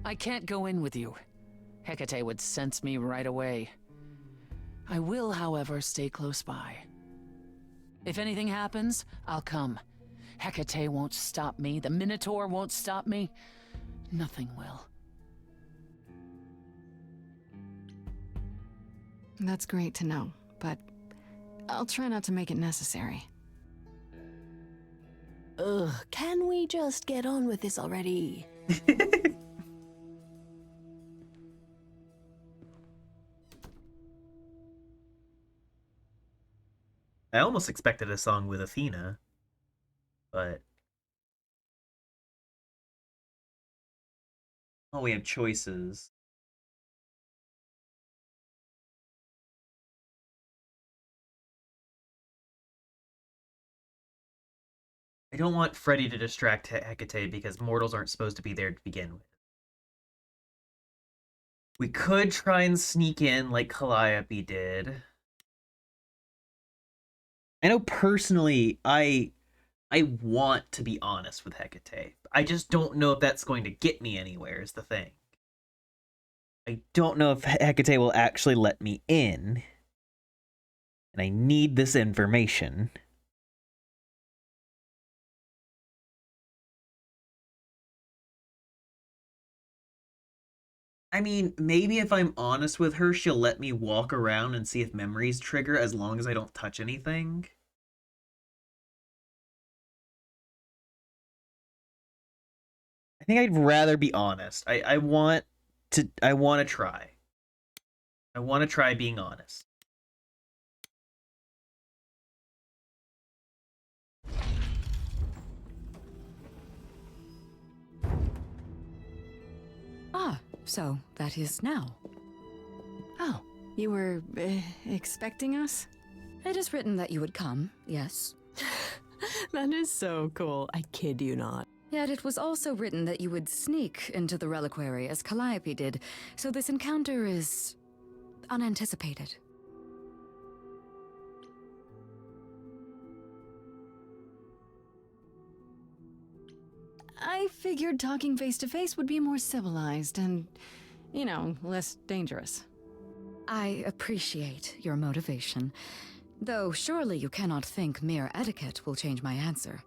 I can't go in with you. Hecate would sense me right away. I will, however, stay close by. If anything happens, I'll come. Hecate won't stop me. The Minotaur won't stop me. Nothing will. That's great to know, but I'll try not to make it necessary. Ugh, can we just get on with this already? I almost expected a song with Athena, but... Oh, we have choices. I don't want Freddy to distract Hecate because mortals aren't supposed to be there to begin with. We could try and sneak in like Calliope did. I know personally, I want to be honest with Hecate. I just don't know if that's going to get me anywhere, is the thing. I don't know if Hecate will actually let me in. And I need this information. I mean, maybe if I'm honest with her, she'll let me walk around and see if memories trigger as long as I don't touch anything. think I'd rather be honest. I want to try. I want to try being honest. Ah, so that is now. Oh, you were expecting us? It is written that you would come, yes. That is so cool. I kid you not. Yet it was also written that you would sneak into the reliquary as Calliope did, so this encounter is unanticipated. I figured talking face to face would be more civilized and, you know, less dangerous. I appreciate your motivation, though surely you cannot think mere etiquette will change my answer.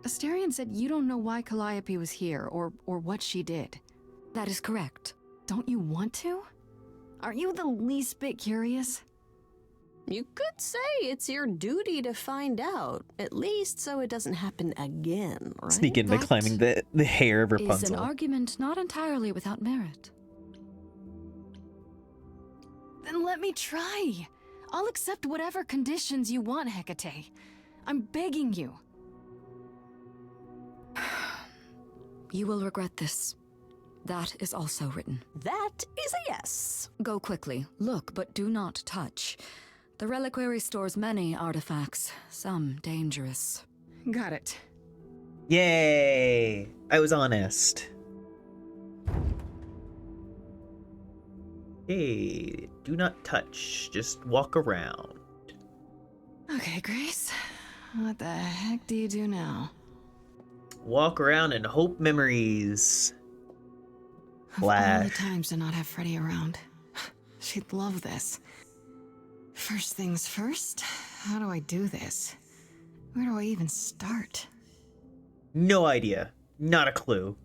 Asterion said you don't know why Calliope was here or what she did. That is correct. Don't you want to? Aren't you the least bit curious? You could say it's your duty to find out, at least so it doesn't happen again, right? Sneak in by climbing the hair of Is Rapunzel. an argument not entirely without merit. Then let me try. I'll accept whatever conditions you want, Hecate. I'm begging you. You will regret this. That is also written. That is a yes. Go quickly. Look, but do not touch. The reliquary stores many artifacts, some dangerous. Got it. Yay! I was honest. Hey, do not touch. Just walk around. Okay, Grace. What the heck do you do now? Walk around and hope memories. Of all the Flash. times to not have Freddy around. She'd love this. First things first, how do I do this? Where do I even start? No idea. Not a clue.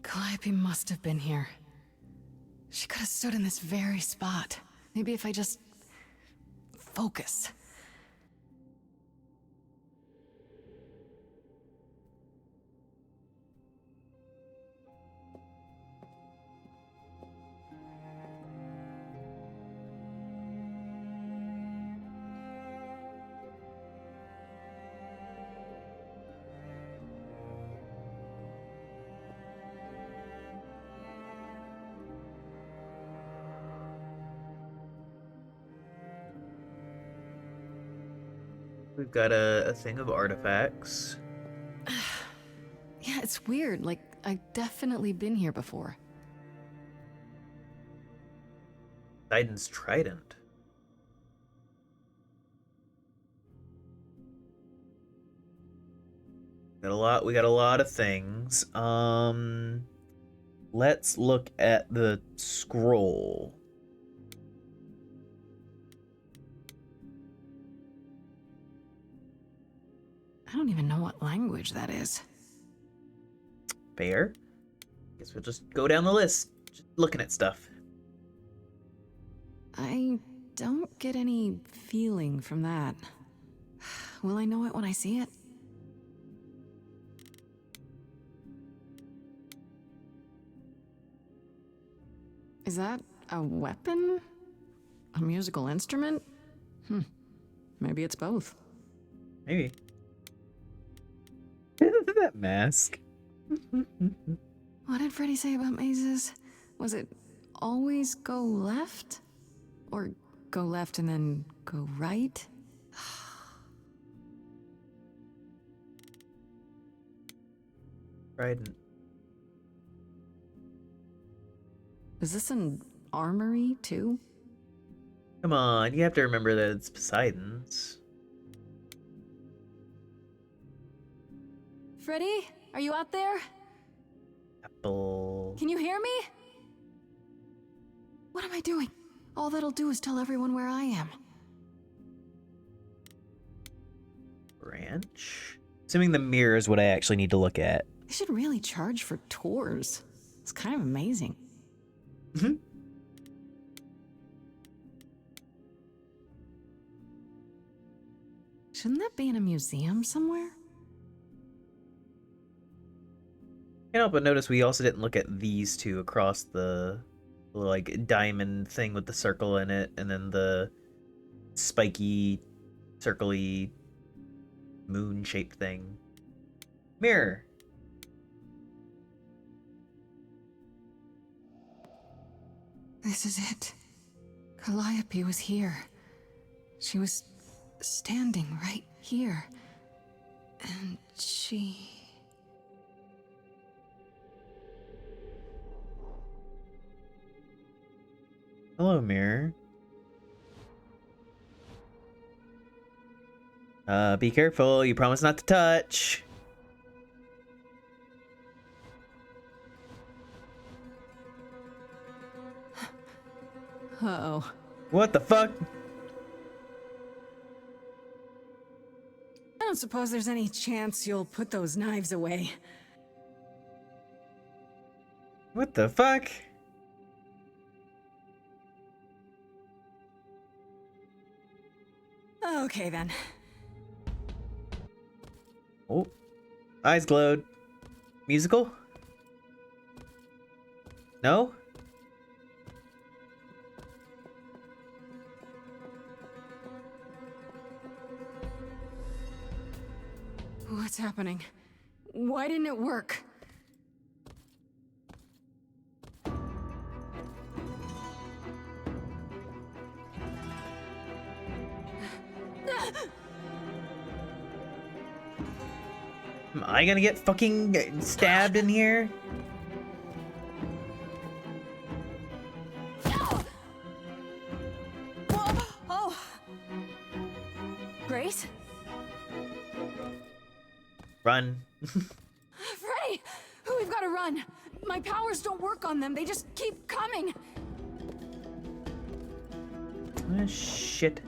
Calliope must have been here. She could have stood in this very spot. Maybe if I just focus. We've got a thing of artifacts. Yeah, it's weird. Like, I've definitely been here before. Poseidon's trident. We got a lot of things. Let's look at the scroll. I don't even know what language that is. Fair. Guess we'll just go down the list, just looking at stuff. I don't get any feeling from that. Will I know it when I see it? Is that a weapon? A musical instrument? Maybe it's both. Maybe. That mask. What did Freddy say about mazes? Was it always go left? Or go left and then go right? Trident. Is this an armory, too? Come on, you have to remember that it's Poseidon's. Freddy, are you out there? Apple. Can you hear me? What am I doing? All that'll do is tell everyone where I am. Branch? Assuming the mirror is what I actually need to look at. They should really charge for tours. It's kind of amazing. Shouldn't that be in a museum somewhere? Can't help but notice we also didn't look at these two across the like diamond thing with the circle in it, and then the spiky, circly, moon-shaped thing. Mirror. This is it. Calliope was here. She was standing right here. And she... Hello, mirror. Be careful. You promised not to touch. Uh-oh. What the fuck? I don't suppose there's any chance you'll put those knives away. What the fuck? Okay, then. Oh. Eyes glowed. Musical? No? What's happening? Why didn't it work? Am I gonna get fucking stabbed in here? Oh! Grace? Run. Freddy! We've got to run! My powers don't work on them, they just keep coming! Ah, shit.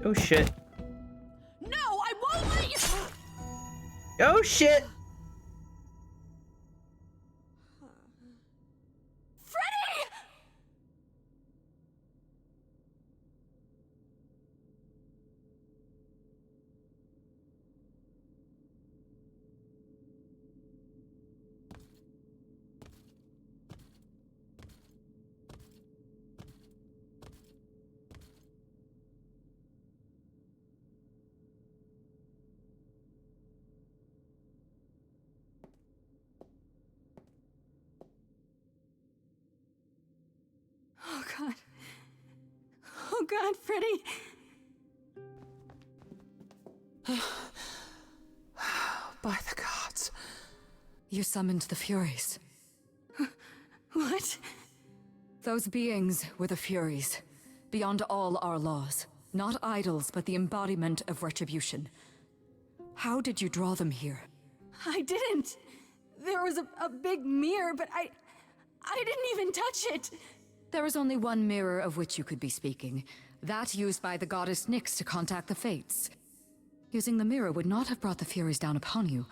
Oh shit. No, I won't let you. Oh shit! Freddy! Oh god. Oh god, Freddy! By the gods. You summoned the Furies. What? Those beings were the Furies, beyond all our laws. Not idols, but the embodiment of retribution. How did you draw them here? I didn't! There was a big mirror, but I didn't even touch it! There is only one mirror of which you could be speaking. That used by the goddess Nyx to contact the Fates. Using the mirror would not have brought the Furies down upon you.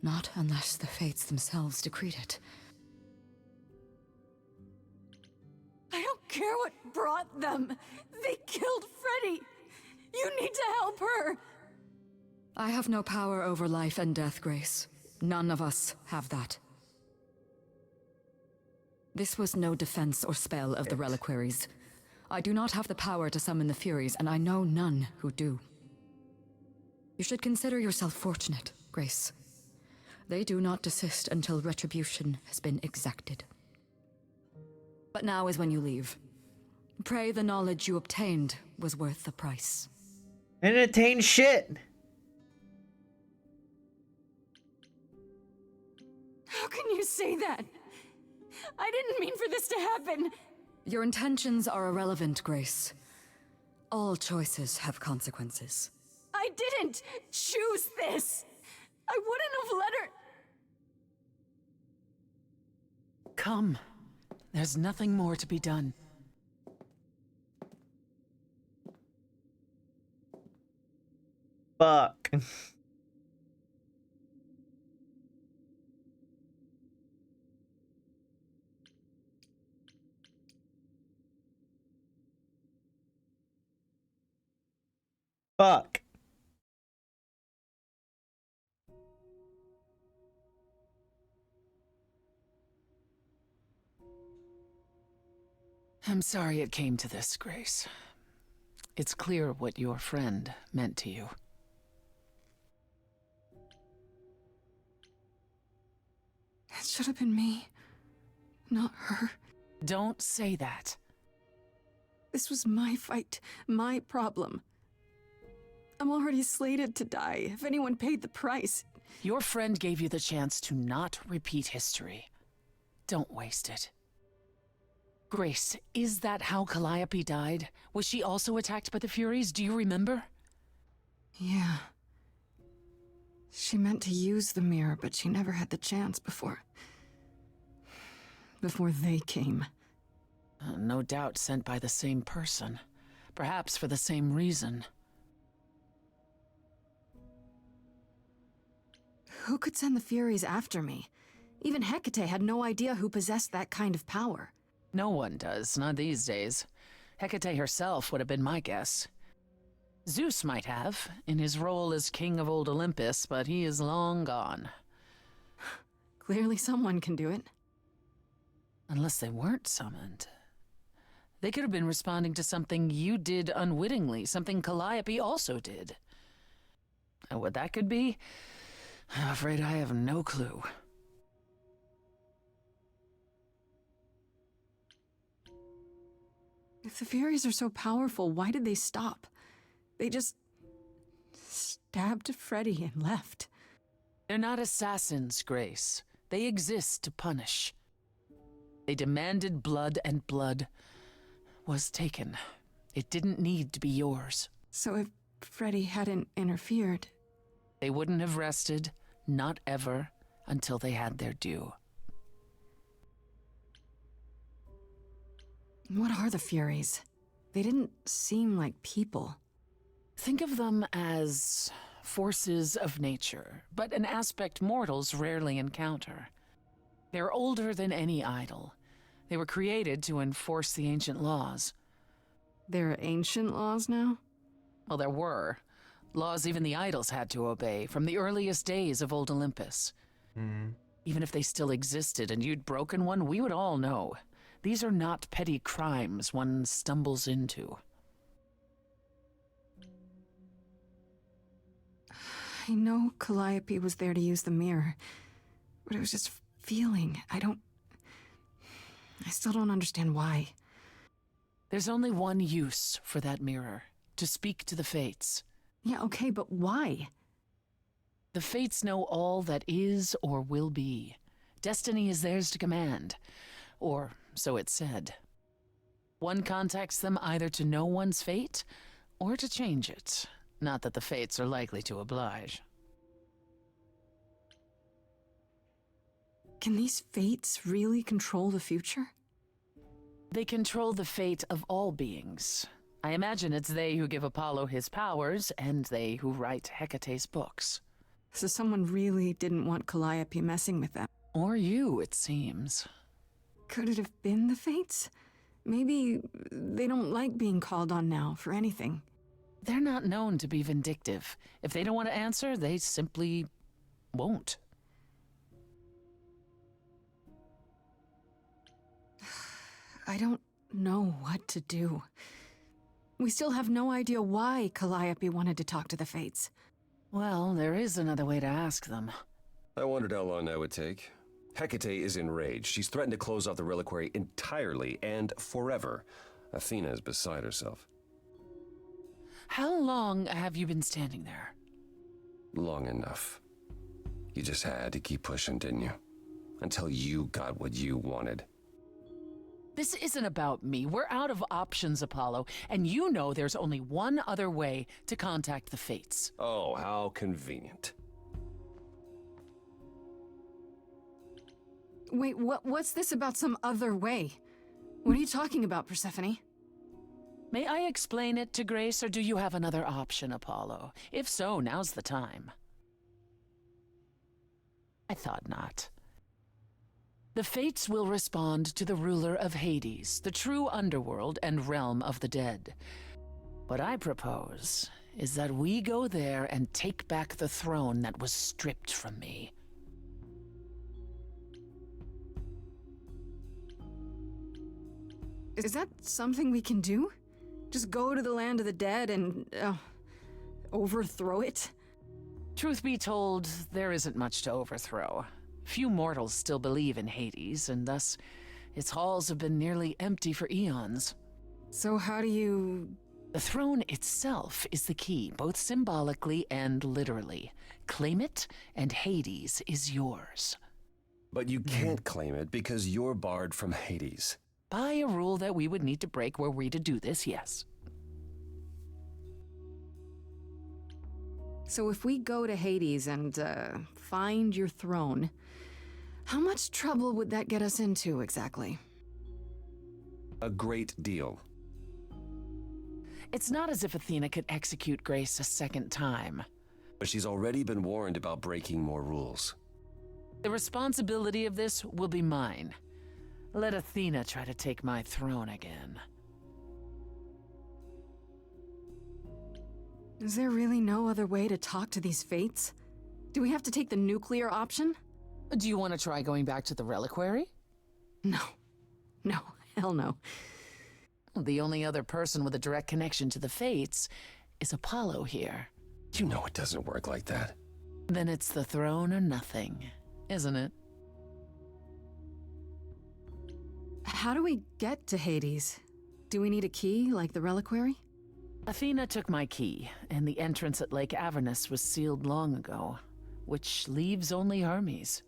Not unless the Fates themselves decreed it. I don't care what brought them! They killed Freddy! You need to help her! I have no power over life and death, Grace. None of us have that. This was no defense or spell of the reliquaries. I do not have the power to summon the Furies, and I know none who do. You should consider yourself fortunate, Grace. They do not desist until retribution has been exacted. But now is when you leave. Pray the knowledge you obtained was worth the price. I didn't attain shit! How can you say that? I didn't mean for this to happen! Your intentions are irrelevant, Grace. All choices have consequences. I didn't choose this! I wouldn't have let her... Come. There's nothing more to be done. Fuck. Fuck. I'm sorry it came to this, Grace. It's clear what your friend meant to you. It should have been me, not her. Don't say that. This was my fight, my problem. I'm already slated to die if anyone paid the price. Your friend gave you the chance to not repeat history. Don't waste it. Grace, is that how Calliope died? Was she also attacked by the Furies? Do you remember? Yeah. She meant to use the mirror, but she never had the chance before they came. No doubt sent by the same person. Perhaps for the same reason. Who could send the Furies after me? Even Hecate had no idea who possessed that kind of power. No one does, not these days. Hecate herself would have been my guess. Zeus might have, in his role as king of old Olympus, but he is long gone. Clearly someone can do it. Unless they weren't summoned. They could have been responding to something you did unwittingly, something Calliope also did. And what that could be? I'm afraid I have no clue. If the Furies are so powerful, why did they stop? They just stabbed Freddy and left. They're not assassins, Grace. They exist to punish. They demanded blood, and blood was taken. It didn't need to be yours. So if Freddy hadn't interfered... They wouldn't have rested, not ever, until they had their due. What are the Furies? They didn't seem like people. Think of them as forces of nature, but an aspect mortals rarely encounter. They're older than any idol. They were created to enforce the ancient laws. There are ancient laws now? Well, there were. Laws even the idols had to obey, from the earliest days of old Olympus. Even if they still existed and you'd broken one, we would all know. These are not petty crimes one stumbles into. I know Calliope was there to use the mirror, but it was just feeling. I still don't understand why. There's only one use for that mirror, to speak to the Fates. Yeah, okay, but why? The Fates know all that is or will be. Destiny is theirs to command. Or so it's said. One contacts them either to know one's fate, or to change it. Not that the Fates are likely to oblige. Can these Fates really control the future? They control the fate of all beings. I imagine it's they who give Apollo his powers, and they who write Hecate's books. So someone really didn't want Calliope messing with them. Or you, it seems. Could it have been the Fates? Maybe they don't like being called on now for anything. They're not known to be vindictive. If they don't want to answer, they simply won't. I don't know what to do. We still have no idea why Calliope wanted to talk to the Fates. Well, there is another way to ask them. I wondered how long that would take. Hecate is enraged. She's threatened to close off the reliquary entirely and forever. Athena is beside herself. How long have you been standing there? Long enough. You just had to keep pushing, didn't you? Until you got what you wanted. This isn't about me. We're out of options, Apollo, and you know there's only one other way to contact the Fates. Oh, how convenient. Wait, what's this about some other way? What are you talking about, Persephone? May I explain it to Grace, or do you have another option, Apollo? If so, now's the time. I thought not. The Fates will respond to the ruler of Hades, the true underworld and realm of the dead. What I propose is that we go there and take back the throne that was stripped from me. Is that something we can do? Just go to the land of the dead and overthrow it? Truth be told, there isn't much to overthrow. Few mortals still believe in Hades, and thus its halls have been nearly empty for eons. So how do you... The throne itself is the key, both symbolically and literally. Claim it, and Hades is yours. But you can't claim it because you're barred from Hades. By a rule that we would need to break were we to do this, yes. So if we go to Hades and find your throne, how much trouble would that get us into exactly? A great deal. It's not as if Athena could execute Grace a second time. But she's already been warned about breaking more rules. The responsibility of this will be mine. Let Athena try to take my throne again. Is there really no other way to talk to these fates? Do we have to take the nuclear option? Do you want to try going back to the reliquary? No. No, hell no. The only other person with a direct connection to the fates is Apollo here. You know it doesn't work like that. Then it's the throne or nothing, isn't it? How do we get to Hades? Do we need a key, like the reliquary? Athena took my key, and the entrance at Lake Avernus was sealed long ago, which leaves only Hermes.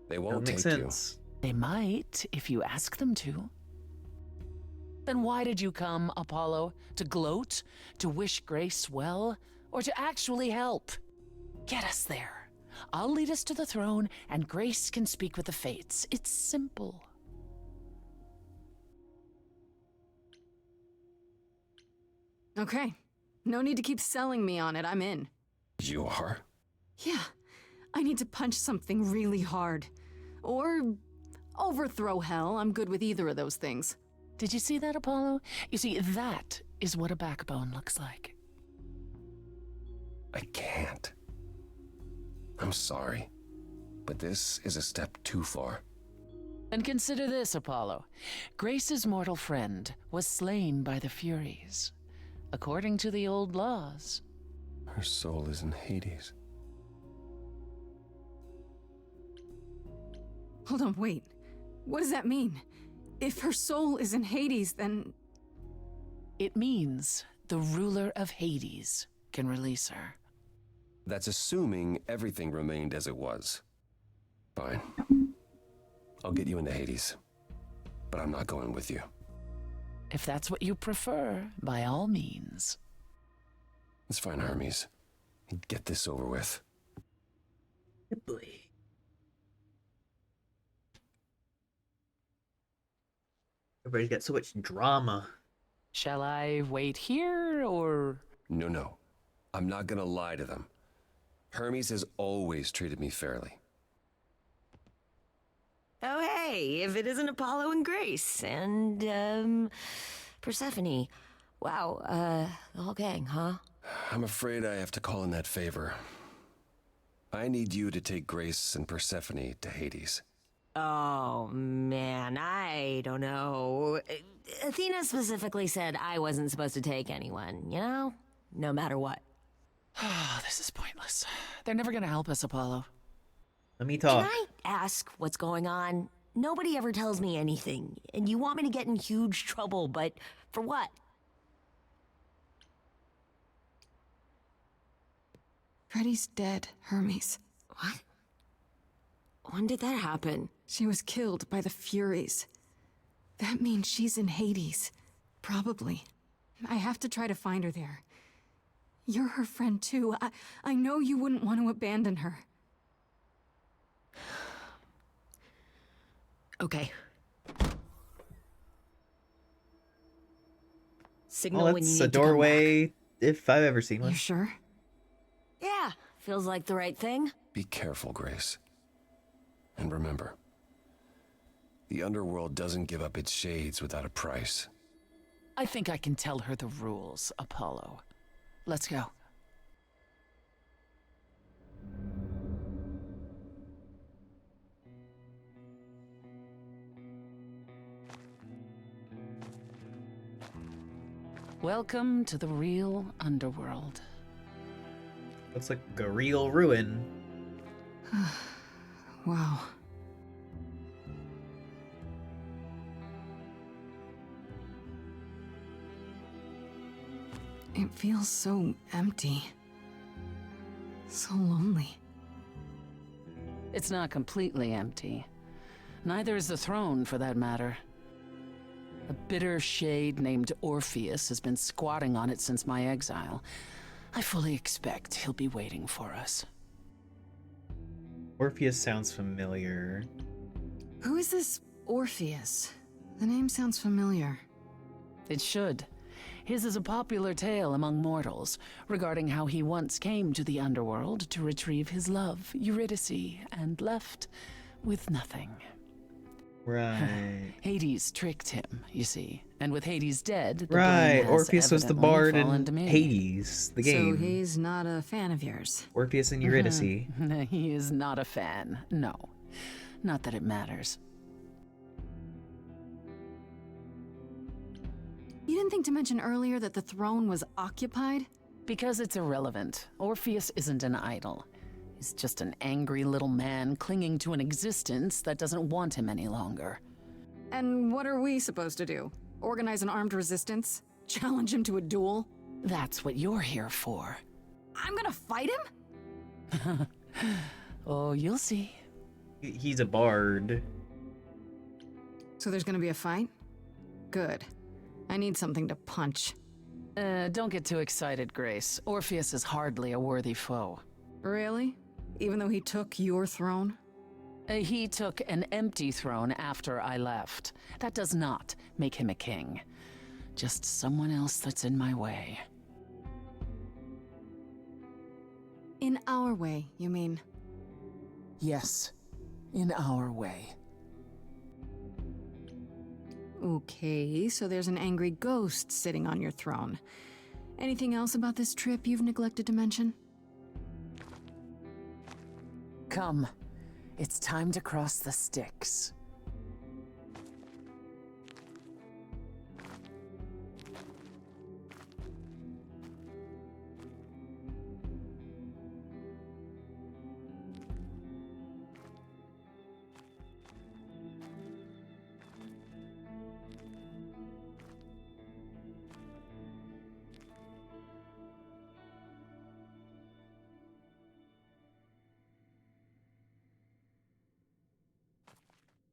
They won't That makes take sense. They might, if you ask them to. Then why did you come, Apollo? To gloat? To wish Grace well? Or to actually help? Get us there. I'll lead us to the throne, and Grace can speak with the fates. It's simple. Okay. No need to keep selling me on it, I'm in. You are? Yeah. I need to punch something really hard. Or overthrow hell. I'm good with either of those things. Did you see that, Apollo? You see, that is what a backbone looks like. I can't. I'm sorry, but this is a step too far. And consider this, Apollo. Grace's mortal friend was slain by the Furies. According to the old laws. Her soul is in Hades. Hold on, wait. What does that mean? If her soul is in Hades, then... It means the ruler of Hades can release her. That's assuming everything remained as it was. Fine. I'll get you into Hades. But I'm not going with you. If that's what you prefer, by all means. It's fine, Hermes. Get this over with. Good boy. Everybody's got so much drama. Shall I wait here, or...? No. I'm not gonna lie to them. Hermes has always treated me fairly. Oh, hey, if it isn't Apollo and Grace and, Persephone. Wow, the whole gang, huh? I'm afraid I have to call in that favor. I need you to take Grace and Persephone to Hades. Oh, man, I don't know. Athena specifically said I wasn't supposed to take anyone, you know? No matter what. This is pointless. They're never gonna help us, Apollo. Let me talk. Can I ask what's going on? Nobody ever tells me anything, and you want me to get in huge trouble, but for what? Freddy's dead, Hermes. What? When did that happen? She was killed by the Furies. That means she's in Hades. Probably. I have to try to find her there. You're her friend too. I know you wouldn't want to abandon her. Okay. Signal Well, when you that's need a to come back. doorway if I've ever seen one. You sure? Yeah, feels like the right thing. Be careful, Grace. And remember, the underworld doesn't give up its shades without a price. I think I can tell her the rules, Apollo. Let's go. Welcome to the real underworld. Looks like a real ruin. Wow. It feels so empty. So lonely. It's not completely empty. Neither is the throne, for that matter. A bitter shade named Orpheus has been squatting on it since my exile. I fully expect he'll be waiting for us. Orpheus sounds familiar. Who is this Orpheus? The name sounds familiar. It should. His is a popular tale among mortals regarding how he once came to the underworld to retrieve his love, Eurydice, and left with nothing. Right. Hades tricked him, you see. And with Hades dead, the Right, blame has Orpheus was the evidently bard fallen to in me. Hades, the game. So he's not a fan of yours. Orpheus and Eurydice. He is not a fan, no. Not that it matters. You didn't think to mention earlier that the throne was occupied? Because it's irrelevant. Orpheus isn't an idol. He's just an angry little man clinging to an existence that doesn't want him any longer. And what are we supposed to do? Organize an armed resistance? Challenge him to a duel? That's what you're here for. I'm gonna fight him? Oh, you'll see. He's a bard. So there's gonna be a fight? Good. I need something to punch. Don't get too excited, Grace. Orpheus is hardly a worthy foe. Really? Even though he took your throne? He took an empty throne after I left. That does not make him a king. Just someone else that's in my way. In our way, you mean? Yes, in our way. Okay, so there's an angry ghost sitting on your throne. Anything else about this trip you've neglected to mention? Come, it's time to cross the Styx.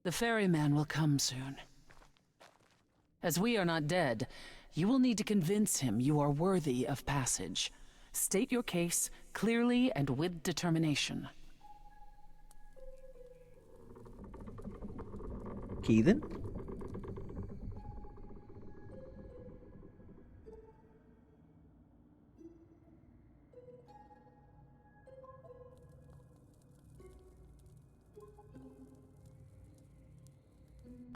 The ferryman will come soon. As we are not dead, you will need to convince him you are worthy of passage. State your case clearly and with determination. Heathen?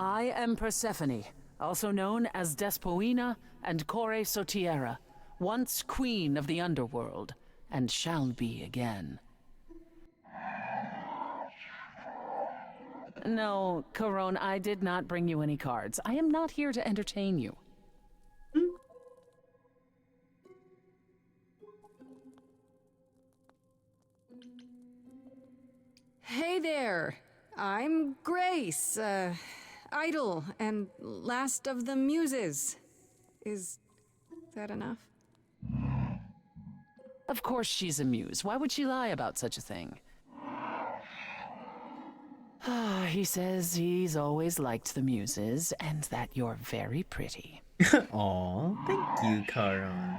I am Persephone, also known as Despoina and Kore Sotiera, once queen of the underworld, and shall be again. No, Corone, I did not bring you any cards. I am not here to entertain you. Hey there! I'm Grace, idol and last of the muses. Is that enough? Of course she's a muse. Why would she lie about such a thing? He says he's always liked the muses, and that you're very pretty. Aw, thank you, Charon.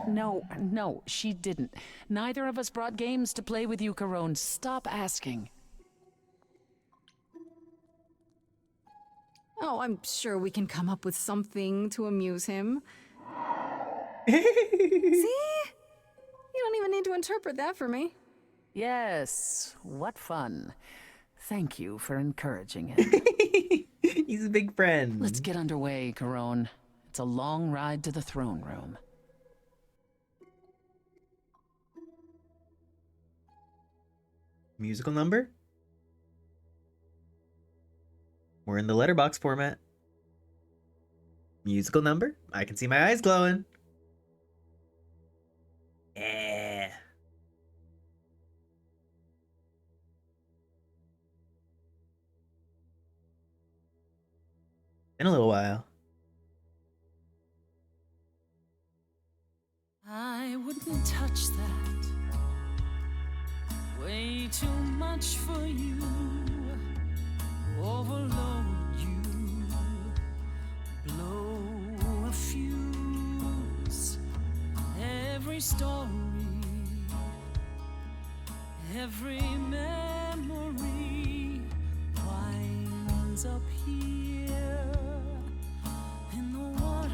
No, she didn't. Neither of us brought games to play with you, Corone. Stop asking. Oh, I'm sure we can come up with something to amuse him. See? You don't even need to interpret that for me. Yes, what fun. Thank you for encouraging it. He's a big friend. Let's get underway, Caron. It's a long ride to the throne room. Musical number? We're in the letterbox format. Musical number? I can see my eyes glowing. Yeah. In a little while. I wouldn't touch that. Way too much for you. Overload you. Blow a fuse. Every story, every memory winds up here in the water.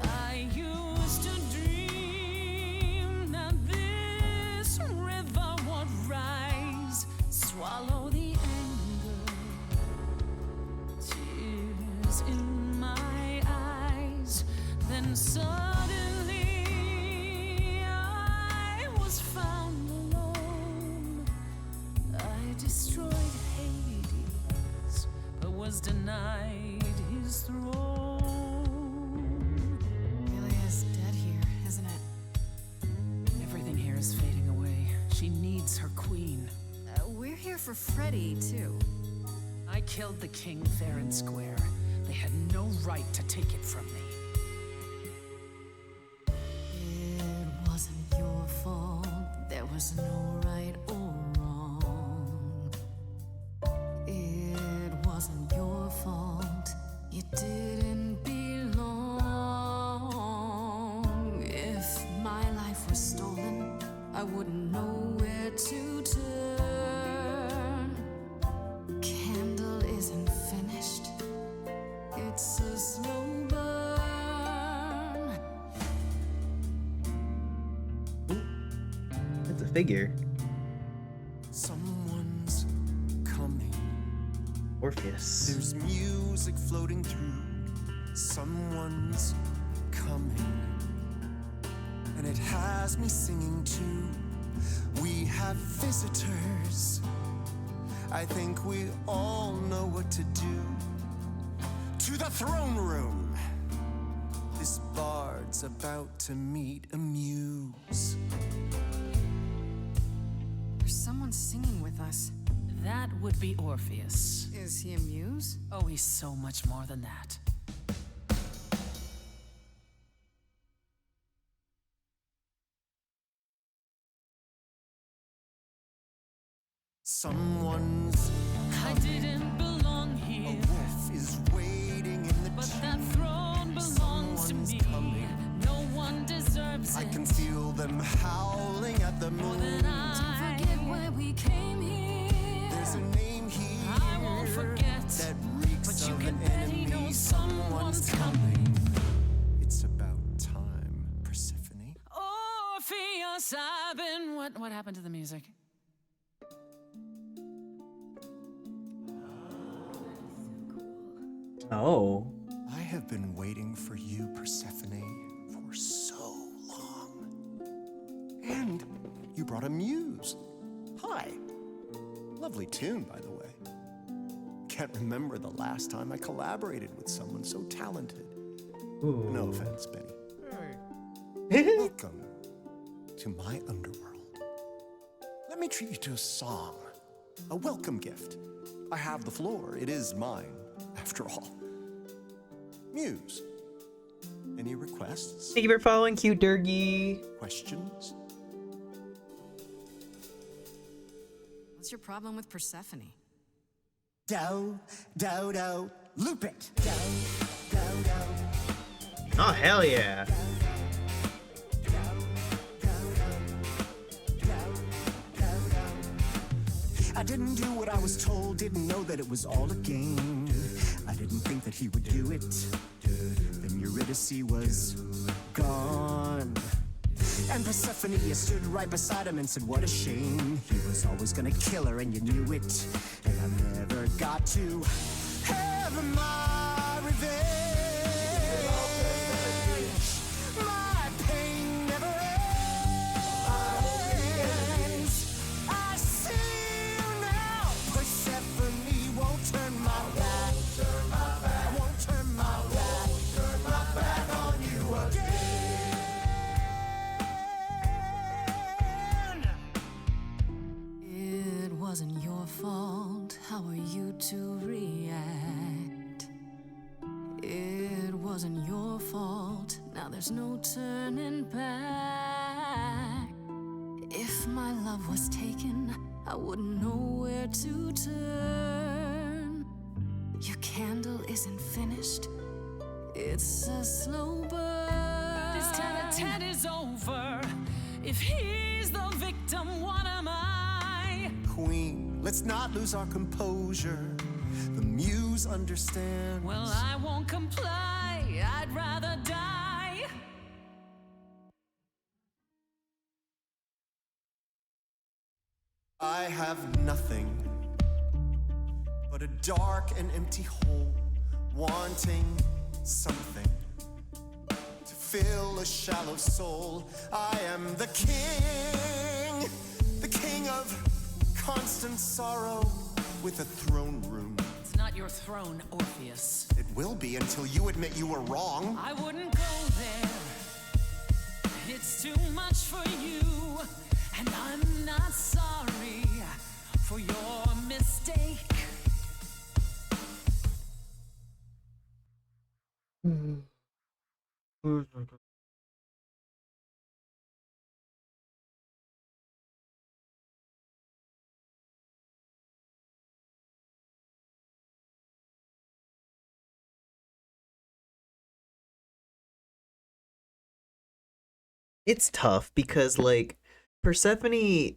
I used to dream that this river would rise, swallow the anger, tears in my eyes. Then suddenly I was found alone. I destroyed Hades, but was denied his throne. Really is dead here, isn't it? Everything here is fading away. She needs her queen. We're here for Freddy, too. I killed the king fair and square. They had no right to take it from me. It wasn't your fault. There was no right or wrong. It wasn't your fault. You didn't belong. If my life was stolen, I wouldn't know where to turn. Candle isn't finished. It's a slow burn. That's a figure. Someone's coming. Orpheus. There's music floating through. Someone's coming. And it has me singing too. We have visitors. I think we all know what to do. To the throne room. This bard's about to meet a muse. There's someone singing with us. That would be Orpheus. Is he a muse? Oh, he's so much more than that. Someone's I didn't belong here. A wolf is waiting in the But that throne belongs to me. Coming. No one deserves I it. can feel them howling at the moon. Don't forget why we came here. There's a name here I won't forget. that reeks But you of can an bet he enemy. knows someone's coming. It's about time, Persephone. Orpheus, I've been. What happened to the music? Oh. I have been waiting for you, Persephone, for so long. And you brought a muse. Hi. Lovely tune, by the way. Can't remember the last time I collaborated with someone so talented. Ooh. No offense, Benny. Welcome to my underworld. Let me treat you to a song, a welcome gift. I have the floor. It is mine, after all. Muse. Any requests? Thank you for following, cute Durgy. Questions? What's your problem with Persephone? Do, loop it. Do. Oh, hell yeah. I didn't do what I was told, didn't know that it was all a game. I didn't think that he would do it. Then Eurydice was gone. And Persephone, you stood right beside him and said, what a shame. He was always gonna kill her and you knew it. And I never got to have my revenge. My pain never ends. I see you now. Persephone won't turn my back. Won't turn my back. Turn my back on you again. It wasn't your fault. How are you to react? It wasn't your fault. Now there's no turning back. If my love was taken, I wouldn't know where to turn. Your candle isn't finished. It's a slow burn. This tete-a-tete is over. If he's the victim, what am I? Queen, let's not lose our composure. The muse understands. Well, I won't comply. I'd rather die. I have nothing but a dark and empty hole, wanting something to fill a shallow soul. I am the king of constant sorrow with a throne room. It's not your throne, Orpheus. It will be until you admit you were wrong. I wouldn't go there. It's too much for you, and I'm not sorry for your mistake. It's tough because, like, Persephone,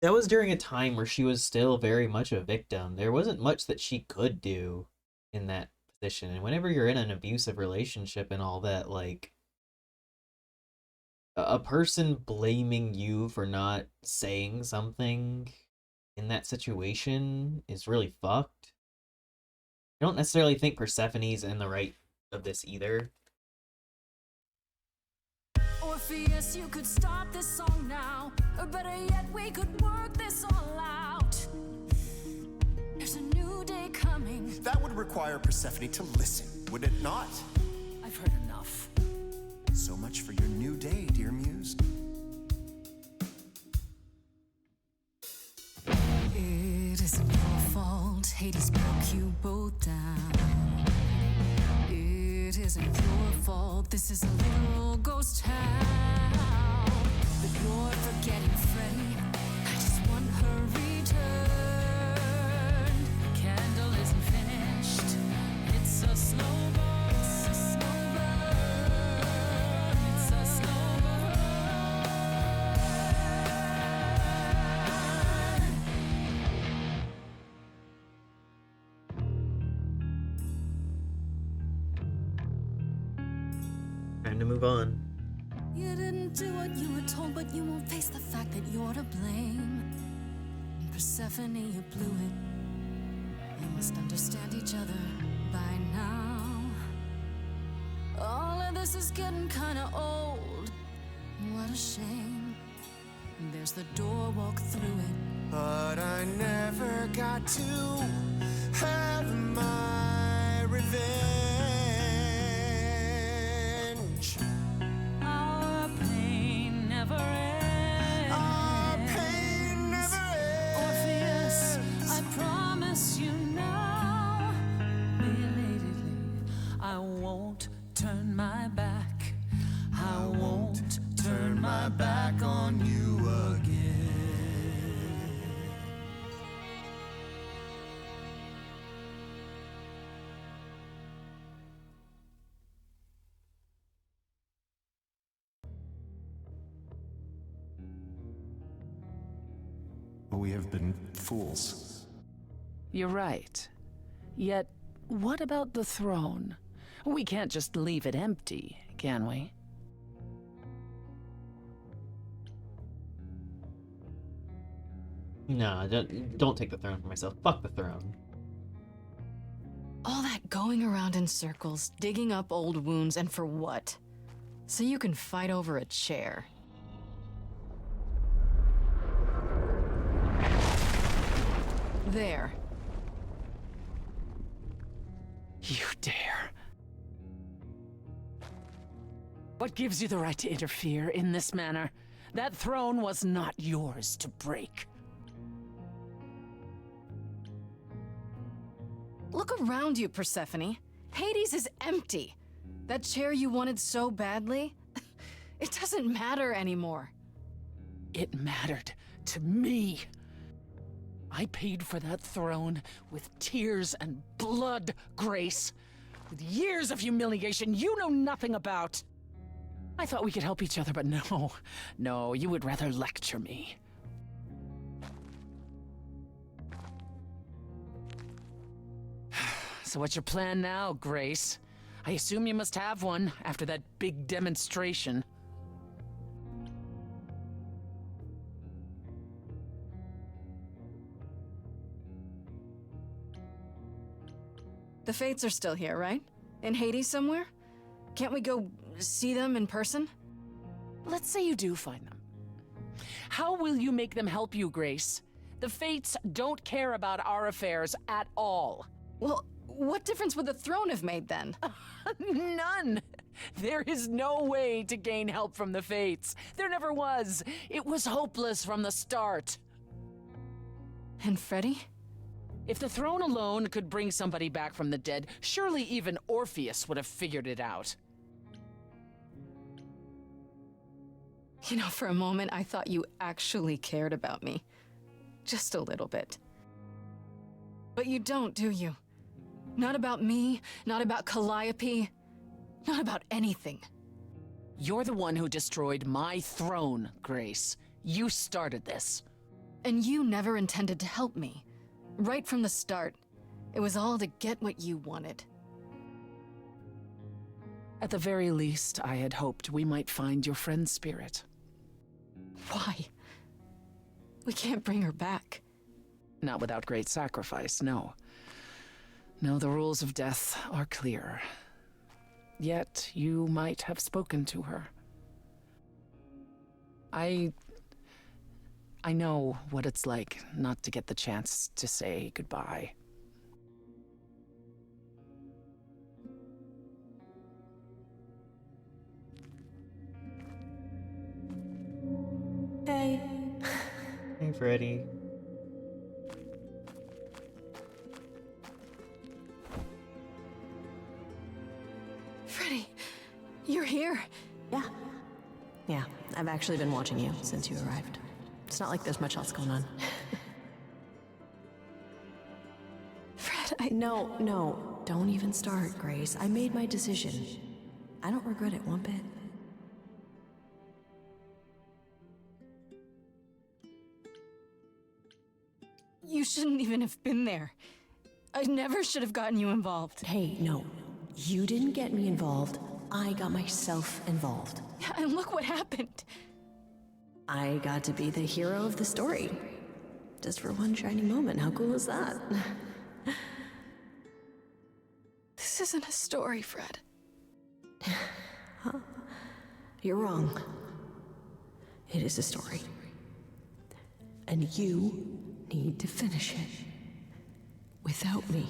that was during a time where she was still very much a victim. There wasn't much that she could do in that position. And whenever you're in an abusive relationship and all that, like, a person blaming you for not saying something in that situation is really fucked. I don't necessarily think Persephone's in the right of this either. Orpheus, you could stop this song now, or better yet, we could work this all out. There's a new day coming. That would require Persephone to listen, would it not? I've heard enough. So much for your new day, dear muse. It isn't your fault. Hades broke you both down. It isn't your fault. This is a little ghost town. But you're forgetting Freddie. I just want her return. Candle isn't finished. It's a slow burn. It's a slow burn. It's a slow burn. Time to move on. You didn't do what you were told, but you won't face the fact that you're to blame. And Persephone, you blew it. You must understand each other by now. All of this is getting kinda old. What a shame. There's the door, walk through it. But I never got to have my revenge. Our pain never ends. Our pain never ends. Orpheus, I promise you now, belatedly, I won't turn my back. I won't turn my back on you again. we have been fools. You're right. Yet, what about the throne? We can't just leave it empty, can we? No, don't take the throne for myself. Fuck the throne. All that going around in circles, digging up old wounds, and for what? So you can fight over a chair. There. You dare. What gives you the right to interfere in this manner? That throne was not yours to break. Look around you, Persephone. Hades is empty. That chair you wanted so badly, it doesn't matter anymore. It mattered to me. I paid for that throne with tears and blood, Grace. With years of humiliation you know nothing about. I thought we could help each other, but no, you would rather lecture me. So what's your plan now, Grace? I assume you must have one after that big demonstration. The Fates are still here, right? In Hades somewhere? Can't we go see them in person? Let's say you do find them. How will you make them help you, Grace? The Fates don't care about our affairs at all. Well, what difference would the throne have made then? None! There is no way to gain help from the Fates. There never was. It was hopeless from the start. And Freddy? If the throne alone could bring somebody back from the dead, surely even Orpheus would have figured it out. You know, for a moment I thought you actually cared about me. Just a little bit. But you don't, do you? Not about me, not about Calliope, not about anything. You're the one who destroyed my throne, Grace. You started this. And you never intended to help me. Right from the start. It was all to get what you wanted. At the very least, I had hoped we might find your friend's spirit. Why? We can't bring her back. Not without great sacrifice, no. No, the rules of death are clear. Yet, you might have spoken to her. I know what it's like not to get the chance to say goodbye. Hey. Hey, Freddy. Freddy, you're here. Yeah, I've actually been watching you since you arrived. It's not like there's much else going on. Fred, No, don't even start, Grace. I made my decision. I don't regret it one bit. You shouldn't even have been there. I never should have gotten you involved. Hey, no. You didn't get me involved. I got myself involved. Yeah, and look what happened. I got to be the hero of the story. Just for one shining moment. How cool is that? This isn't a story, Fred. Huh? You're wrong. It is a story. And you need to finish it. Without me.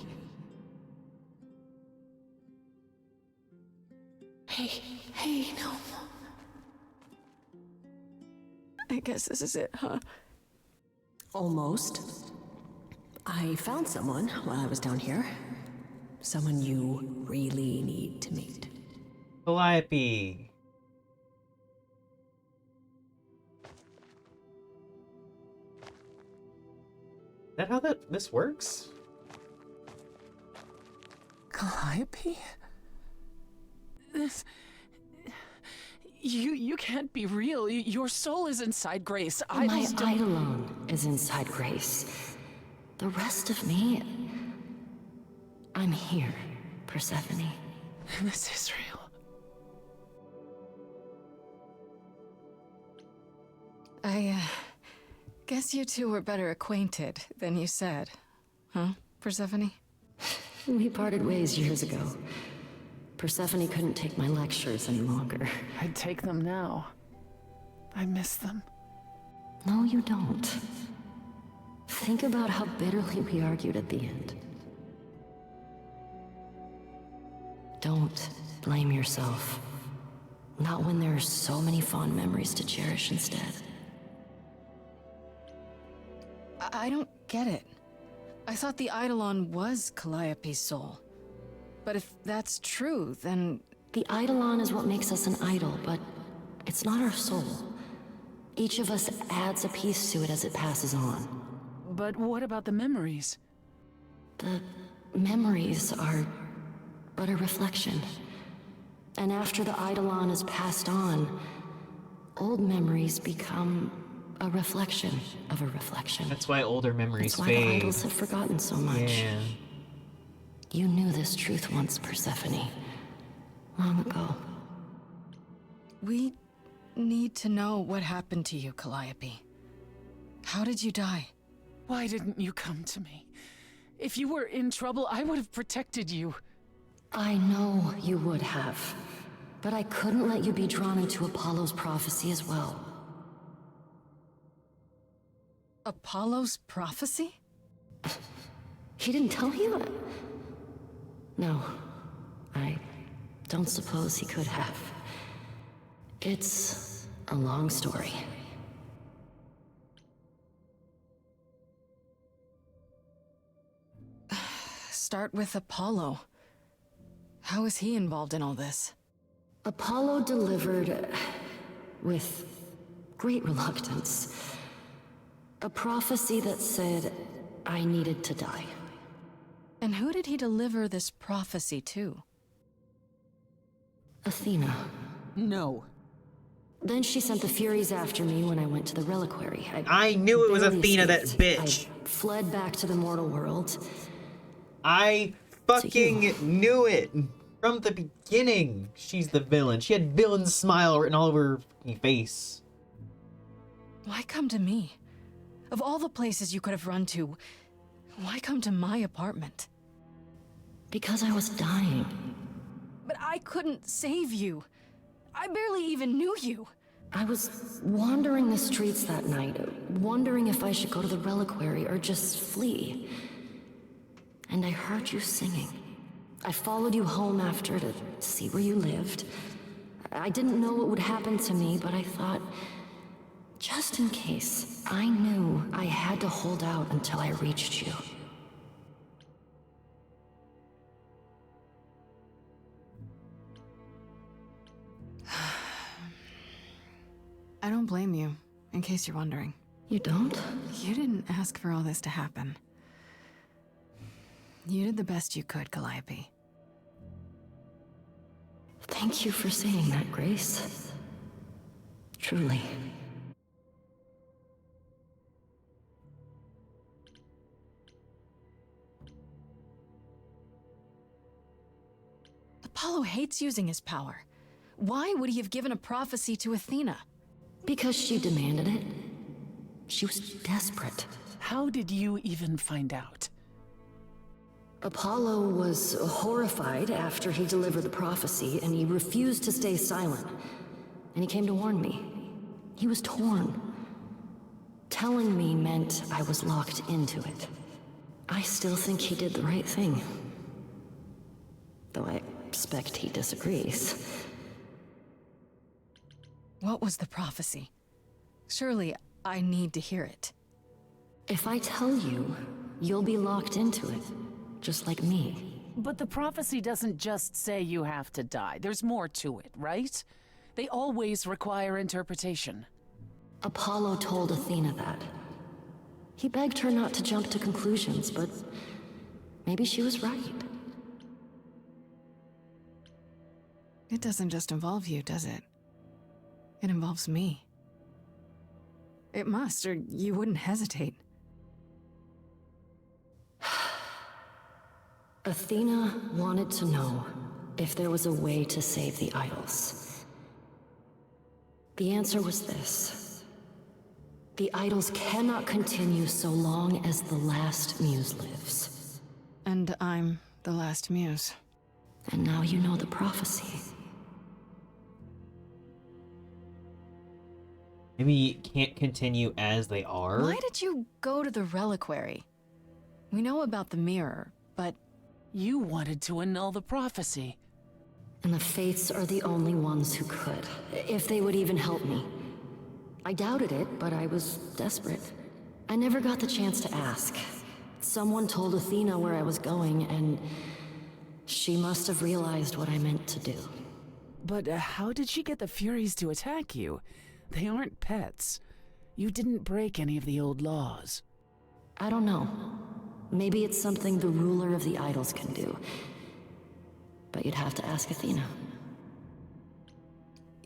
Hey, no. I guess this is it, huh? Almost. I found someone while I was down here. Someone you really need to meet. Calliope. Is that how this works? Calliope? This... You can't be real. Your soul is inside Grace. My Idols don't... Eidolon is inside Grace. The rest of me... I'm here, Persephone. This is real. I guess you two were better acquainted than you said. Huh, Persephone? We parted ways years ago. Persephone couldn't take my lectures any longer. I'd take them now. I miss them. No, you don't. Think about how bitterly we argued at the end. Don't blame yourself. Not when there are so many fond memories to cherish instead. I don't get it. I thought the Eidolon was Calliope's soul. But if that's true, then... The Eidolon is what makes us an idol, but it's not our soul. Each of us adds a piece to it as it passes on. But what about the memories? The memories are but a reflection. And after the Eidolon is passed on, old memories become a reflection of a reflection. That's why older memories That's why fade. the idols have forgotten so much. Yeah. You knew this truth once, Persephone. Long ago. We need to know what happened to you, Calliope. How did you die? Why didn't you come to me? If you were in trouble, I would have protected you. I know you would have. But I couldn't let you be drawn into Apollo's prophecy as well. Apollo's prophecy? He didn't tell you that? No. I don't suppose he could have. It's a long story. Start with Apollo. How is he involved in all this? Apollo delivered, with great reluctance, a prophecy that said I needed to die. And who did he deliver this prophecy to? Athena. No. Then she sent the Furies after me when I went to the reliquary. I knew it was barely Athena, that escaped. bitch. I fled back to the mortal world. I fucking knew it from the beginning. She's the villain. She had villain smile written all over her fucking face. Why come to me? Of all the places you could have run to, why come to my apartment? Because I was dying. But I couldn't save you. I barely even knew you. I was wandering the streets that night, wondering if I should go to the reliquary or just flee. And I heard you singing. I followed you home after to see where you lived. I didn't know what would happen to me, but I thought, just in case, I knew I had to hold out until I reached you. I don't blame you, in case you're wondering. You don't? You didn't ask for all this to happen. You did the best you could, Calliope. Thank you for saying that, Grace. Truly. Apollo hates using his power. Why would he have given a prophecy to Athena? Because she demanded it. She was desperate. How did you even find out? Apollo was horrified after he delivered the prophecy, and he refused to stay silent. And he came to warn me. He was torn. Telling me meant I was locked into it. I still think he did the right thing. Though I expect he disagrees. What was the prophecy? Surely I need to hear it. If I tell you, you'll be locked into it. Just like me. But the prophecy doesn't just say you have to die. There's more to it, right? They always require interpretation. Apollo told Athena that. He begged her not to jump to conclusions, but maybe she was right. It doesn't just involve you, does it? It involves me. It must, or you wouldn't hesitate. Athena wanted to know if there was a way to save the idols. The answer was this. The idols cannot continue so long as the last muse lives. And I'm the last muse. And now you know the prophecy. Maybe can't continue as they are? Why did you go to the reliquary? We know about the mirror, but... You wanted to annul the prophecy. And the Fates are the only ones who could, if they would even help me. I doubted it, but I was desperate. I never got the chance to ask. Someone told Athena where I was going, and she must have realized what I meant to do. But how did she get the Furies to attack you? They aren't pets. You didn't break any of the old laws. I don't know. Maybe it's something the ruler of the idols can do. But you'd have to ask Athena.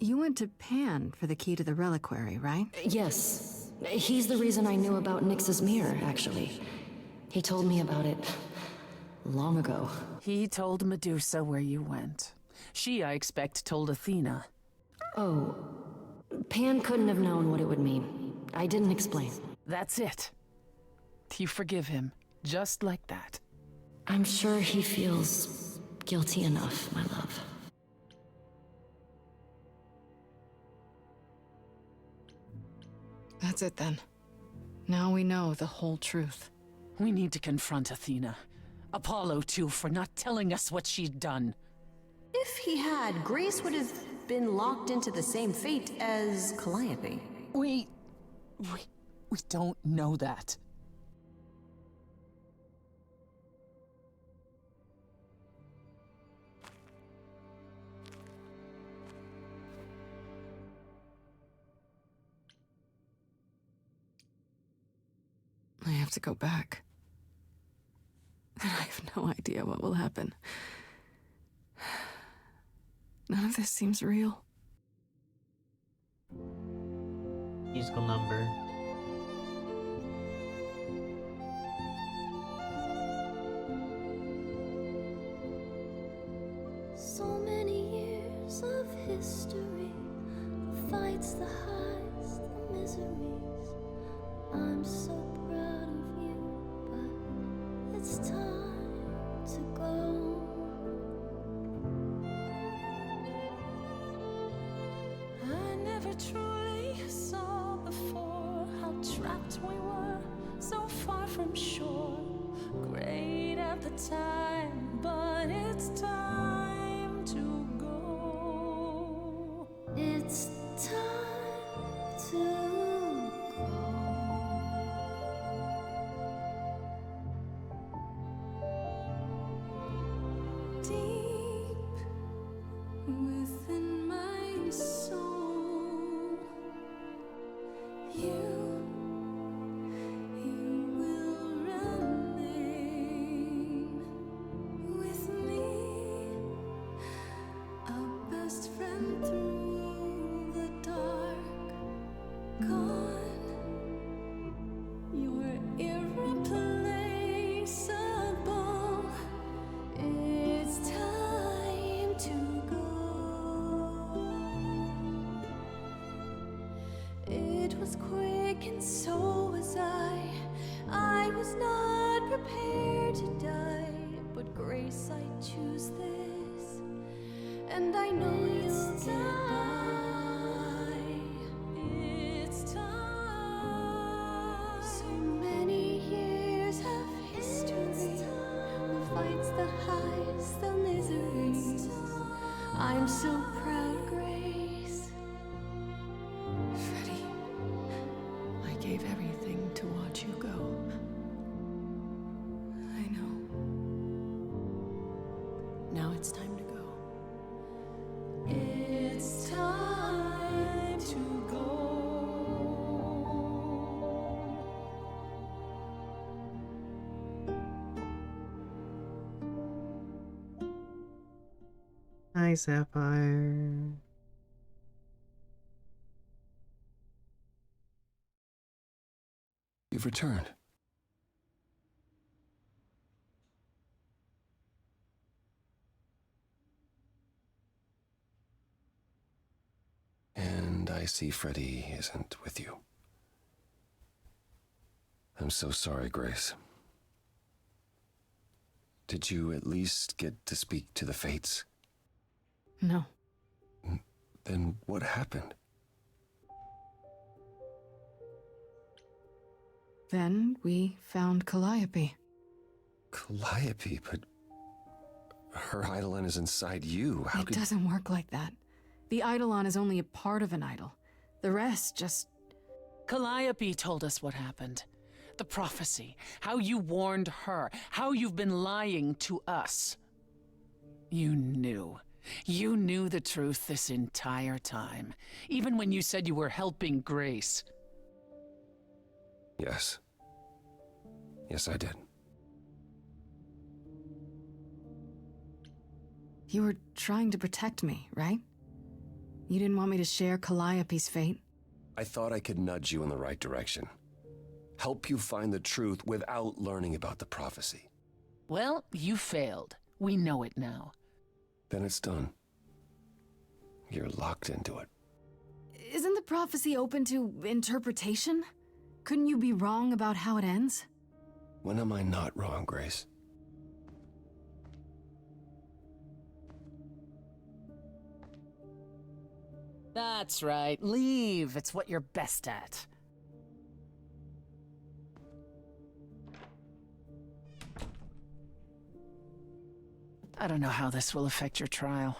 You went to Pan for the key to the reliquary, right? Yes. He's the reason I knew about Nyx's mirror, actually. He told me about it long ago. He told Medusa where you went. She, I expect, told Athena. Oh. Pan couldn't have known what it would mean. I didn't explain. That's it. You forgive him, just like that. I'm sure he feels guilty enough, my love. That's it then. Now we know the whole truth. We need to confront Athena. Apollo, too, for not telling us what she'd done. If he had, Grace would have been locked into the same fate as Calliope. We don't know that. I have to go back. And I have no idea what will happen. None of this seems real. Musical number. So many years of history, the fights, the highs, the miseries. I'm so proud of you, but it's time to go. I never truly saw before how trapped we were, so far from shore. Great at the time, but it's time to go. It's time to go. Deep within my soul, you will remain with me, a best friend through the dark. Gone, you're irreplaceable. It's time to go. It was quick and so was I. I was not prepared to die, but Grace, I choose this, and I know you'll get by. It's time. So many years of history, the fights, the highs, the miseries. I'm so proud, Grace. Freddie, I gave everything to watch you go. I know. Now it's time to go. It's time to go. Hi, Sapphire. You've returned. And I see Freddy isn't with you. I'm so sorry, Grace. Did you at least get to speak to the Fates? No. Then what happened? Then we found Calliope. Calliope, but her Eidolon is inside you. How It doesn't work like that. The Eidolon is only a part of an idol. The rest just... Calliope told us what happened. The prophecy, how you warned her, how you've been lying to us. You knew. You knew the truth this entire time, even when you said you were helping Grace. Yes. Yes, I did. You were trying to protect me, right? You didn't want me to share Calliope's fate? I thought I could nudge you in the right direction. Help you find the truth without learning about the prophecy. Well, you failed. We know it now. Then it's done. You're locked into it. Isn't the prophecy open to interpretation? Couldn't you be wrong about how it ends? When am I not wrong, Grace? That's right. Leave. It's what you're best at. I don't know how this will affect your trial.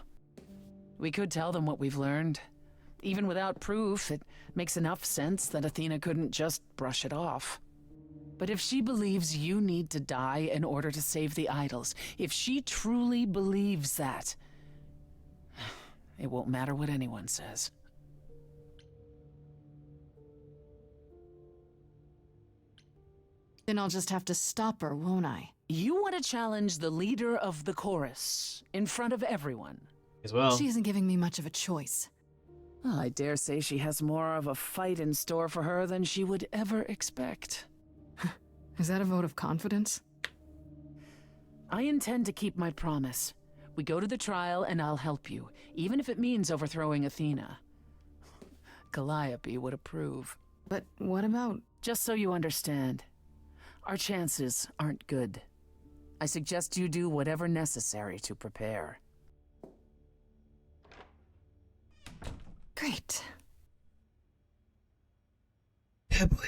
We could tell them what we've learned. Even without proof, it makes enough sense that Athena couldn't just brush it off. But if she believes you need to die in order to save the idols, if she truly believes that, it won't matter what anyone says. Then I'll just have to stop her, won't I? You want to challenge the leader of the chorus in front of everyone. As well. She isn't giving me much of a choice. Well, I dare say she has more of a fight in store for her than she would ever expect. Is that a vote of confidence? I intend to keep my promise. We go to the trial and I'll help you, even if it means overthrowing Athena. Calliope would approve. But what about... Just so you understand, our chances aren't good. I suggest you do whatever necessary to prepare. Great. Yeah, boy.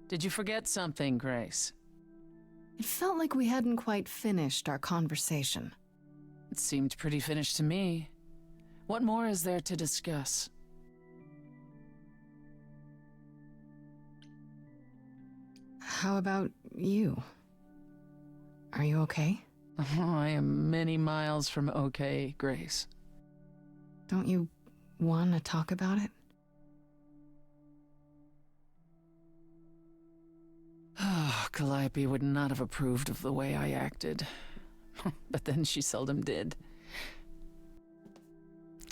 Did you forget something, Grace? It felt like we hadn't quite finished our conversation. It seemed pretty finished to me. What more is there to discuss? How about you? Are you okay? Oh, I am many miles from okay, Grace. Don't you want to talk about it? Calliope would not have approved of the way I acted. But then she seldom did.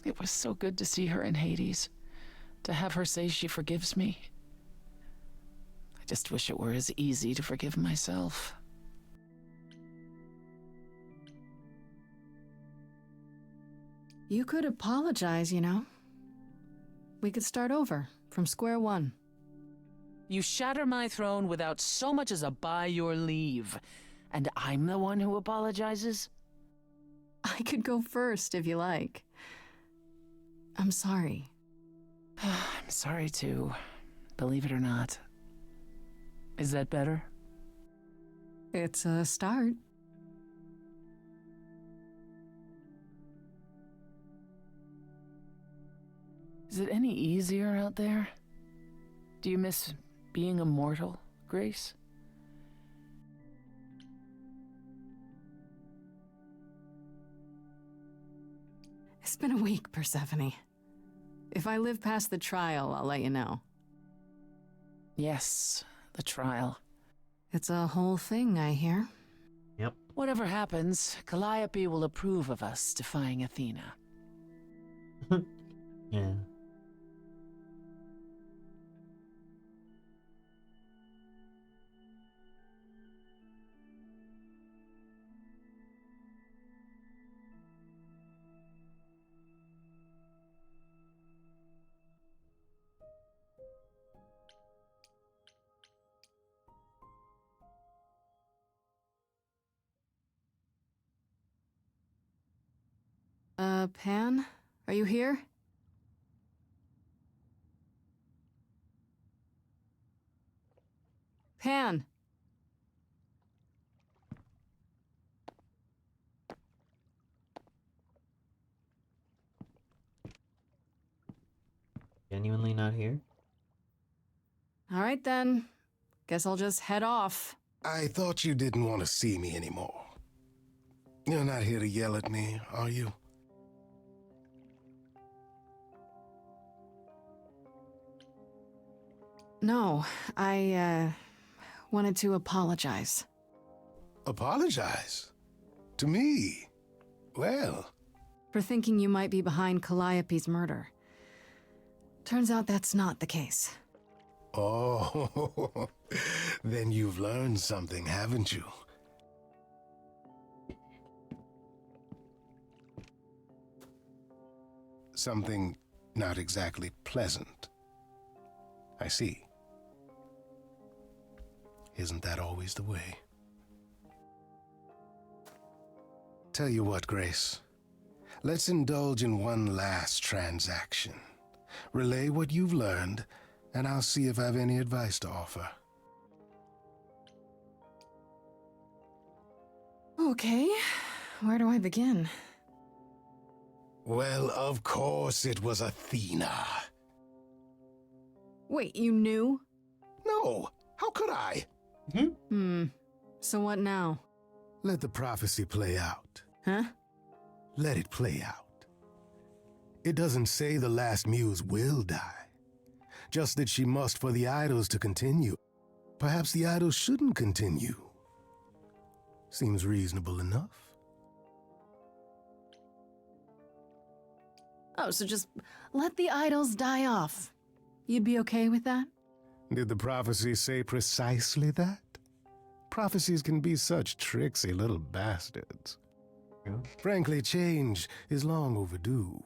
It was so good to see her in Hades. To have her say she forgives me. I just wish it were as easy to forgive myself. You could apologize, you know. We could start over, from square one. You shatter my throne without so much as a by your leave. And I'm the one who apologizes? I could go first, if you like. I'm sorry. I'm sorry too, believe it or not. Is that better? It's a start. Is it any easier out there? Do you miss being immortal, Grace? been a week, Persephone. If I live past the trial, I'll let you know. Yes, the trial. It's a whole thing, I hear. Yep. Whatever happens, Calliope will approve of us defying Athena. Yeah. Pan? Are you here? Pan! Genuinely not here? All right then. Guess I'll just head off. I thought you didn't want to see me anymore. You're not here to yell at me, are you? No, I, wanted to apologize. Apologize? To me? Well... For thinking you might be behind Calliope's murder. Turns out that's not the case. Oh, then you've learned something, haven't you? Something not exactly pleasant. I see. Isn't that always the way? Tell you what, Grace. Let's indulge in one last transaction. Relay what you've learned, and I'll see if I have any advice to offer. Okay, where do I begin? Well, of course it was Athena. Wait, you knew? No, how could I? So what now? Let the prophecy play out. Huh? Let it play out. It doesn't say the last muse will die. Just that she must for the idols to continue. Perhaps the idols shouldn't continue. Seems reasonable enough. Oh, so just let the idols die off. You'd be okay with that? Did the prophecy say precisely that? Prophecies can be such tricksy little bastards. Yeah. Frankly, change is long overdue.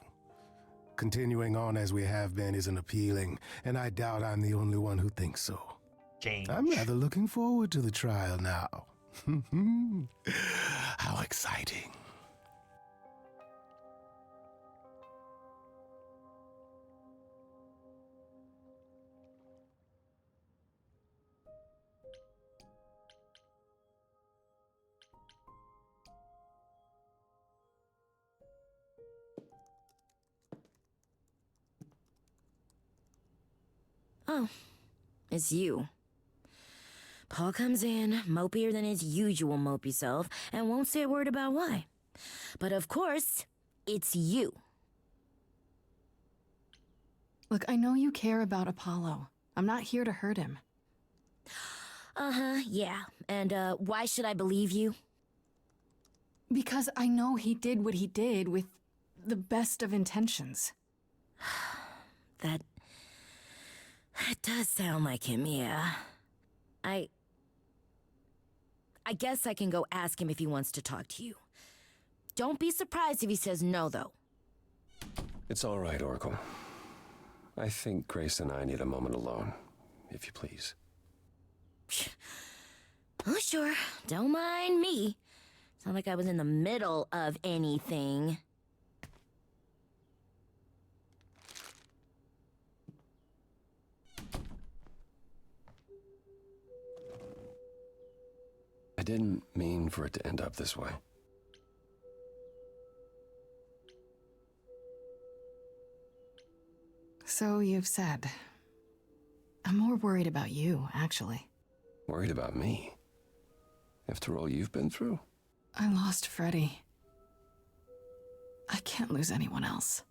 Continuing on as we have been isn't appealing, and I doubt I'm the only one who thinks so. Change. I'm rather looking forward to the trial now. How exciting. Oh, it's you. Paul comes in, mopier than his usual mopey self, and won't say a word about why. But of course, it's you. Look, I know you care about Apollo. I'm not here to hurt him. Uh-huh, yeah. And, why should I believe you? Because I know he did what he did with the best of intentions. That does sound like him, yeah. I guess I can go ask him if he wants to talk to you. Don't be surprised if he says no, though. It's all right, Oracle. I think Grace and I need a moment alone, if you please. Oh, sure. Don't mind me. It's not like I was in the middle of anything. I didn't mean for it to end up this way. So you've said. I'm more worried about you, actually. Worried about me? After all you've been through? I lost Freddie. I can't lose anyone else.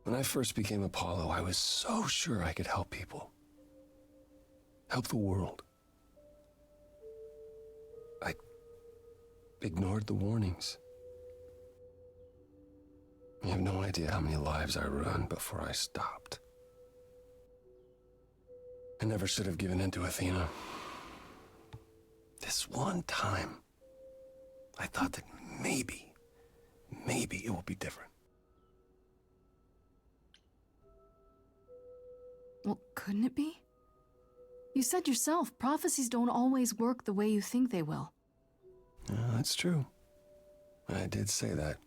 When I first became Apollo, I was so sure I could help people. Help the world. I ignored the warnings. You have no idea how many lives I ruined before I stopped. I never should have given in to Athena. This one time, I thought that maybe it will be different. Well, couldn't it be? You said yourself, prophecies don't always work the way you think they will. That's true. I did say that.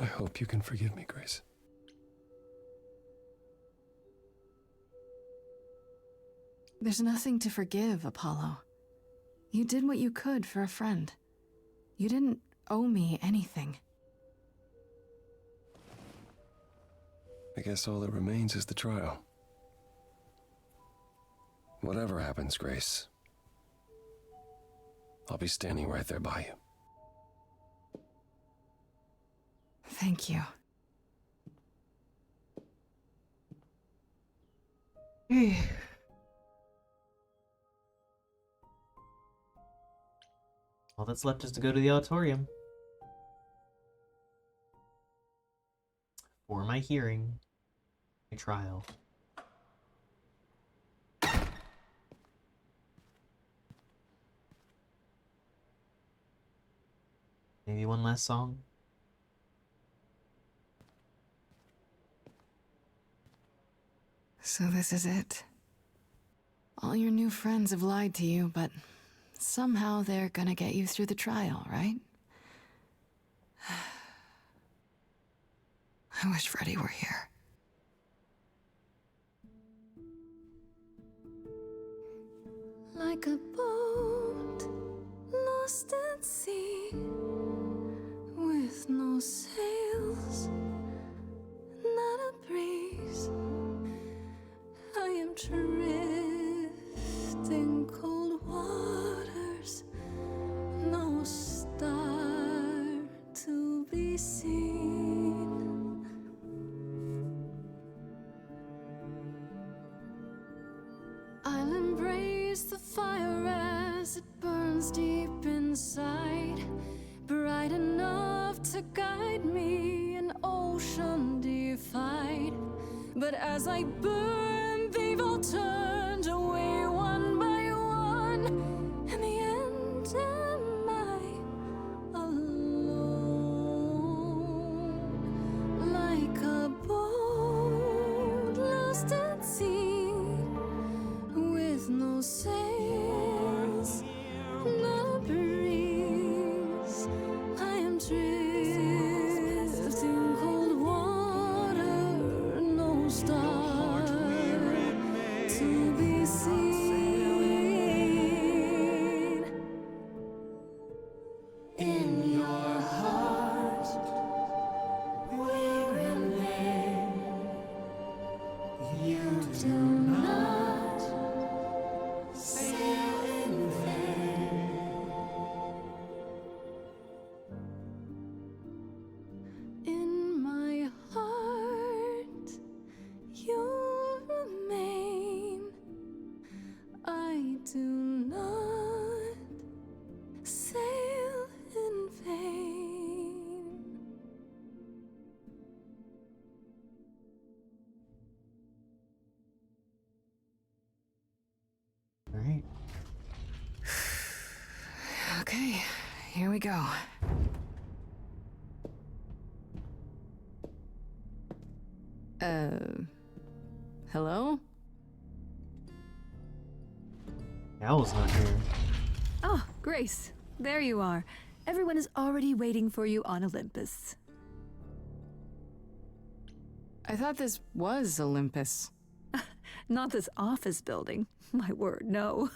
I hope you can forgive me, Grace. There's nothing to forgive, Apollo. You did what you could for a friend. You didn't owe me anything. I guess all that remains is the trial. Whatever happens, Grace, I'll be standing right there by you. Thank you. All that's left is to go to the auditorium for my hearing, my trial. Maybe one last song. So this is it. All your new friends have lied to you, but somehow they're gonna get you through the trial, right? I wish Freddy were here. Like a boat lost at sea, with no sails, not a breeze. I am drifting cold waters, no star to be seen. I'll embrace the fire as it burns deep inside, bright enough to guide me, an ocean defied. But as I burn, they've all turned away one by one. In the end, am I alone? Like a boat lost at sea, with no sails, no breeze. I am drifting cold water, no star to be seen. In your heart, we remain. You do not sail in vain. In my heart, you remain. I do not sail in vain. All right. Okay, here we go. Hello? Owl's not here. Oh, Grace, there you are. Everyone is already waiting for you on Olympus. I thought this was Olympus. Not this office building. My word, no.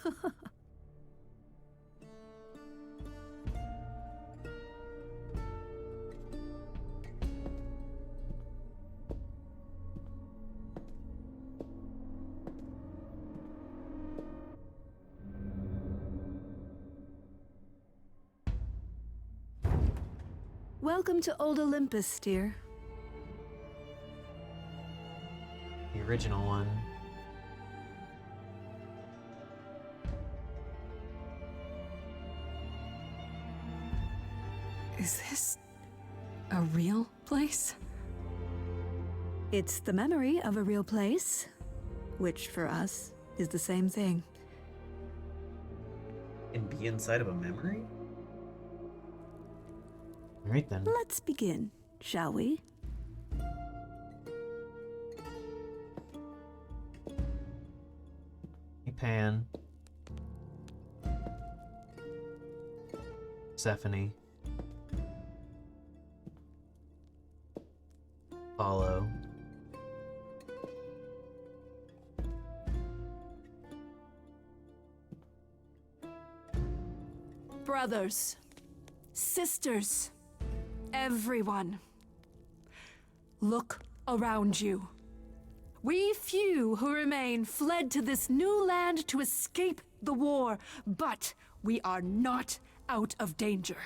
Welcome to Old Olympus, dear. The original one. Is this a real place? It's the memory of a real place, which for us is the same thing. And be inside of a memory? Alright then. Let's begin, shall we? Hey, Pan. Stephanie. Follow. Brothers, sisters, everyone, look around you. We few who remain fled to this new land to escape the war, but we are not out of danger.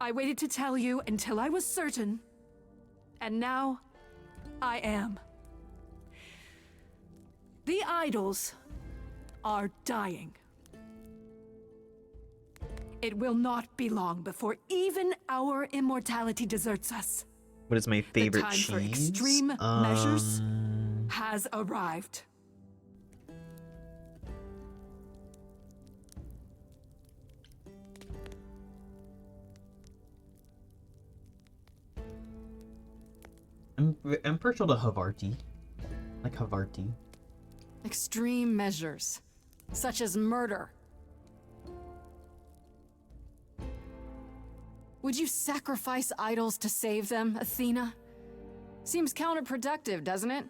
I waited to tell you until I was certain, and now I am. The idols are dying. It will not be long before even our immortality deserts us. What is my favorite The time cheese? for extreme measures has arrived. I'm partial to Havarti. Like Havarti. Extreme measures, such as murder. Would you sacrifice idols to save them, Athena? Seems counterproductive, doesn't it?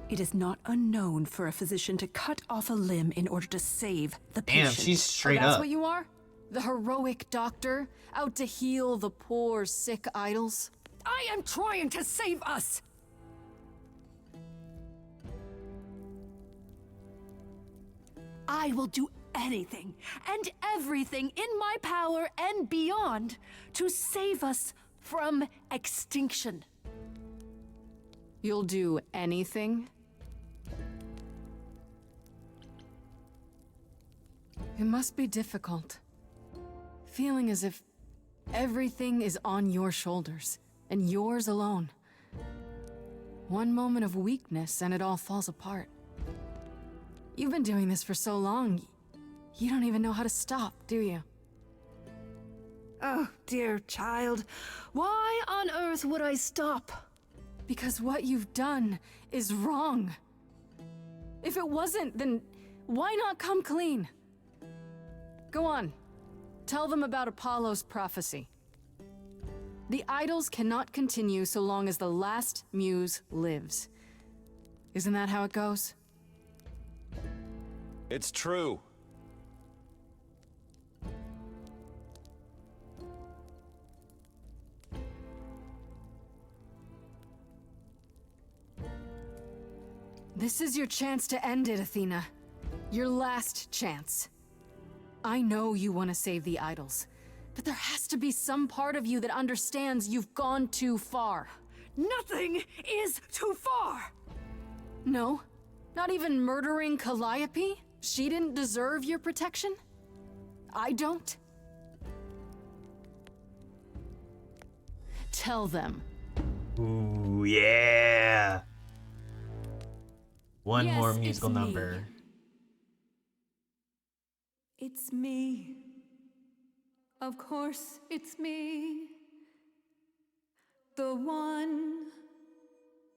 It is not unknown for a physician to cut off a limb in order to save the patient. Damn, she's straight That's up. what you are? The heroic doctor, out to heal the poor, sick idols? I am trying to save us! I will do anything and everything in my power and beyond to save us from extinction. You'll do anything? It must be difficult. Feeling as if everything is on your shoulders, and yours alone. One moment of weakness and it all falls apart. You've been doing this for so long, you don't even know how to stop, do you? Oh, dear child, why on earth would I stop? Because what you've done is wrong. If it wasn't, then why not come clean? Go on. Tell them about Apollo's prophecy. The idols cannot continue so long as the last muse lives. Isn't that how it goes? It's true. This is your chance to end it, Athena. Your last chance. I know you want to save the idols, but there has to be some part of you that understands you've gone too far. Nothing is too far! No? Not even murdering Calliope? She didn't deserve your protection? I don't? Tell them. Ooh, yeah! One Yes, more it's musical me. number. It's me. Of course, it's me. The one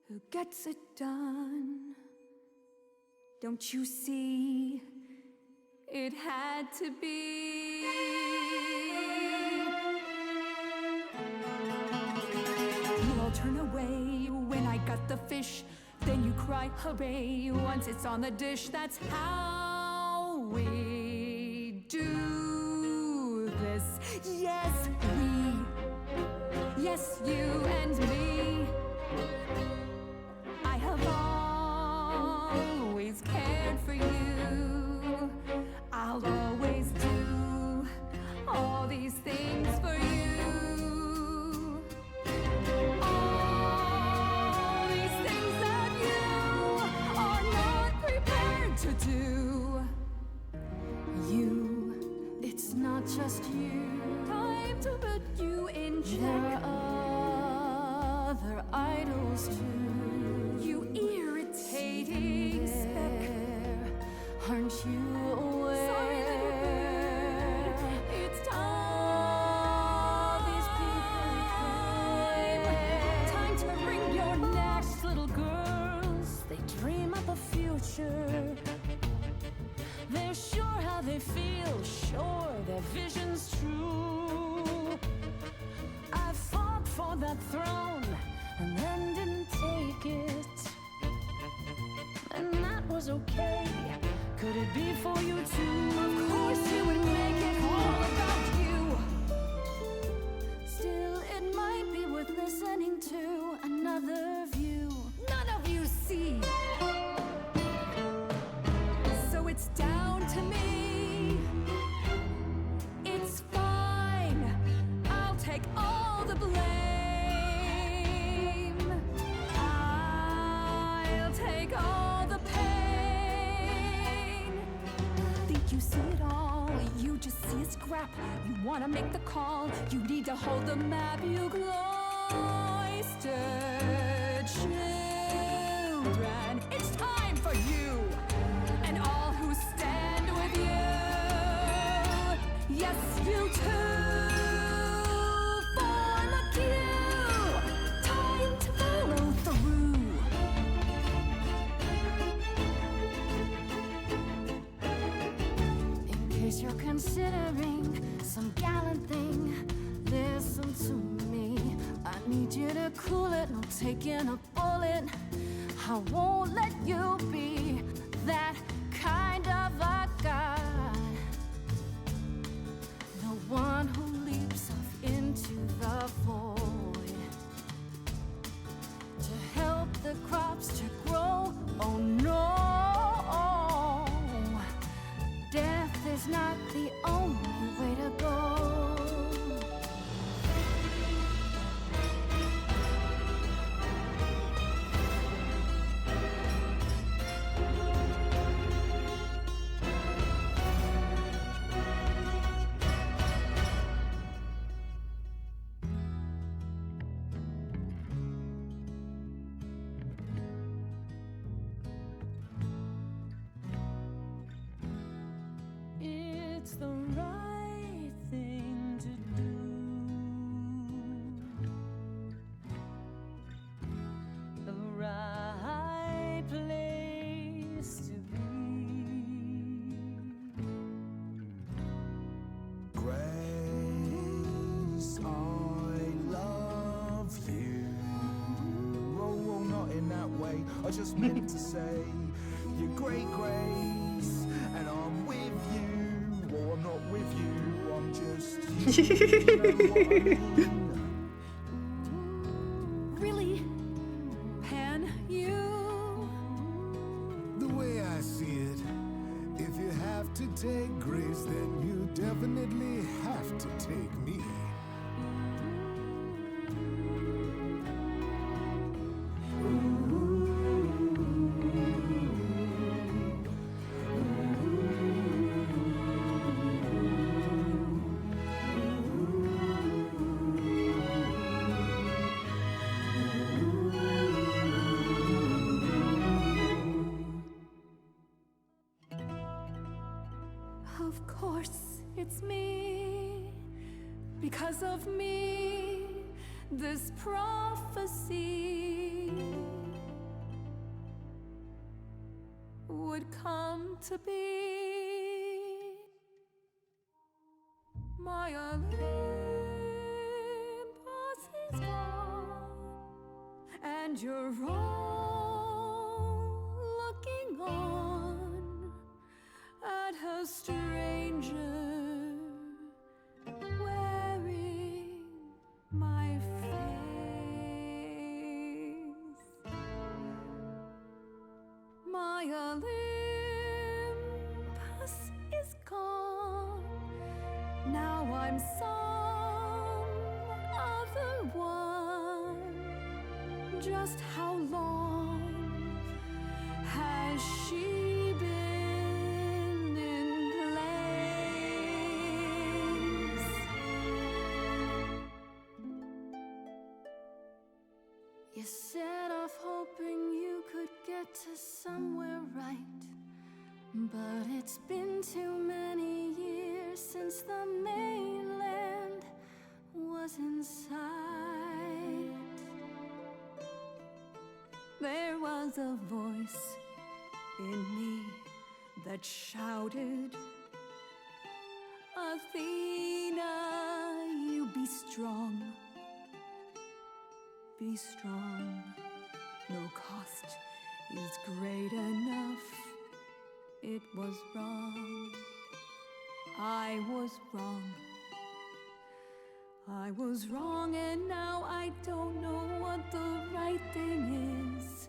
who gets it done. Don't you see? It had to be. You all turn away when I got the fish. Then you cry hooray once it's on the dish. That's how we do this. Yes, we. Yes, you and me. I have always cared for you. I'll always do all these things for you. aren't you aware? Sorry, little bird. It's time. These people Time to wring your necks. little girls, they dream up a future. They're sure how they feel, sure their vision's true. I fought for that throne and then didn't take it. And that was okay. Could it be for you too? Of course you would make it all about you. Still, it might be worth listening to another view. None of you see. So it's down to me. It's fine. I'll take all the blame. I'll take all the pain. Think you see it all. You just see a scrap. You wanna make the call. You need to hold the map. You cloistered children. It's time for you and all who stand with you. Yes, you too. Form a queue. Time to follow through. In case you're considering some gallant thing, listen to me. I need you to cool it, no taking a bullet. I won't let you be that kind of a guy. The one who leaps off into the void to help the crops to grow. Oh no, death is not the only way to go. It's the right thing to do. The right place to be. Grace, I love you. Oh, not in that way. I just meant to say, you're great, Grace, and I'm with you. Or I'm not with you, I'm just you. You know what I mean? Really? Pan, you? The way I see it, if you have to take Grace, then you definitely have to take me. Of course, it's me. Because of me, this prophecy would come to be. My Olympus is gone, and you're all looking on at a stranger wearing my face. My Olympus is gone. Now I'm some other one. Just how long has she been in place? You set off hoping you could get to somewhere right, But it's been too many years since the mainland was in sight. There was a voice in me that shouted, Athena, you be strong. Be strong. No cost is great enough. It was wrong. I was wrong. I was wrong, and now I don't know what the right thing is.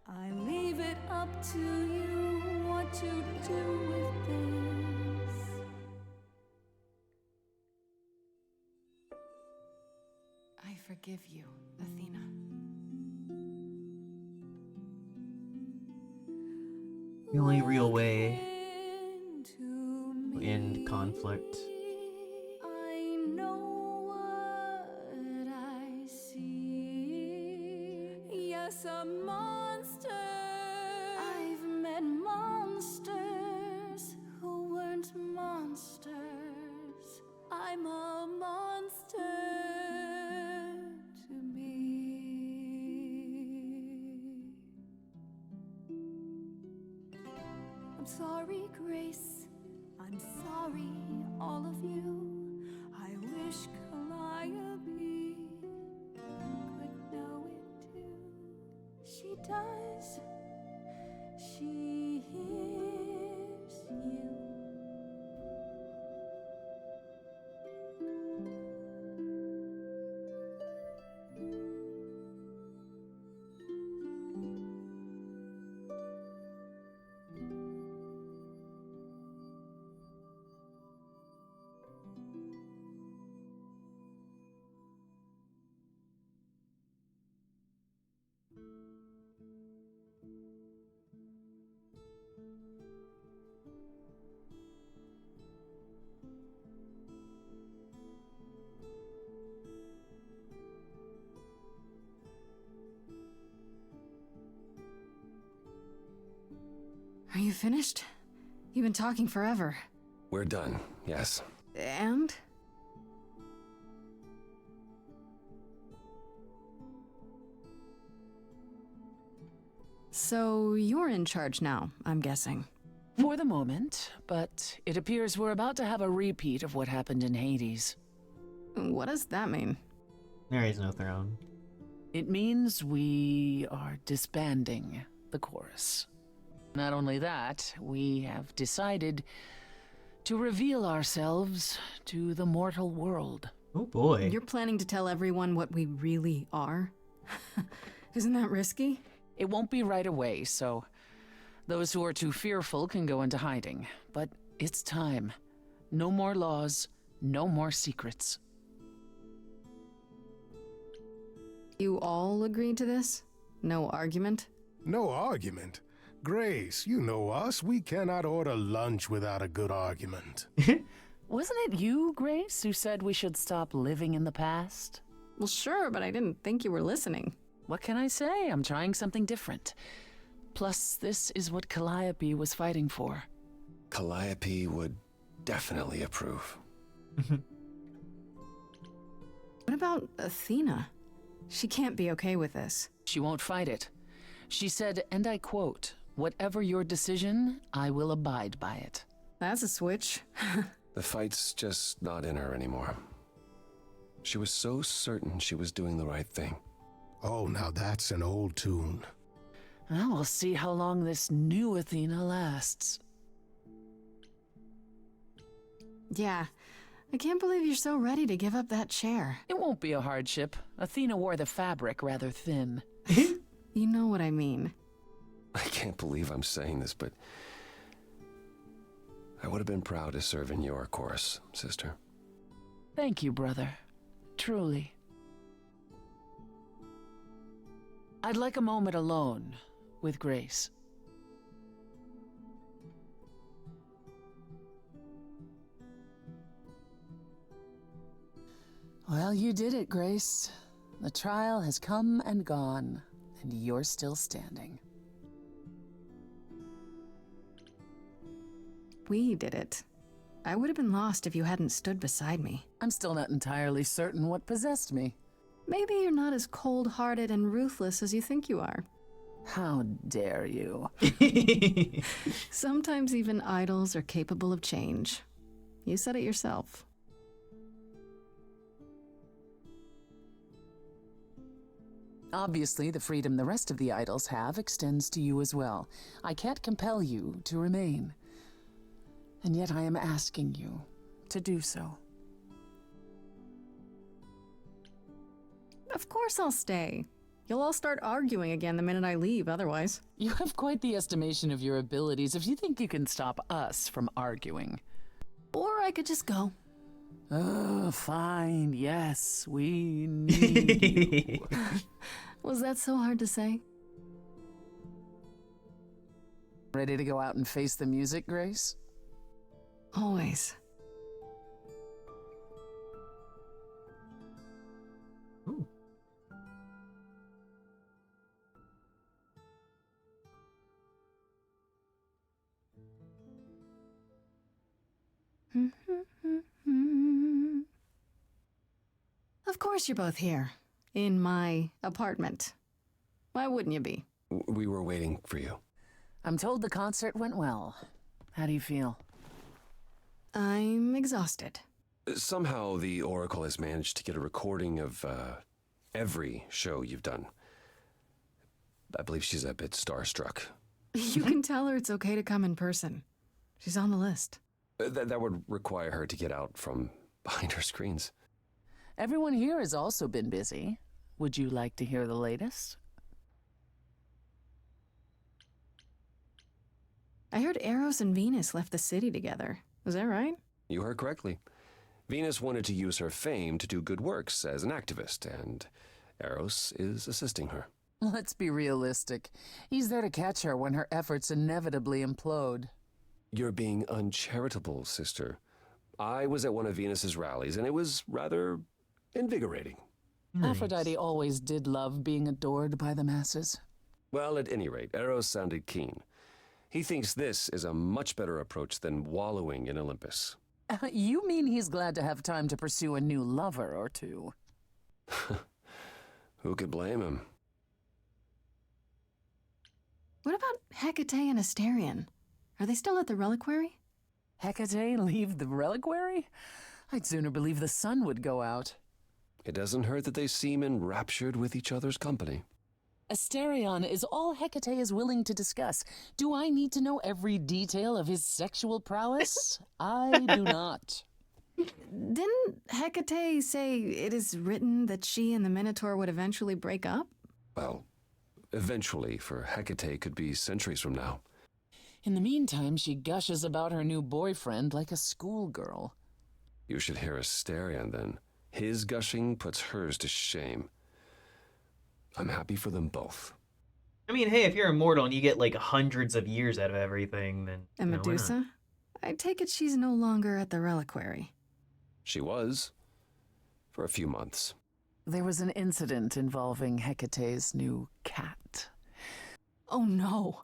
I leave it up to you what to do with this. I forgive you, Athena. The only real way to end conflict. I know what I see. Yes, a monster. I've met monsters who weren't monsters. I'm a monster to be. I'm sorry, Grace. I'm sorry, all of you. I wish Calliope could know it too. She does. She hears you. Are you finished? You've been talking forever. We're done, yes. And? So you're in charge now, I'm guessing. For the moment, but it appears we're about to have a repeat of what happened in Hades. What does that mean? There is no throne. It means we are disbanding the chorus. Not only that, we have decided to reveal ourselves to the mortal world. Oh boy. You're planning to tell everyone what we really are? Isn't that risky? It won't be right away, so those who are too fearful can go into hiding. But it's time. No more laws, no more secrets. You all agreed to this? No argument? No argument? Grace, you know us. We cannot order lunch without a good argument. Wasn't it you, Grace, who said we should stop living in the past? Well, sure, but I didn't think you were listening. What can I say? I'm trying something different. Plus, this is what Calliope was fighting for. Calliope would definitely approve. What about Athena? She can't be okay with this. She won't fight it. She said, and I quote, "Whatever your decision, I will abide by it." That's a switch. The fight's just not in her anymore. She was so certain she was doing the right thing. Oh, now that's an old tune. Well, we'll see how long this new Athena lasts. Yeah, I can't believe you're so ready to give up that chair. It won't be a hardship. Athena wore the fabric rather thin. You know what I mean. I can't believe I'm saying this, but I would have been proud to serve in your chorus, sister. Thank you, brother. Truly. I'd like a moment alone with Grace. Well, you did it, Grace. The trial has come and gone, and you're still standing. We did it. I would have been lost if you hadn't stood beside me. I'm still not entirely certain what possessed me. Maybe you're not as cold-hearted and ruthless as you think you are. How dare you? Sometimes even idols are capable of change. You said it yourself. Obviously, the freedom the rest of the idols have extends to you as well. I can't compel you to remain. And yet I am asking you to do so. Of course I'll stay. You'll all start arguing again the minute I leave, otherwise. You have quite the estimation of your abilities if you think you can stop us from arguing. Or I could just go. Oh, fine. Yes, we need you. Was that so hard to say? Ready to go out and face the music, Grace? Always. Ooh. Of course you're both here. In my apartment. Why wouldn't you be? We were waiting for you. I'm told the concert went well. How do you feel? I'm exhausted. Somehow the Oracle has managed to get a recording of every show you've done. I believe she's a bit starstruck. You can tell her it's okay to come in person. She's on the list. That would require her to get out from behind her screens. Everyone here has also been busy. Would you like to hear the latest? I heard Eros and Venus left the city together. Was that right? You heard correctly. Venus wanted to use her fame to do good works as an activist, and Eros is assisting her. Let's be realistic. He's there to catch her when her efforts inevitably implode. You're being uncharitable, sister. I was at one of Venus's rallies, and it was rather invigorating. Nice. Aphrodite always did love being adored by the masses. Well, at any rate, Eros sounded keen. He thinks this is a much better approach than wallowing in Olympus. You mean he's glad to have time to pursue a new lover or two? Who could blame him? What about Hecate and Asterion? Are they still at the reliquary? Hecate leave the reliquary? I'd sooner believe the sun would go out. It doesn't hurt that they seem enraptured with each other's company. Asterion is all Hecate is willing to discuss. Do I need to know every detail of his sexual prowess? I do not. Didn't Hecate say it is written that she and the Minotaur would eventually break up? Well, eventually, for Hecate could be centuries from now. In the meantime, she gushes about her new boyfriend like a schoolgirl. You should hear Asterion, then. His gushing puts hers to shame. I'm happy for them both. I mean, hey, if you're immortal and you get like hundreds of years out of everything, then... And why not? Medusa? I take it she's no longer at the reliquary. She was. For a few months. There was an incident involving Hecate's new cat. Oh no.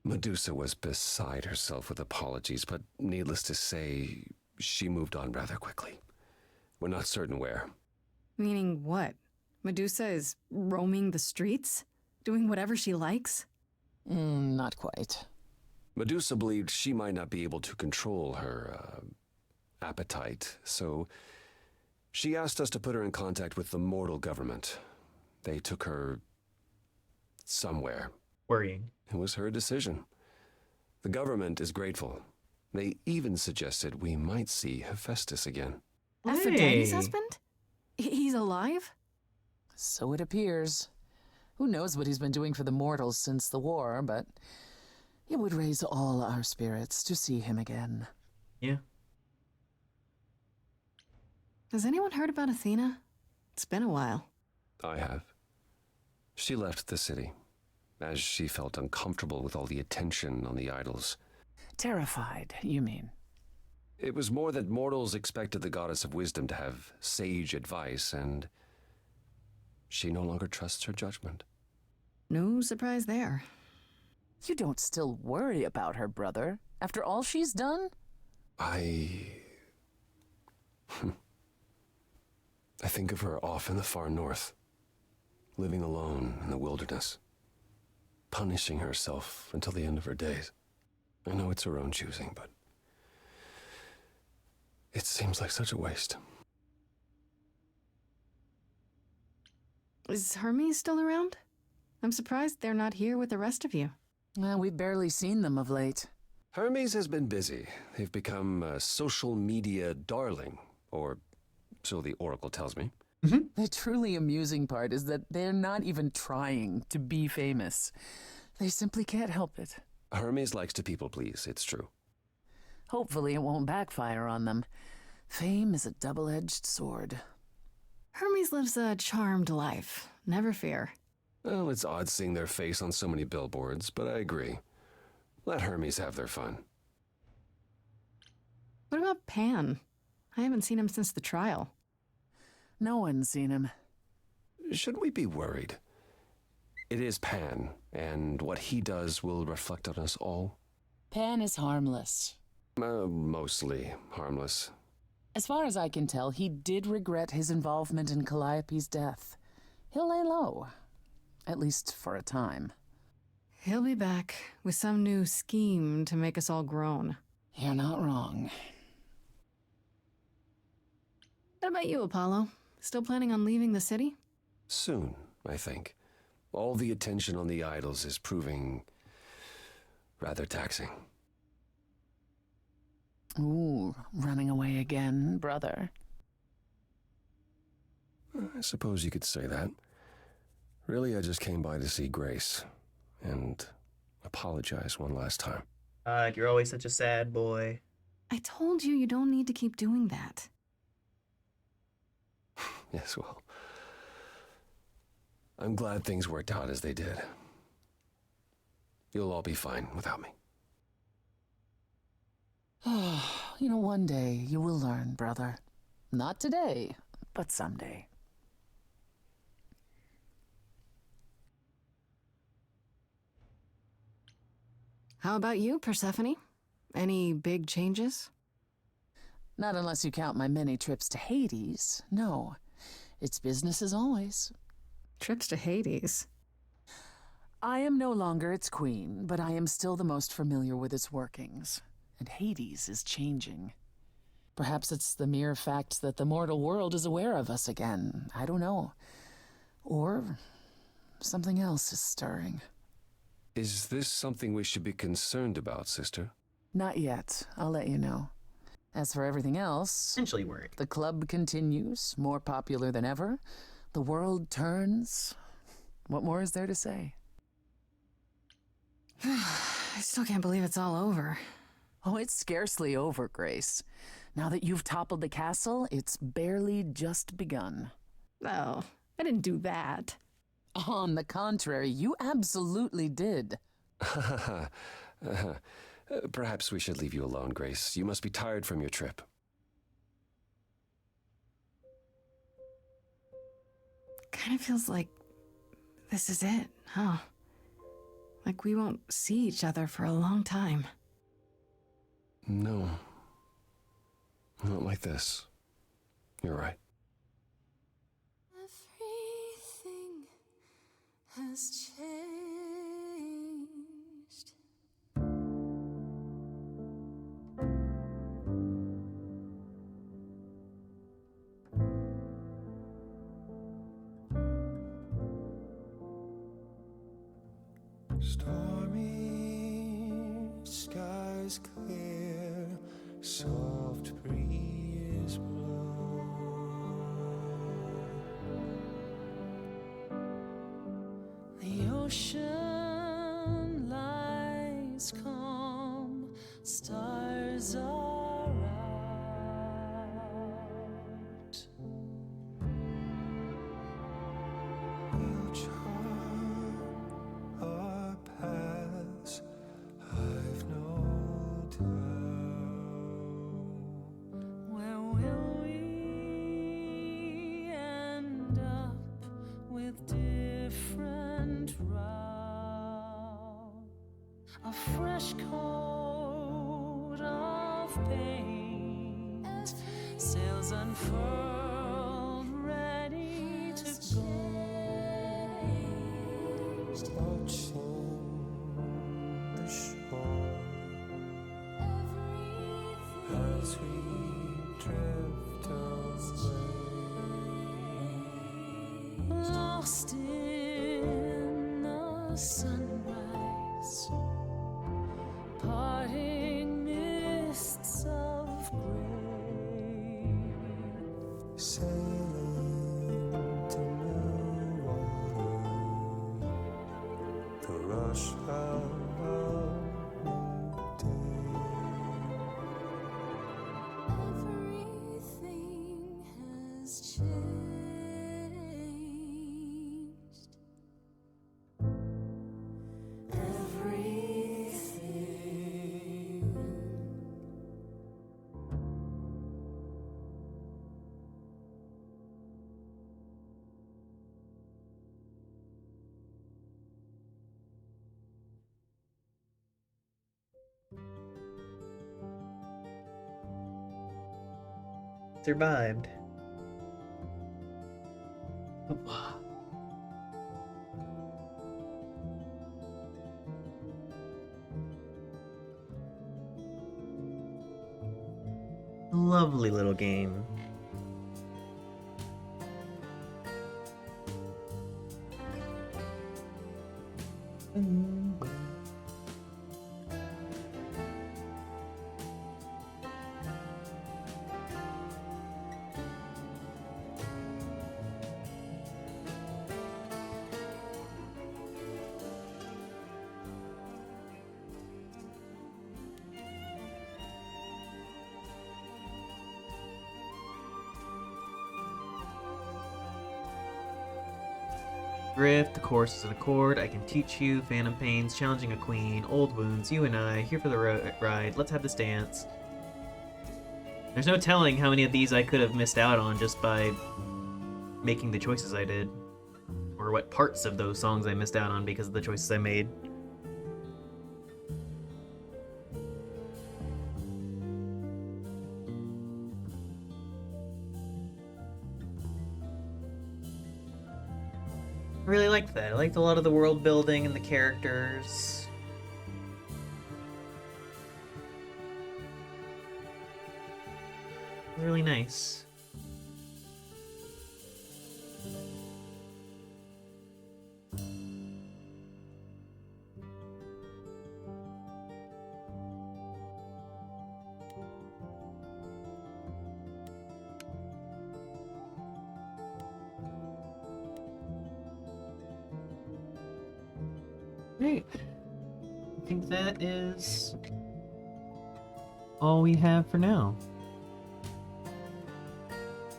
Medusa was beside herself with apologies, but needless to say, she moved on rather quickly. We're not certain where. Meaning what? Medusa is roaming the streets? Doing whatever she likes? Not quite. Medusa believed she might not be able to control her appetite, so she asked us to put her in contact with the mortal government. They took her somewhere. Worrying. It was her decision. The government is grateful. They even suggested we might see Hephaestus again. Aphrodite's husband? He's alive? So it appears. Who knows what he's been doing for the mortals since the war, but it would raise all our spirits to see him again. Yeah. Has anyone heard about Athena? It's been a while. I have. She left the city, as she felt uncomfortable with all the attention on the idols. Terrified, you mean? It was more that mortals expected the goddess of wisdom to have sage advice, and she no longer trusts her judgment. No surprise there. You don't still worry about her, brother, after all she's done? I think of her off in the far north, living alone in the wilderness, punishing herself until the end of her days. I know it's her own choosing, but it seems like such a waste. Is Hermes still around? I'm surprised they're not here with the rest of you. We've barely seen them of late. Hermes has been busy. They've become a social media darling, or so the Oracle tells me. The truly amusing part is that they're not even trying to be famous. They simply can't help it. Hermes likes to people please, it's true. Hopefully it won't backfire on them. Fame is a double-edged sword. Hermes lives a charmed life, never fear. Well, it's odd seeing their face on so many billboards, but I agree. Let Hermes have their fun. What about Pan? I haven't seen him since the trial. No one's seen him. Should we be worried? It is Pan, and what he does will reflect on us all. Pan is harmless. Mostly harmless. As far as I can tell, he did regret his involvement in Calliope's death. He'll lay low, at least for a time. He'll be back with some new scheme to make us all groan. You're not wrong. What about you, Apollo? Still planning on leaving the city? Soon, I think. All the attention on the idols is proving rather taxing. Ooh, running away again, brother. I suppose you could say that. Really, I just came by to see Grace and apologize one last time. God, you're always such a sad boy. I told you don't need to keep doing that. Yes, well, I'm glad things worked out as they did. You'll all be fine without me. You know, one day you will learn, brother. Not today, but someday. How about you, Persephone? Any big changes? Not unless you count my many trips to Hades. No, it's business as always. Trips to Hades? I am no longer its queen, but I am still the most familiar with its workings. And Hades is changing. Perhaps it's the mere fact that the mortal world is aware of us again. I don't know. Or something else is stirring. Is this something we should be concerned about, sister? Not yet. I'll let you know. As for everything else, essentially worried. The club continues, more popular than ever. The world turns. What more is there to say? I still can't believe it's all over. Oh, it's scarcely over, Grace. Now that you've toppled the castle, it's barely just begun. Oh, I didn't do that. On the contrary, you absolutely did. Perhaps we should leave you alone, Grace. You must be tired from your trip. Kind of feels like this is it, huh? Like we won't see each other for a long time. No. Not like this. You're right. Everything has changed. Stormy skies clear, soft breeze blow. The ocean lies calm, stars are out. We'll chart our paths, I've no doubt. Where will we end up with different routes? paint. Sails unfurled, ready to go. Watching the shore as we drift away. Lost in the sunrise, parting mists of gray. Sailing to new water, the rush of a new day. Everything has changed. Everything. Survived. Lovely little game. Drift, the course is an accord, I can teach you, phantom pains, challenging a queen, old wounds, you and I, here for the ride, let's have this dance. There's no telling how many of these I could have missed out on just by making the choices I did. Or what parts of those songs I missed out on because of the choices I made. I really liked that. I liked a lot of the world building and the characters. It was really nice. Great. I think that is all we have for now.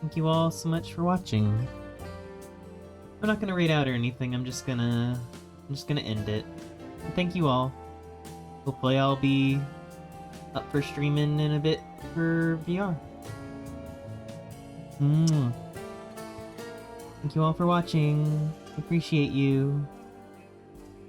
Thank you all so much for watching. I'm not gonna rate out or anything, I'm just gonna end it. But thank you all. Hopefully I'll be up for streaming in a bit for VR. Thank you all for watching. Appreciate you.